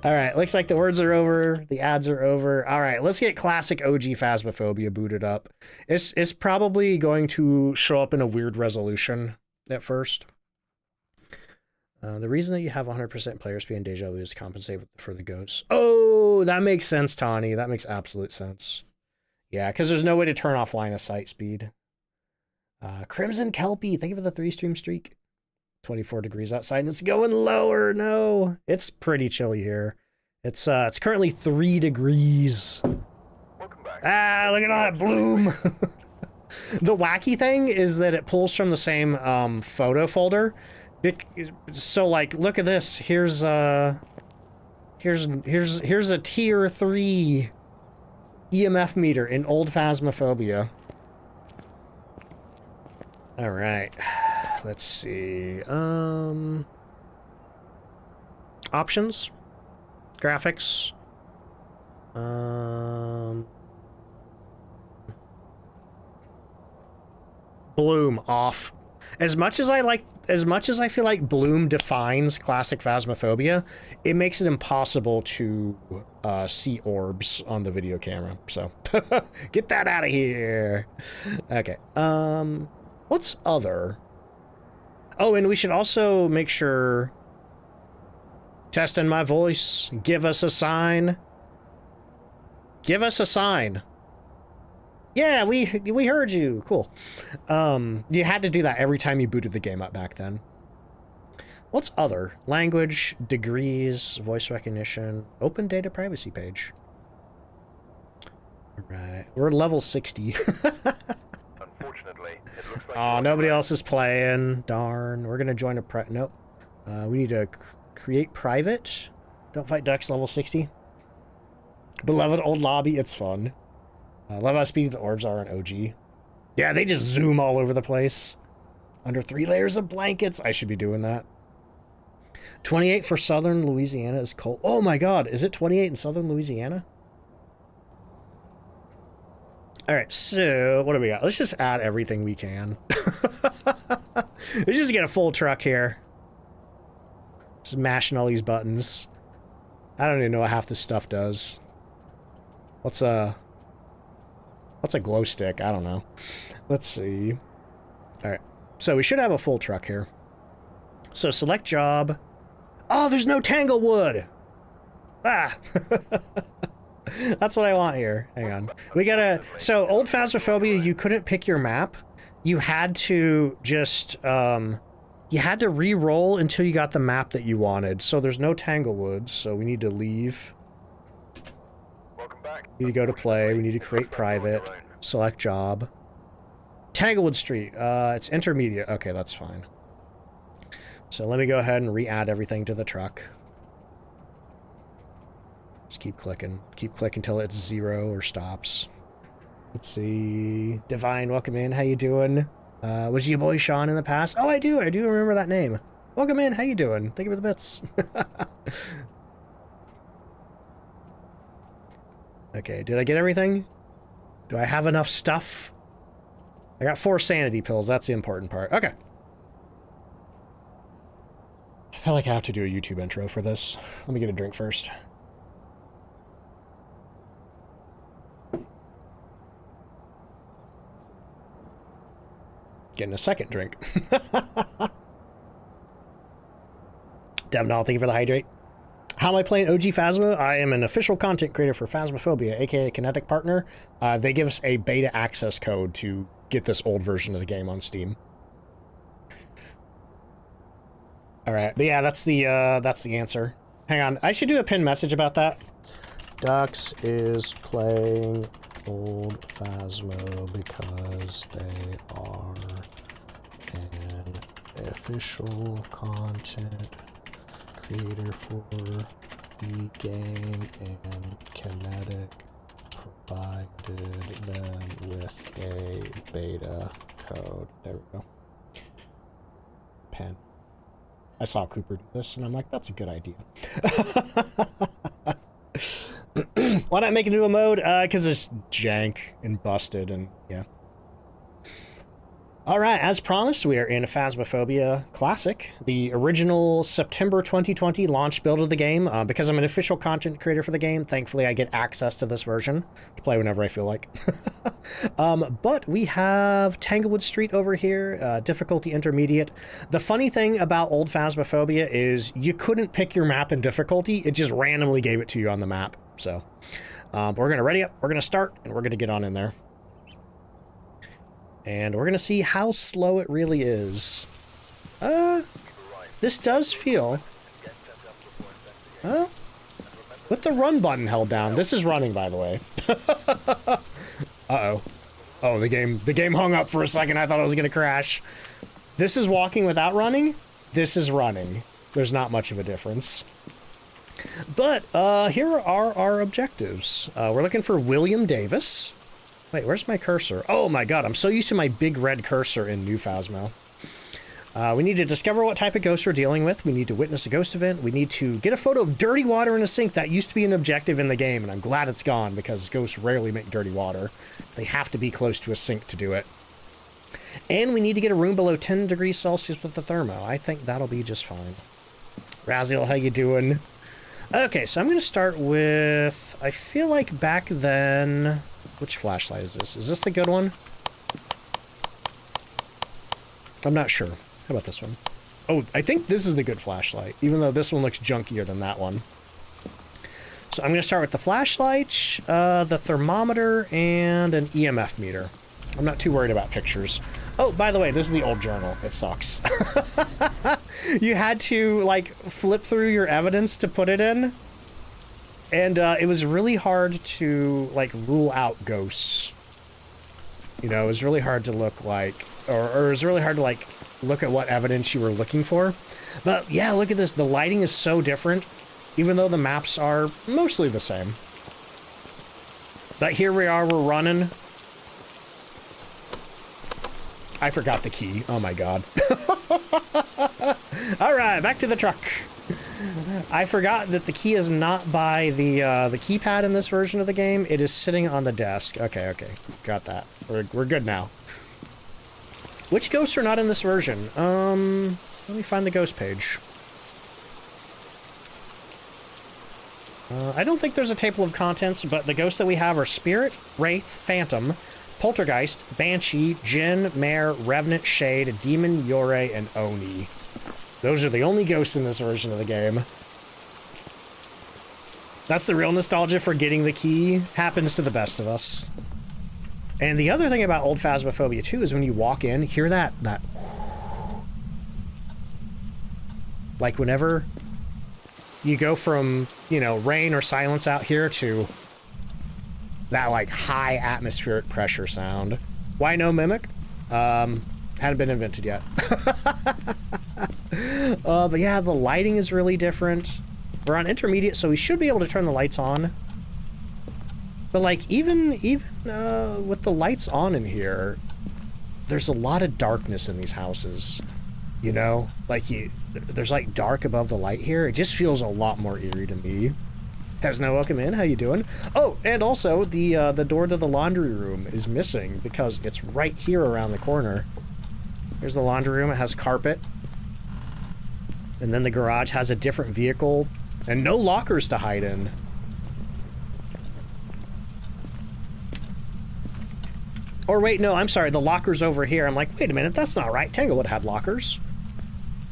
All right, looks like the words are over, the ads are over. All right, let's get classic OG Phasmophobia booted up. It's probably going to show up in a weird resolution at first. The reason that you have 100% player speed and deja vu is to compensate for the ghosts. Oh, that makes sense, Tawny. That makes absolute sense. Yeah, because there's no way to turn off line of sight speed. Crimson Kelpie, thank you for the 3-stream streak. 24 degrees outside and it's going lower. No, it's pretty chilly here. It's currently 3 degrees. Ah, look at all that bloom. The wacky thing is that it pulls from the same photo folder. So like, look at this. Here's a tier 3 EMF meter in old Phasmophobia. All right. Let's see. Options, graphics. Bloom off. As much as I feel like bloom defines classic Phasmophobia, it makes it impossible to see orbs on the video camera. So get that out of here. Okay. What's other? Oh, and we should also make sure, testing my voice, give us a sign. Give us a sign. Yeah, we heard you. Cool. You had to do that every time you booted the game up back then. What's other? Language, degrees, voice recognition, open data privacy page. All right, we're level 60. Oh, nobody else is playing. Darn. We're gonna join a nope. We need to create private. DontFightDucks level 60. Beloved old lobby. It's fun. Love how speedy the orbs are on OG. Yeah, they just zoom all over the place. Under 3 layers of blankets. I should be doing that. 28 for Southern Louisiana is cold. Oh my God. Is it 28 in Southern Louisiana? All right, so what do we got? Let's just add everything we can. Let's just get a full truck here. Just mashing all these buttons. I don't even know what half this stuff does. What's a glow stick? I don't know. Let's see. All right, so we should have a full truck here. So select job. Oh, there's no Tanglewood. Ah. That's what I want here. Hang on. We gotta... So, old Phasmophobia, you couldn't pick your map. You had to just, you had to re-roll until you got the map that you wanted. So there's no Tanglewood, so we need to leave. Welcome back. We need to go to play. We need to create private. Select job. Tanglewood Street. It's intermediate. Okay, that's fine. So let me go ahead and re-add everything to the truck. Just keep clicking. Keep clicking until it's 0 or stops. Let's see. Divine, welcome in. How you doing? Was you boy Sean in the past? Oh, I do. I do remember that name. Welcome in. How you doing? Thank you for the bits. Okay, did I get everything? Do I have enough stuff? I got 4 sanity pills. That's the important part. Okay. feel like I have to do a YouTube intro for this. Let me get a drink first. Getting a second drink. Devnall, thank you for the hydrate. How am I playing OG Phasmo? I am an official content creator for Phasmophobia, aka Kinetic Partner. They give us a beta access code to get this old version of the game on Steam. All right, but yeah, that's the answer. Hang on, I should do a pinned message about that. Ducks is playing old Phasmo because they are an official content creator for the game, and Kinetic provided them with a beta code. There we go. Pen. I saw Cooper do this, and I'm like, that's a good idea. Why not make it into a mode? Because it's jank and busted, and yeah. Alright, as promised, we are in Phasmophobia Classic, the original September 2020 launch build of the game. Because I'm an official content creator for the game, thankfully I get access to this version to play whenever I feel like. But we have Tanglewood Street over here, difficulty intermediate. The funny thing about old Phasmophobia is you couldn't pick your map in difficulty, it just randomly gave it to you on the map. So, we're going to ready up, we're going to start, and we're going to get on in there. And we're going to see how slow it really is. This does feel... with the run button held down. This is running, by the way. Uh-oh. Oh, the game hung up for a second. I thought it was going to crash. This is walking without running. This is running. There's not much of a difference. But, here are our objectives. We're looking for William Davis. Wait, where's my cursor? Oh my god, I'm so used to my big red cursor in New Phasmo. We need to discover what type of ghost we're dealing with. We need to witness a ghost event. We need to get a photo of dirty water in a sink. That used to be an objective in the game, and I'm glad it's gone because ghosts rarely make dirty water. They have to be close to a sink to do it. And we need to get a room below 10 degrees Celsius with the thermo. I think that'll be just fine. Raziel, how you doing? Okay, so I'm going to start with... I feel like back then... Which flashlight is this? Is this the good one? I'm not sure. How about this one? Oh, I think this is the good flashlight, even though this one looks junkier than that one. So I'm going to start with the flashlight, the thermometer, and an EMF meter. I'm not too worried about pictures. Oh, by the way, this is the old journal. It sucks. You had to, like, flip through your evidence to put it in. And it was really hard to, like, rule out ghosts. You know, it was really hard to look like, or it was really hard to, like, look at what evidence you were looking for. But, yeah, look at this. The lighting is so different, even though the maps are mostly the same. But here we are, we're running. I forgot the key. Oh, my God. All right, back to the truck. I forgot that the key is not by the keypad in this version of the game. It is sitting on the desk. Okay, got that. We're good now. Which ghosts are not in this version? Let me find the ghost page. I don't think there's a table of contents, but the ghosts that we have are Spirit, Wraith, Phantom, Poltergeist, Banshee, Jinn, Mare, Revenant, Shade, Demon, Yore, and Oni. Those are the only ghosts in this version of the game. That's the real nostalgia for getting the key. Happens to the best of us. And the other thing about old Phasmophobia 2 is when you walk in, hear that like whenever you go from, you know, rain or silence out here to that like high atmospheric pressure sound. Why no mimic? Hadn't been invented yet. But yeah, the lighting is really different. We're on intermediate, so we should be able to turn the lights on. But like, even with the lights on in here, there's a lot of darkness in these houses. You know? Like, there's like dark above the light here. It just feels a lot more eerie to me. Hesno, welcome in. How you doing? Oh, and also, the door to the laundry room is missing because it's right here around the corner. Here's the laundry room. It has carpet. And then the garage has a different vehicle and no lockers to hide in. Or wait, no, I'm sorry, the locker's over here. I'm like, wait a minute, that's not right. Tanglewood had lockers.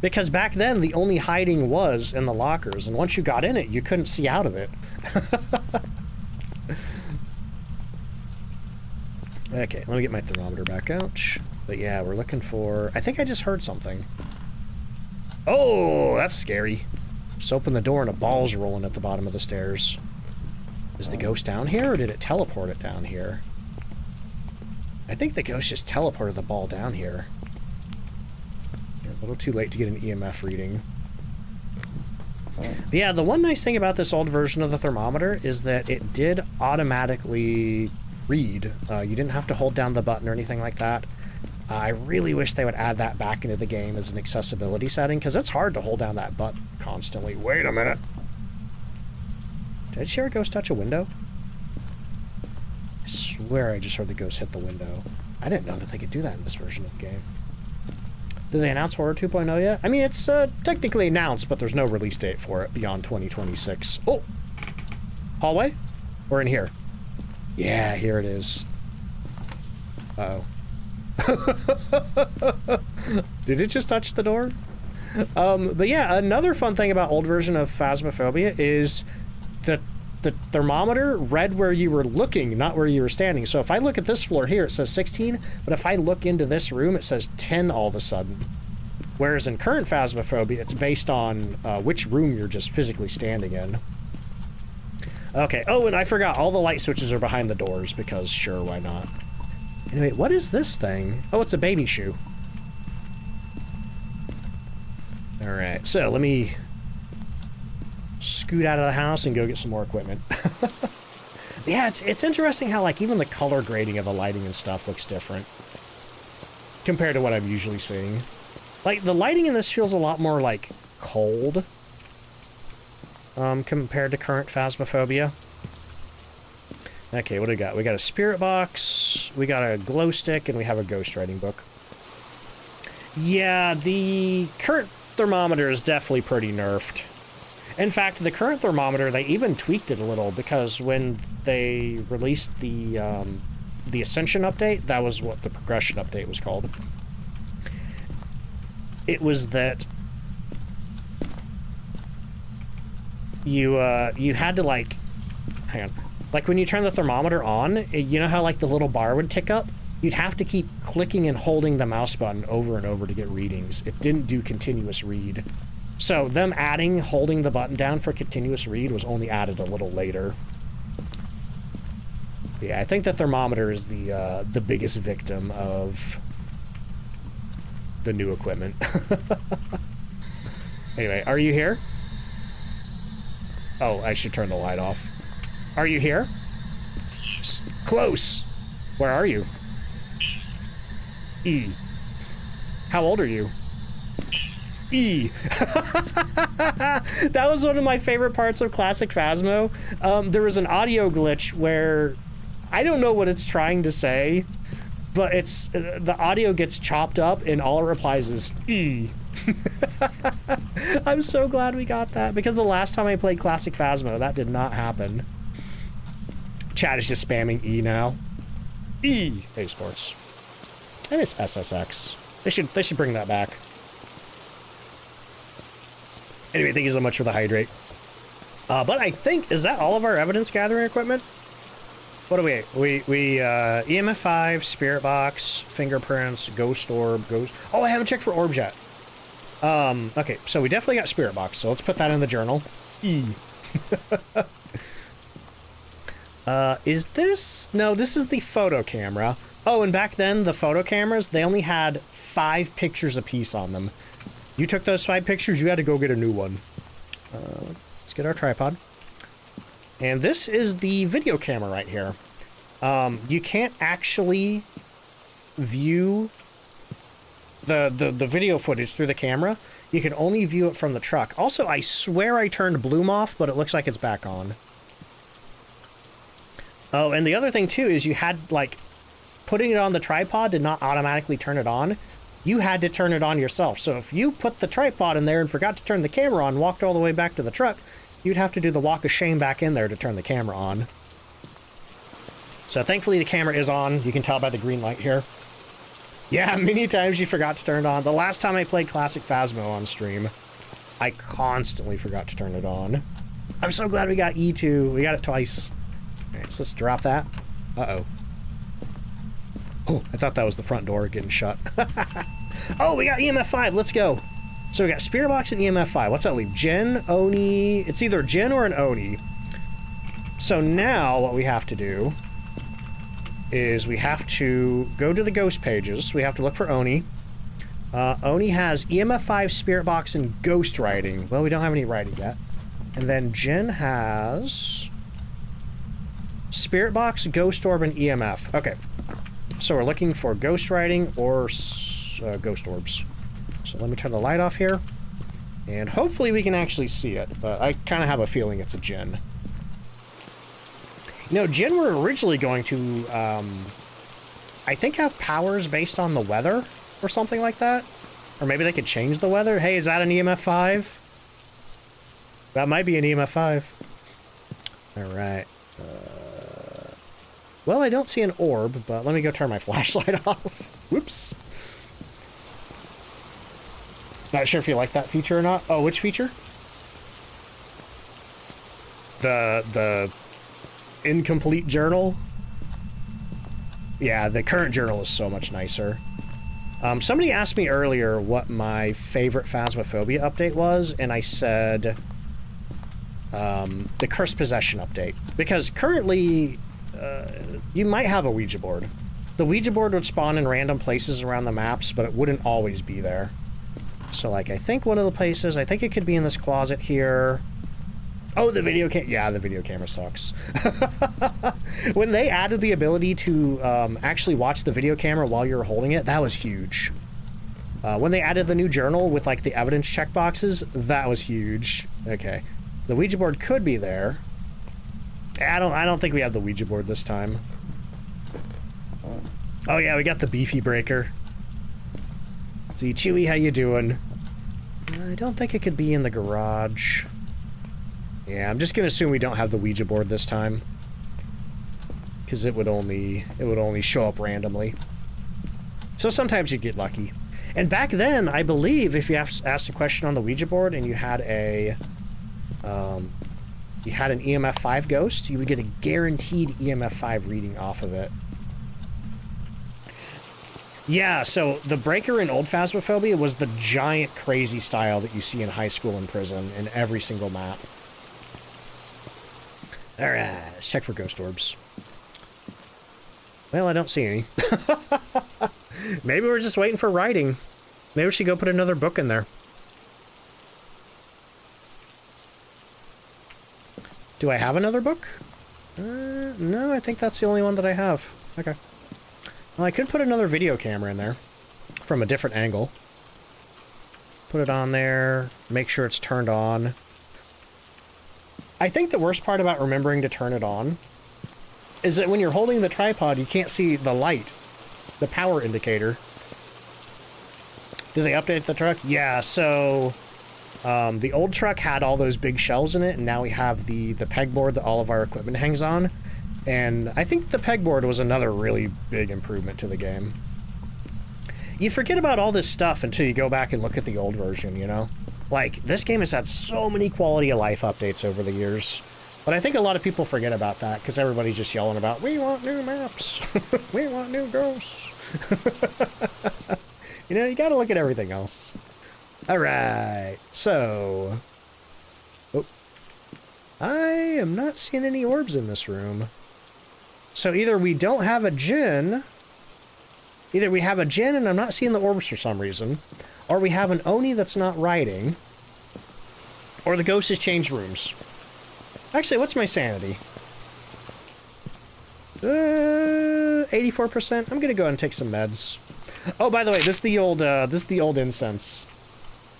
Because back then, the only hiding was in the lockers, and once you got in it, you couldn't see out of it. Okay, let me get my thermometer back out. But yeah, we're looking for... I think I just heard something. Oh, that's scary. Just open the door and a ball's rolling at the bottom of the stairs. Is the ghost down here, or did it teleport it down here? I think the ghost just teleported the ball down here. You're a little too late to get an EMF reading. But yeah, the one nice thing about this old version of the thermometer is that it did automatically read. You didn't have to hold down the button or anything like that. I really wish they would add that back into the game as an accessibility setting, because it's hard to hold down that button constantly. Wait a minute. Did I just hear a ghost touch a window? I swear I just heard the ghost hit the window. I didn't know that they could do that in this version of the game. Did they announce Horror 2.0 yet? I mean, it's technically announced, but there's no release date for it beyond 2026. Oh! Hallway? Or in here? Yeah, here it is. Uh-oh. Did it just touch the door? But yeah, another fun thing about old version of Phasmophobia is that the thermometer read where you were looking, not where you were standing. So if I look at this floor here, it says 16, but if I look into this room, it says 10 all of a sudden. Whereas in current Phasmophobia, it's based on which room you're just physically standing in. Okay, oh, and I forgot, all the light switches are behind the doors, because sure, why not? Anyway, what is this thing? Oh, it's a baby shoe. Alright, so let me scoot out of the house and go get some more equipment. Yeah, it's interesting how, like, even the color grading of the lighting and stuff looks different compared to what I'm usually seeing. Like, the lighting in this feels a lot more, like, cold compared to current Phasmophobia. Okay, what do we got? We got a spirit box, we got a glow stick, and we have a ghost writing book. Yeah, the current thermometer is definitely pretty nerfed. In fact, the current thermometer, they even tweaked it a little, because when they released the Ascension update, that was what the Progression update was called. It was that you had to, like, hang on, like when you turn the thermometer on, you know how like the little bar would tick up? You'd have to keep clicking and holding the mouse button over and over to get readings. It didn't do continuous read. So them adding holding the button down for continuous read was only added a little later. Yeah, I think the thermometer is the biggest victim of the new equipment. Anyway, are you here? Oh, I should turn the light off. Are you here? Yes. Close. Where are you? E. How old are you? E. That was one of my favorite parts of classic Phasmo. There was an audio glitch where I don't know what it's trying to say, but it's the audio gets chopped up and all it replies is E. I'm so glad we got that, because the last time I played classic Phasmo, that did not happen. Chat is just spamming E now. E. A Sports. And it's SSX. They should bring that back. Anyway, thank you so much for the hydrate. But I think, is that all of our evidence gathering equipment? What do we EMF 5, spirit box, fingerprints, ghost orb, ghost... Oh, I haven't checked for orbs yet. Okay, so we definitely got spirit box, so let's put that in the journal. E. Is this... No, this is the photo camera. Oh, and back then, the photo cameras, they only had 5 pictures apiece on them. You took those 5 pictures, you had to go get a new one. Let's get our tripod. And this is the video camera right here. You can't actually view the video footage through the camera. You can only view it from the truck. Also, I swear I turned Bloom off, but it looks like it's back on. Oh, and the other thing too is you had, like, putting it on the tripod did not automatically turn it on. you had to turn it on yourself. So if you put the tripod in there and forgot to turn the camera on, walked all the way back to the truck, you'd have to do the walk of shame back in there to turn the camera on. So thankfully the camera is on. You can tell by the green light here. Yeah, many times you forgot to turn it on. The last time I played Classic Phasmo on stream, I constantly forgot to turn it on. I'm so glad we got E2. We got it twice. All right, so let's drop that. Uh-oh. Oh, I thought that was the front door getting shut. Oh, we got EMF 5. Let's go. So we got Spirit Box and EMF 5. What's that leave? Jin, Oni. It's either Jin or an Oni. So now what we have to do is we have to go to the ghost pages. We have to look for Oni. Oni has EMF 5, Spirit Box, and Ghost Writing. Well, we don't have any writing yet. And then Jin has Spirit Box, Ghost Orb, and EMF. Okay. So we're looking for Ghost Writing or Ghost Orbs. So let me turn the light off here. And hopefully we can actually see it. But I kind of have a feeling it's a Jin. You know, Jin were originally going to, I think, have powers based on the weather or something like that. Or maybe they could change the weather. Hey, is that an EMF 5? That might be an EMF 5. All right. Well, I don't see an orb, but let me go turn my flashlight off. Whoops. Not sure if you like that feature or not. Oh, which feature? The incomplete journal? Yeah, the current journal is so much nicer. Somebody asked me earlier what my favorite Phasmophobia update was, and I said the Cursed Possession update. Because currently, you might have a Ouija board. The Ouija board would spawn in random places around the maps, but it wouldn't always be there. So, like, I think one of the places, I think it could be in this closet here. Oh, the video cam. Yeah, the video camera sucks. When they added the ability to actually watch the video camera while you're holding it, that was huge. When they added the new journal with, like, the evidence checkboxes, that was huge. Okay. The Ouija board could be there. I don't think we have the Ouija board this time. Oh yeah, we got the beefy breaker. See, Chewy, how you doing? I don't think it could be in the garage. Yeah, I'm just gonna assume we don't have the Ouija board this time, because it would only show up randomly. So sometimes you get lucky. And back then, I believe if you asked a question on the Ouija board and you had an EMF 5 ghost, you would get a guaranteed EMF 5 reading off of it. Yeah, so the breaker in old Phasmophobia was the giant crazy style that you see in high school and prison in every single map. Alright, let's check for ghost orbs. Well, I don't see any. Maybe we're just waiting for writing. Maybe we should go put another book in there. Do I have another book? No, I think that's the only one that I have. Okay. Well, I could put another video camera in there from a different angle. Put it on there, make sure it's turned on. I think the worst part about remembering to turn it on is that when you're holding the tripod, you can't see the light, the power indicator. Did they update the truck? Yeah, so the old truck had all those big shelves in it, and now we have the pegboard that all of our equipment hangs on. And I think the pegboard was another really big improvement to the game. You forget about all this stuff until you go back and look at the old version, you know? Like, this game has had so many quality of life updates over the years. But I think a lot of people forget about that, because everybody's just yelling about, we want new maps! We want new ghosts! You know, you gotta look at everything else. Alright, so... Oh. I am not seeing any orbs in this room. So either we don't have a Jin... Either we have a Jin and I'm not seeing the orbs for some reason, or we have an Oni that's not writing, or the ghost has changed rooms. Actually, what's my sanity? 84%. I'm gonna go ahead and take some meds. Oh, by the way, this is the old incense.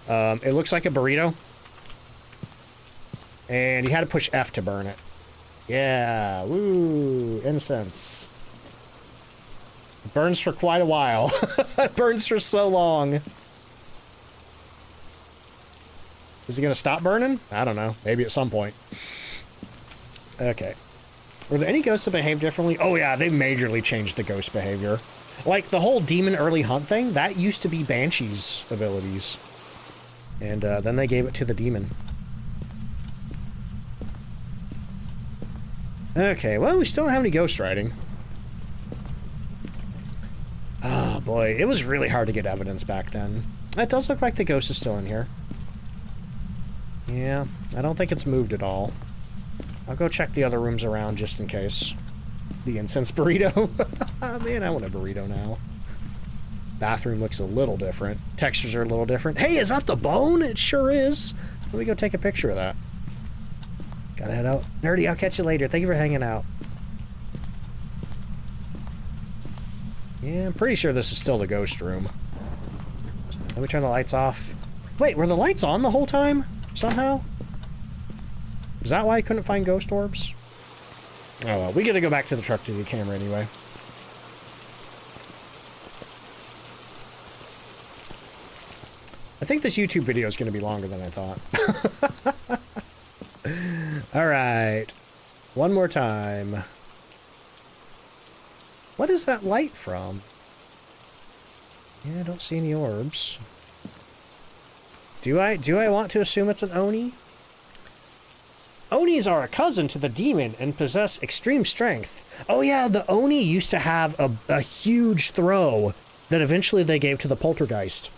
It looks like a burrito, and you had to push F to burn it. Yeah, woo, incense. Burns for quite a while. It burns for so long. Is he gonna stop burning? I don't know. Maybe at some point. Okay. Were there any ghosts that behave differently? Oh yeah, they majorly changed the ghost behavior. Like the whole demon early hunt thing, that used to be Banshee's abilities. And then they gave it to the demon. Okay, well, we still don't have any ghost riding. Oh boy, it was really hard to get evidence back then. It does look like the ghost is still in here. Yeah, I don't think it's moved at all. I'll go check the other rooms around just in case. The incense burrito. Man, I want a burrito now. Bathroom looks a little different. Textures are a little different. Hey, is that the bone? It sure is. Let me go take a picture of that. Gotta head out. Nerdy, I'll catch you later. Thank you for hanging out. Yeah, I'm pretty sure this is still the ghost room. Let me turn the lights off. Wait, were the lights on the whole time? Somehow? Is that why I couldn't find ghost orbs? Oh well, we gotta go back to the truck to the camera anyway. I think this YouTube video is gonna be longer than I thought. Alright. One more time. What is that light from? Yeah, I don't see any orbs. Do I want to assume it's an Oni? Onis are a cousin to the demon and possess extreme strength. Oh yeah, the Oni used to have a huge throw that eventually they gave to the poltergeist.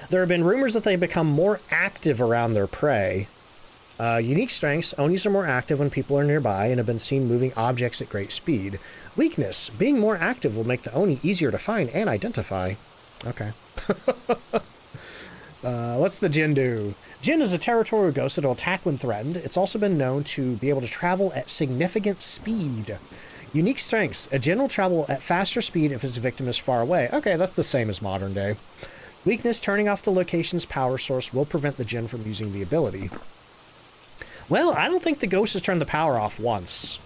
There have been rumors that they become more active around their prey. Unique strengths: Onis are more active when people are nearby and have been seen moving objects at great speed. Weakness: being more active will make the Oni easier to find and identify. Okay. What's the Jinn do? Jinn is a territorial ghost that will attack when threatened. It's also been known to be able to travel at significant speed. Unique strengths: a Jinn will travel at faster speed if his victim is far away. Okay, that's the same as modern day. Weakness: turning off the location's power source will prevent the Jinn from using the ability. Well, I don't think the ghost has turned the power off once.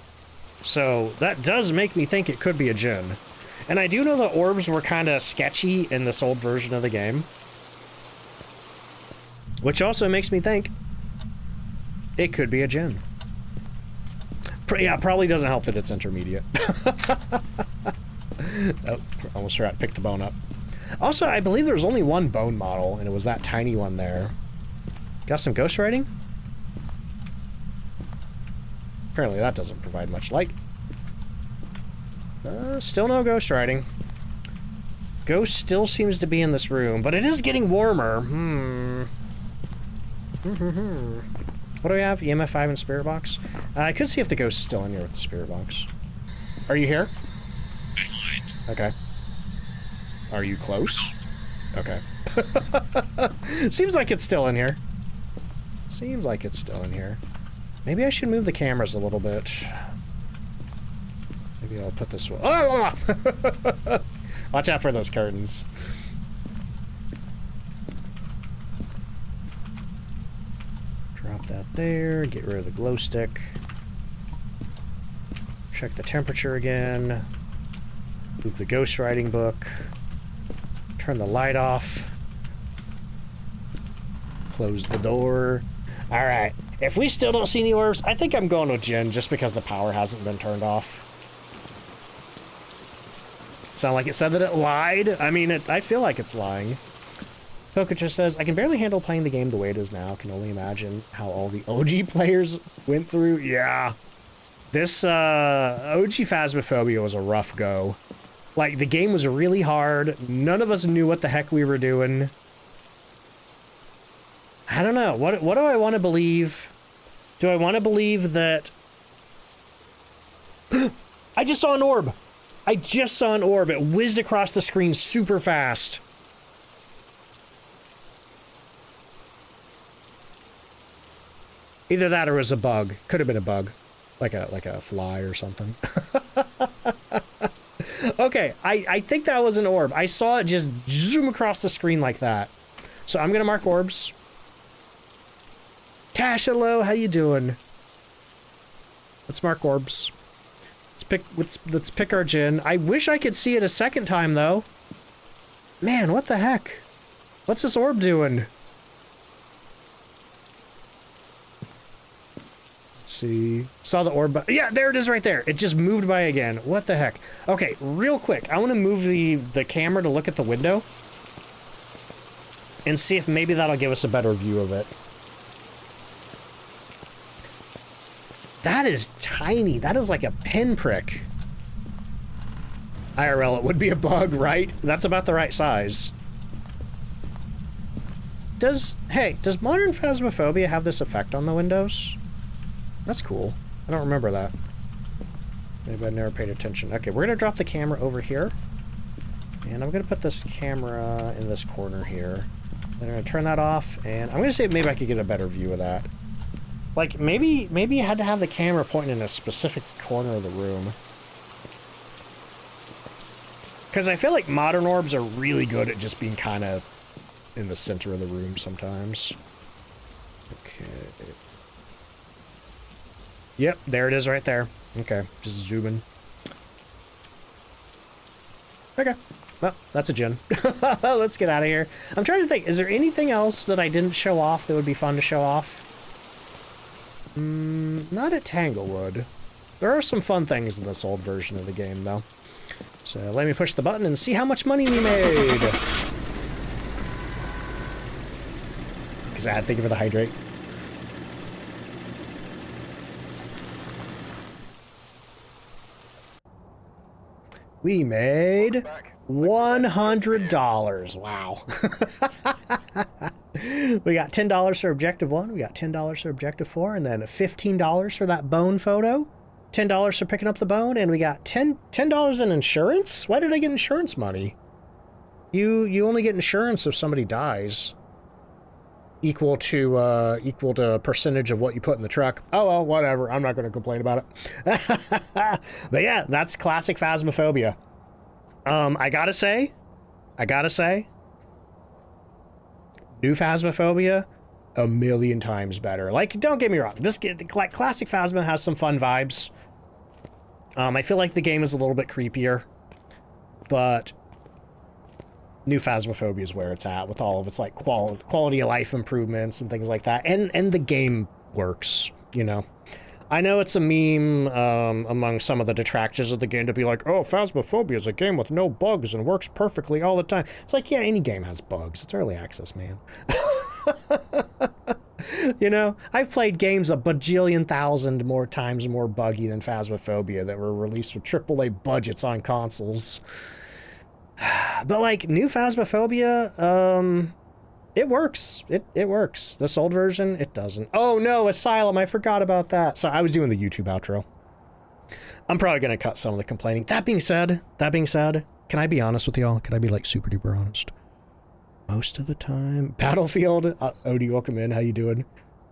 So that does make me think it could be a Jinn. And I do know the orbs were kind of sketchy in this old version of the game. Which also makes me think it could be a Jinn. Yeah, probably doesn't help that it's intermediate. Oh, almost forgot to pick the bone up. Also, I believe there was only one bone model, and it was that tiny one there. Got some ghost writing? Apparently that doesn't provide much light. Still no ghost writing. Ghost still seems to be in this room, but it is getting warmer. What do we have? EMF 5 and Spirit Box? I could see if the ghost is still in here with the Spirit Box. Are you here? Okay. Are you close? Okay. Seems like it's still in here. Seems like it's still in here. Maybe I should move the cameras a little bit. Maybe I'll put this one. Oh! Watch out for those curtains. Drop that there. Get rid of the glow stick. Check the temperature again. Move the ghost writing book. Turn the light off. Close the door. Alright. If we still don't see any orbs, I think I'm going with Jinn just because the power hasn't been turned off. Sound like it said that it lied? I mean, I feel like it's lying. Coca just says, I can barely handle playing the game the way it is now. Can only imagine how all the OG players went through. Yeah. This OG Phasmophobia was a rough go. Like, the game was really hard. None of us knew what the heck we were doing. I don't know. What do I want to believe? Do I want to believe that... I just saw an orb! I just saw an orb. It whizzed across the screen super fast. Either that or it was a bug. Could have been a bug. Like a fly or something. Okay, I think that was an orb. I saw it just zoom across the screen like that. So I'm gonna mark orbs. Tash, hello, how you doing? Let's mark orbs. Let's let's pick our gin. I wish I could see it a second time though. Man, what the heck? What's this orb doing? Let's see. Saw the orb. Yeah, there it is right there. It just moved by again. What the heck? Okay, real quick. I want to move the camera to look at the window and see if maybe that'll give us a better view of it. That is tiny. That is like a pinprick. IRL, it would be a bug, right? That's about the right size. Does Modern Phasmophobia have this effect on the windows? That's cool. I don't remember that. Maybe I never paid attention. Okay, we're gonna drop the camera over here. And I'm gonna put this camera in this corner here. Then I'm gonna turn that off, and I'm gonna see if maybe I could get a better view of that. Like, maybe you had to have the camera pointing in a specific corner of the room. Because I feel like modern orbs are really good at just being kind of in the center of the room sometimes. Okay. Yep, there it is right there. Okay, just zooming. Okay, well, that's a gin. Let's get out of here. I'm trying to think, is there anything else that I didn't show off that would be fun to show off? Not at Tanglewood. There are some fun things in this old version of the game, though. So let me push the button and see how much money we made. Because I had to think of it to hydrate. We made $100. Wow. We got $10 for objective 1, we got $10 for objective 4, and then $15 for that bone photo, $10 for picking up the bone, and we got $10 in insurance? Why did I get insurance money? You only get insurance if somebody dies. Equal to a percentage of what you put in the truck. Oh well, whatever. I'm not going to complain about it. But yeah, that's classic Phasmophobia. I gotta say, new Phasmophobia, a million times better. Like, don't get me wrong, like classic Phasma has some fun vibes. I feel like the game is a little bit creepier, but new Phasmophobia is where it's at with all of its like quality of life improvements and things like that, and the game works, you know. I know it's a meme among some of the detractors of the game to be like, oh, Phasmophobia is a game with no bugs and works perfectly all the time. It's like, yeah, any game has bugs. It's early access, man. You know, I've played games a bajillion thousand more times more buggy than Phasmophobia that were released with AAA budgets on consoles. But like new Phasmophobia, it works. It works. This old version, it doesn't. Oh no, Asylum, I forgot about that. So I was doing the YouTube outro. I'm probably gonna cut some of the complaining. That being said, can I be honest with y'all? Can I be like super duper honest? Most of the time, Battlefield, Odie, welcome in, how you doing?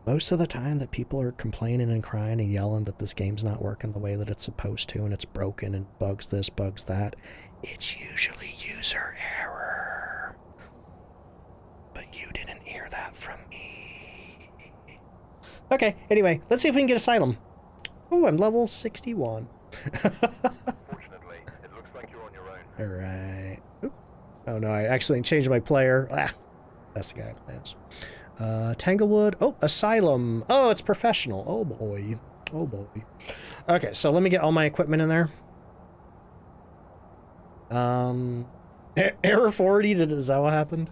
Most of the time that people are complaining and crying and yelling that this game's not working the way that it's supposed to and it's broken and bugs this, bugs that, it's usually user error. But you didn't hear that from me. Okay, anyway, let's see if we can get Asylum. Oh, I'm level 61. Fortunately, it looks like you're on your own. Alright. Oh no, I accidentally changed my player. Ah, that's the guy who plans. Tanglewood. Oh, Asylum. Oh, it's professional. Oh boy. Oh boy. Okay, so let me get all my equipment in there. Error 40, is that what happened?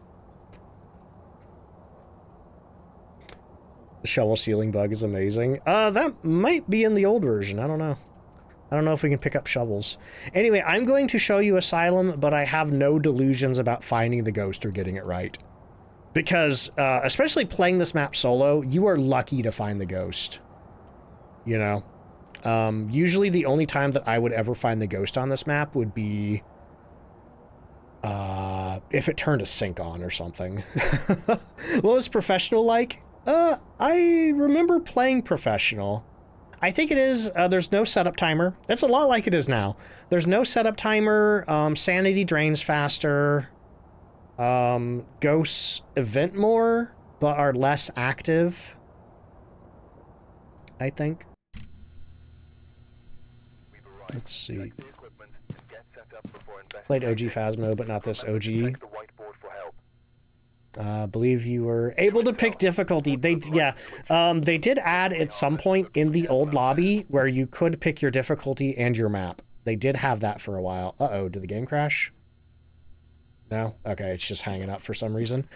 The shovel ceiling bug is amazing. That might be in the old version. I don't know. I don't know if we can pick up shovels. Anyway, I'm going to show you Asylum, but I have no delusions about finding the ghost or getting it right. Because, especially playing this map solo, you are lucky to find the ghost. You know? Usually the only time that I would ever find the ghost on this map would be if it turned a sink on or something. What was Professional like? I remember playing Professional. I think it is, there's no setup timer. It's a lot like it is now. There's no setup timer, sanity drains faster, ghosts event more, but are less active, I think. Let's see. Select the equipment and get set up before Played OG investigating. Phasmo, but not this Remember to OG. check the whiteboard for help. Believe you were able to pick difficulty. They did add at some point in the old lobby where you could pick your difficulty and your map. They did have that for a while. Uh-oh, did the game crash? No? Okay, it's just hanging up for some reason.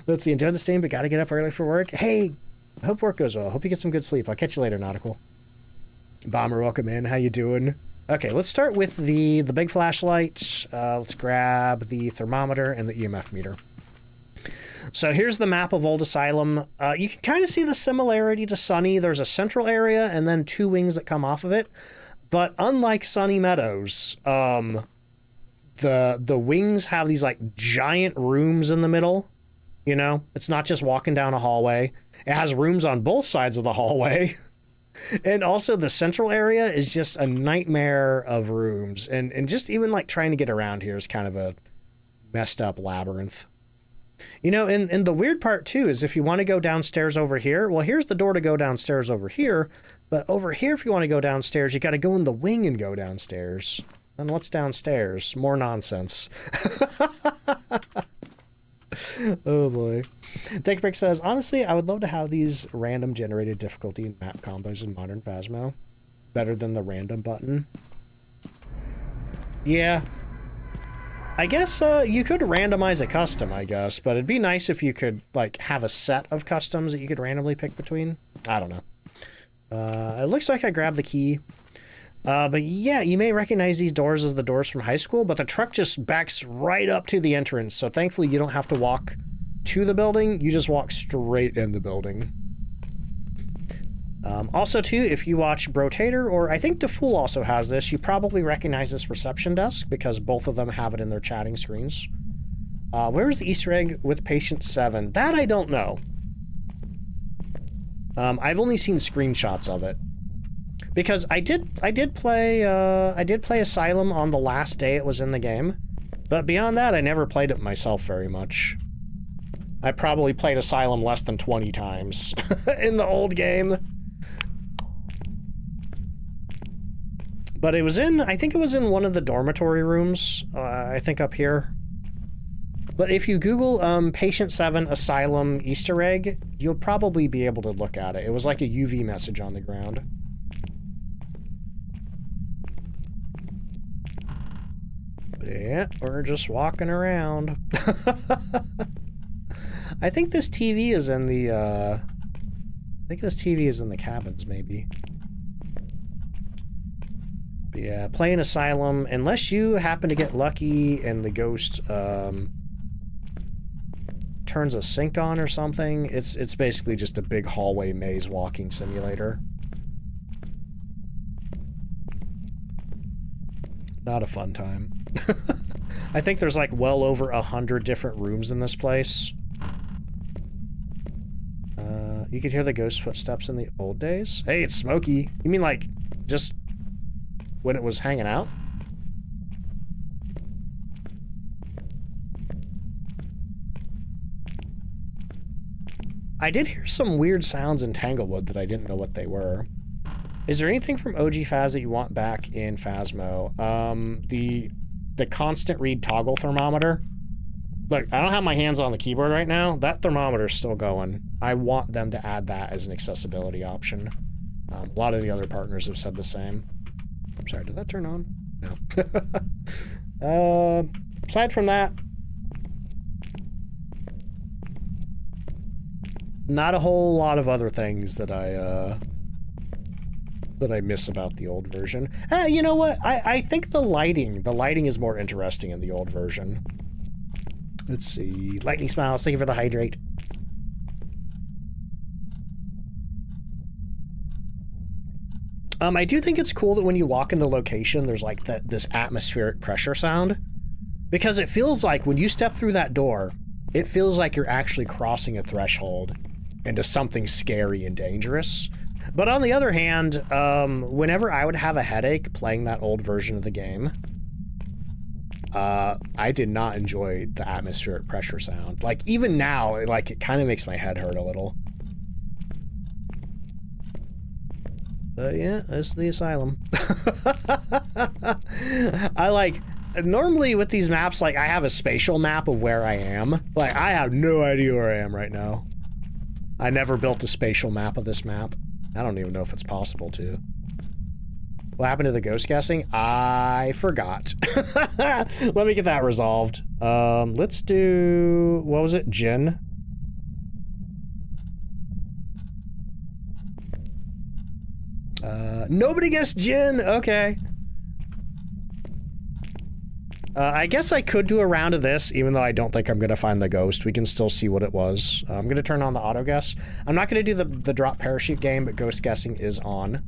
Let's see, enjoy the stream, but gotta get up early for work. Hey, I hope work goes well. Hope you get some good sleep. I'll catch you later, Nautical. Bomber, welcome in. How you doing? Okay, let's start with the big flashlight. Let's grab the thermometer and the EMF meter. So here's the map of Old Asylum. You can kind of see the similarity to Sunny. There's a central area and then two wings that come off of it. But unlike Sunny Meadows, the wings have these like giant rooms in the middle. You know, it's not just walking down a hallway. It has rooms on both sides of the hallway. And also the central area is just a nightmare of rooms. And just even like trying to get around here is kind of a messed up labyrinth. You know, and the weird part too is if you want to go downstairs over here, well, here's the door to go downstairs over here. But over here, if you want to go downstairs, you got to go in the wing and go downstairs. And what's downstairs? More nonsense. Oh boy. Deckbrick says, honestly, I would love to have these random generated difficulty map combos in modern Phasmo. Better than the random button. Yeah. I guess you could randomize a custom, I guess, but it'd be nice if you could like have a set of customs that you could randomly pick between. I don't know. It looks like I grabbed the key. But yeah, you may recognize these doors as the doors from high school, but the truck just backs right up to the entrance. So thankfully you don't have to walk to the building. You just walk straight in the building. Also too, if you watch Brotator, or I think DeFool also has this, you probably recognize this reception desk because both of them have it in their chatting screens. Where's the Easter egg with Patient 7? That I don't know. I've only seen screenshots of it. Because I did play Asylum on the last day it was in the game, but beyond that I never played it myself very much. I probably played Asylum less than 20 times in the old game. But it was in, I think it was in one of the dormitory rooms, I think up here. But if you Google Patient 7 Asylum Easter egg, you'll probably be able to look at it. It was like a UV message on the ground. Yeah, we're just walking around. I think this TV is in the, I think this TV is in the cabins, maybe. But yeah, playing Asylum, unless you happen to get lucky and the ghost, turns a sink on or something, it's basically just a big hallway maze walking simulator. Not a fun time. I think there's like well over 100 different rooms in this place. You could hear the ghost footsteps in the old days. Hey, it's Smokey. You mean like just when it was hanging out? I did hear some weird sounds in Tanglewood that I didn't know what they were. Is there anything from OG Phas that you want back in Phasmo? The constant read toggle thermometer. Look, I don't have my hands on the keyboard right now. That thermometer's still going. I want them to add that as an accessibility option. A lot of the other partners have said the same. I'm sorry, did that turn on? No. Aside from that, not a whole lot of other things that I miss about the old version. You know what? I think the lighting is more interesting in the old version. Let's see. Lightning Smiles, thank you for the hydrate. I do think it's cool that when you walk in the location, there's like this atmospheric pressure sound. Because it feels like when you step through that door, it feels like you're actually crossing a threshold into something scary and dangerous. But on the other hand, whenever I would have a headache playing that old version of the game, I did not enjoy the atmospheric pressure sound. Like, even now, it kind of makes my head hurt a little. Yeah, that's the asylum. I like, normally with these maps, like, I have a spatial map of where I am. Like, I have no idea where I am right now. I never built a spatial map of this map. I don't even know if it's possible to. What happened to the ghost guessing? I forgot. Let me get that resolved. Let's do, what was it? Jin? Nobody guessed Jin. Okay. I guess I could do a round of this, even though I don't think I'm gonna find the ghost. We can still see what it was. I'm gonna turn on the auto guess. I'm not gonna do the drop parachute game, but ghost guessing is on.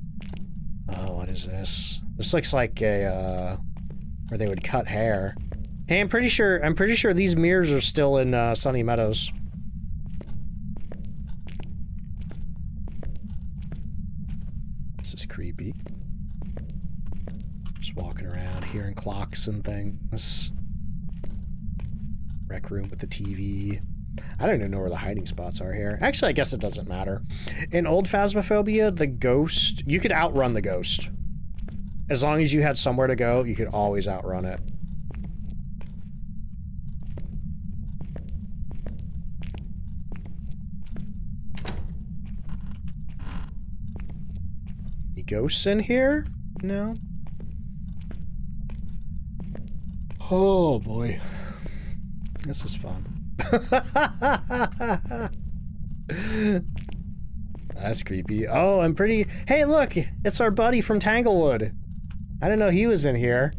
Oh, what is this? This looks like a, where they would cut hair. Hey, I'm pretty sure these mirrors are still in, Sunny Meadows. This is creepy. Just walking around, hearing clocks and things. Rec room with the TV. I don't even know where the hiding spots are here. Actually, I guess it doesn't matter. In old Phasmophobia, the ghost, you could outrun the ghost. As long as you had somewhere to go, you could always outrun it. Any ghosts in here? No. Oh boy. This is fun. That's creepy. Oh, I'm pretty... Hey, look! It's our buddy from Tanglewood. I didn't know he was in here.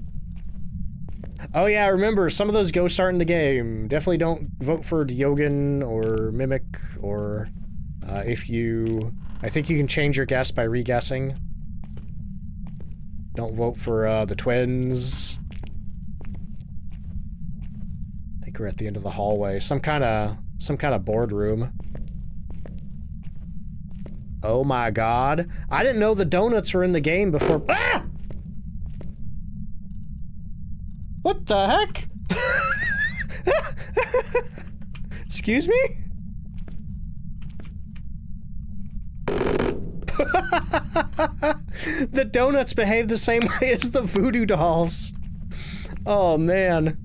Oh yeah, remember, some of those ghosts aren't in the game. Definitely don't vote for Diogen or Mimic or... if you... I think you can change your guess by re-guessing. Don't vote for the twins. I think we're at the end of the hallway. Some kind of boardroom. Oh my god. I didn't know the donuts were in the game before. Ah! What the heck? Excuse me? The donuts behave the same way as the voodoo dolls. Oh man.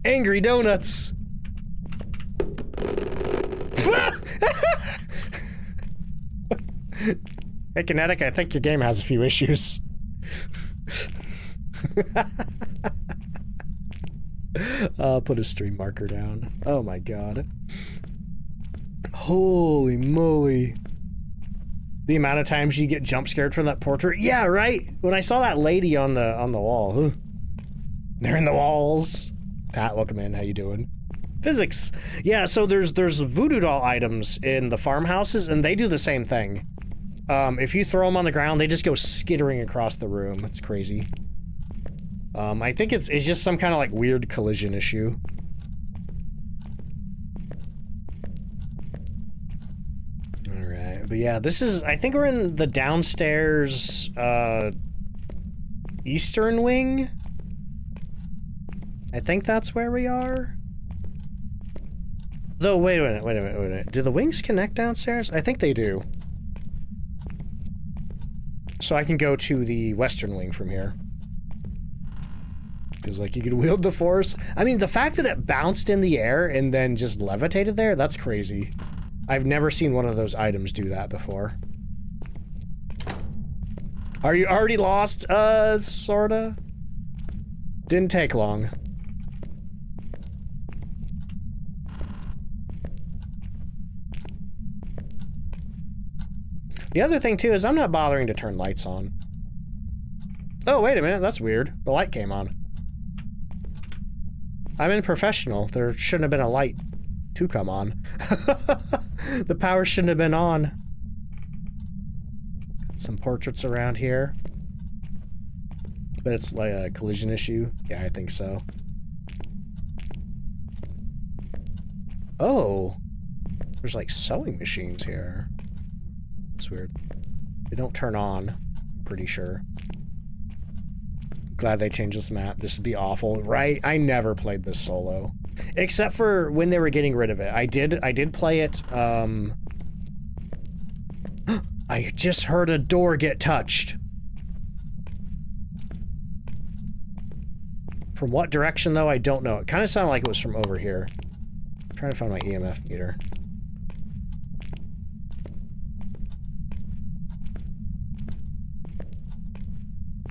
Angry donuts. Hey Kinetic, I think your game has a few issues. I'll put a stream marker down. Oh my god. Holy moly. The amount of times you get jump scared from that portrait. Yeah, right? When I saw that lady on the wall. They're in the walls. Pat, welcome in. How you doing? Physics. Yeah, so there's voodoo doll items in the farmhouses, and they do the same thing. If you throw them on the ground, they just go skittering across the room. It's crazy. I think it's just some kind of like weird collision issue. Alright, but yeah, this is, I think we're in the downstairs, eastern wing? I think that's where we are. Though, wait a minute. Do the wings connect downstairs? I think they do. So I can go to the western wing from here. Because, like, you could wield the force. I mean, the fact that it bounced in the air and then just levitated there, that's crazy. I've never seen one of those items do that before. Are you already lost? Sorta. Didn't take long. The other thing, too, is I'm not bothering to turn lights on. Oh, wait a minute, that's weird. The light came on. I'm in professional. There shouldn't have been a light to come on. The power shouldn't have been on. Some portraits around here. But it's like a collision issue? Yeah, I think so. Oh. There's like sewing machines here. That's weird. They don't turn on, I'm pretty sure. Glad they changed this map. This would be awful, right? I never played this solo. Except for when they were getting rid of it. I did play it, I just heard a door get touched. From what direction, though, I don't know. It kind of sounded like it was from over here. I'm trying to find my EMF meter.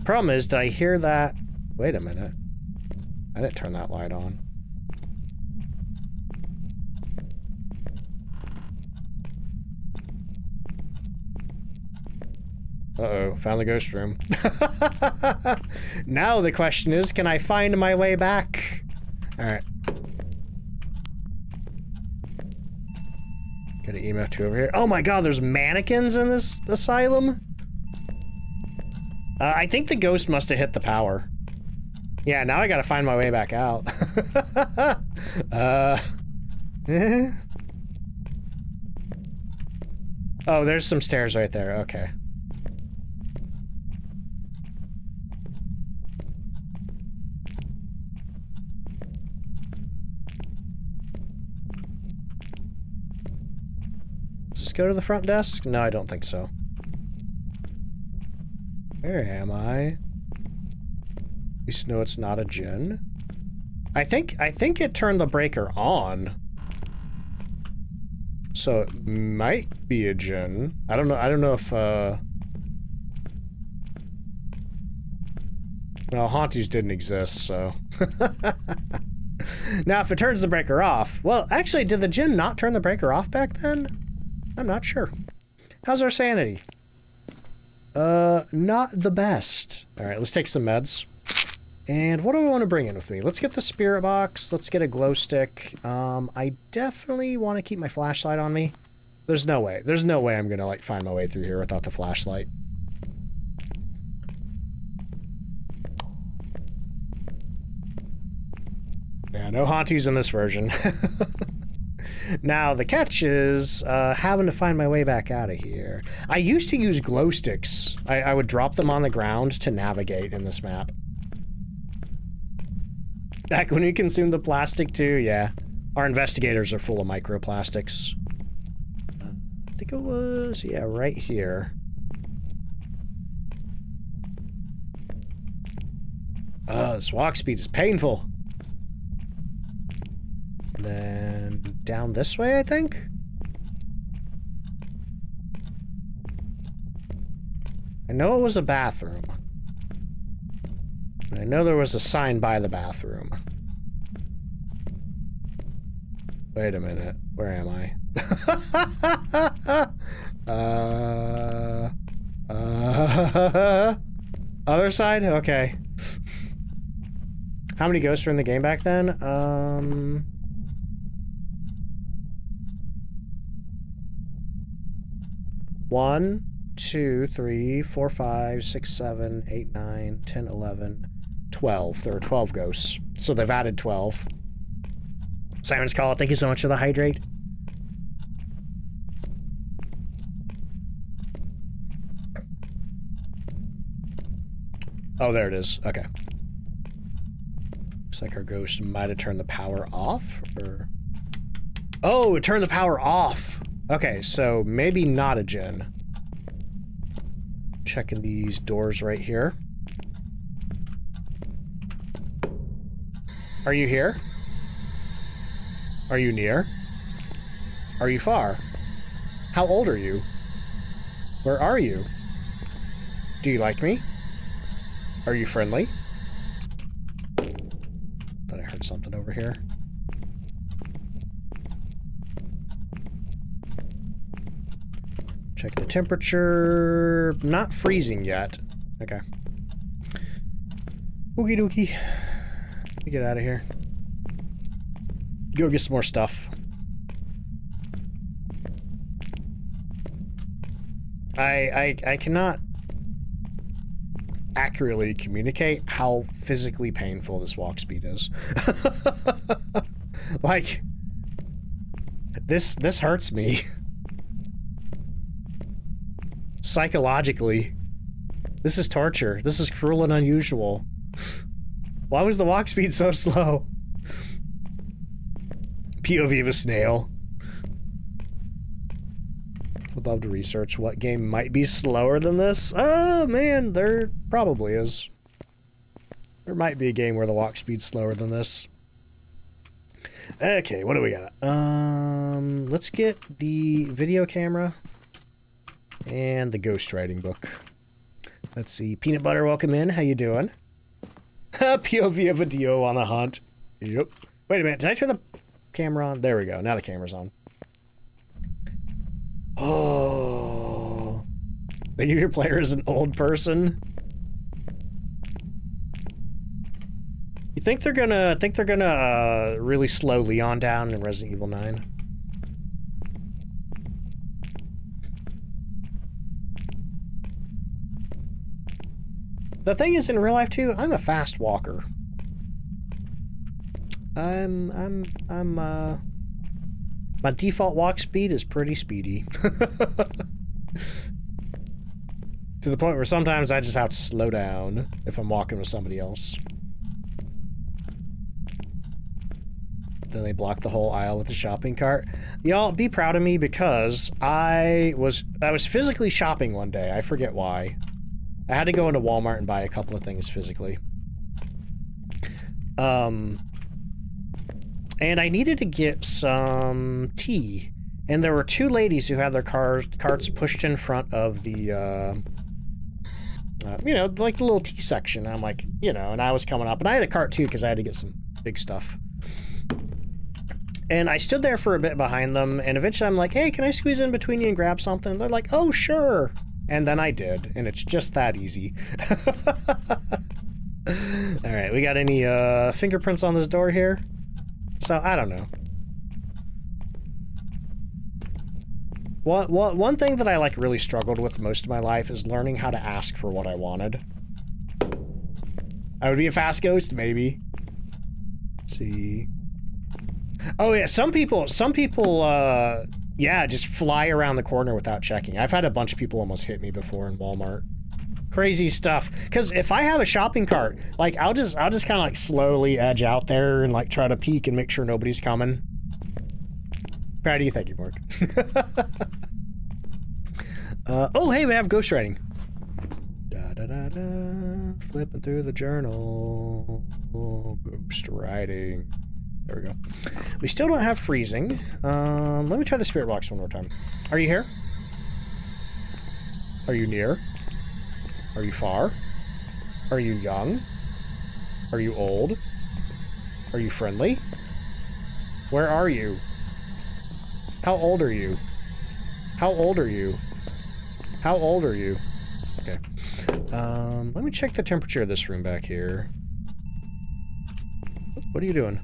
Problem is, did I hear that? Wait a minute. I didn't turn that light on. Uh-oh, found the ghost room. Now the question is, can I find my way back? Alright. Got an EMF 2 over here. Oh my god, there's mannequins in this asylum? I think the ghost must have hit the power. Yeah, now I gotta find my way back out. Oh, there's some stairs right there, okay. Does this go to the front desk? No, I don't think so. Where am I? At least know it's not a djinn. I think it turned the breaker on. So it might be a djinn. I don't know if well, Haunties didn't exist, so. Now if it turns the breaker off, well, actually, did the djinn not turn the breaker off back then? I'm not sure. How's our sanity? Not the best. Alright, let's take some meds. And what do I want to bring in with me? Let's get the spirit box. Let's get a glow stick. I definitely want to keep my flashlight on me. There's no way. There's no way I'm gonna, like, find my way through here without the flashlight. Yeah, no Haunties in this version. Now, the catch is having to find my way back out of here. I used to use glow sticks. I would drop them on the ground to navigate in this map. Back when we consumed the plastic too, yeah. Our investigators are full of microplastics. I think it was, yeah, right here. This walk speed is painful. And then down this way, I think? I know it was a bathroom. And I know there was a sign by the bathroom. Wait a minute. Where am I? Other side? Okay. How many ghosts were in the game back then? 1, 2, 3, 4, 5, 6, 7, 8, 9, 10, 11, 12. There are 12 ghosts. So they've added 12. Simon's Call, thank you so much for the hydrate. Oh, there it is. Okay. Looks like our ghost might have turned the power off, or... Oh, it turned the power off! Okay, so maybe not a djinn. Checking these doors right here. Are you here? Are you near? Are you far? How old are you? Where are you? Do you like me? Are you friendly? Thought I heard something over here. Check the temperature. Not freezing yet. Okay. Okie dokie. Let me get out of here. Go get some more stuff. I cannot accurately communicate how physically painful this walk speed is. Like, this hurts me. Psychologically. This is torture. This is cruel and unusual. Why was the walk speed so slow? POV of a snail. Would love to research what game might be slower than this. Oh, man, there probably is. There might be a game where the walk speed's slower than this. Okay, what do we got? Let's get the video camera and the ghostwriting book. Let's see. Peanut Butter, welcome in. How you doing? POV of a Dio on a hunt. Yep. Wait a minute. Did I turn the camera on? There we go. Now the camera's on. Oh. Your player is an old person. You think they're gonna really slow Leon down in Resident Evil 9? The thing is, in real life too, I'm a fast walker. My default walk speed is pretty speedy. To the point where sometimes I just have to slow down if I'm walking with somebody else. Then they block the whole aisle with the shopping cart. Y'all, be proud of me because I was physically shopping one day. I forget why. I had to go into Walmart and buy a couple of things physically. And I needed to get some tea. And there were two ladies who had their carts pushed in front of the, you know, like the little tea section. And I'm like, you know, and I was coming up. And I had a cart too because I had to get some big stuff. And I stood there for a bit behind them. And eventually I'm like, hey, can I squeeze in between you and grab something? And they're like, oh, sure. And then I did. And it's just that easy. All right, we got any fingerprints on this door here? So, I don't know. One thing that I like really struggled with most of my life is learning how to ask for what I wanted. I would be a fast ghost, maybe. Let's see. Oh yeah, some people, yeah, just fly around the corner without checking. I've had a bunch of people almost hit me before in Walmart. Crazy stuff. Because if I have a shopping cart, like I'll just kind of like slowly edge out there and like try to peek and make sure nobody's coming. Proud of you, thank you, Mark. Oh, hey, we have ghostwriting. Flipping through the journal. Ghostwriting. There we go. We still don't have freezing. Let me try the spirit box one more time. Are you here? Are you near? Are you far? Are you young? Are you old? Are you friendly? Where are you? How old are you? How old are you? How old are you? Okay. Let me check the temperature of this room back here. What are you doing?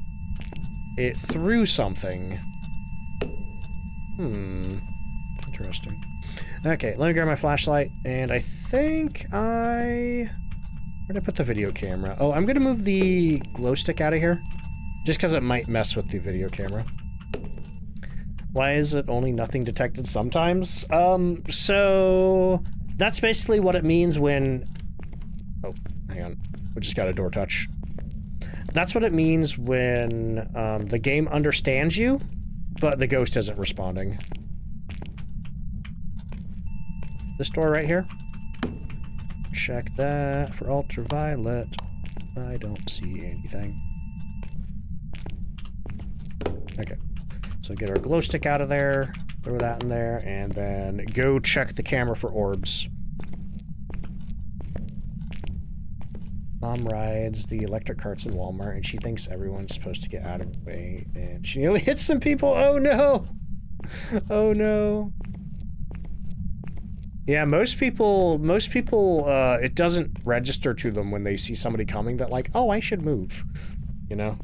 It threw something. Interesting. Okay, let me grab my flashlight, and I think where'd I put the video camera? Oh, I'm gonna move the glow stick out of here, just because it might mess with the video camera. Why is it only nothing detected sometimes? So that's basically what it means when... Oh, hang on. We just got a door touch. That's what it means when the game understands you, but the ghost isn't responding. This door right here. Check that for ultraviolet. I don't see anything. Okay. So get our glow stick out of there, throw that in there, and then go check the camera for orbs. Mom rides the electric carts in Walmart, and she thinks everyone's supposed to get out of the way, and she nearly hits some people. Oh no! Oh no. Yeah, most people, it doesn't register to them when they see somebody coming that like, oh, I should move. You know?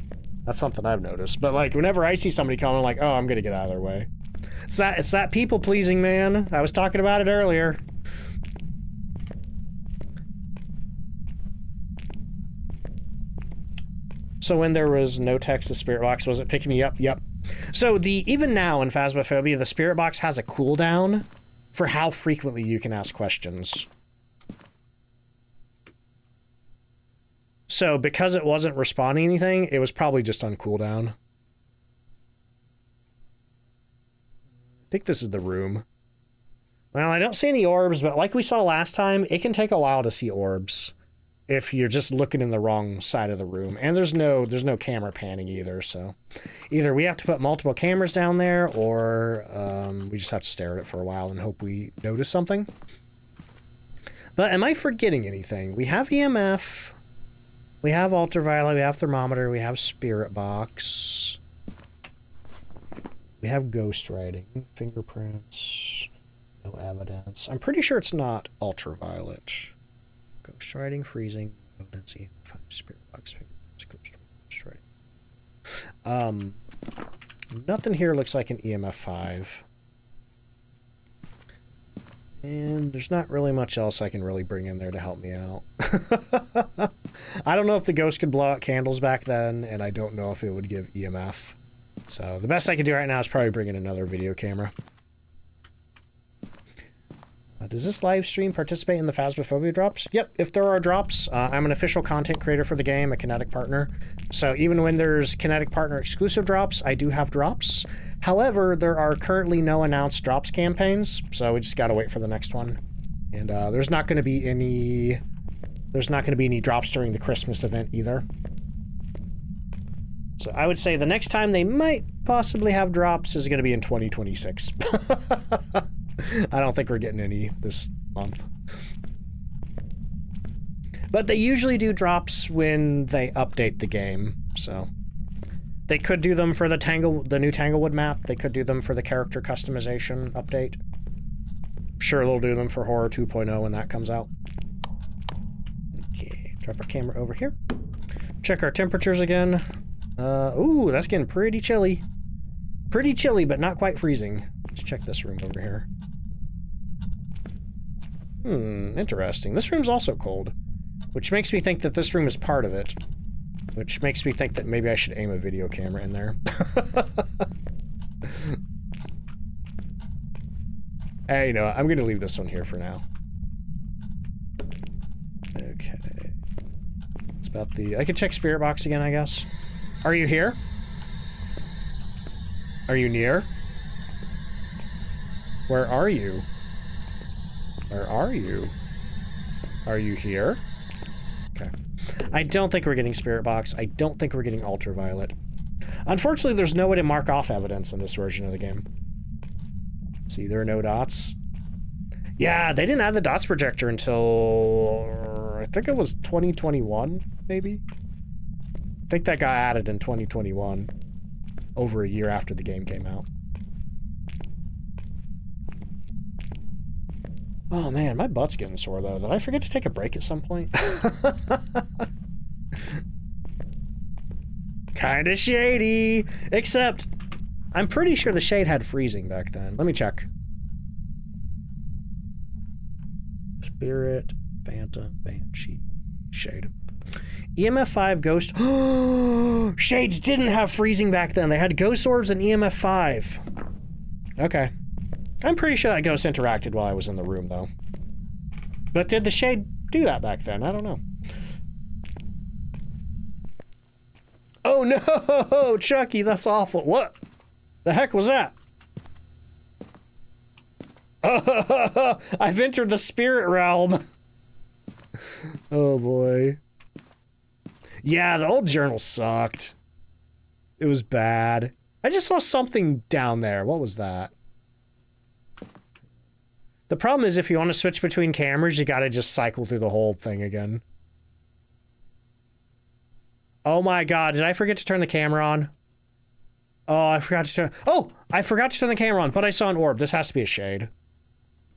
That's something I've noticed. But like, whenever I see somebody coming, I'm like, oh, I'm gonna get out of their way. It's that people-pleasing, man. I was talking about it earlier. So when there was no text, the spirit box wasn't picking me up? Yep. So even now in Phasmophobia, the spirit box has a cooldown for how frequently you can ask questions. So because it wasn't responding to anything, it was probably just on cooldown. I think this is the room. Well, I don't see any orbs, but like we saw last time, it can take a while to see orbs if you're just looking in the wrong side of the room. And there's no camera panning either, so either we have to put multiple cameras down there, or we just have to stare at it for a while and hope we notice something. But am I forgetting anything? We have EMF, we have ultraviolet, we have thermometer, we have spirit box, we have ghost writing, fingerprints, no evidence. I'm pretty sure it's not ultraviolet. Ghost writing, freezing, evidence, spirit box, fingerprints, ghost writing. Nothing here looks like an EMF 5. And there's not really much else I can really bring in there to help me out. I don't know if the ghost could blow out candles back then, and I don't know if it would give EMF. So the best I can do right now is probably bring in another video camera. Does this live stream participate in the Phasmophobia drops? Yep, if there are drops, I'm an official content creator for the game, a Kinetic partner. So even when there's Kinetic partner exclusive drops, I do have drops. However, there are currently no announced drops campaigns, so we just gotta wait for the next one. And there's not gonna be any drops during the Christmas event either. So I would say the next time they might possibly have drops is gonna be in 2026. I don't think we're getting any this month. But they usually do drops when they update the game, so they could do them for the new Tanglewood map. They could do them for the character customization update. Sure, they'll do them for Horror 2.0 when that comes out. Okay, drop our camera over here. Check our temperatures again. Ooh, that's getting pretty chilly. Pretty chilly, but not quite freezing. Let's check this room over here. Interesting. This room's also cold, which makes me think that this room is part of it. Which makes me think that maybe I should aim a video camera in there. Hey, you know what? I'm going to leave this one here for now. Okay. It's about the... I can check Spirit Box again, I guess. Are you here? Are you near? Where are you? Where are you? Are you here? Okay. I don't think we're getting Spirit Box. I don't think we're getting Ultraviolet. Unfortunately, there's no way to mark off evidence in this version of the game. See, there are no dots. Yeah, they didn't add the dots projector until... I think it was 2021, maybe? I think that got added in 2021. Over a year after the game came out. Oh man, my butt's getting sore though. Did I forget to take a break at some point? Kinda shady. Except, I'm pretty sure the shade had freezing back then. Let me check. Spirit, Phantom, Banshee, Shade. EMF 5 Ghost. Shades didn't have freezing back then. They had Ghost Orbs and EMF 5. Okay. I'm pretty sure that ghost interacted while I was in the room, though. But did the Shade do that back then? I don't know. Oh no! Chucky, that's awful. What the heck was that? I've entered the spirit realm. Oh boy. Yeah, the old journal sucked. It was bad. I just saw something down there. What was that? The problem is if you want to switch between cameras, you gotta just cycle through the whole thing again. Oh my god, did I forget to turn the camera on? Oh, I forgot to turn... Oh! I forgot to turn the camera on, but I saw an orb. This has to be a shade.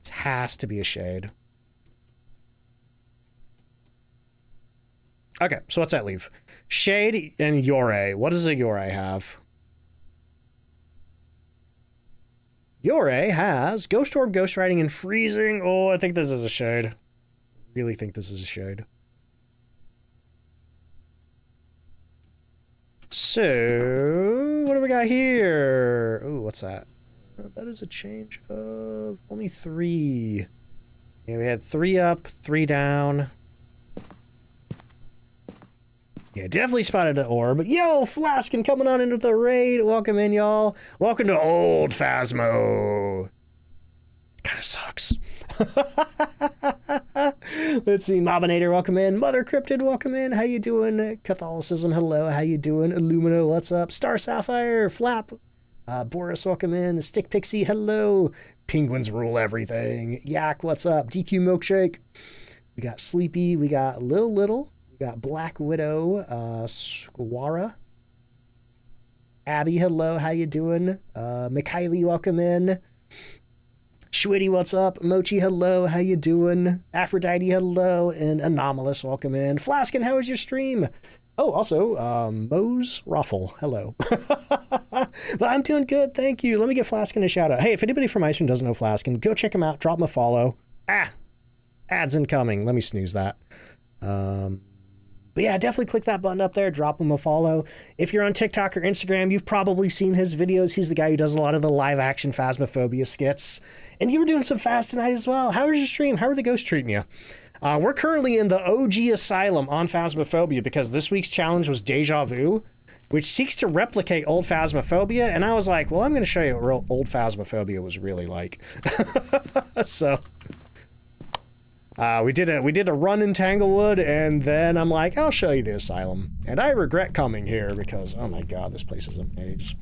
This has to be a shade. Okay, so what's that leave? Shade and Yore. What does a Yore have? Yore has Ghost Orb, Ghost Riding, and Freezing. Oh, I think this is a shade. Really think this is a shade. So, what do we got here? Ooh, what's that? That is a change of only 3. Yeah, we had 3 up, 3 down. Yeah, definitely spotted an orb. Yo, Flaskin coming on into the raid. Welcome in, y'all. Welcome to old Phasmo. Kind of sucks. Let's see. Mobinator, welcome in. Mother Cryptid, welcome in. How you doing? Catholicism, hello. How you doing? Illumina, what's up? Star Sapphire, Flap. Boris, welcome in. Stick Pixie, hello. Penguins rule everything. Yak, what's up? DQ Milkshake. We got Sleepy. We got Little. We got Black Widow. Squara. Abby, hello. How you doing? Mikhaili, welcome in. Schwitty, what's up? Mochi, hello. How you doing? Aphrodite, hello. And Anomalous, welcome in. Flaskin, how was your stream? Oh, also, Mose Ruffle, hello. But I'm doing good, thank you. Let me give Flaskin a shout out. Hey, if anybody from Iceland doesn't know Flaskin, go check him out. Drop him a follow. Ads incoming. Let me snooze that. But yeah, definitely click that button up there. Drop him a follow. If you're on TikTok or Instagram, you've probably seen his videos. He's the guy who does a lot of the live action Phasmophobia skits. And you were doing some fast tonight as well. How was your stream? How are the ghosts treating you? We're currently in the OG Asylum on Phasmophobia because this week's challenge was Deja Vu, which seeks to replicate old Phasmophobia. And I was like, well, I'm going to show you what old Phasmophobia was really like. So we did a run in Tanglewood, and then I'm like, I'll show you the Asylum. And I regret coming here because, oh my God, this place is a maze.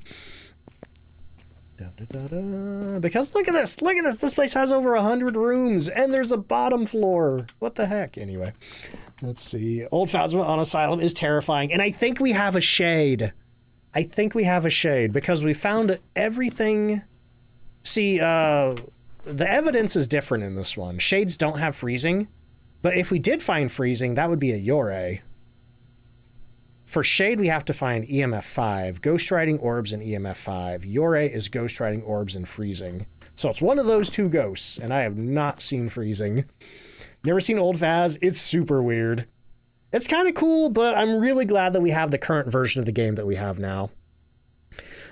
Because look at this, this place has over 100 rooms and there's a bottom floor. What the heck? Anyway, let's see. Old Phasma on Asylum is terrifying, and I think we have a shade. Because we found everything. See, the evidence is different in this one. Shades don't have freezing, but if we did find freezing, that would be a Yore. For Shade, we have to find EMF 5, Ghost Riding Orbs and EMF 5. Yore is Ghost Riding Orbs and Freezing. So it's one of those two ghosts, and I have not seen Freezing. Never seen Old Phas. It's super weird. It's kind of cool, but I'm really glad that we have the current version of the game that we have now.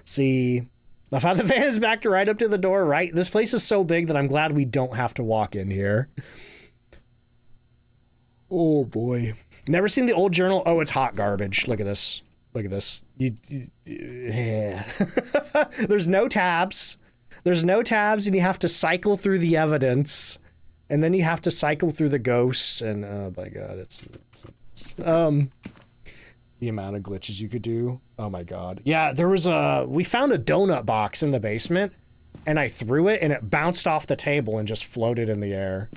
See, I found the van is back to right up to the door, right? This place is so big that I'm glad we don't have to walk in here. Oh, boy. Never seen the old journal? Oh, it's hot garbage. Look at this. Yeah. There's no tabs. And you have to cycle through the evidence. And then you have to cycle through the ghosts. And, oh my God, it's the amount of glitches you could do. Oh my God. Yeah, we found a donut box in the basement. And I threw it, and it bounced off the table and just floated in the air.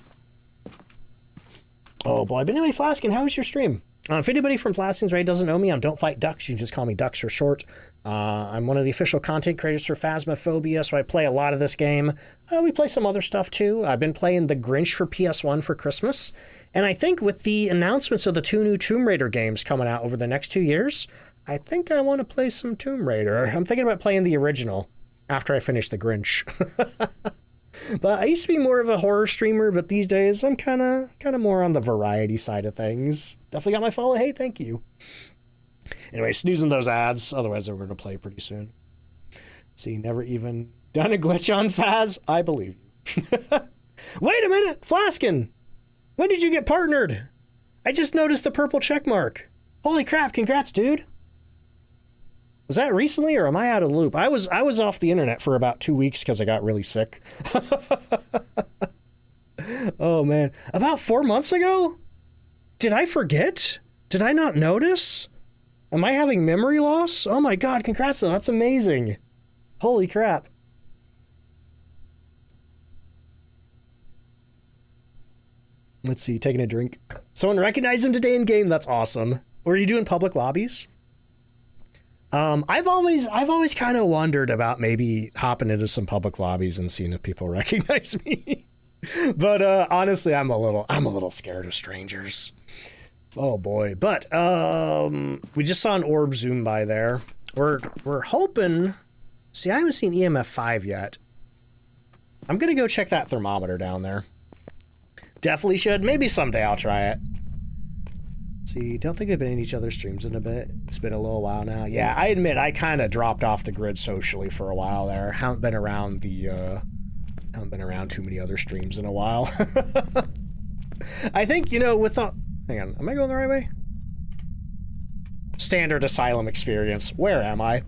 Oh boy, but anyway, Flaskin, how was your stream? If anybody from Flaskin's Raid doesn't know me, I'm DontFightDucks. You can just call me Ducks for short. I'm one of the official content creators for Phasmophobia, so I play a lot of this game. We play some other stuff too. I've been playing The Grinch for PS1 for Christmas. And I think with the announcements of the 2 new Tomb Raider games coming out over the next 2 years, I think I want to play some Tomb Raider. I'm thinking about playing the original after I finish The Grinch. But I used to be more of a horror streamer, but these days I'm kind of more on the variety side of things. Definitely got my follow. Hey, thank you. Anyway, snoozing those ads. Otherwise, we're going to play pretty soon. See, never even done a glitch on Phas? I believe you. Wait a minute, Flaskin. When did you get partnered? I just noticed the purple check mark. Holy crap, congrats, dude. Was that recently, or am I out of the loop? I was off the internet for about 2 weeks because I got really sick. Oh, man. About 4 months ago? Did I forget? Did I not notice? Am I having memory loss? Oh, my God. Congrats, though. That's amazing. Holy crap. Let's see. Taking a drink. Someone recognized him today in game. That's awesome. Or are you doing public lobbies? I've always kind of wondered about maybe hopping into some public lobbies and seeing if people recognize me. But honestly, I'm a little scared of strangers. Oh boy. But we just saw an orb zoom by there. We're hoping. See, I haven't seen EMF 5 yet. I'm gonna go check that thermometer down there. Definitely should. Maybe someday I'll try it. See, don't think I've been in each other's streams in a bit. It's been a little while now. Yeah, I admit I kind of dropped off the grid socially for a while there. Haven't been around too many other streams in a while. I think, hang on, am I going the right way? Standard Asylum experience. Where am I?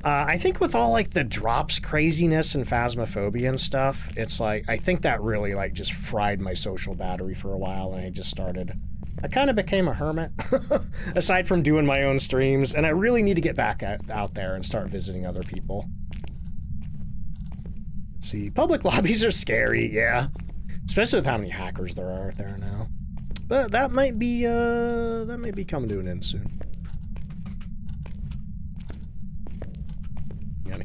I think with all like the drops craziness and Phasmophobia and stuff, it's like, I think that really like just fried my social battery for a while, and I kind of became a hermit, aside from doing my own streams, and I really need to get back out there and start visiting other people. Let's see, public lobbies are scary, yeah. Especially with how many hackers there are out there now. But that might be coming to an end soon.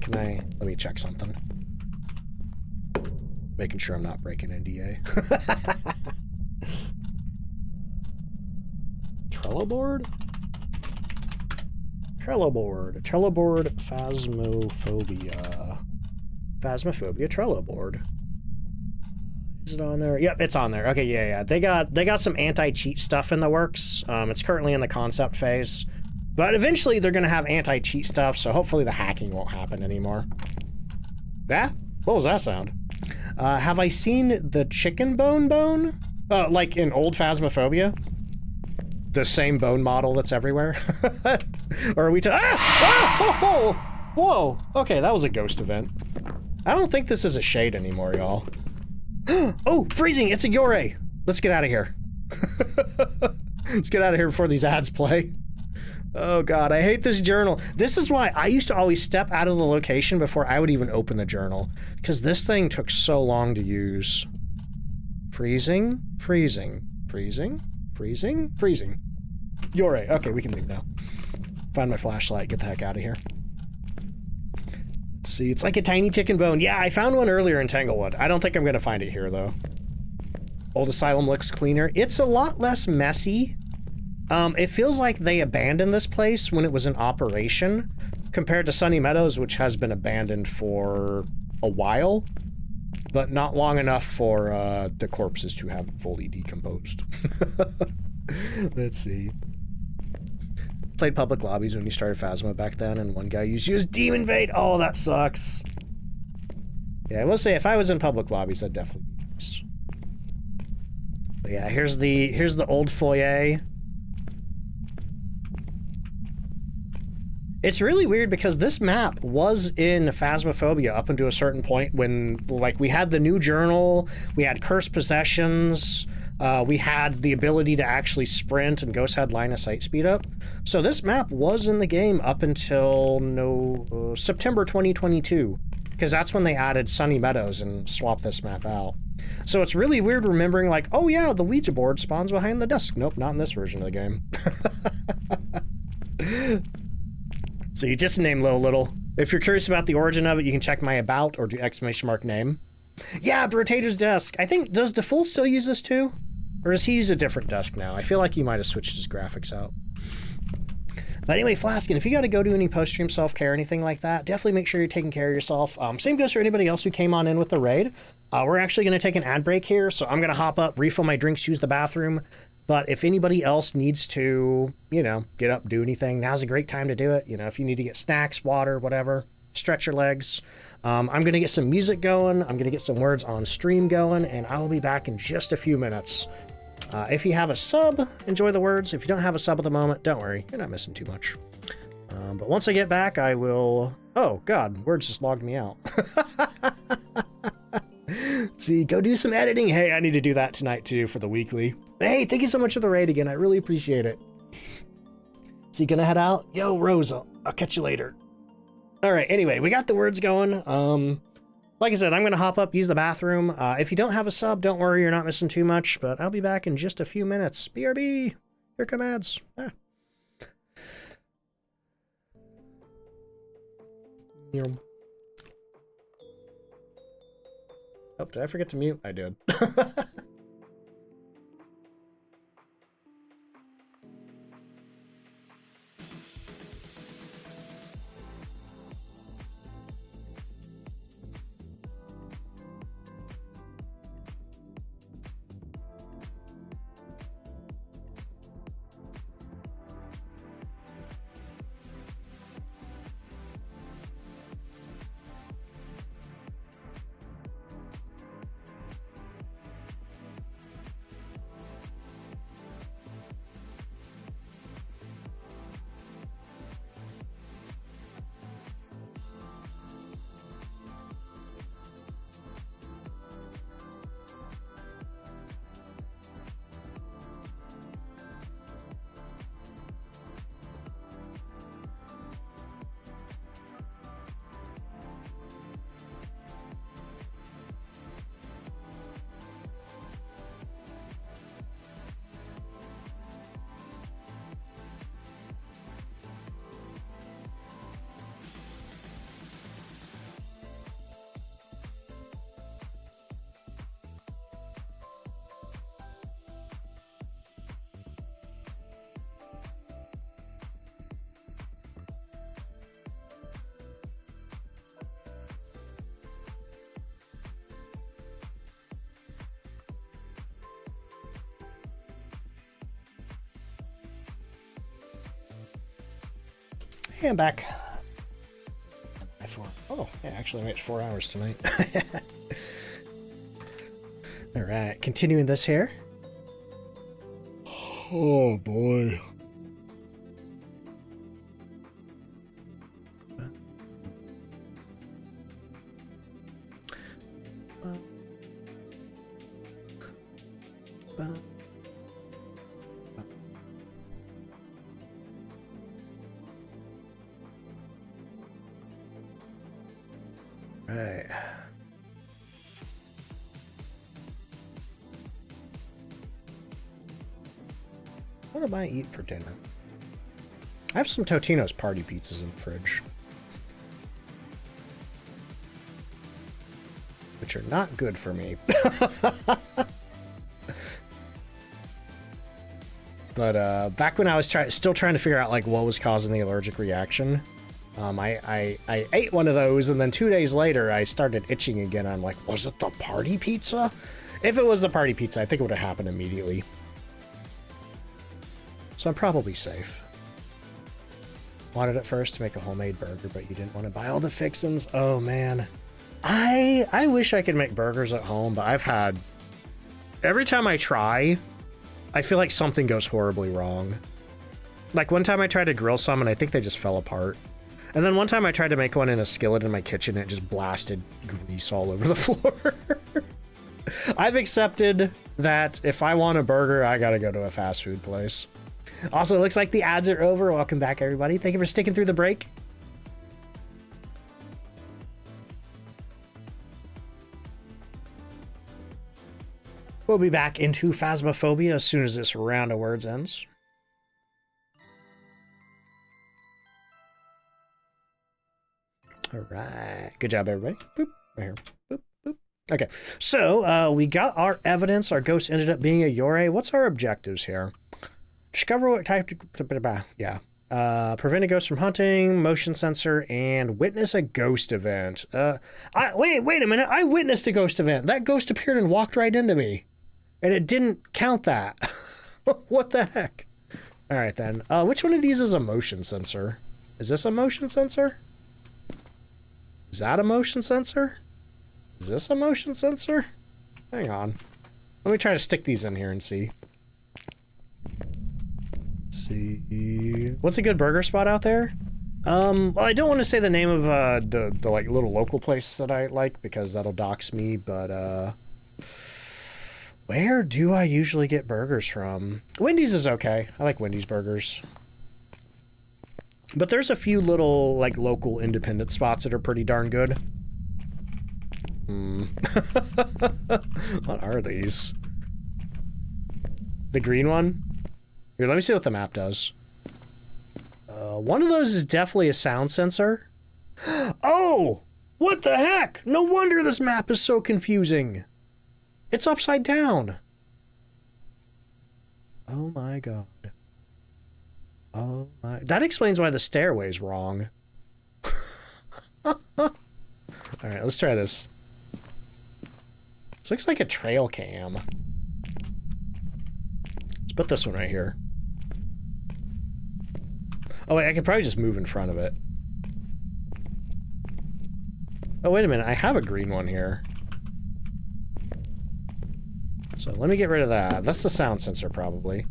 Let me check something. Making sure I'm not breaking NDA. Trello board? Trello board, Phasmophobia. Phasmophobia Trello board. Is it on there? Yep, it's on there. Okay, yeah. They got some anti-cheat stuff in the works. It's currently in the concept phase. But eventually they're gonna have anti-cheat stuff, so hopefully the hacking won't happen anymore. What was that sound? Have I seen the chicken bone? Like in old Phasmophobia? The same bone model that's everywhere? Or are we Whoa! Okay, that was a ghost event. I don't think this is a shade anymore, y'all. Oh, freezing! It's a Yore! Let's get out of here. Let's get out of here before these ads play. Oh god, I hate this journal. This is why I used to always step out of the location before I would even open the journal, because this thing took so long to use. Freezing. Yore. Okay, we can leave now. Find my flashlight, get the heck out of here. Let's see, it's like a tiny chicken bone. Yeah, I found one earlier in Tanglewood. I don't think I'm gonna find it here, though. Old Asylum looks cleaner. It's a lot less messy. It feels like they abandoned this place when it was in operation, compared to Sunny Meadows, which has been abandoned for a while, but not long enough for the corpses to have fully decomposed. Let's see. Played public lobbies when you started Phasma back then, and one guy used you as demon bait. Oh, that sucks. Yeah, I will say, if I was in public lobbies, I'd definitely be nice. But yeah, here's the old foyer. It's really weird because this map was in Phasmophobia up until a certain point when, like, we had the new journal, we had cursed possessions, we had the ability to actually sprint, and Ghost had line of sight speed up. So this map was in the game up until September 2022, because that's when they added Sunny Meadows and swapped this map out. So it's really weird remembering, like, oh yeah, the Ouija board spawns behind the desk. Nope, not in this version of the game. So you just name Little. If you're curious about the origin of it, you can check my about or do !name. Yeah, Brotator's desk. I think, does DeFull still use this too? Or does he use a different desk now? I feel like he might have switched his graphics out. But anyway, Flaskin, if you got to go do any post-stream self-care or anything like that, definitely make sure you're taking care of yourself. Same goes for anybody else who came on in with the raid. We're actually going to take an ad break here, so I'm going to hop up, refill my drinks, use the bathroom. But if anybody else needs to, you know, get up, do anything, now's a great time to do it. You know, if you need to get snacks, water, whatever, stretch your legs. I'm going to get some music going. I'm going to get some words on stream going, and I will be back in just a few minutes. If you have a sub, enjoy the words. If you don't have a sub at the moment, don't worry. You're not missing too much. But once I get back, I will... Oh, God, words just logged me out. See, go do some editing. Hey, I need to do that tonight, too, for the weekly. Hey, thank you so much for the raid again. I really appreciate it. See, gonna head out? Yo, Rose, I'll catch you later. All right, anyway, we got the words going. Like I said, I'm gonna hop up, use the bathroom. If you don't have a sub, don't worry, you're not missing too much, but I'll be back in just a few minutes. BRB, here come ads. Ah. Oh, did I forget to mute? I did. Okay, I'm back. Oh, yeah, actually I made 4 hours tonight. Alright, continuing this here. Oh boy. Right. What am I eating for dinner? I have some Totino's party pizzas in the fridge, which are not good for me. But back when I was still trying to figure out like what was causing the allergic reaction, I ate one of those, and then 2 days later I started itching again. I'm like, was it the party pizza? If it was the party pizza, I think it would have happened immediately. So I'm probably safe. Wanted at first to make a homemade burger, but you didn't want to buy all the fixins. Oh man, I wish I could make burgers at home, but I've had, every time I try, I feel like something goes horribly wrong. Like one time I tried to grill some and I think they just fell apart. And then one time I tried to make one in a skillet in my kitchen and it just blasted grease all over the floor. I've accepted that if I want a burger, I gotta go to a fast food place. Also, it looks like the ads are over. Welcome back, everybody. Thank you for sticking through the break. We'll be back into Phasmophobia as soon as this round of words ends. All right. Good job, everybody. Boop. Right here. Boop, boop. Okay. So, we got our evidence. Our ghost ended up being a Yore. What's our objectives here? Discover what type... Yeah. Prevent a ghost from hunting, motion sensor, and witness a ghost event. Wait a minute. I witnessed a ghost event. That ghost appeared and walked right into me. And it didn't count that. What the heck? All right, then. Which one of these is a motion sensor? Is this a motion sensor? Is that a motion sensor? Is this a motion sensor? Hang on. Let me try to stick these in here and see. Let's see. What's a good burger spot out there? Well, I don't want to say the name of the like little local place that I like because that'll dox me, but where do I usually get burgers from? Wendy's is okay. I like Wendy's burgers. But there's a few little, like, local independent spots that are pretty darn good. What are these? The green one? Here, let me see what the map does. One of those is definitely a sound sensor. Oh! What the heck? No wonder this map is so confusing. It's upside down. Oh my god. Oh my... That explains why the stairway's wrong. Alright, let's try this. This looks like a trail cam. Let's put this one right here. Oh wait, I could probably just move in front of it. Oh wait a minute, I have a green one here. So let me get rid of that. That's the sound sensor probably.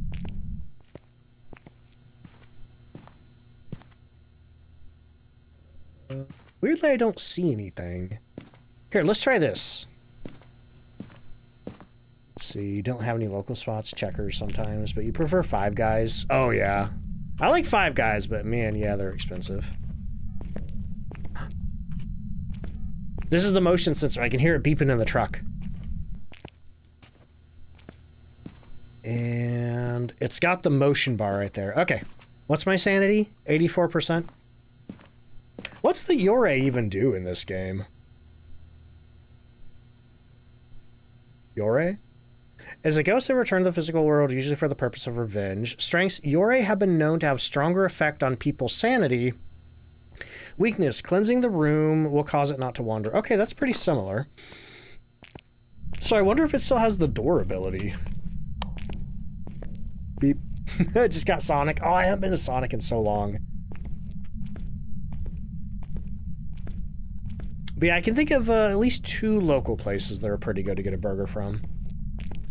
Weirdly, I don't see anything. Here, let's try this. Let's see, don't have any local spots, checkers sometimes, but you prefer Five Guys. Oh, yeah. I like Five Guys, but man, yeah, they're expensive. This is the motion sensor. I can hear it beeping in the truck. And it's got the motion bar right there. Okay. What's my sanity? 84%? What's the Yore even do in this game? Yore? As a ghost that returned to the physical world, usually for the purpose of revenge, strengths Yore have been known to have stronger effect on people's sanity. Weakness, cleansing the room will cause it not to wander. Okay, that's pretty similar. So I wonder if it still has the door ability. Beep. I just got Sonic. Oh, I haven't been to Sonic in so long. But yeah, I can think of at least 2 local places that are pretty good to get a burger from.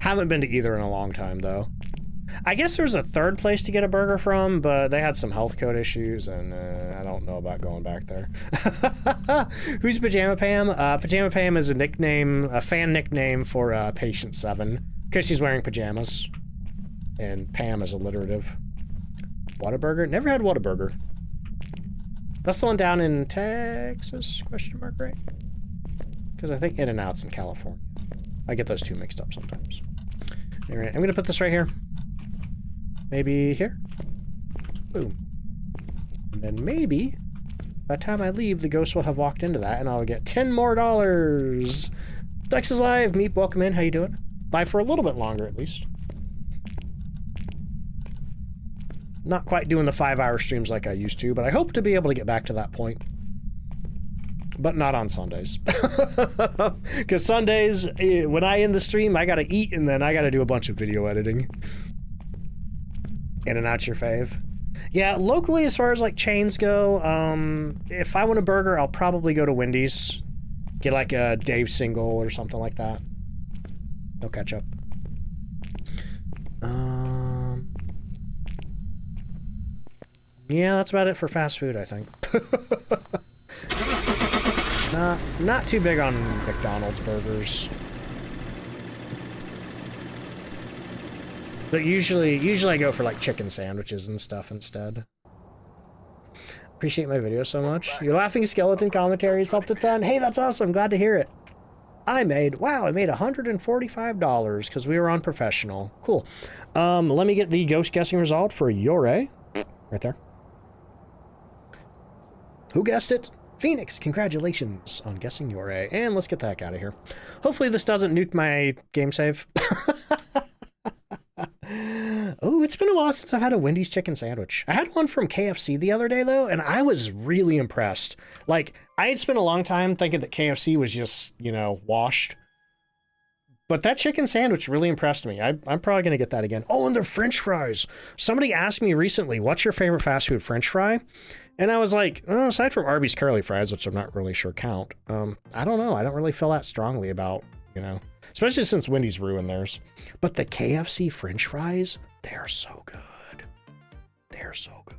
Haven't been to either in a long time, though. I guess there's a 3rd place to get a burger from, but they had some health code issues, and I don't know about going back there. Who's Pajama Pam? Pajama Pam is a nickname, a fan nickname for Patient 7, because she's wearing pajamas. And Pam is alliterative. Whataburger? Never had Whataburger. That's the one down in Texas? Question mark, right? Because I think In-N-Out's in California. I get those 2 mixed up sometimes. All right, I'm gonna put this right here. Maybe here. Boom. And then maybe by the time I leave, the ghost will have walked into that, and I'll get $10 more. Ducks is live. Meep, welcome in. How you doing? Live for a little bit longer, at least. Not quite doing the 5-hour streams like I used to, but I hope to be able to get back to that point. But not on Sundays. Because Sundays, when I end the stream, I gotta eat, and then I gotta do a bunch of video editing. In-N-Out's your fave? Yeah, locally, as far as like chains go, if I want a burger, I'll probably go to Wendy's. Get like a Dave single or something like that. No ketchup. Yeah, that's about it for fast food, I think. Not too big on McDonald's burgers. But usually I go for like chicken sandwiches and stuff instead. Appreciate my video so much. Your laughing skeleton commentaries helped a ton. Hey, that's awesome. Glad to hear it. I made $145 because we were on professional. Cool. Let me get the ghost guessing result for Yore. Right there. Who guessed it? Phoenix, congratulations on guessing Yore. And let's get the heck out of here. Hopefully this doesn't nuke my game save. Oh, it's been a while since I've had a Wendy's chicken sandwich. I had one from KFC the other day, though, and I was really impressed. Like, I had spent a long time thinking that KFC was just, you know, washed. But that chicken sandwich really impressed me. I'm probably going to get that again. Oh, and their French fries. Somebody asked me recently, what's your favorite fast food French fry? And I was like, oh, aside from Arby's curly fries, which I'm not really sure count, I don't know. I don't really feel that strongly about, you know, especially since Wendy's ruined theirs. But the KFC French fries, they're so good. They're so good.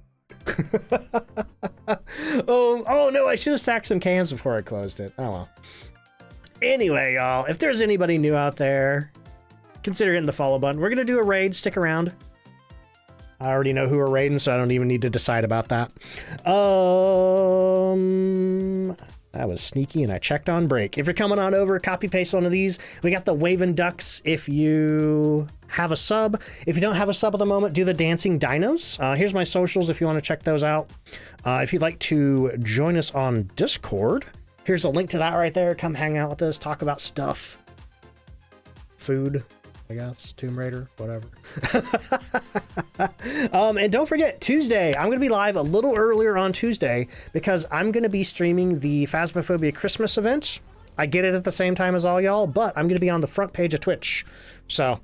Oh no, I should have stacked some cans before I closed it. Oh well. Anyway, y'all, if there's anybody new out there, consider hitting the follow button. We're going to do a raid. Stick around. I already know who we're raiding, so I don't even need to decide about that. That was sneaky, and I checked on break. If you're coming on over, copy paste one of these. We got the Waving Ducks if you have a sub. If you don't have a sub at the moment, do the Dancing Dinos. Here's my socials if you want to check those out. If you'd like to join us on Discord, here's a link to that right there. Come hang out with us, talk about stuff. Food, I guess, Tomb Raider, whatever. And don't forget, Tuesday, I'm going to be live a little earlier on Tuesday because I'm going to be streaming the Phasmophobia Christmas event. I get it at the same time as all y'all, but I'm going to be on the front page of Twitch. So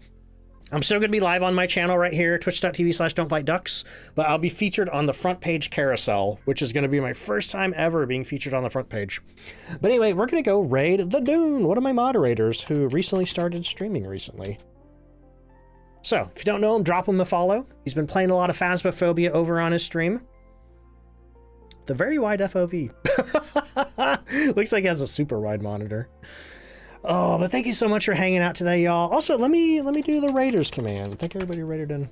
I'm still going to be live on my channel right here, twitch.tv/DontFightDucks, but I'll be featured on the front page carousel, which is going to be my first time ever being featured on the front page. But anyway, we're going to go raid the Dune, one of my moderators who recently started streaming recently. So, if you don't know him, drop him a follow. He's been playing a lot of Phasmophobia over on his stream. The very wide FOV. Looks like he has a super wide monitor. Oh, but thank you so much for hanging out today, y'all. Also, let me do the Raiders command. I think everybody raided in.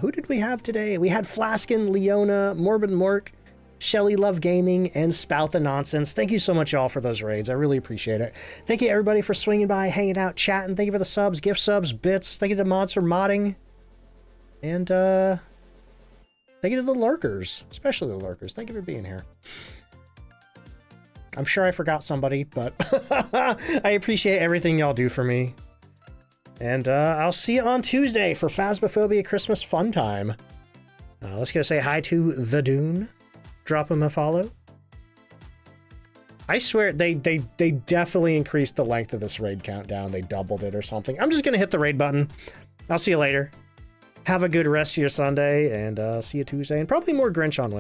Who did we have today? We had Flaskin, Leona, Morbid Mork, Shelly Love Gaming, and Spout the Nonsense. Thank you so much, y'all, for those raids. I really appreciate it. Thank you, everybody, for swinging by, hanging out, chatting. Thank you for the subs, gift subs, bits. Thank you to mods for modding. And, thank you to the lurkers, especially the lurkers. Thank you for being here. I'm sure I forgot somebody, but I appreciate everything y'all do for me. And, I'll see you on Tuesday for Phasmophobia Christmas Fun Time. Let's go say hi to The Dune. Drop him a follow. I swear they definitely increased the length of this raid countdown. They doubled it or something. I'm just gonna hit the raid button. I'll see you later. Have a good rest of your Sunday, and see you Tuesday, and probably more Grinch on Wednesday.